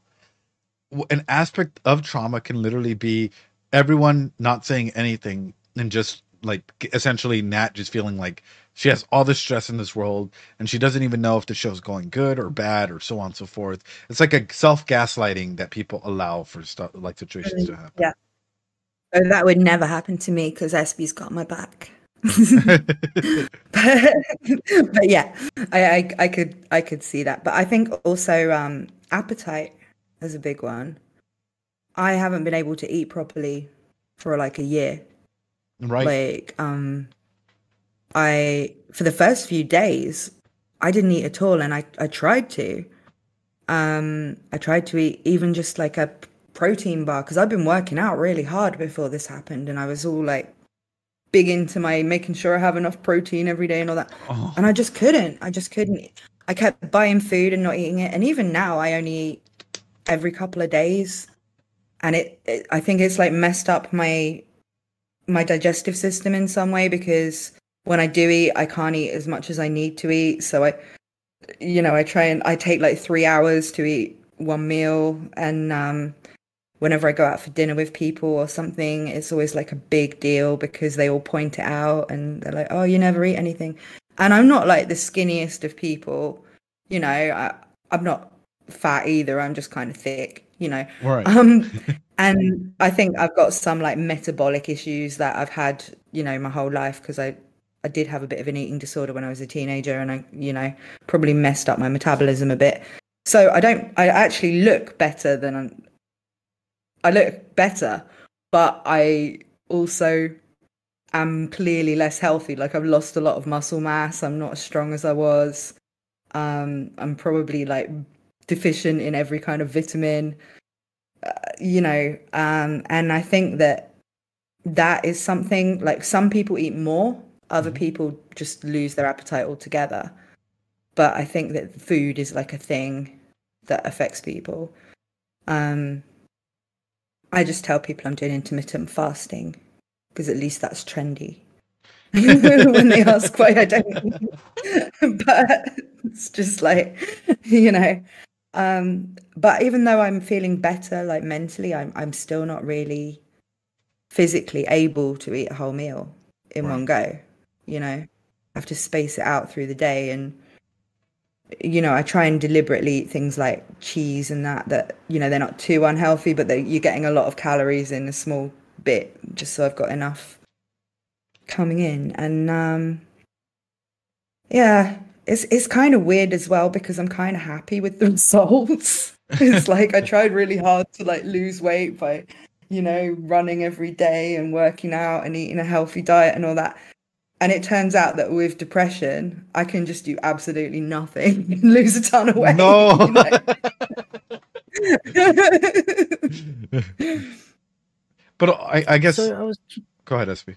An aspect of trauma can literally be everyone not saying anything and just like essentially Nat just feeling like she has all this stress in this world and she doesn't even know if the show's going good or bad or so on and so forth. It's like a gaslighting that people allow for stuff like situations to happen. Yeah. So that would never happen to me because SB's got my back. but yeah, I could see that. But I think also appetite is a big one. I haven't been able to eat properly for like a year. Right. Like, for the first few days, I didn't eat at all, and I tried to. I tried to eat even just like a protein bar because I've been working out really hard before this happened, and I was all like big into making sure I have enough protein every day and all that. Oh. And I just couldn't. I kept buying food and not eating it, and even now I only eat every couple of days, and I think it's like messed up my digestive system in some way, because when I do eat, I can't eat as much as I need to eat. So I take like 3 hours to eat one meal, and whenever I go out for dinner with people or something, it's always like a big deal because they all point it out and they're like, "Oh, you never eat anything." And I'm not like the skinniest of people, you know. I'm not fat either. I'm just kind of thick, you know. Right. And I think I've got some like metabolic issues that I've had, you know, my whole life, because I did have a bit of an eating disorder when I was a teenager, and I, you know, probably messed up my metabolism a bit. So I actually look better I look better, but I also am clearly less healthy. Like, I've lost a lot of muscle mass. I'm not as strong as I was. I'm probably like deficient in every kind of vitamin, you know, and I think that is something, like, some people eat more, other people just lose their appetite altogether. But I think that food is like a thing that affects people. I just tell people I'm doing intermittent fasting because at least that's trendy. When they ask why I don't, but it's just like, you know. But even though I'm feeling better, like mentally, I'm still not really physically able to eat a whole meal in one go. You know, I have to space it out through the day, and you know, I try and deliberately eat things like cheese and that, you know, they're not too unhealthy, but you're getting a lot of calories in a small bit, just so I've got enough coming in. And yeah, it's kind of weird as well, because I'm kind of happy with the results. It's like I tried really hard to like lose weight by, you know, running every day and working out and eating a healthy diet and all that. And it turns out that with depression, I can just do absolutely nothing and lose a ton of weight. No. You know? But I guess. So go ahead, SB.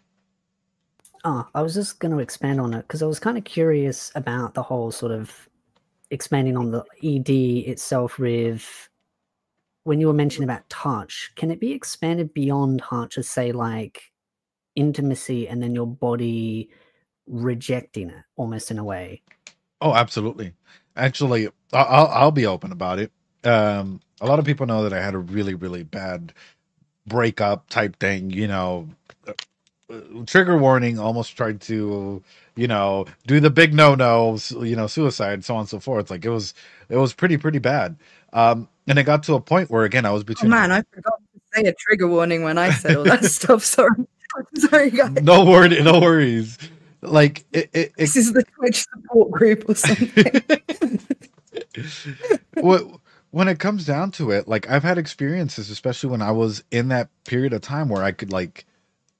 I was just going to expand on it because I was kind of curious about the whole sort of expanding on the ED itself, Riv. When you were mentioning about touch, can it be expanded beyond touch to say like intimacy and then your body rejecting it almost in a way? Oh, absolutely. Actually, I'll be open about it. A lot of people know that I had a really, really bad breakup type thing, you know. Trigger warning, almost tried to, you know, do the big no, you know, suicide, so on and so forth. Like, it was pretty bad. And it got to a point where, again, I was between. Oh man, I forgot to say a trigger warning when I said all that stuff. Sorry, guys. No worries. Like this is the Twitch support group or something. When it comes down to it, like, I've had experiences, especially when I was in that period of time where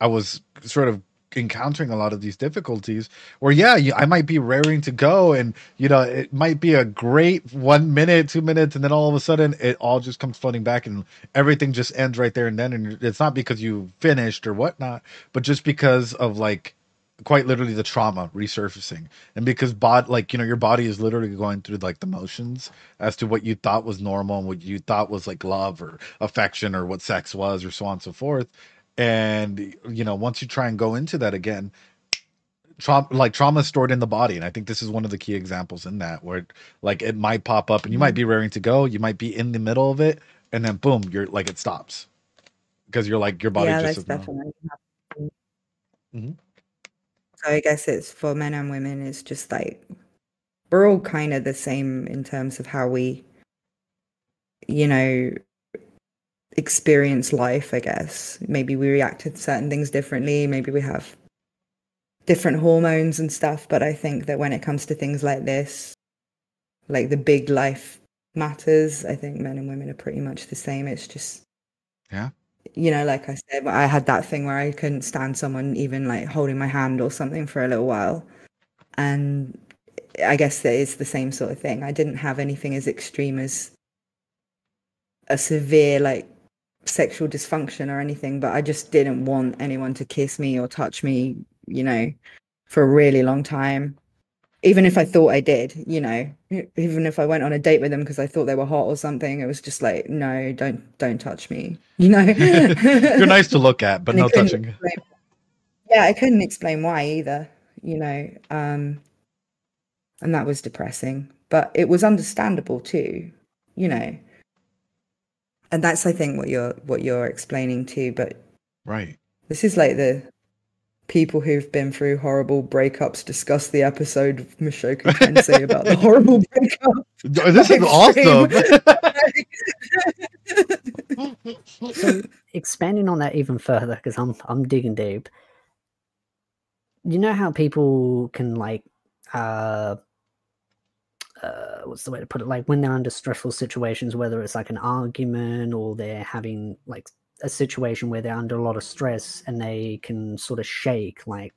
I was sort of encountering a lot of these difficulties where, I might be raring to go, and, you know, it might be a great 1 minute, 2 minutes, and then all of a sudden it all just comes flooding back and everything just ends right there and then. And it's not because you finished or whatnot, but just because of, like, quite literally the trauma resurfacing, and because your body is literally going through like the motions as to what you thought was normal and what you thought was like love or affection or what sex was, or so on and so forth. And, you know, once you try and go into that again, trauma is stored in the body. And I think this is one of the key examples in that, where like it might pop up and you might be raring to go, you might be in the middle of it, and then boom, you're like, it stops because you're like, your body just definitely happening. So I guess it's for men and women, it's just like we're all kind of the same in terms of how we, you know, experience life, I guess. Maybe we react to certain things differently, maybe we have different hormones and stuff, but I think that when it comes to things like this, like the big life matters, I think men and women are pretty much the same. It's just, you know, like I said, I had that thing where I couldn't stand someone even like holding my hand or something for a little while, and I guess that is the same sort of thing. I didn't have anything as extreme as a severe like sexual dysfunction or anything, but I just didn't want anyone to kiss me or touch me, you know, for a really long time. even if I thought I did, you know, even if I went on a date with them because I thought they were hot or something, it was just like, no, don't touch me, you know. You're nice to look at, but no touching. Yeah, I couldn't explain why either, you know. And that was depressing, but it was understandable too, you know. And that's, I think, what you're explaining too. But right, this is like the people who've been through horrible breakups discuss the episode of Mushoku Tensei about the horrible breakup. This is awesome. So expanding on that even further, because I'm digging deep. You know how people can like what's the way to put it? Like when they're under stressful situations, whether it's like an argument or they're having like a situation where they're under a lot of stress and they can sort of shake, like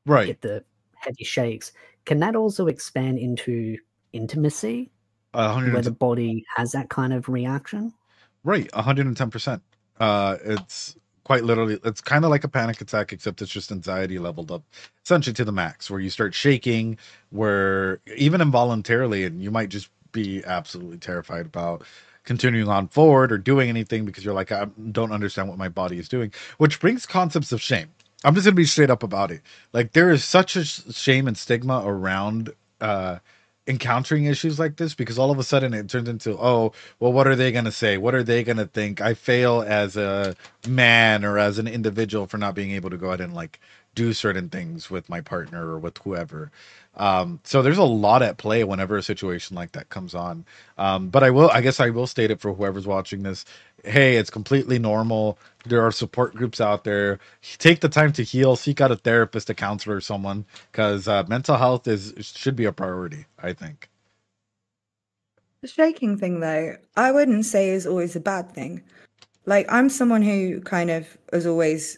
get the heavy shakes. Can that also expand into intimacy, where the body has that kind of reaction? Right, 110%. It's quite literally, it's kind of like a panic attack, except it's just anxiety leveled up essentially to the max, where you start shaking, where even involuntarily, and you might just be absolutely terrified about continuing on forward or doing anything because you're like, I don't understand what my body is doing, which brings concepts of shame. I'm just gonna be straight up about it. Like, there is such a shame and stigma around encountering issues like this, because all of a sudden it turns into, oh, well, what are they going to say? What are they going to think? I fail as a man or as an individual for not being able to go ahead and like do certain things with my partner or with whoever. So there's a lot at play whenever a situation like that comes on. But I guess I will state it for whoever's watching this. Hey, it's completely normal. There are support groups out there. Take the time to heal, seek out a therapist, a counselor, or someone, because mental health should be a priority, I think. The shaking thing, though, I wouldn't say is always a bad thing. Like, I'm someone who kind of is always,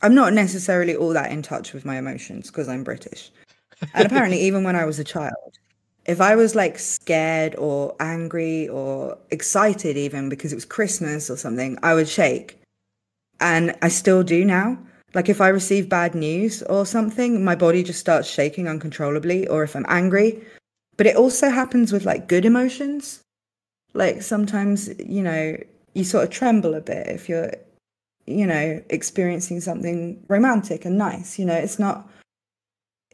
I'm not necessarily all that in touch with my emotions because I'm British. And apparently, even when I was a child, if I was like scared or angry or excited, even because it was Christmas or something, I would shake. And I still do now. Like, if I receive bad news or something, my body just starts shaking uncontrollably, or if I'm angry. But it also happens with like good emotions. Like, sometimes, you know, you sort of tremble a bit if you're, you know, experiencing something romantic and nice. You know,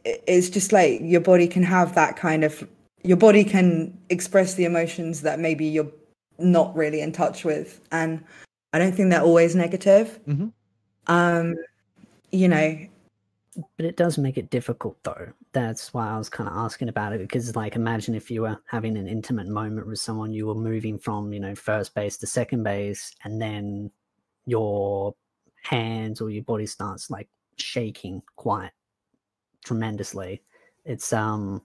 it's just like your body can have that kind of, your body can express the emotions that maybe you're not really in touch with. And I don't think they're always negative. Mm-hmm. You know, but it does make it difficult, though. That's why I was kind of asking about it, because like, imagine if you were having an intimate moment with someone, you were moving from, you know, first base to second base, and then your hands or your body starts like shaking quite tremendously. It's I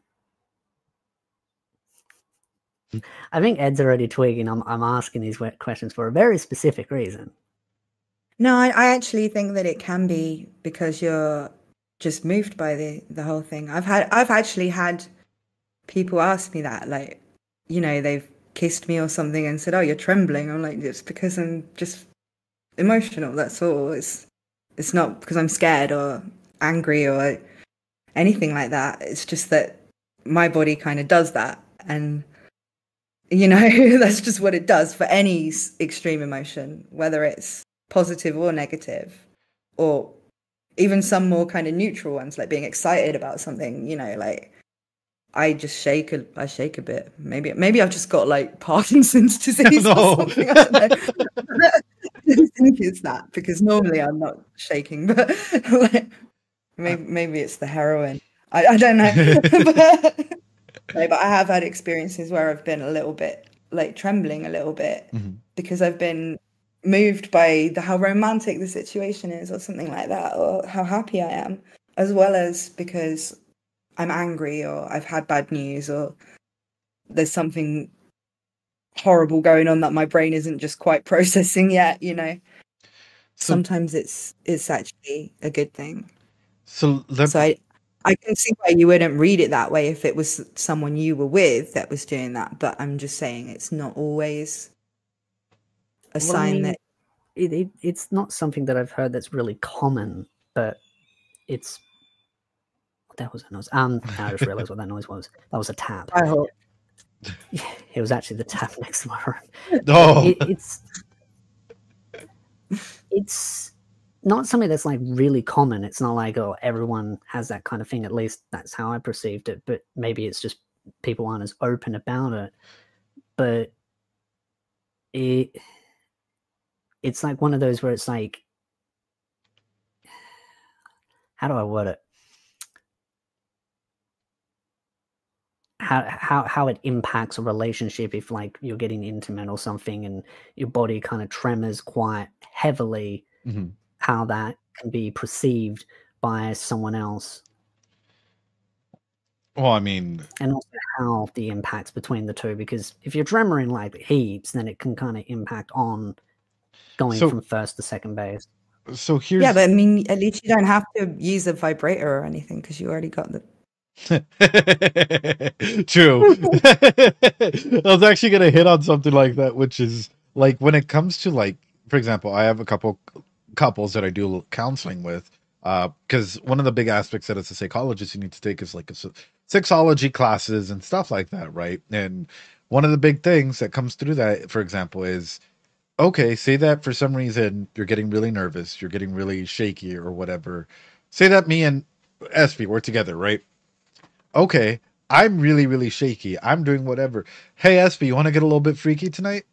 think Ed's already twigging. I'm asking these questions for a very specific reason. No, I actually think that it can be because you're just moved by the whole thing. I've actually had people ask me that, like, you know, they've kissed me or something and said, "Oh, you're trembling." I'm like, it's because I'm just emotional. That's all. It's not because I'm scared or angry or anything like that. It's just that my body kind of does that, and you know, that's just what it does for any extreme emotion, whether it's positive or negative, or even some more kind of neutral ones, like being excited about something. You know, like I just shake a bit. Maybe I've just got like Parkinson's disease or something. I don't know. I don't think it's that, because normally I'm not shaking, but like, maybe it's the heroin. I don't know. but I have had experiences where I've been a little bit like trembling a little bit, because I've been moved by how romantic the situation is or something like that, or how happy I am, as well as because I'm angry or I've had bad news or there's something horrible going on that my brain isn't just quite processing yet, you know. Sometimes it's actually a good thing. So I can see why you wouldn't read it that way if it was someone you were with that was doing that, but I'm just saying it's not always a sign that it's not something that I've heard that's really common, but it's What the hell was that noise? I just realized what that noise was. That was a tap. I hope. Yeah, it was actually the tap next to my room. Oh. It's not something that's like really common. It's not like, oh, everyone has that kind of thing. At least that's how I perceived it. But maybe it's just people aren't as open about it. But it's like one of those where it's like, how do I word it? How it impacts a relationship if like you're getting intimate or something and your body kind of tremors quite heavily, how that can be perceived by someone else. Well, I mean, and also how the impacts between the two, because if you're tremoring like heaps, then it can kind of impact on going from first to second base. So here's but I mean, at least you don't have to use a vibrator or anything because you already got the. True. I was actually gonna hit on something like that, which is like when it comes to like, for example, I have a couple couples that I do counseling with, because one of the big aspects that as a psychologist you need to take is like sexology classes and stuff like that, right? And one of the big things that comes through that, for example, is okay, say that for some reason you're getting really nervous, you're getting really shaky or whatever. Say that me and Espy, we're together, right? Okay, I'm really, really shaky. I'm doing whatever. Hey, Espy, you want to get a little bit freaky tonight?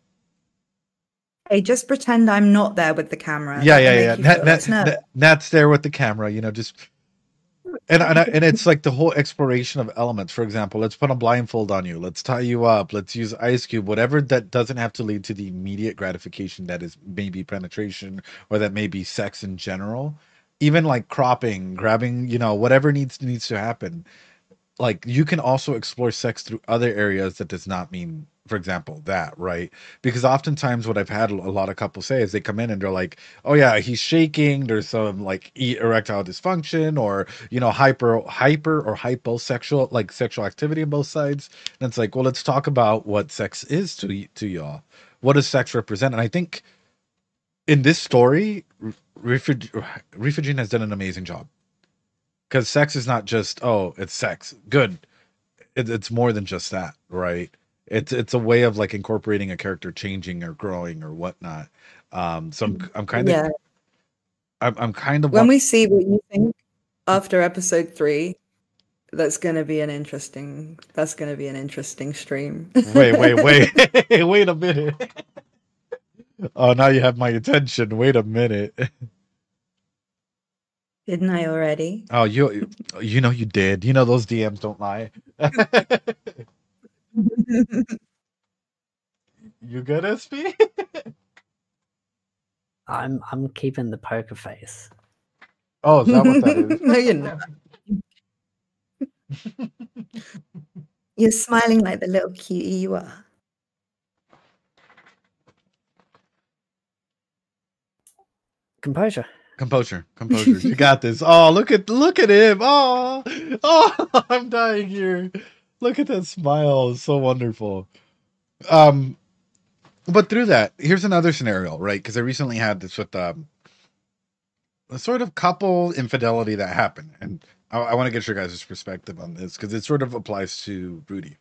Hey, just pretend I'm not there with the camera. Yeah. Nat's there with the camera, you know, just... And it's like the whole exploration of elements. For example, let's put a blindfold on you. Let's tie you up. Let's use ice cube. Whatever that doesn't have to lead to the immediate gratification that is maybe penetration or that may be sex in general. Even like cropping, grabbing, you know, whatever needs to happen. Like you can also explore sex through other areas that does not mean, for example, that, right? Because oftentimes what I've had a lot of couples say is they come in and they're like, oh yeah, he's shaking, there's some like erectile dysfunction or, you know, hyper or hyposexual, like sexual activity on both sides. And it's like, well, let's talk about what sex is to y'all. What does sex represent? And I think in this story, Refugene has done an amazing job. Because sex is not just, oh, it's sex. Good. It's more than just that, right? It's a way of like incorporating a character changing or growing or whatnot. So I'm kind of... Yeah. I'm kind of... When we see what you think after episode 3, that's going to be an interesting stream. Wait. Wait a minute. Oh, now you have my attention. Wait a minute. Didn't I already? Oh, you know you did. You know those DMs don't lie. You good, SP? I'm keeping the poker face. Oh, is that what that is? No, you're not. You're smiling like the little cutie you are. Composure. You got this. Oh, look at him. Oh, I'm dying here. Look at that smile. It's so wonderful. But through that, here's another scenario, right? Because I recently had this with a sort of couple infidelity that happened, and I want to get your guys' perspective on this because it sort of applies to Rudy,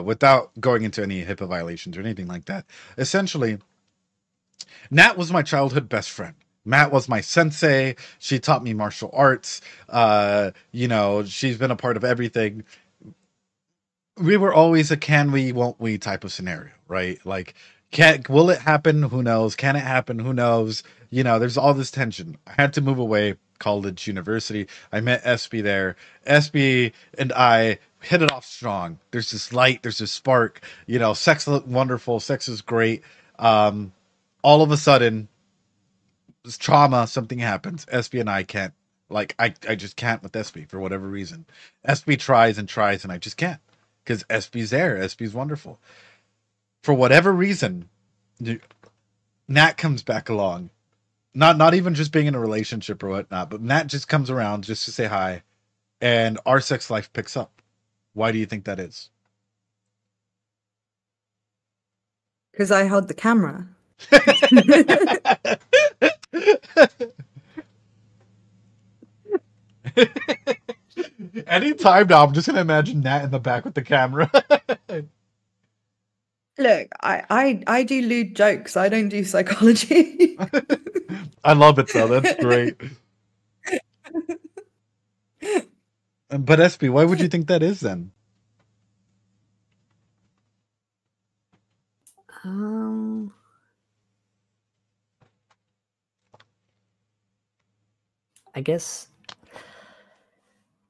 without going into any HIPAA violations or anything like that. Essentially, Nat was my childhood best friend. Matt was my sensei. She taught me martial arts. You know, she's been a part of everything. We were always a can we, won't we type of scenario, right? Like, will it happen? Who knows? Can it happen? Who knows? You know, there's all this tension. I had to move away, college, university. I met Espy there. Espy and I hit it off strong. There's this light, there's this spark. You know, sex is wonderful. Sex is great. All of a sudden, this trauma, something happens. Espy and I can't. Like, I just can't with Espy for whatever reason. Espy tries and I just can't. Because Espy's there. Espy's wonderful. For whatever reason, Nat comes back along. Not even just being in a relationship or whatnot, but Nat just comes around just to say hi. And our sex life picks up. Why do you think that is? Because I held the camera. Anytime now, I'm just gonna imagine Nat in the back with the camera. Look, I do lewd jokes. I don't do psychology. I love it though. That's great. But SB, why would you think that is then? I guess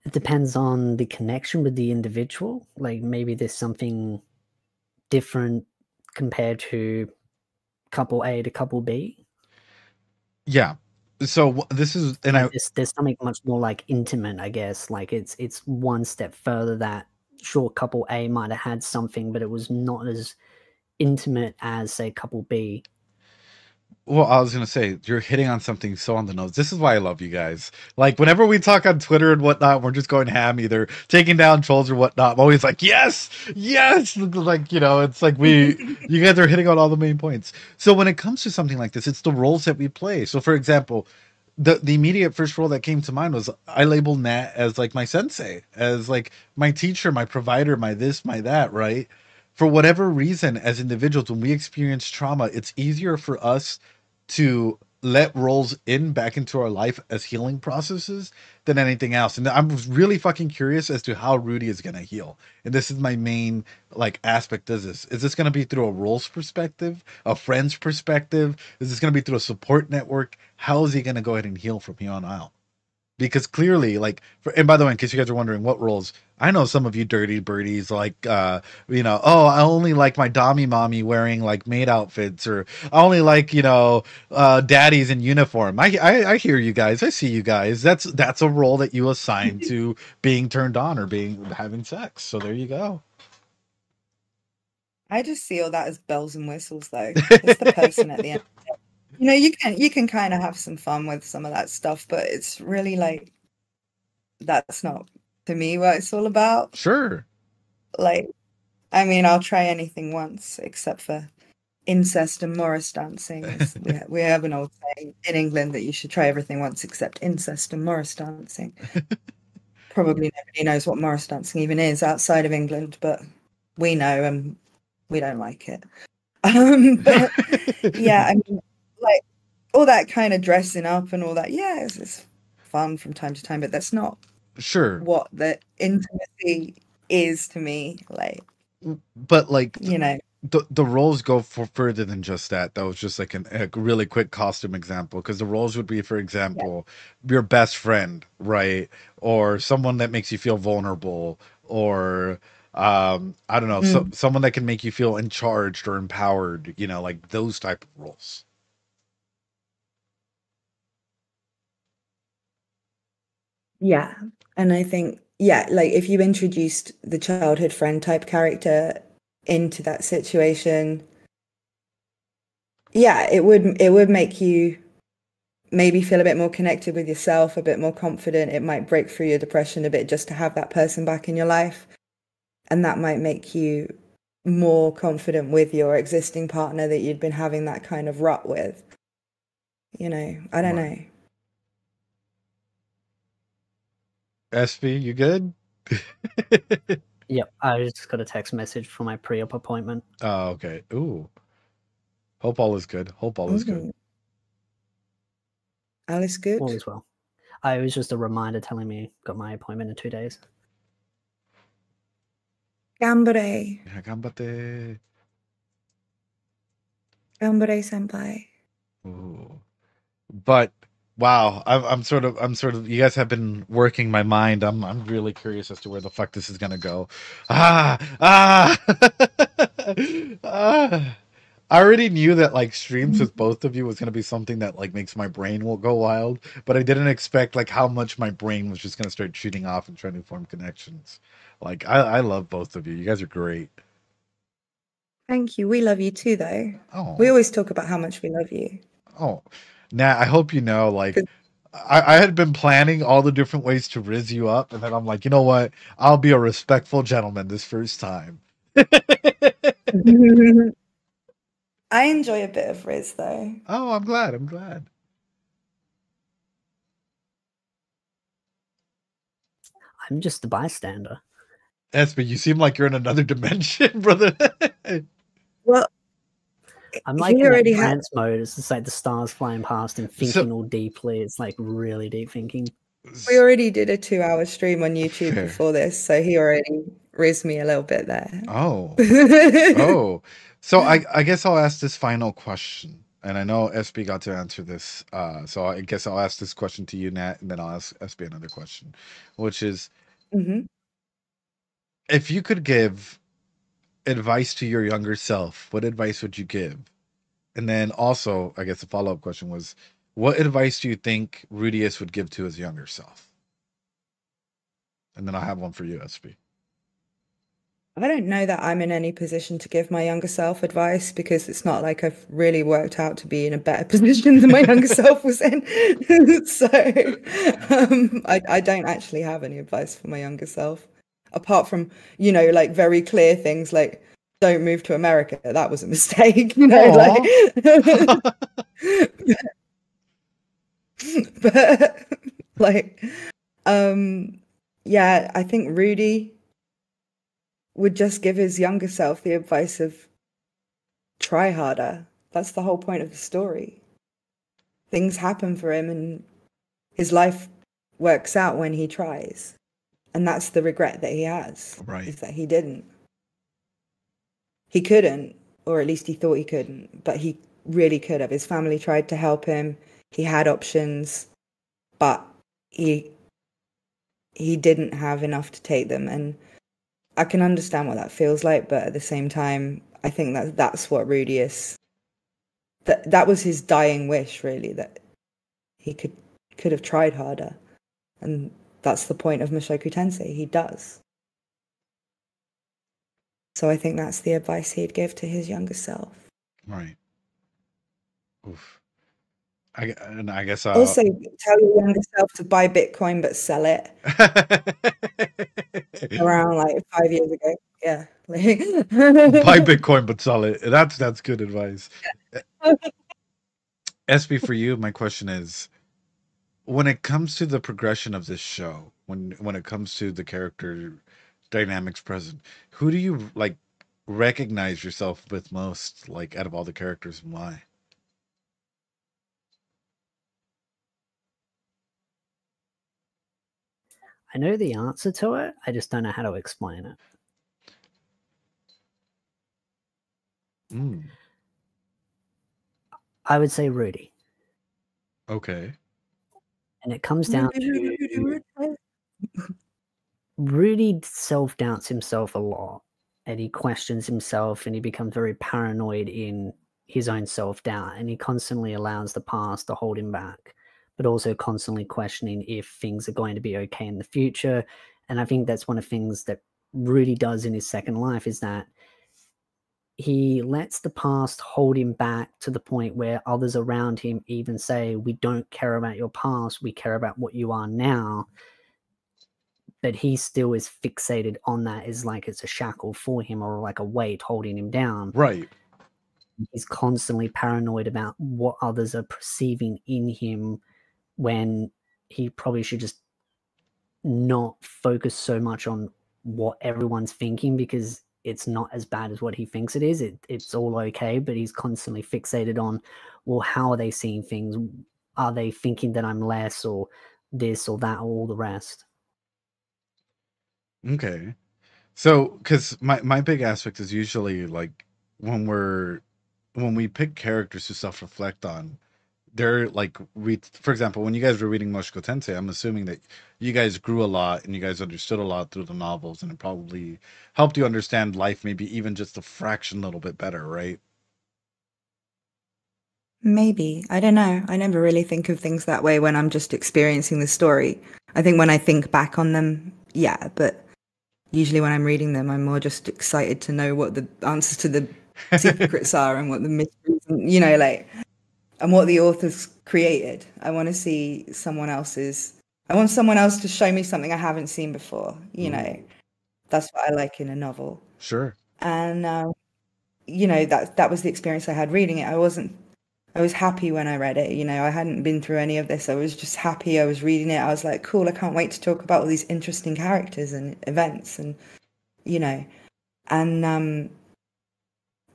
it depends on the connection with the individual. Like maybe there's something different compared to couple A to couple B. Yeah. So this is, and like there's something much more like intimate, I guess. Like it's one step further that sure couple A might have had something, but it was not as intimate as say couple B. Well, I was gonna say you're hitting on something so on the nose. This is why I love you guys. Like whenever we talk on Twitter and whatnot, we're just going ham, either taking down trolls or whatnot. I'm always like, yes, yes. Like it's like you guys are hitting on all the main points. So when it comes to something like this, it's the roles that we play. So for example, the immediate first role that came to mind was I labeled Nat as like my sensei, as like my teacher, my provider, my this, my that, right? For whatever reason, as individuals, when we experience trauma, it's easier for us to let roles in back into our life as healing processes than anything else. And I'm really fucking curious as to how Rudy is going to heal. And this is my main like aspect of this. Is this going to be through a roles perspective, a friend's perspective? Is this going to be through a support network? How is he going to go ahead and heal from here on out? Because clearly, like, and by the way, in case you guys are wondering what roles, I know some of you dirty birdies, like, oh, I only like my dommy mommy wearing like maid outfits, or I only like, daddies in uniform. I hear you guys. I see you guys. That's a role that you assign to being turned on or having sex. So there you go. I just see all that as bells and whistles, though. It's the person at the end. You can kind of have some fun with some of that stuff, but it's really like that's not to me what it's all about. Sure. Like, I mean, I'll try anything once except for incest and Morris dancing. We have an old saying in England that you should try everything once except incest and Morris dancing. Probably nobody knows what Morris dancing even is outside of England, but we know and we don't like it. But yeah, I mean, like all that kind of dressing up and all that, yeah, it's fun from time to time, but that's not sure what the intimacy is to me. Like, but like the roles go for further than just that. That was just like a really quick costume example, because the roles would be, for example, your best friend, right, or someone that makes you feel vulnerable, or I don't know, someone that can make you feel in charge or empowered, like those type of roles. Yeah. And I think, like if you introduced the childhood friend type character into that situation, it would make you maybe feel a bit more connected with yourself, a bit more confident. It might break through your depression a bit just to have that person back in your life. And that might make you more confident with your existing partner that you'd been having that kind of rut with. I don't know. SV, you good? Yep, I just got a text message for my pre-op appointment. Oh, okay. Ooh. Hope all is good. Hope all is good. All is good? All is well. It was just a reminder telling me got my appointment in 2 days. Gambare. Yeah, gambate. Gambare senpai. Ooh. But wow, I'm sort of you guys have been working my mind. I'm really curious as to where the fuck this is gonna go. I already knew that like streams with both of you was gonna be something that like makes my brain will go wild, but I didn't expect like how much my brain was just gonna start shooting off and trying to form connections. Like I love both of you. You guys are great. Thank you. We love you too, though. Oh. We always talk about how much we love you. Oh, Nat, I hope you know, like, I had been planning all the different ways to rizz you up, and then I'm like, you know what? I'll be a respectful gentleman this first time. I enjoy a bit of rizz, though. Oh, I'm glad. I'm just a bystander. But you seem like you're in another dimension, brother. Well, I'm like in that trance mode. It's just like the stars flying past and thinking all deeply. It's like really deep thinking. We already did a 2-hour stream on YouTube before this, so he already raised me a little bit there. Oh. So I guess I'll ask this final question. And I know SB got to answer this. So I guess I'll ask this question to you, Nat, and then I'll ask SB another question, which is, if you could give advice to your younger self, what advice would you give? And then also, I guess the follow-up question was, what advice do you think Rudius would give to his younger self? And then I'll have one for you, SB. I don't know that I'm in any position to give my younger self advice, because it's not like I've really worked out to be in a better position than my younger self was in. So I don't actually have any advice for my younger self, apart from, you know, like very clear things like, don't move to America. That was a mistake, you know, but like, yeah, I think Rudy would just give his younger self the advice of try harder. That's the whole point of the story. Things happen for him and his life works out when he tries. And that's the regret that he has, is that he didn't. He couldn't, or at least he thought he couldn't, but he really could have. His family tried to help him. He had options, but he didn't have enough to take them. And I can understand what that feels like, but at the same time, I think that's what Rudius, that was his dying wish, really, that he could have tried harder. And that's the point of Mushoku Tensei. He does. So I think that's the advice he'd give to his younger self. Right. Oof. I guess also tell your younger self to buy Bitcoin but sell it. Around like 5 years ago. Yeah. Buy Bitcoin but sell it. That's good advice. SB, for you, my question is, when it comes to the progression of this show, when it comes to the character dynamics present, who do you like recognize yourself with most, like out of all the characters, and why? I know the answer to it. I just don't know how to explain it. I would say Rudy. Okay. And it comes down to Rudy self-doubts himself a lot, and he questions himself, and he becomes very paranoid in his own self-doubt, and he constantly allows the past to hold him back, but also constantly questioning if things are going to be okay in the future. And I think that's one of the things that Rudy does in his second life, is that he lets the past hold him back to the point where others around him even say, we don't care about your past, we care about what you are now. But he still is fixated on that as like it's a shackle for him, or like a weight holding him down. Right. He's constantly paranoid about what others are perceiving in him, when he probably should just not focus so much on what everyone's thinking, because it's not as bad as what he thinks it is. It's all okay, but he's constantly fixated on, well, how are they seeing things? Are they thinking that I'm less, or this or that, or all the rest? Okay. So, because my big aspect is usually like when we pick characters to self-reflect on, they're like, for example, when you guys were reading Mushoku Tensei, I'm assuming that you guys grew a lot and you guys understood a lot through the novels, and it probably helped you understand life maybe even just a fraction little bit better, right? Maybe. I don't know. I never really think of things that way when I'm just experiencing the story. I think when I think back on them, yeah, but usually when I'm reading them, I'm more just excited to know what the answers to the secrets are, and what the mysteries, you know, like, and what the authors created. I want to see someone else's. I want someone else to show me something I haven't seen before. You know, that's what I like in a novel. Sure. And you know, that was the experience I had reading it. I wasn't I was happy when I read it. You know, I hadn't been through any of this. I was just happy. I was reading it. I was like, cool, I can't wait to talk about all these interesting characters and events and, you know,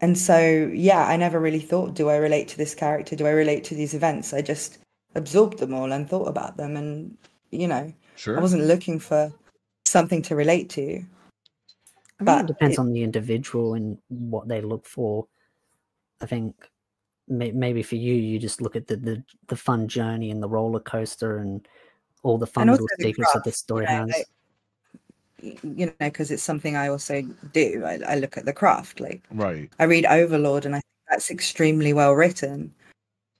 and so, yeah, I never really thought, do I relate to this character? Do I relate to these events? I just absorbed them all and thought about them. And, you know, Sure. I wasn't looking for something to relate to. I think it depends on the individual and what they look for. I think maybe for you, you just look at the fun journey and the roller coaster and all the fun little secrets that the story has. Like, you know, because it's something I also do. I look at the craft. Like, right. I read Overlord, and I think that's extremely well written.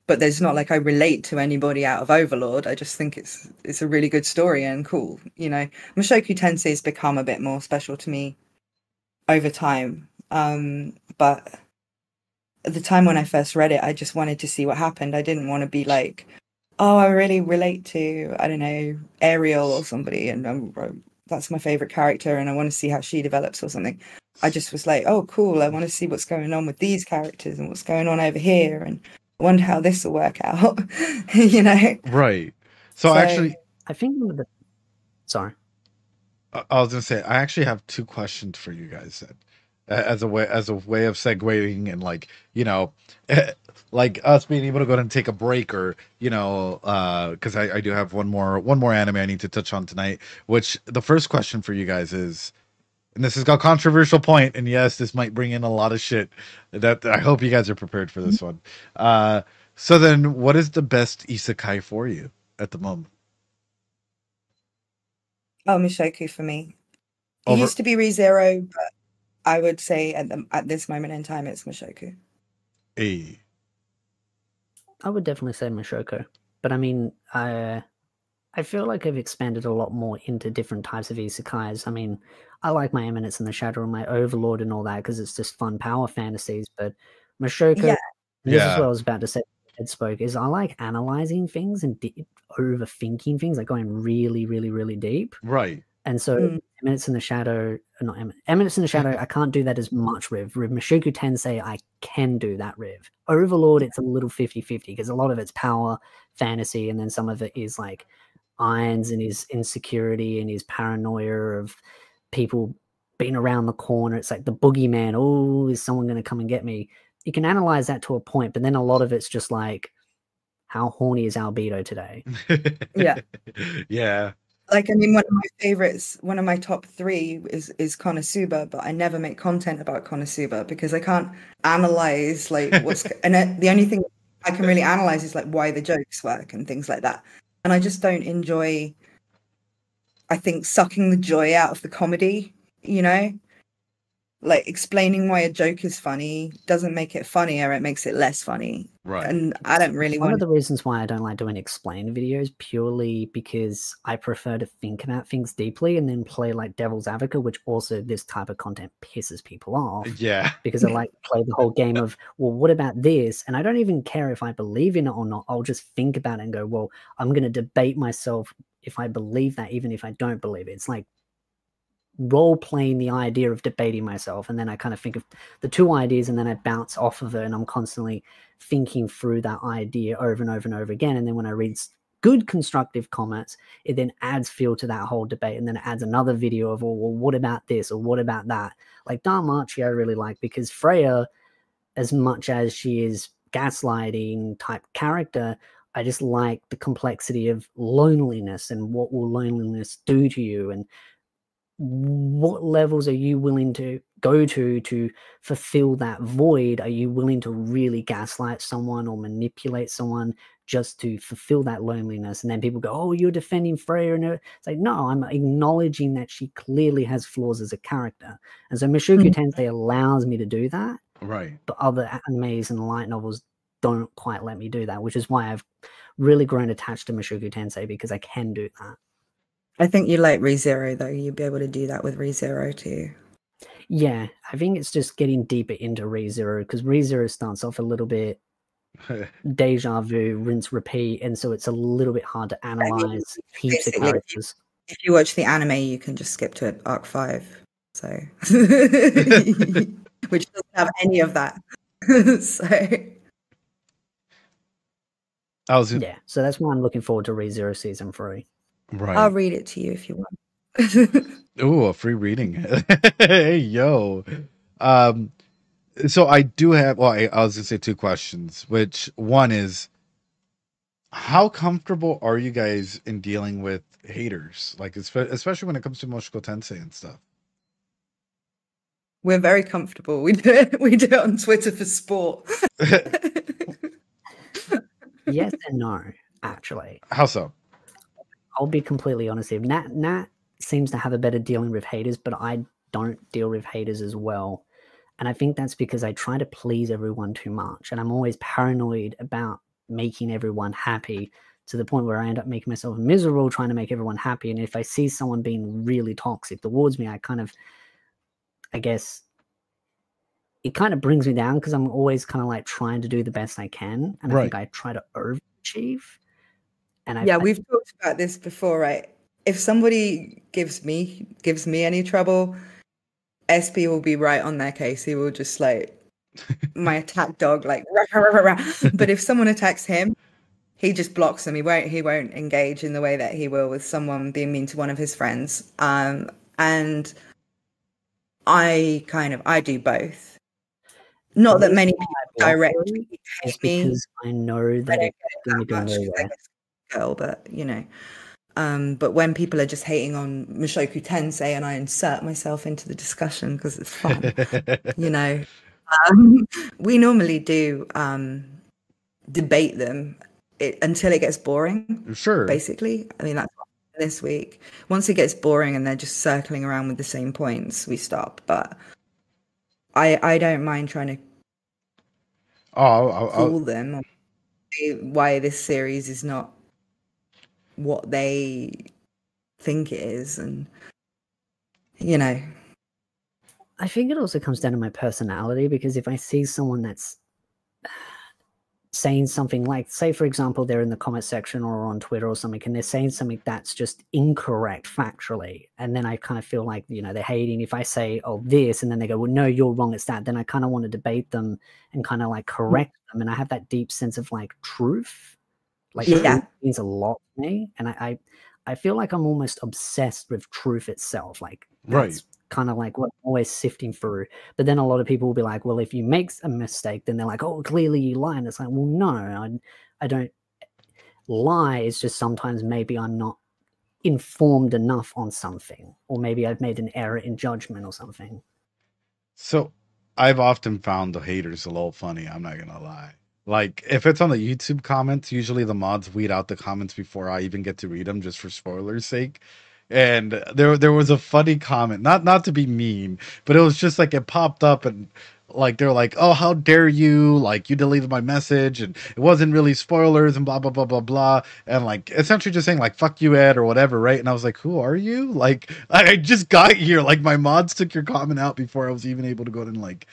But there's not like I relate to anybody out of Overlord. I just think it's a really good story and cool. You know, Mushoku Tensei has become a bit more special to me over time. But at the time when I first read it, I just wanted to see what happened. I didn't want to be like, oh, I really relate to, I don't know, Ariel or somebody, and that's my favorite character and I want to see how she develops or something. I just was like, oh, cool. I want to see what's going on with these characters and what's going on over here. And I wonder how this will work out, you know? Right. So actually, I think sorry. I was going to say, I actually have two questions for you guys as a way of segueing and, like, you know, like us being able to go ahead and take a break, or, you know, because I do have one more anime I need to touch on tonight, which the first question for you guys is, and this has got controversial point, and yes, this might bring in a lot of shit, that I hope you guys are prepared for this one. So then, what is the best isekai for you at the moment? Oh, Mushoku for me. It used to be ReZero, but I would say at this moment in time, it's Mushoku. I would definitely say Mushoku, but I mean, I feel like I've expanded a lot more into different types of isekais. I mean, I like my Eminence in the Shadow and my Overlord and all that because it's just fun power fantasies. But Mushoku, this is what I was about to say. Ed spoke is I like analyzing things and overthinking things, like going really, really, really deep. Right. And so Eminence in the Shadow, not Eminence in the Shadow, I can't do that as much with. With Mushoku Tensei, I can do that with. Overlord, it's a little 50-50 because a lot of it's power, fantasy, and then some of it is like Irons and his insecurity and his paranoia of people being around the corner. It's like the boogeyman. Oh, is someone going to come and get me? You can analyze that to a point, but then a lot of it's just like, how horny is Albedo today? Yeah. Yeah. Like, I mean, one of my favorites, one of my top 3 is Konosuba, but I never make content about Konosuba because I can't analyze like what's and the only thing I can really analyze is like why the jokes work and things like that. And I just don't enjoy, I think, sucking the joy out of the comedy, you know? Like, explaining why a joke is funny doesn't make it funnier, it makes it less funny. Right. And I don't really One of the reasons why I don't like doing explain videos purely because I prefer to think about things deeply and then play like devil's advocate, which also this type of content pisses people off. Yeah. Because I like to play the whole game of, well, what about this? And I don't even care if I believe in it or not. I'll just think about it and go, well, I'm going to debate myself if I believe that, even if I don't believe it. It's like role playing the idea of debating myself, and then I kind of think of the two ideas and then I bounce off of it, and I'm constantly thinking through that idea over and over and over again. And then when I read good constructive comments, it then adds fuel to that whole debate, and then it adds another video of, well, what about this or what about that? Like Dark Marchi I really like, because Freya, as much as she is gaslighting type character, I just like the complexity of loneliness and what will loneliness do to you, and what levels are you willing to go to fulfill that void? Are you willing to really gaslight someone or manipulate someone just to fulfill that loneliness? And then people go, oh, you're defending Freya. And it's like, no, I'm acknowledging that she clearly has flaws as a character. And so Mushoku Tensei allows me to do that. Right. But other animes and light novels don't quite let me do that, which is why I've really grown attached to Mushoku Tensei, because I can do that. I think you like ReZero, though. You'll be able to do that with ReZero too. Yeah, I think it's just getting deeper into ReZero, because ReZero starts off a little bit deja vu, rinse, repeat, and so it's a little bit hard to analyze heaps of characters. If you watch the anime, you can just skip to Arc 5, so which doesn't have any of that. So Yeah, so that's why I'm looking forward to ReZero Season 3. Right. I'll read it to you if you want. Ooh, a free reading. Hey, yo. So I do have, well, I was gonna say two questions, which one is, how comfortable are you guys in dealing with haters? Like, especially when it comes to Mushoku Tensei and stuff. We're very comfortable. We do it on Twitter for sport. Yes and no, actually. How so? I'll be completely honest here. Nat seems to have a better dealing with haters, but I don't deal with haters as well. And I think that's because I try to please everyone too much. And I'm always paranoid about making everyone happy to the point where I end up making myself miserable trying to make everyone happy. And if I see someone being really toxic towards me, I guess it kind of brings me down because I'm always kind of like trying to do the best I can. And I think I try to overachieve. And we've talked about this before, right? If somebody gives me any trouble, SP will be right on their case. He will just like my attack dog, like rah, rah, rah, rah. But if someone attacks him, he just blocks them. He won't engage in the way that he will with someone being mean to one of his friends. And I do both. Not that many people directly hate me, because I know that it's going to go nowhere. Girl, but you know. But when people are just hating on Mushoku Tensei and I insert myself into the discussion because it's fun, you know, we normally do debate them until it gets boring. Sure. Basically. I mean, that's this week. Once it gets boring and they're just circling around with the same points, we stop. But I don't mind trying to fool them on why this series is not what they think it is, and you know, I think it also comes down to my personality, because if I see someone that's saying something like, say for example, they're in the comment section or on Twitter or something, and they're saying something that's just incorrect factually, and then I kind of feel like, you know, they're hating. If I say, oh, this, and then they go, well, no, you're wrong, it's that, then I kind of want to debate them and kind of like correct them. And I have that deep sense of like truth. Like, truth means a lot to me, and I feel like I'm almost obsessed with truth itself. Like, that's kind of like what I'm always sifting through. But then a lot of people will be like, well, if you make a mistake, then they're like, oh, clearly you lie. And it's like, well, no, I don't lie. It's just sometimes maybe I'm not informed enough on something, or maybe I've made an error in judgment or something. So I've often found the haters a little funny. I'm not gonna lie. Like, if it's on the YouTube comments, usually the mods weed out the comments before I even get to read them, just for spoilers' sake. And there was a funny comment, not to be mean, but it was just like it popped up and like they're like, oh, how dare you, like you deleted my message and it wasn't really spoilers and blah blah blah blah blah, and like essentially just saying like fuck you Ed or whatever, right? And I was like, who are you? Like I just got here, like my mods took your comment out before I was even able to go and like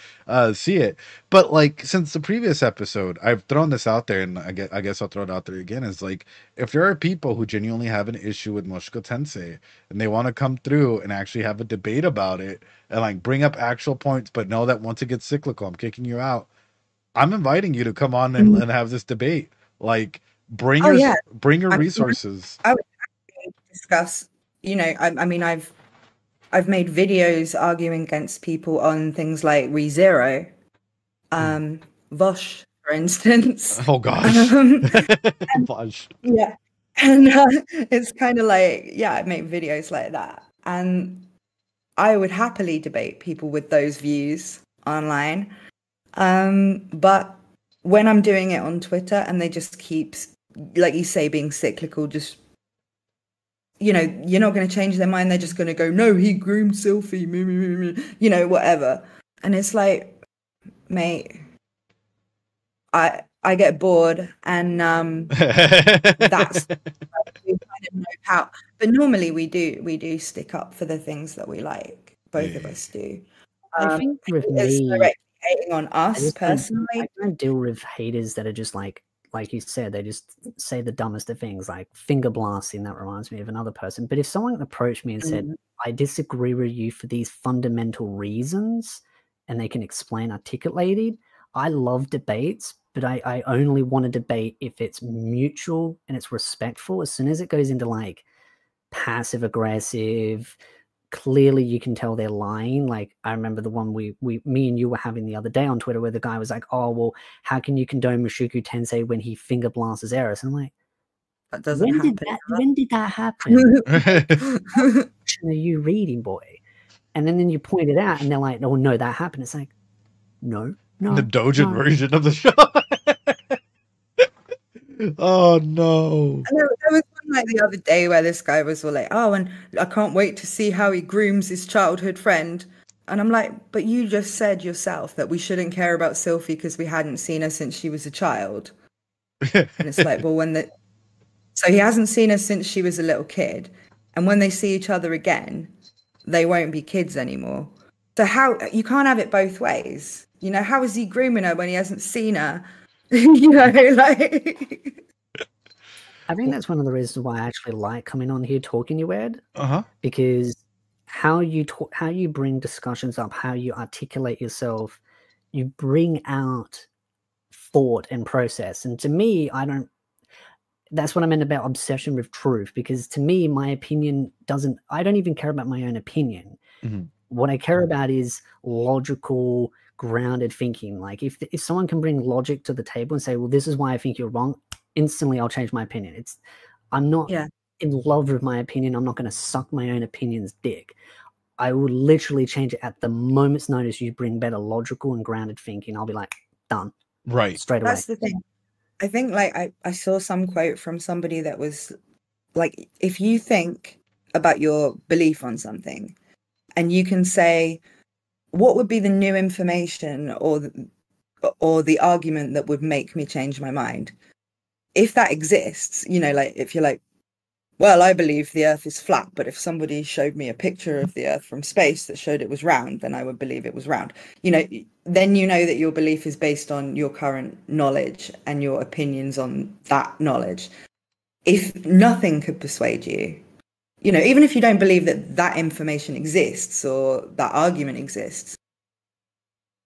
see it. But like since the previous episode, I've thrown this out there, and I guess I'll throw it out there again, is like, if there are people who genuinely have an issue with Mushoku Tensei and they want to come through and actually have a debate about it and like bring up actual points, but know that once it gets cyclical, I'm kicking you out, I'm inviting you to come on and have this debate. Like, bring your resources. I would discuss, you know, I mean, I've made videos arguing against people on things like ReZero, Vosh, for instance. Oh gosh. Vosh. Yeah. And it's kind of like, I make videos like that. And I would happily debate people with those views online. But when I'm doing it on Twitter and they just keep, like you say, being cyclical, just, you know, you're not going to change their mind. They're just going to go, no, he groomed Sylphie, you know, whatever. And it's like, mate, I get bored, and that's we kind of know how. But normally we do stick up for the things that we like. Both of us do. I think with it's me, directly hating on us personally. I don't deal with haters that are just like you said, they just say the dumbest of things, like finger blasting. That reminds me of another person. But if someone approached me and said, I disagree with you for these fundamental reasons, and they can explain articulated, I love debates. but I only want to debate if it's mutual and it's respectful. As soon as it goes into like passive aggressive, clearly you can tell they're lying. Like I remember the one me and you were having the other day on Twitter where the guy was like, oh, well, how can you condone Mushoku Tensei when he finger blasts Eris? And I'm like, that doesn't happen. When did that happen? What are you reading, boy? And then you point it out and they're like, oh no, that happened. It's like, no. The Dojin version of the show. Oh no. And there was one like the other day where this guy was all like, oh, and I can't wait to see how he grooms his childhood friend. And I'm like, but you just said yourself that we shouldn't care about Sylvie because we hadn't seen her since she was a child. And it's like, well, so he hasn't seen her since she was a little kid. And when they see each other again, they won't be kids anymore. So how, you can't have it both ways. You know, how is he grooming her when he hasn't seen her? You know, like... I think that's one of the reasons why I actually like coming on here talking you, Ed. Uh-huh. Because how you bring discussions up, how you articulate yourself, you bring out thought and process. And to me, that's what I meant about obsession with truth, because to me, my opinion I don't even care about my own opinion. Mm-hmm. What I care about is logical, grounded thinking. Like if someone can bring logic to the table and say, well, this is why I think you're wrong, instantly I'll change my opinion. I'm not in love with my opinion. I'm not going to suck my own opinion's dick. I will literally change it at the moment's notice. You bring better logical and grounded thinking, I'll be like, done. Right. Straight away. That's the thing. I think like I saw some quote from somebody that was like, if you think about your belief on something and you can say, what would be the new information or the argument that would make me change my mind? If that exists, you know, like if you're like, well, I believe the earth is flat, but if somebody showed me a picture of the earth from space that showed it was round, then I would believe it was round. You know, then you know that your belief is based on your current knowledge and your opinions on that knowledge. If nothing could persuade you, you know, even if you don't believe that information exists or that argument exists,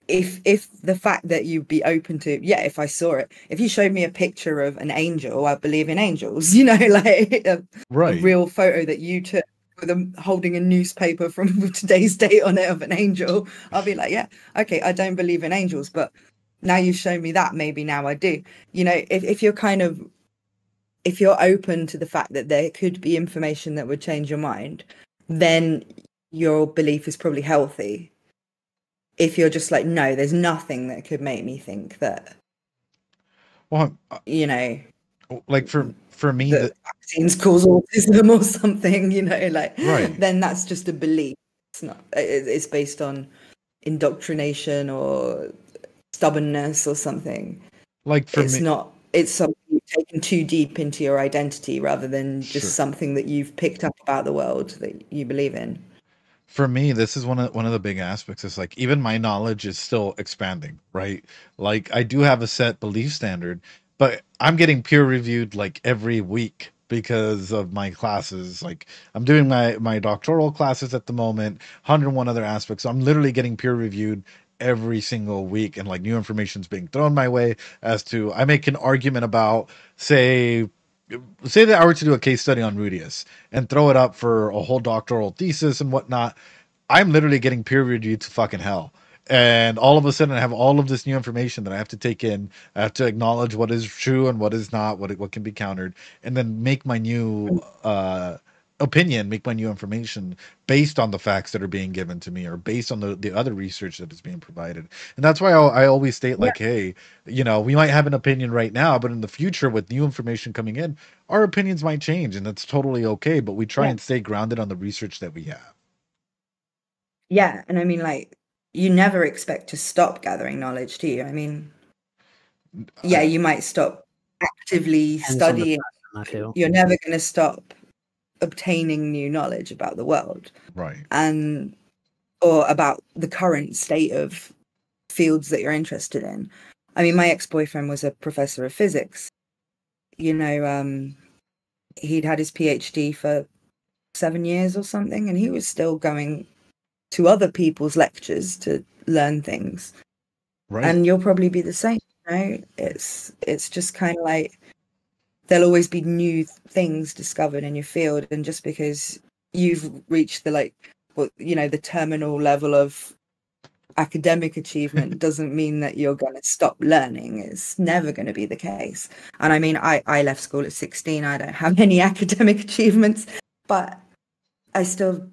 if the fact that you'd be open to, if I saw it, if you showed me a picture of an angel, I believe in angels, you know, like a real photo that you took with them holding a newspaper from today's date on it of an angel, I'll be like, yeah, okay, I don't believe in angels, but now you've shown me that, maybe now I do. You know, if you're open to the fact that there could be information that would change your mind, then your belief is probably healthy. If you're just like, no, there's nothing that could make me think that, well, you know, like for me, that vaccines cause autism or something, you know, like, then that's just a belief. It's not, it's based on indoctrination or stubbornness or something. Like for it's not, it's something you've taken too deep into your identity rather than just something that you've picked up about the world that you believe in. For me, this is one of the big aspects. Is like even my knowledge is still expanding, right? Like I do have a set belief standard, but I'm getting peer reviewed like every week because of my classes. Like I'm doing my doctoral classes at the moment, 101 other aspects. So I'm literally getting peer reviewed every single week, and like new information is being thrown my way as to I make an argument about say that I were to do a case study on Rudius and throw it up for a whole doctoral thesis and whatnot, I'm literally getting peer reviewed to fucking hell. And all of a sudden I have all of this new information that I have to take in. I have to acknowledge what is true and what is not, what can be countered, and then make my new opinion, make my new information based on the facts that are being given to me or based on the other research that is being provided. And that's why I always state like, hey, you know, we might have an opinion right now, but in the future with new information coming in, our opinions might change, and that's totally okay. But we try and stay grounded on the research that we have. Yeah. And I mean, like, you never expect to stop gathering knowledge, do you? I mean, yeah, you might stop actively studying. You're never going to stop obtaining new knowledge about the world, right? And or about the current state of fields that you're interested in. I mean, my ex-boyfriend was a professor of physics. You know, he'd had his PhD for 7 years or something, and he was still going to other people's lectures to learn things. Right. And you'll probably be the same. You know, it's just kind of like there'll always be new things discovered in your field, and just because you've reached the the terminal level of academic achievement doesn't mean that you're going to stop learning. It's never going to be the case. And I mean, I left school at 16. I don't have any academic achievements, but I still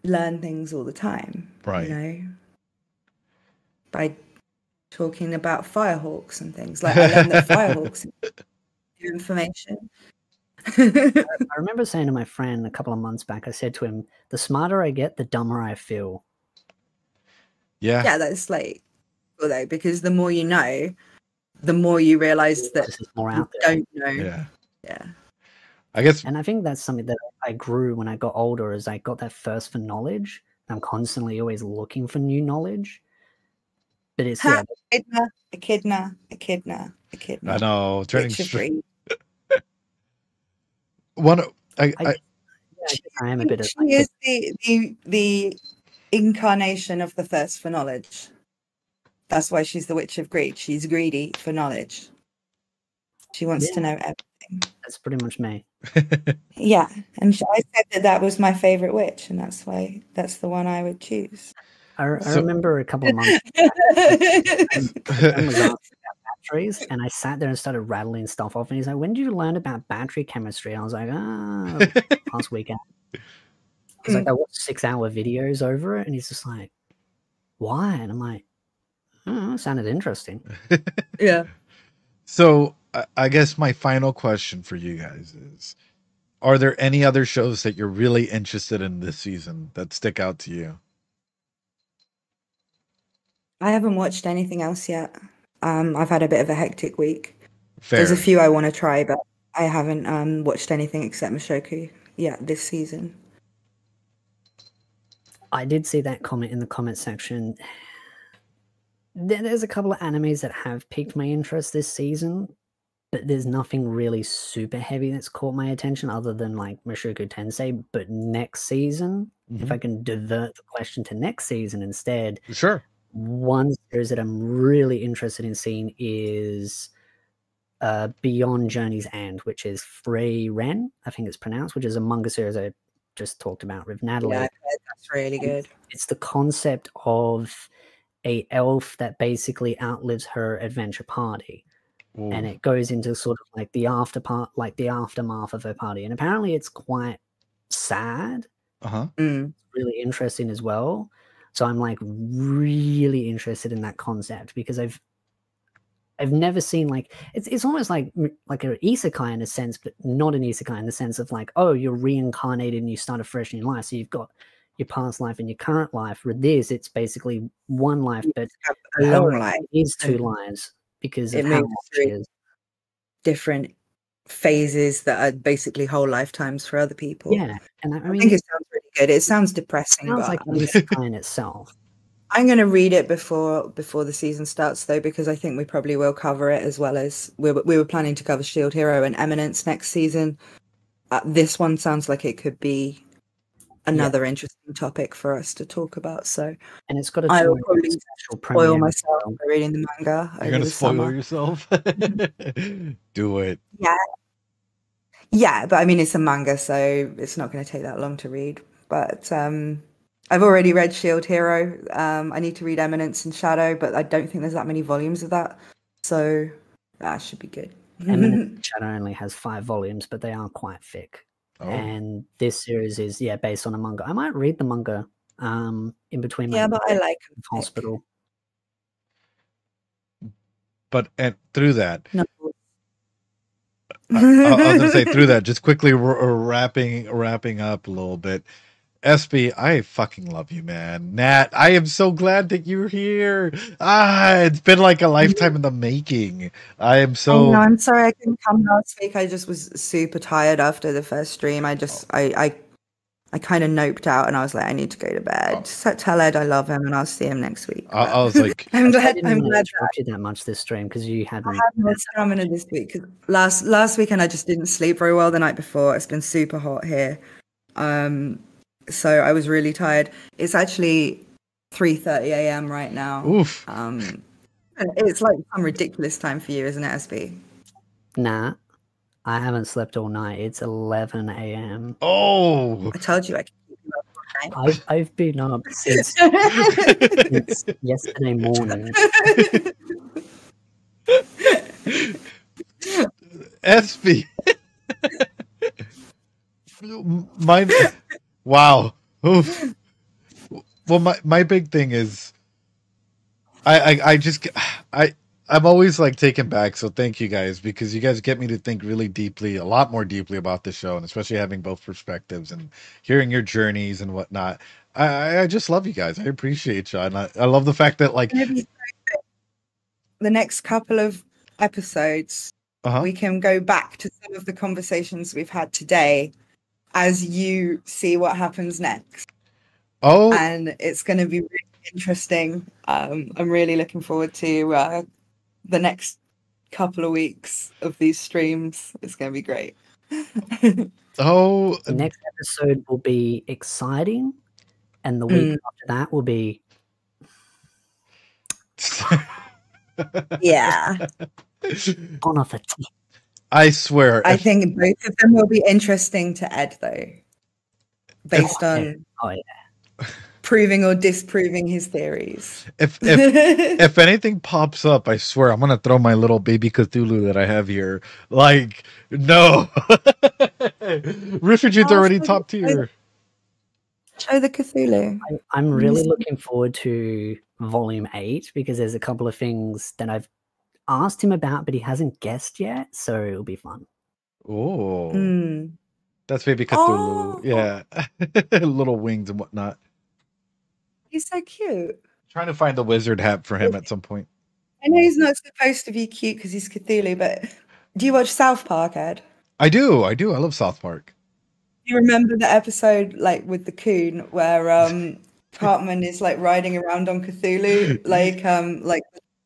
learn things all the time. Right. You know, by talking about firehawks and things. Like, I learned that firehawks new information. I remember saying to my friend a couple of months back, I said to him, the smarter I get, the dumber I feel. Yeah, that's like, well, though, because the more you know, the more you realize that more you out there. don't know. Yeah. I guess, and I think that's something that I grew when I got older, as I got that thirst for knowledge. I'm constantly always looking for new knowledge. But it's echidna. I know, turning straight. I am a bit of. She is the incarnation of the thirst for knowledge. That's why she's the Witch of Greed. She's greedy for knowledge. She wants to know everything. That's pretty much me. Yeah, and I said that was my favorite witch, and that's why that's the one I would choose. I remember a couple of months back, I was asking about batteries, and I sat there and started rattling stuff off, and he's like, when did you learn about battery chemistry? And I was like, last weekend. Because like, I watched 6-hour videos over it, and he's just like, why? And I'm like, oh, it sounded interesting. Yeah. So I guess my final question for you guys is, are there any other shows that you're really interested in this season that stick out to you? I haven't watched anything else yet. I've had a bit of a hectic week. Fair. There's a few I want to try, but I haven't watched anything except Mushoku yet this season. I did see that comment in the comment section. There's a couple of animes that have piqued my interest this season, but there's nothing really super heavy that's caught my attention other than like Mushoku Tensei. But next season, if I can divert the question to next season instead. Sure. One series that I'm really interested in seeing is Beyond Journey's End, which is Free Ren, I think it's pronounced, which is a manga series I just talked about with Natalie. Yeah, that's really good. It's the concept of a elf that basically outlives her adventure party. Ooh. And it goes into sort of like the aftermath of her party. And apparently it's quite sad. Really interesting as well. So I'm like really interested in that concept because I've never seen like it's almost like an isekai in a sense, but not an isekai in the sense of like, oh, you're reincarnated and you start afresh in your life. So you've got your past life and your current life. With this, it's basically one life, but a long life is 2 lives because it of how much it is. Different phases that are basically whole lifetimes for other people. Yeah, and I mean, think it sounds really good. It sounds depressing. It sounds like an isekai in itself. I'm going to read it before the season starts, though, because I think we probably will cover it, as well as we were planning to cover Shield Hero and Eminence next season. This one sounds like it could be another interesting topic for us to talk about. So, and it's got I will probably spoil myself by reading the manga. You're going to spoil yourself? Do it. Yeah, but I mean, it's a manga, so it's not going to take that long to read. But I've already read Shield Hero. I need to read Eminence and Shadow, but I don't think there's that many volumes of that. So that should be good. Eminence and Shadow only has 5 volumes, but they are quite thick. Oh. And this series is, based on a manga. I might read the manga in between my but I like hospital. But through that... No. I was going to say through that, just quickly wrapping up a little bit. SB, I fucking love you, man. Nat, I am so glad that you're here. It's been like a lifetime in the making. I am so... I'm sorry I couldn't come last week. I just was super tired after the first stream. I kind of noped out and I was like, I need to go to bed. Just tell Ed I love him and I'll see him next week. I was like... I'm glad you that much this stream because you had... I had more stamina this week. Cause last weekend I just didn't sleep very well the night before. It's been super hot here. So I was really tired. It's actually 3:30 a.m. right now. Oof. It's like some ridiculous time for you, isn't it, SB? Nah, I haven't slept all night. It's 11 a.m. Oh, I told you I could keep you up all night. I've been up since yesterday morning. SB. Mine. Wow. Oof. Well, my big thing is, I'm always like taken back. So thank you guys, because you guys get me to think really deeply, a lot more deeply about the show, and especially having both perspectives and hearing your journeys and whatnot. I just love you guys. I appreciate you, and I love the fact that like The next couple of episodes, we can go back to some of the conversations we've had today as you see what happens next. Oh, and it's going to be really interesting. I'm really looking forward to the next couple of weeks of these streams. It's going to be great. The next episode will be exciting, and the week after that will be yeah. on off a tip. I swear. I think both of them will be interesting to Ed, though, based on proving or disproving his theories. If anything pops up, I swear I'm gonna throw my little baby Cthulhu that I have here. Like, no. Riffrage's already top tier. Show the Cthulhu. I'm really looking forward to Volume 8 because there's a couple of things that I've asked him about, but he hasn't guessed yet, so it'll be fun. Oh, that's baby Cthulhu. Yeah, little wings and whatnot. He's so cute. Trying to find the wizard hat for him at some point. I know he's not supposed to be cute because he's Cthulhu, but do you watch South Park, Ed? I do. I love South Park. You remember the episode like with the coon where Cartman is like riding around on Cthulhu, like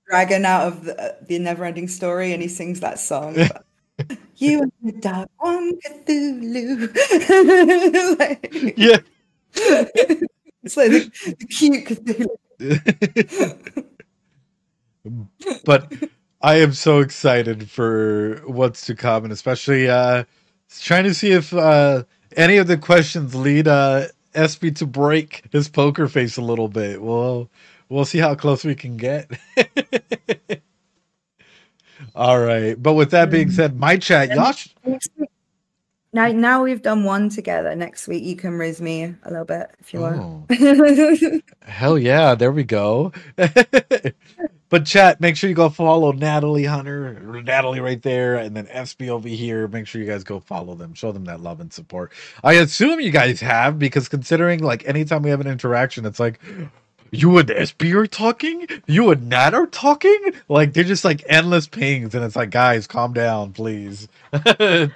dragon out of the Never-Ending Story, and he sings that song. You are the dark one, Cthulhu. Yeah. It's like the cute Cthulhu. But I am so excited for what's to come, and especially trying to see if any of the questions lead SB to break his poker face a little bit. We'll see how close we can get. All right. But with that being said, my chat, Yash. Now we've done one together. Next week you can riz me a little bit if you want. Hell yeah, there we go. But chat, make sure you go follow Natalie Hunter, Natalie right there, and then SB over here. Make sure you guys go follow them, show them that love and support. I assume you guys have, because considering like anytime we have an interaction, it's like, you and SB are talking? You and Nat are talking? Like, they're just like endless pings, and it's like, guys, calm down, please. I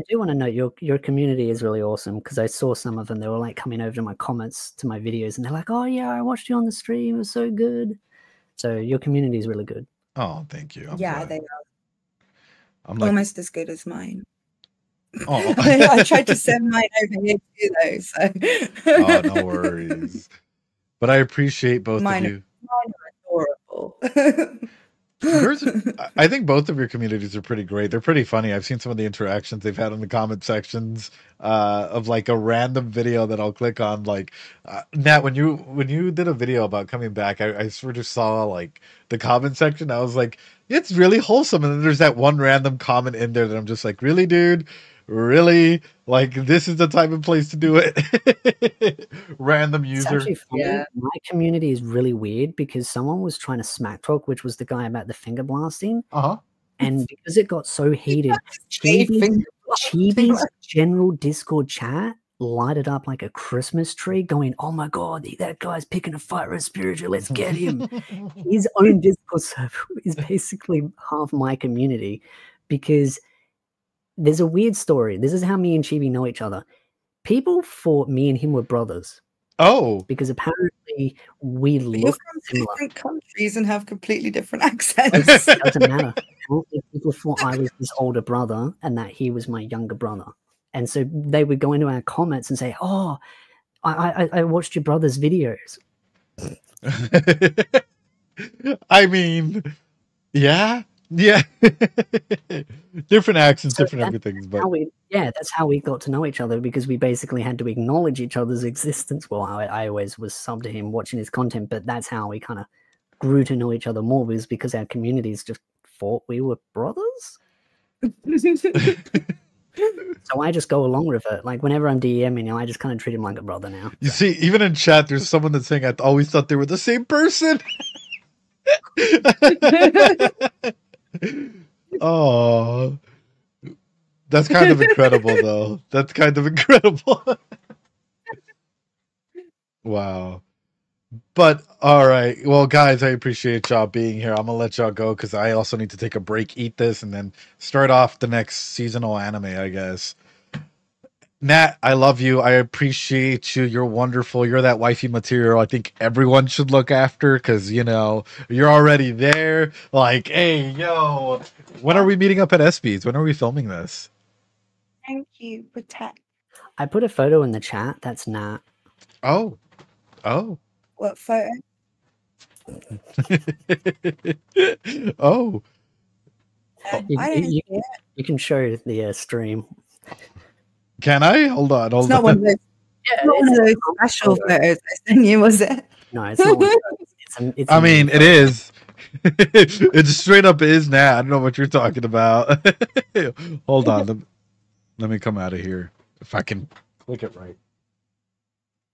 do want to note your community is really awesome, because I saw some of them. They were like coming over to my comments to my videos, and they're like, "Oh yeah, I watched you on the stream. It was so good." So your community is really good. Oh, thank you. They are I'm almost as good as mine. Oh. I tried to send mine over here too, though. So. Oh, no worries. But I appreciate both of you. Mine are adorable. I think both of your communities are pretty great. They're pretty funny. I've seen some of the interactions they've had in the comment sections of like a random video that I'll click on. Like Nat, when you did a video about coming back, I sort of saw like the comment section. I was like, it's really wholesome. And then there's that one random comment in there that I'm just like, really, dude? Really? Like, this is the type of place to do it. Random user. It's actually funny. My community is really weird because someone was trying to smack talk, which was the guy about the finger blasting. And because it got so heated, Chibi's general Discord chat lighted up like a Christmas tree going, "Oh my God, that guy's picking a fight with spiritual. Let's get him." His own Discord server is basically half my community because there's a weird story. This is how me and Chibi know each other. People thought me and him were brothers. Oh. Because apparently we look similar. Different countries and have completely different accents. It doesn't matter. People thought I was his older brother and that he was my younger brother. And so they would go into our comments and say, "Oh, I watched your brother's videos." I mean, yeah. Different accents, different everything. But that's how we got to know each other, because we basically had to acknowledge each other's existence. Well, I always was sub to him watching his content, but that's how we kind of grew to know each other more, was because our communities just thought we were brothers. So I just go along with it. Like, whenever I'm DMing, I just kind of treat him like a brother now. You see, even in chat, there's someone that's saying I always thought they were the same person. Oh, that's kind of incredible, though. That's kind of incredible. Wow. But all right, well, guys, I appreciate y'all being here. I'm gonna let y'all go because I also need to take a break, eat this, and then start off the next seasonal anime, I guess. Nat, I love you. I appreciate you. You're wonderful. You're that wifey material I think everyone should look after, because, you know, you're already there. Like, hey, yo, when are we meeting up at SB's? When are we filming this? Thank you, Protect. I put a photo in the chat. That's Nat. Oh. What photo? Oh. You can show the stream. Can I? Hold on. It's not one of those. Yeah, not one of those special photos I sent you, was it? No, it's not. It's I mean, it is. It straight up is now. I don't know what you're talking about. Hold on. Let me come out of here. If I can click it right.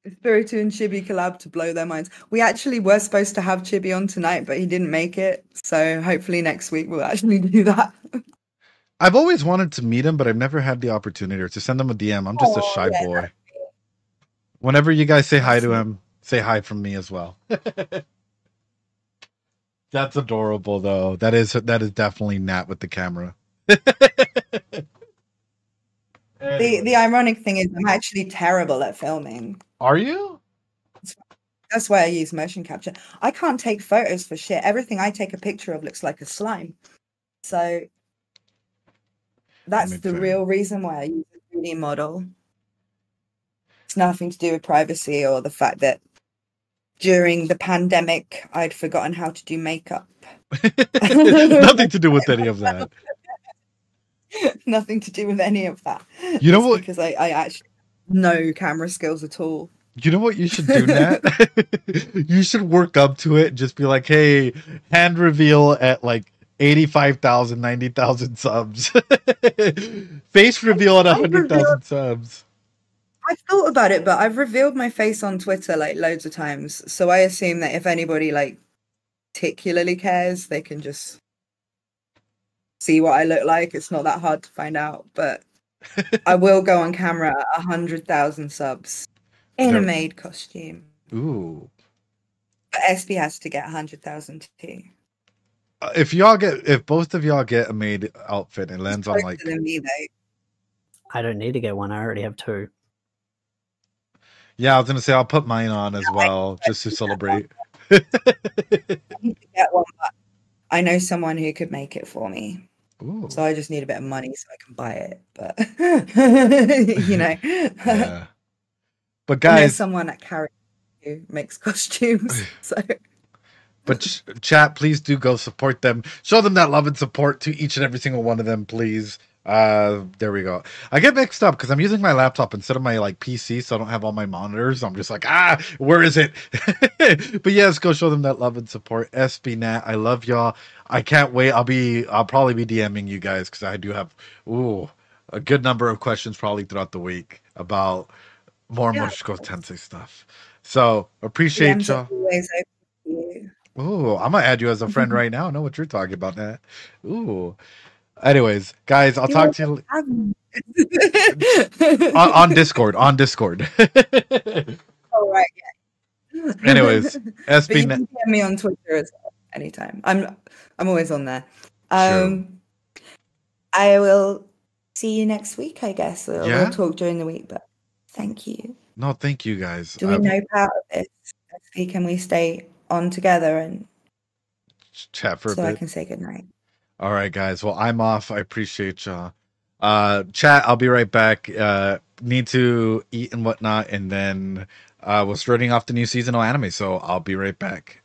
Spiritu and Chibi collab to blow their minds. We actually were supposed to have Chibi on tonight, but he didn't make it. So hopefully next week we'll actually do that. I've always wanted to meet him, but I've never had the opportunity or to send him a DM. I'm just a shy boy. Whenever you guys say hi to him, say hi from me as well. That's adorable, though. That is definitely Nat with the camera. The ironic thing is I'm actually terrible at filming. Are you? That's why I use motion capture. I can't take photos for shit. Everything I take a picture of looks like a slime. So that's the real reason why I use a 3D model. It's nothing to do with privacy or the fact that during the pandemic I'd forgotten how to do makeup. Nothing to do with any of that. Nothing to do with any of that. You know what? Because I actually have no camera skills at all. You know what you should do, Nat? You should work up to it and just be like, hey, hand reveal at like 85,000, 90,000 subs. Face reveal at 100,000 subs. I've thought about it, but I've revealed my face on Twitter like loads of times. So I assume that if anybody like particularly cares, they can just see what I look like. It's not that hard to find out, but I will go on camera at 100,000 subs in a maid costume. Ooh. But SB has to get 100,000 too. If both of y'all get a maid outfit, it lands on like. Than me, though. I don't need to get one. I already have two. Yeah, I was gonna say I'll put mine on as well, just to celebrate. I need to get one, but I know someone who could make it for me. Ooh. So I just need a bit of money so I can buy it. But you know, yeah. But guys, someone at Carry who makes costumes. So. But chat, please do go support them. Show them that love and support to each and every single one of them, please. There we go. I get mixed up because I'm using my laptop instead of my like PC, so I don't have all my monitors. I'm just like, where is it? But yes, go show them that love and support. SB Nat, I love y'all. I can't wait. I'll probably be DMing you guys because I do have a good number of questions probably throughout the week about more Mushoku Tensei stuff. So appreciate DMs y'all. Always open to you. Ooh, I'm gonna add you as a friend right now. I know what you're talking about, Nat. Ooh. Anyways, guys, I'll talk to you on Discord. On Discord. Oh right, yeah. Anyways, SB. But you can get me on Twitter as well anytime. I'm always on there. Sure. I will see you next week, I guess. We'll talk during the week, but thank you. No, thank you guys. Do we know part of this? Can we stay on together and chat for a bit? So I can say goodnight. All right, guys. Well, I'm off. I appreciate y'all. Chat, I'll be right back. Need to eat and whatnot, and then we're starting off the new seasonal anime, so I'll be right back.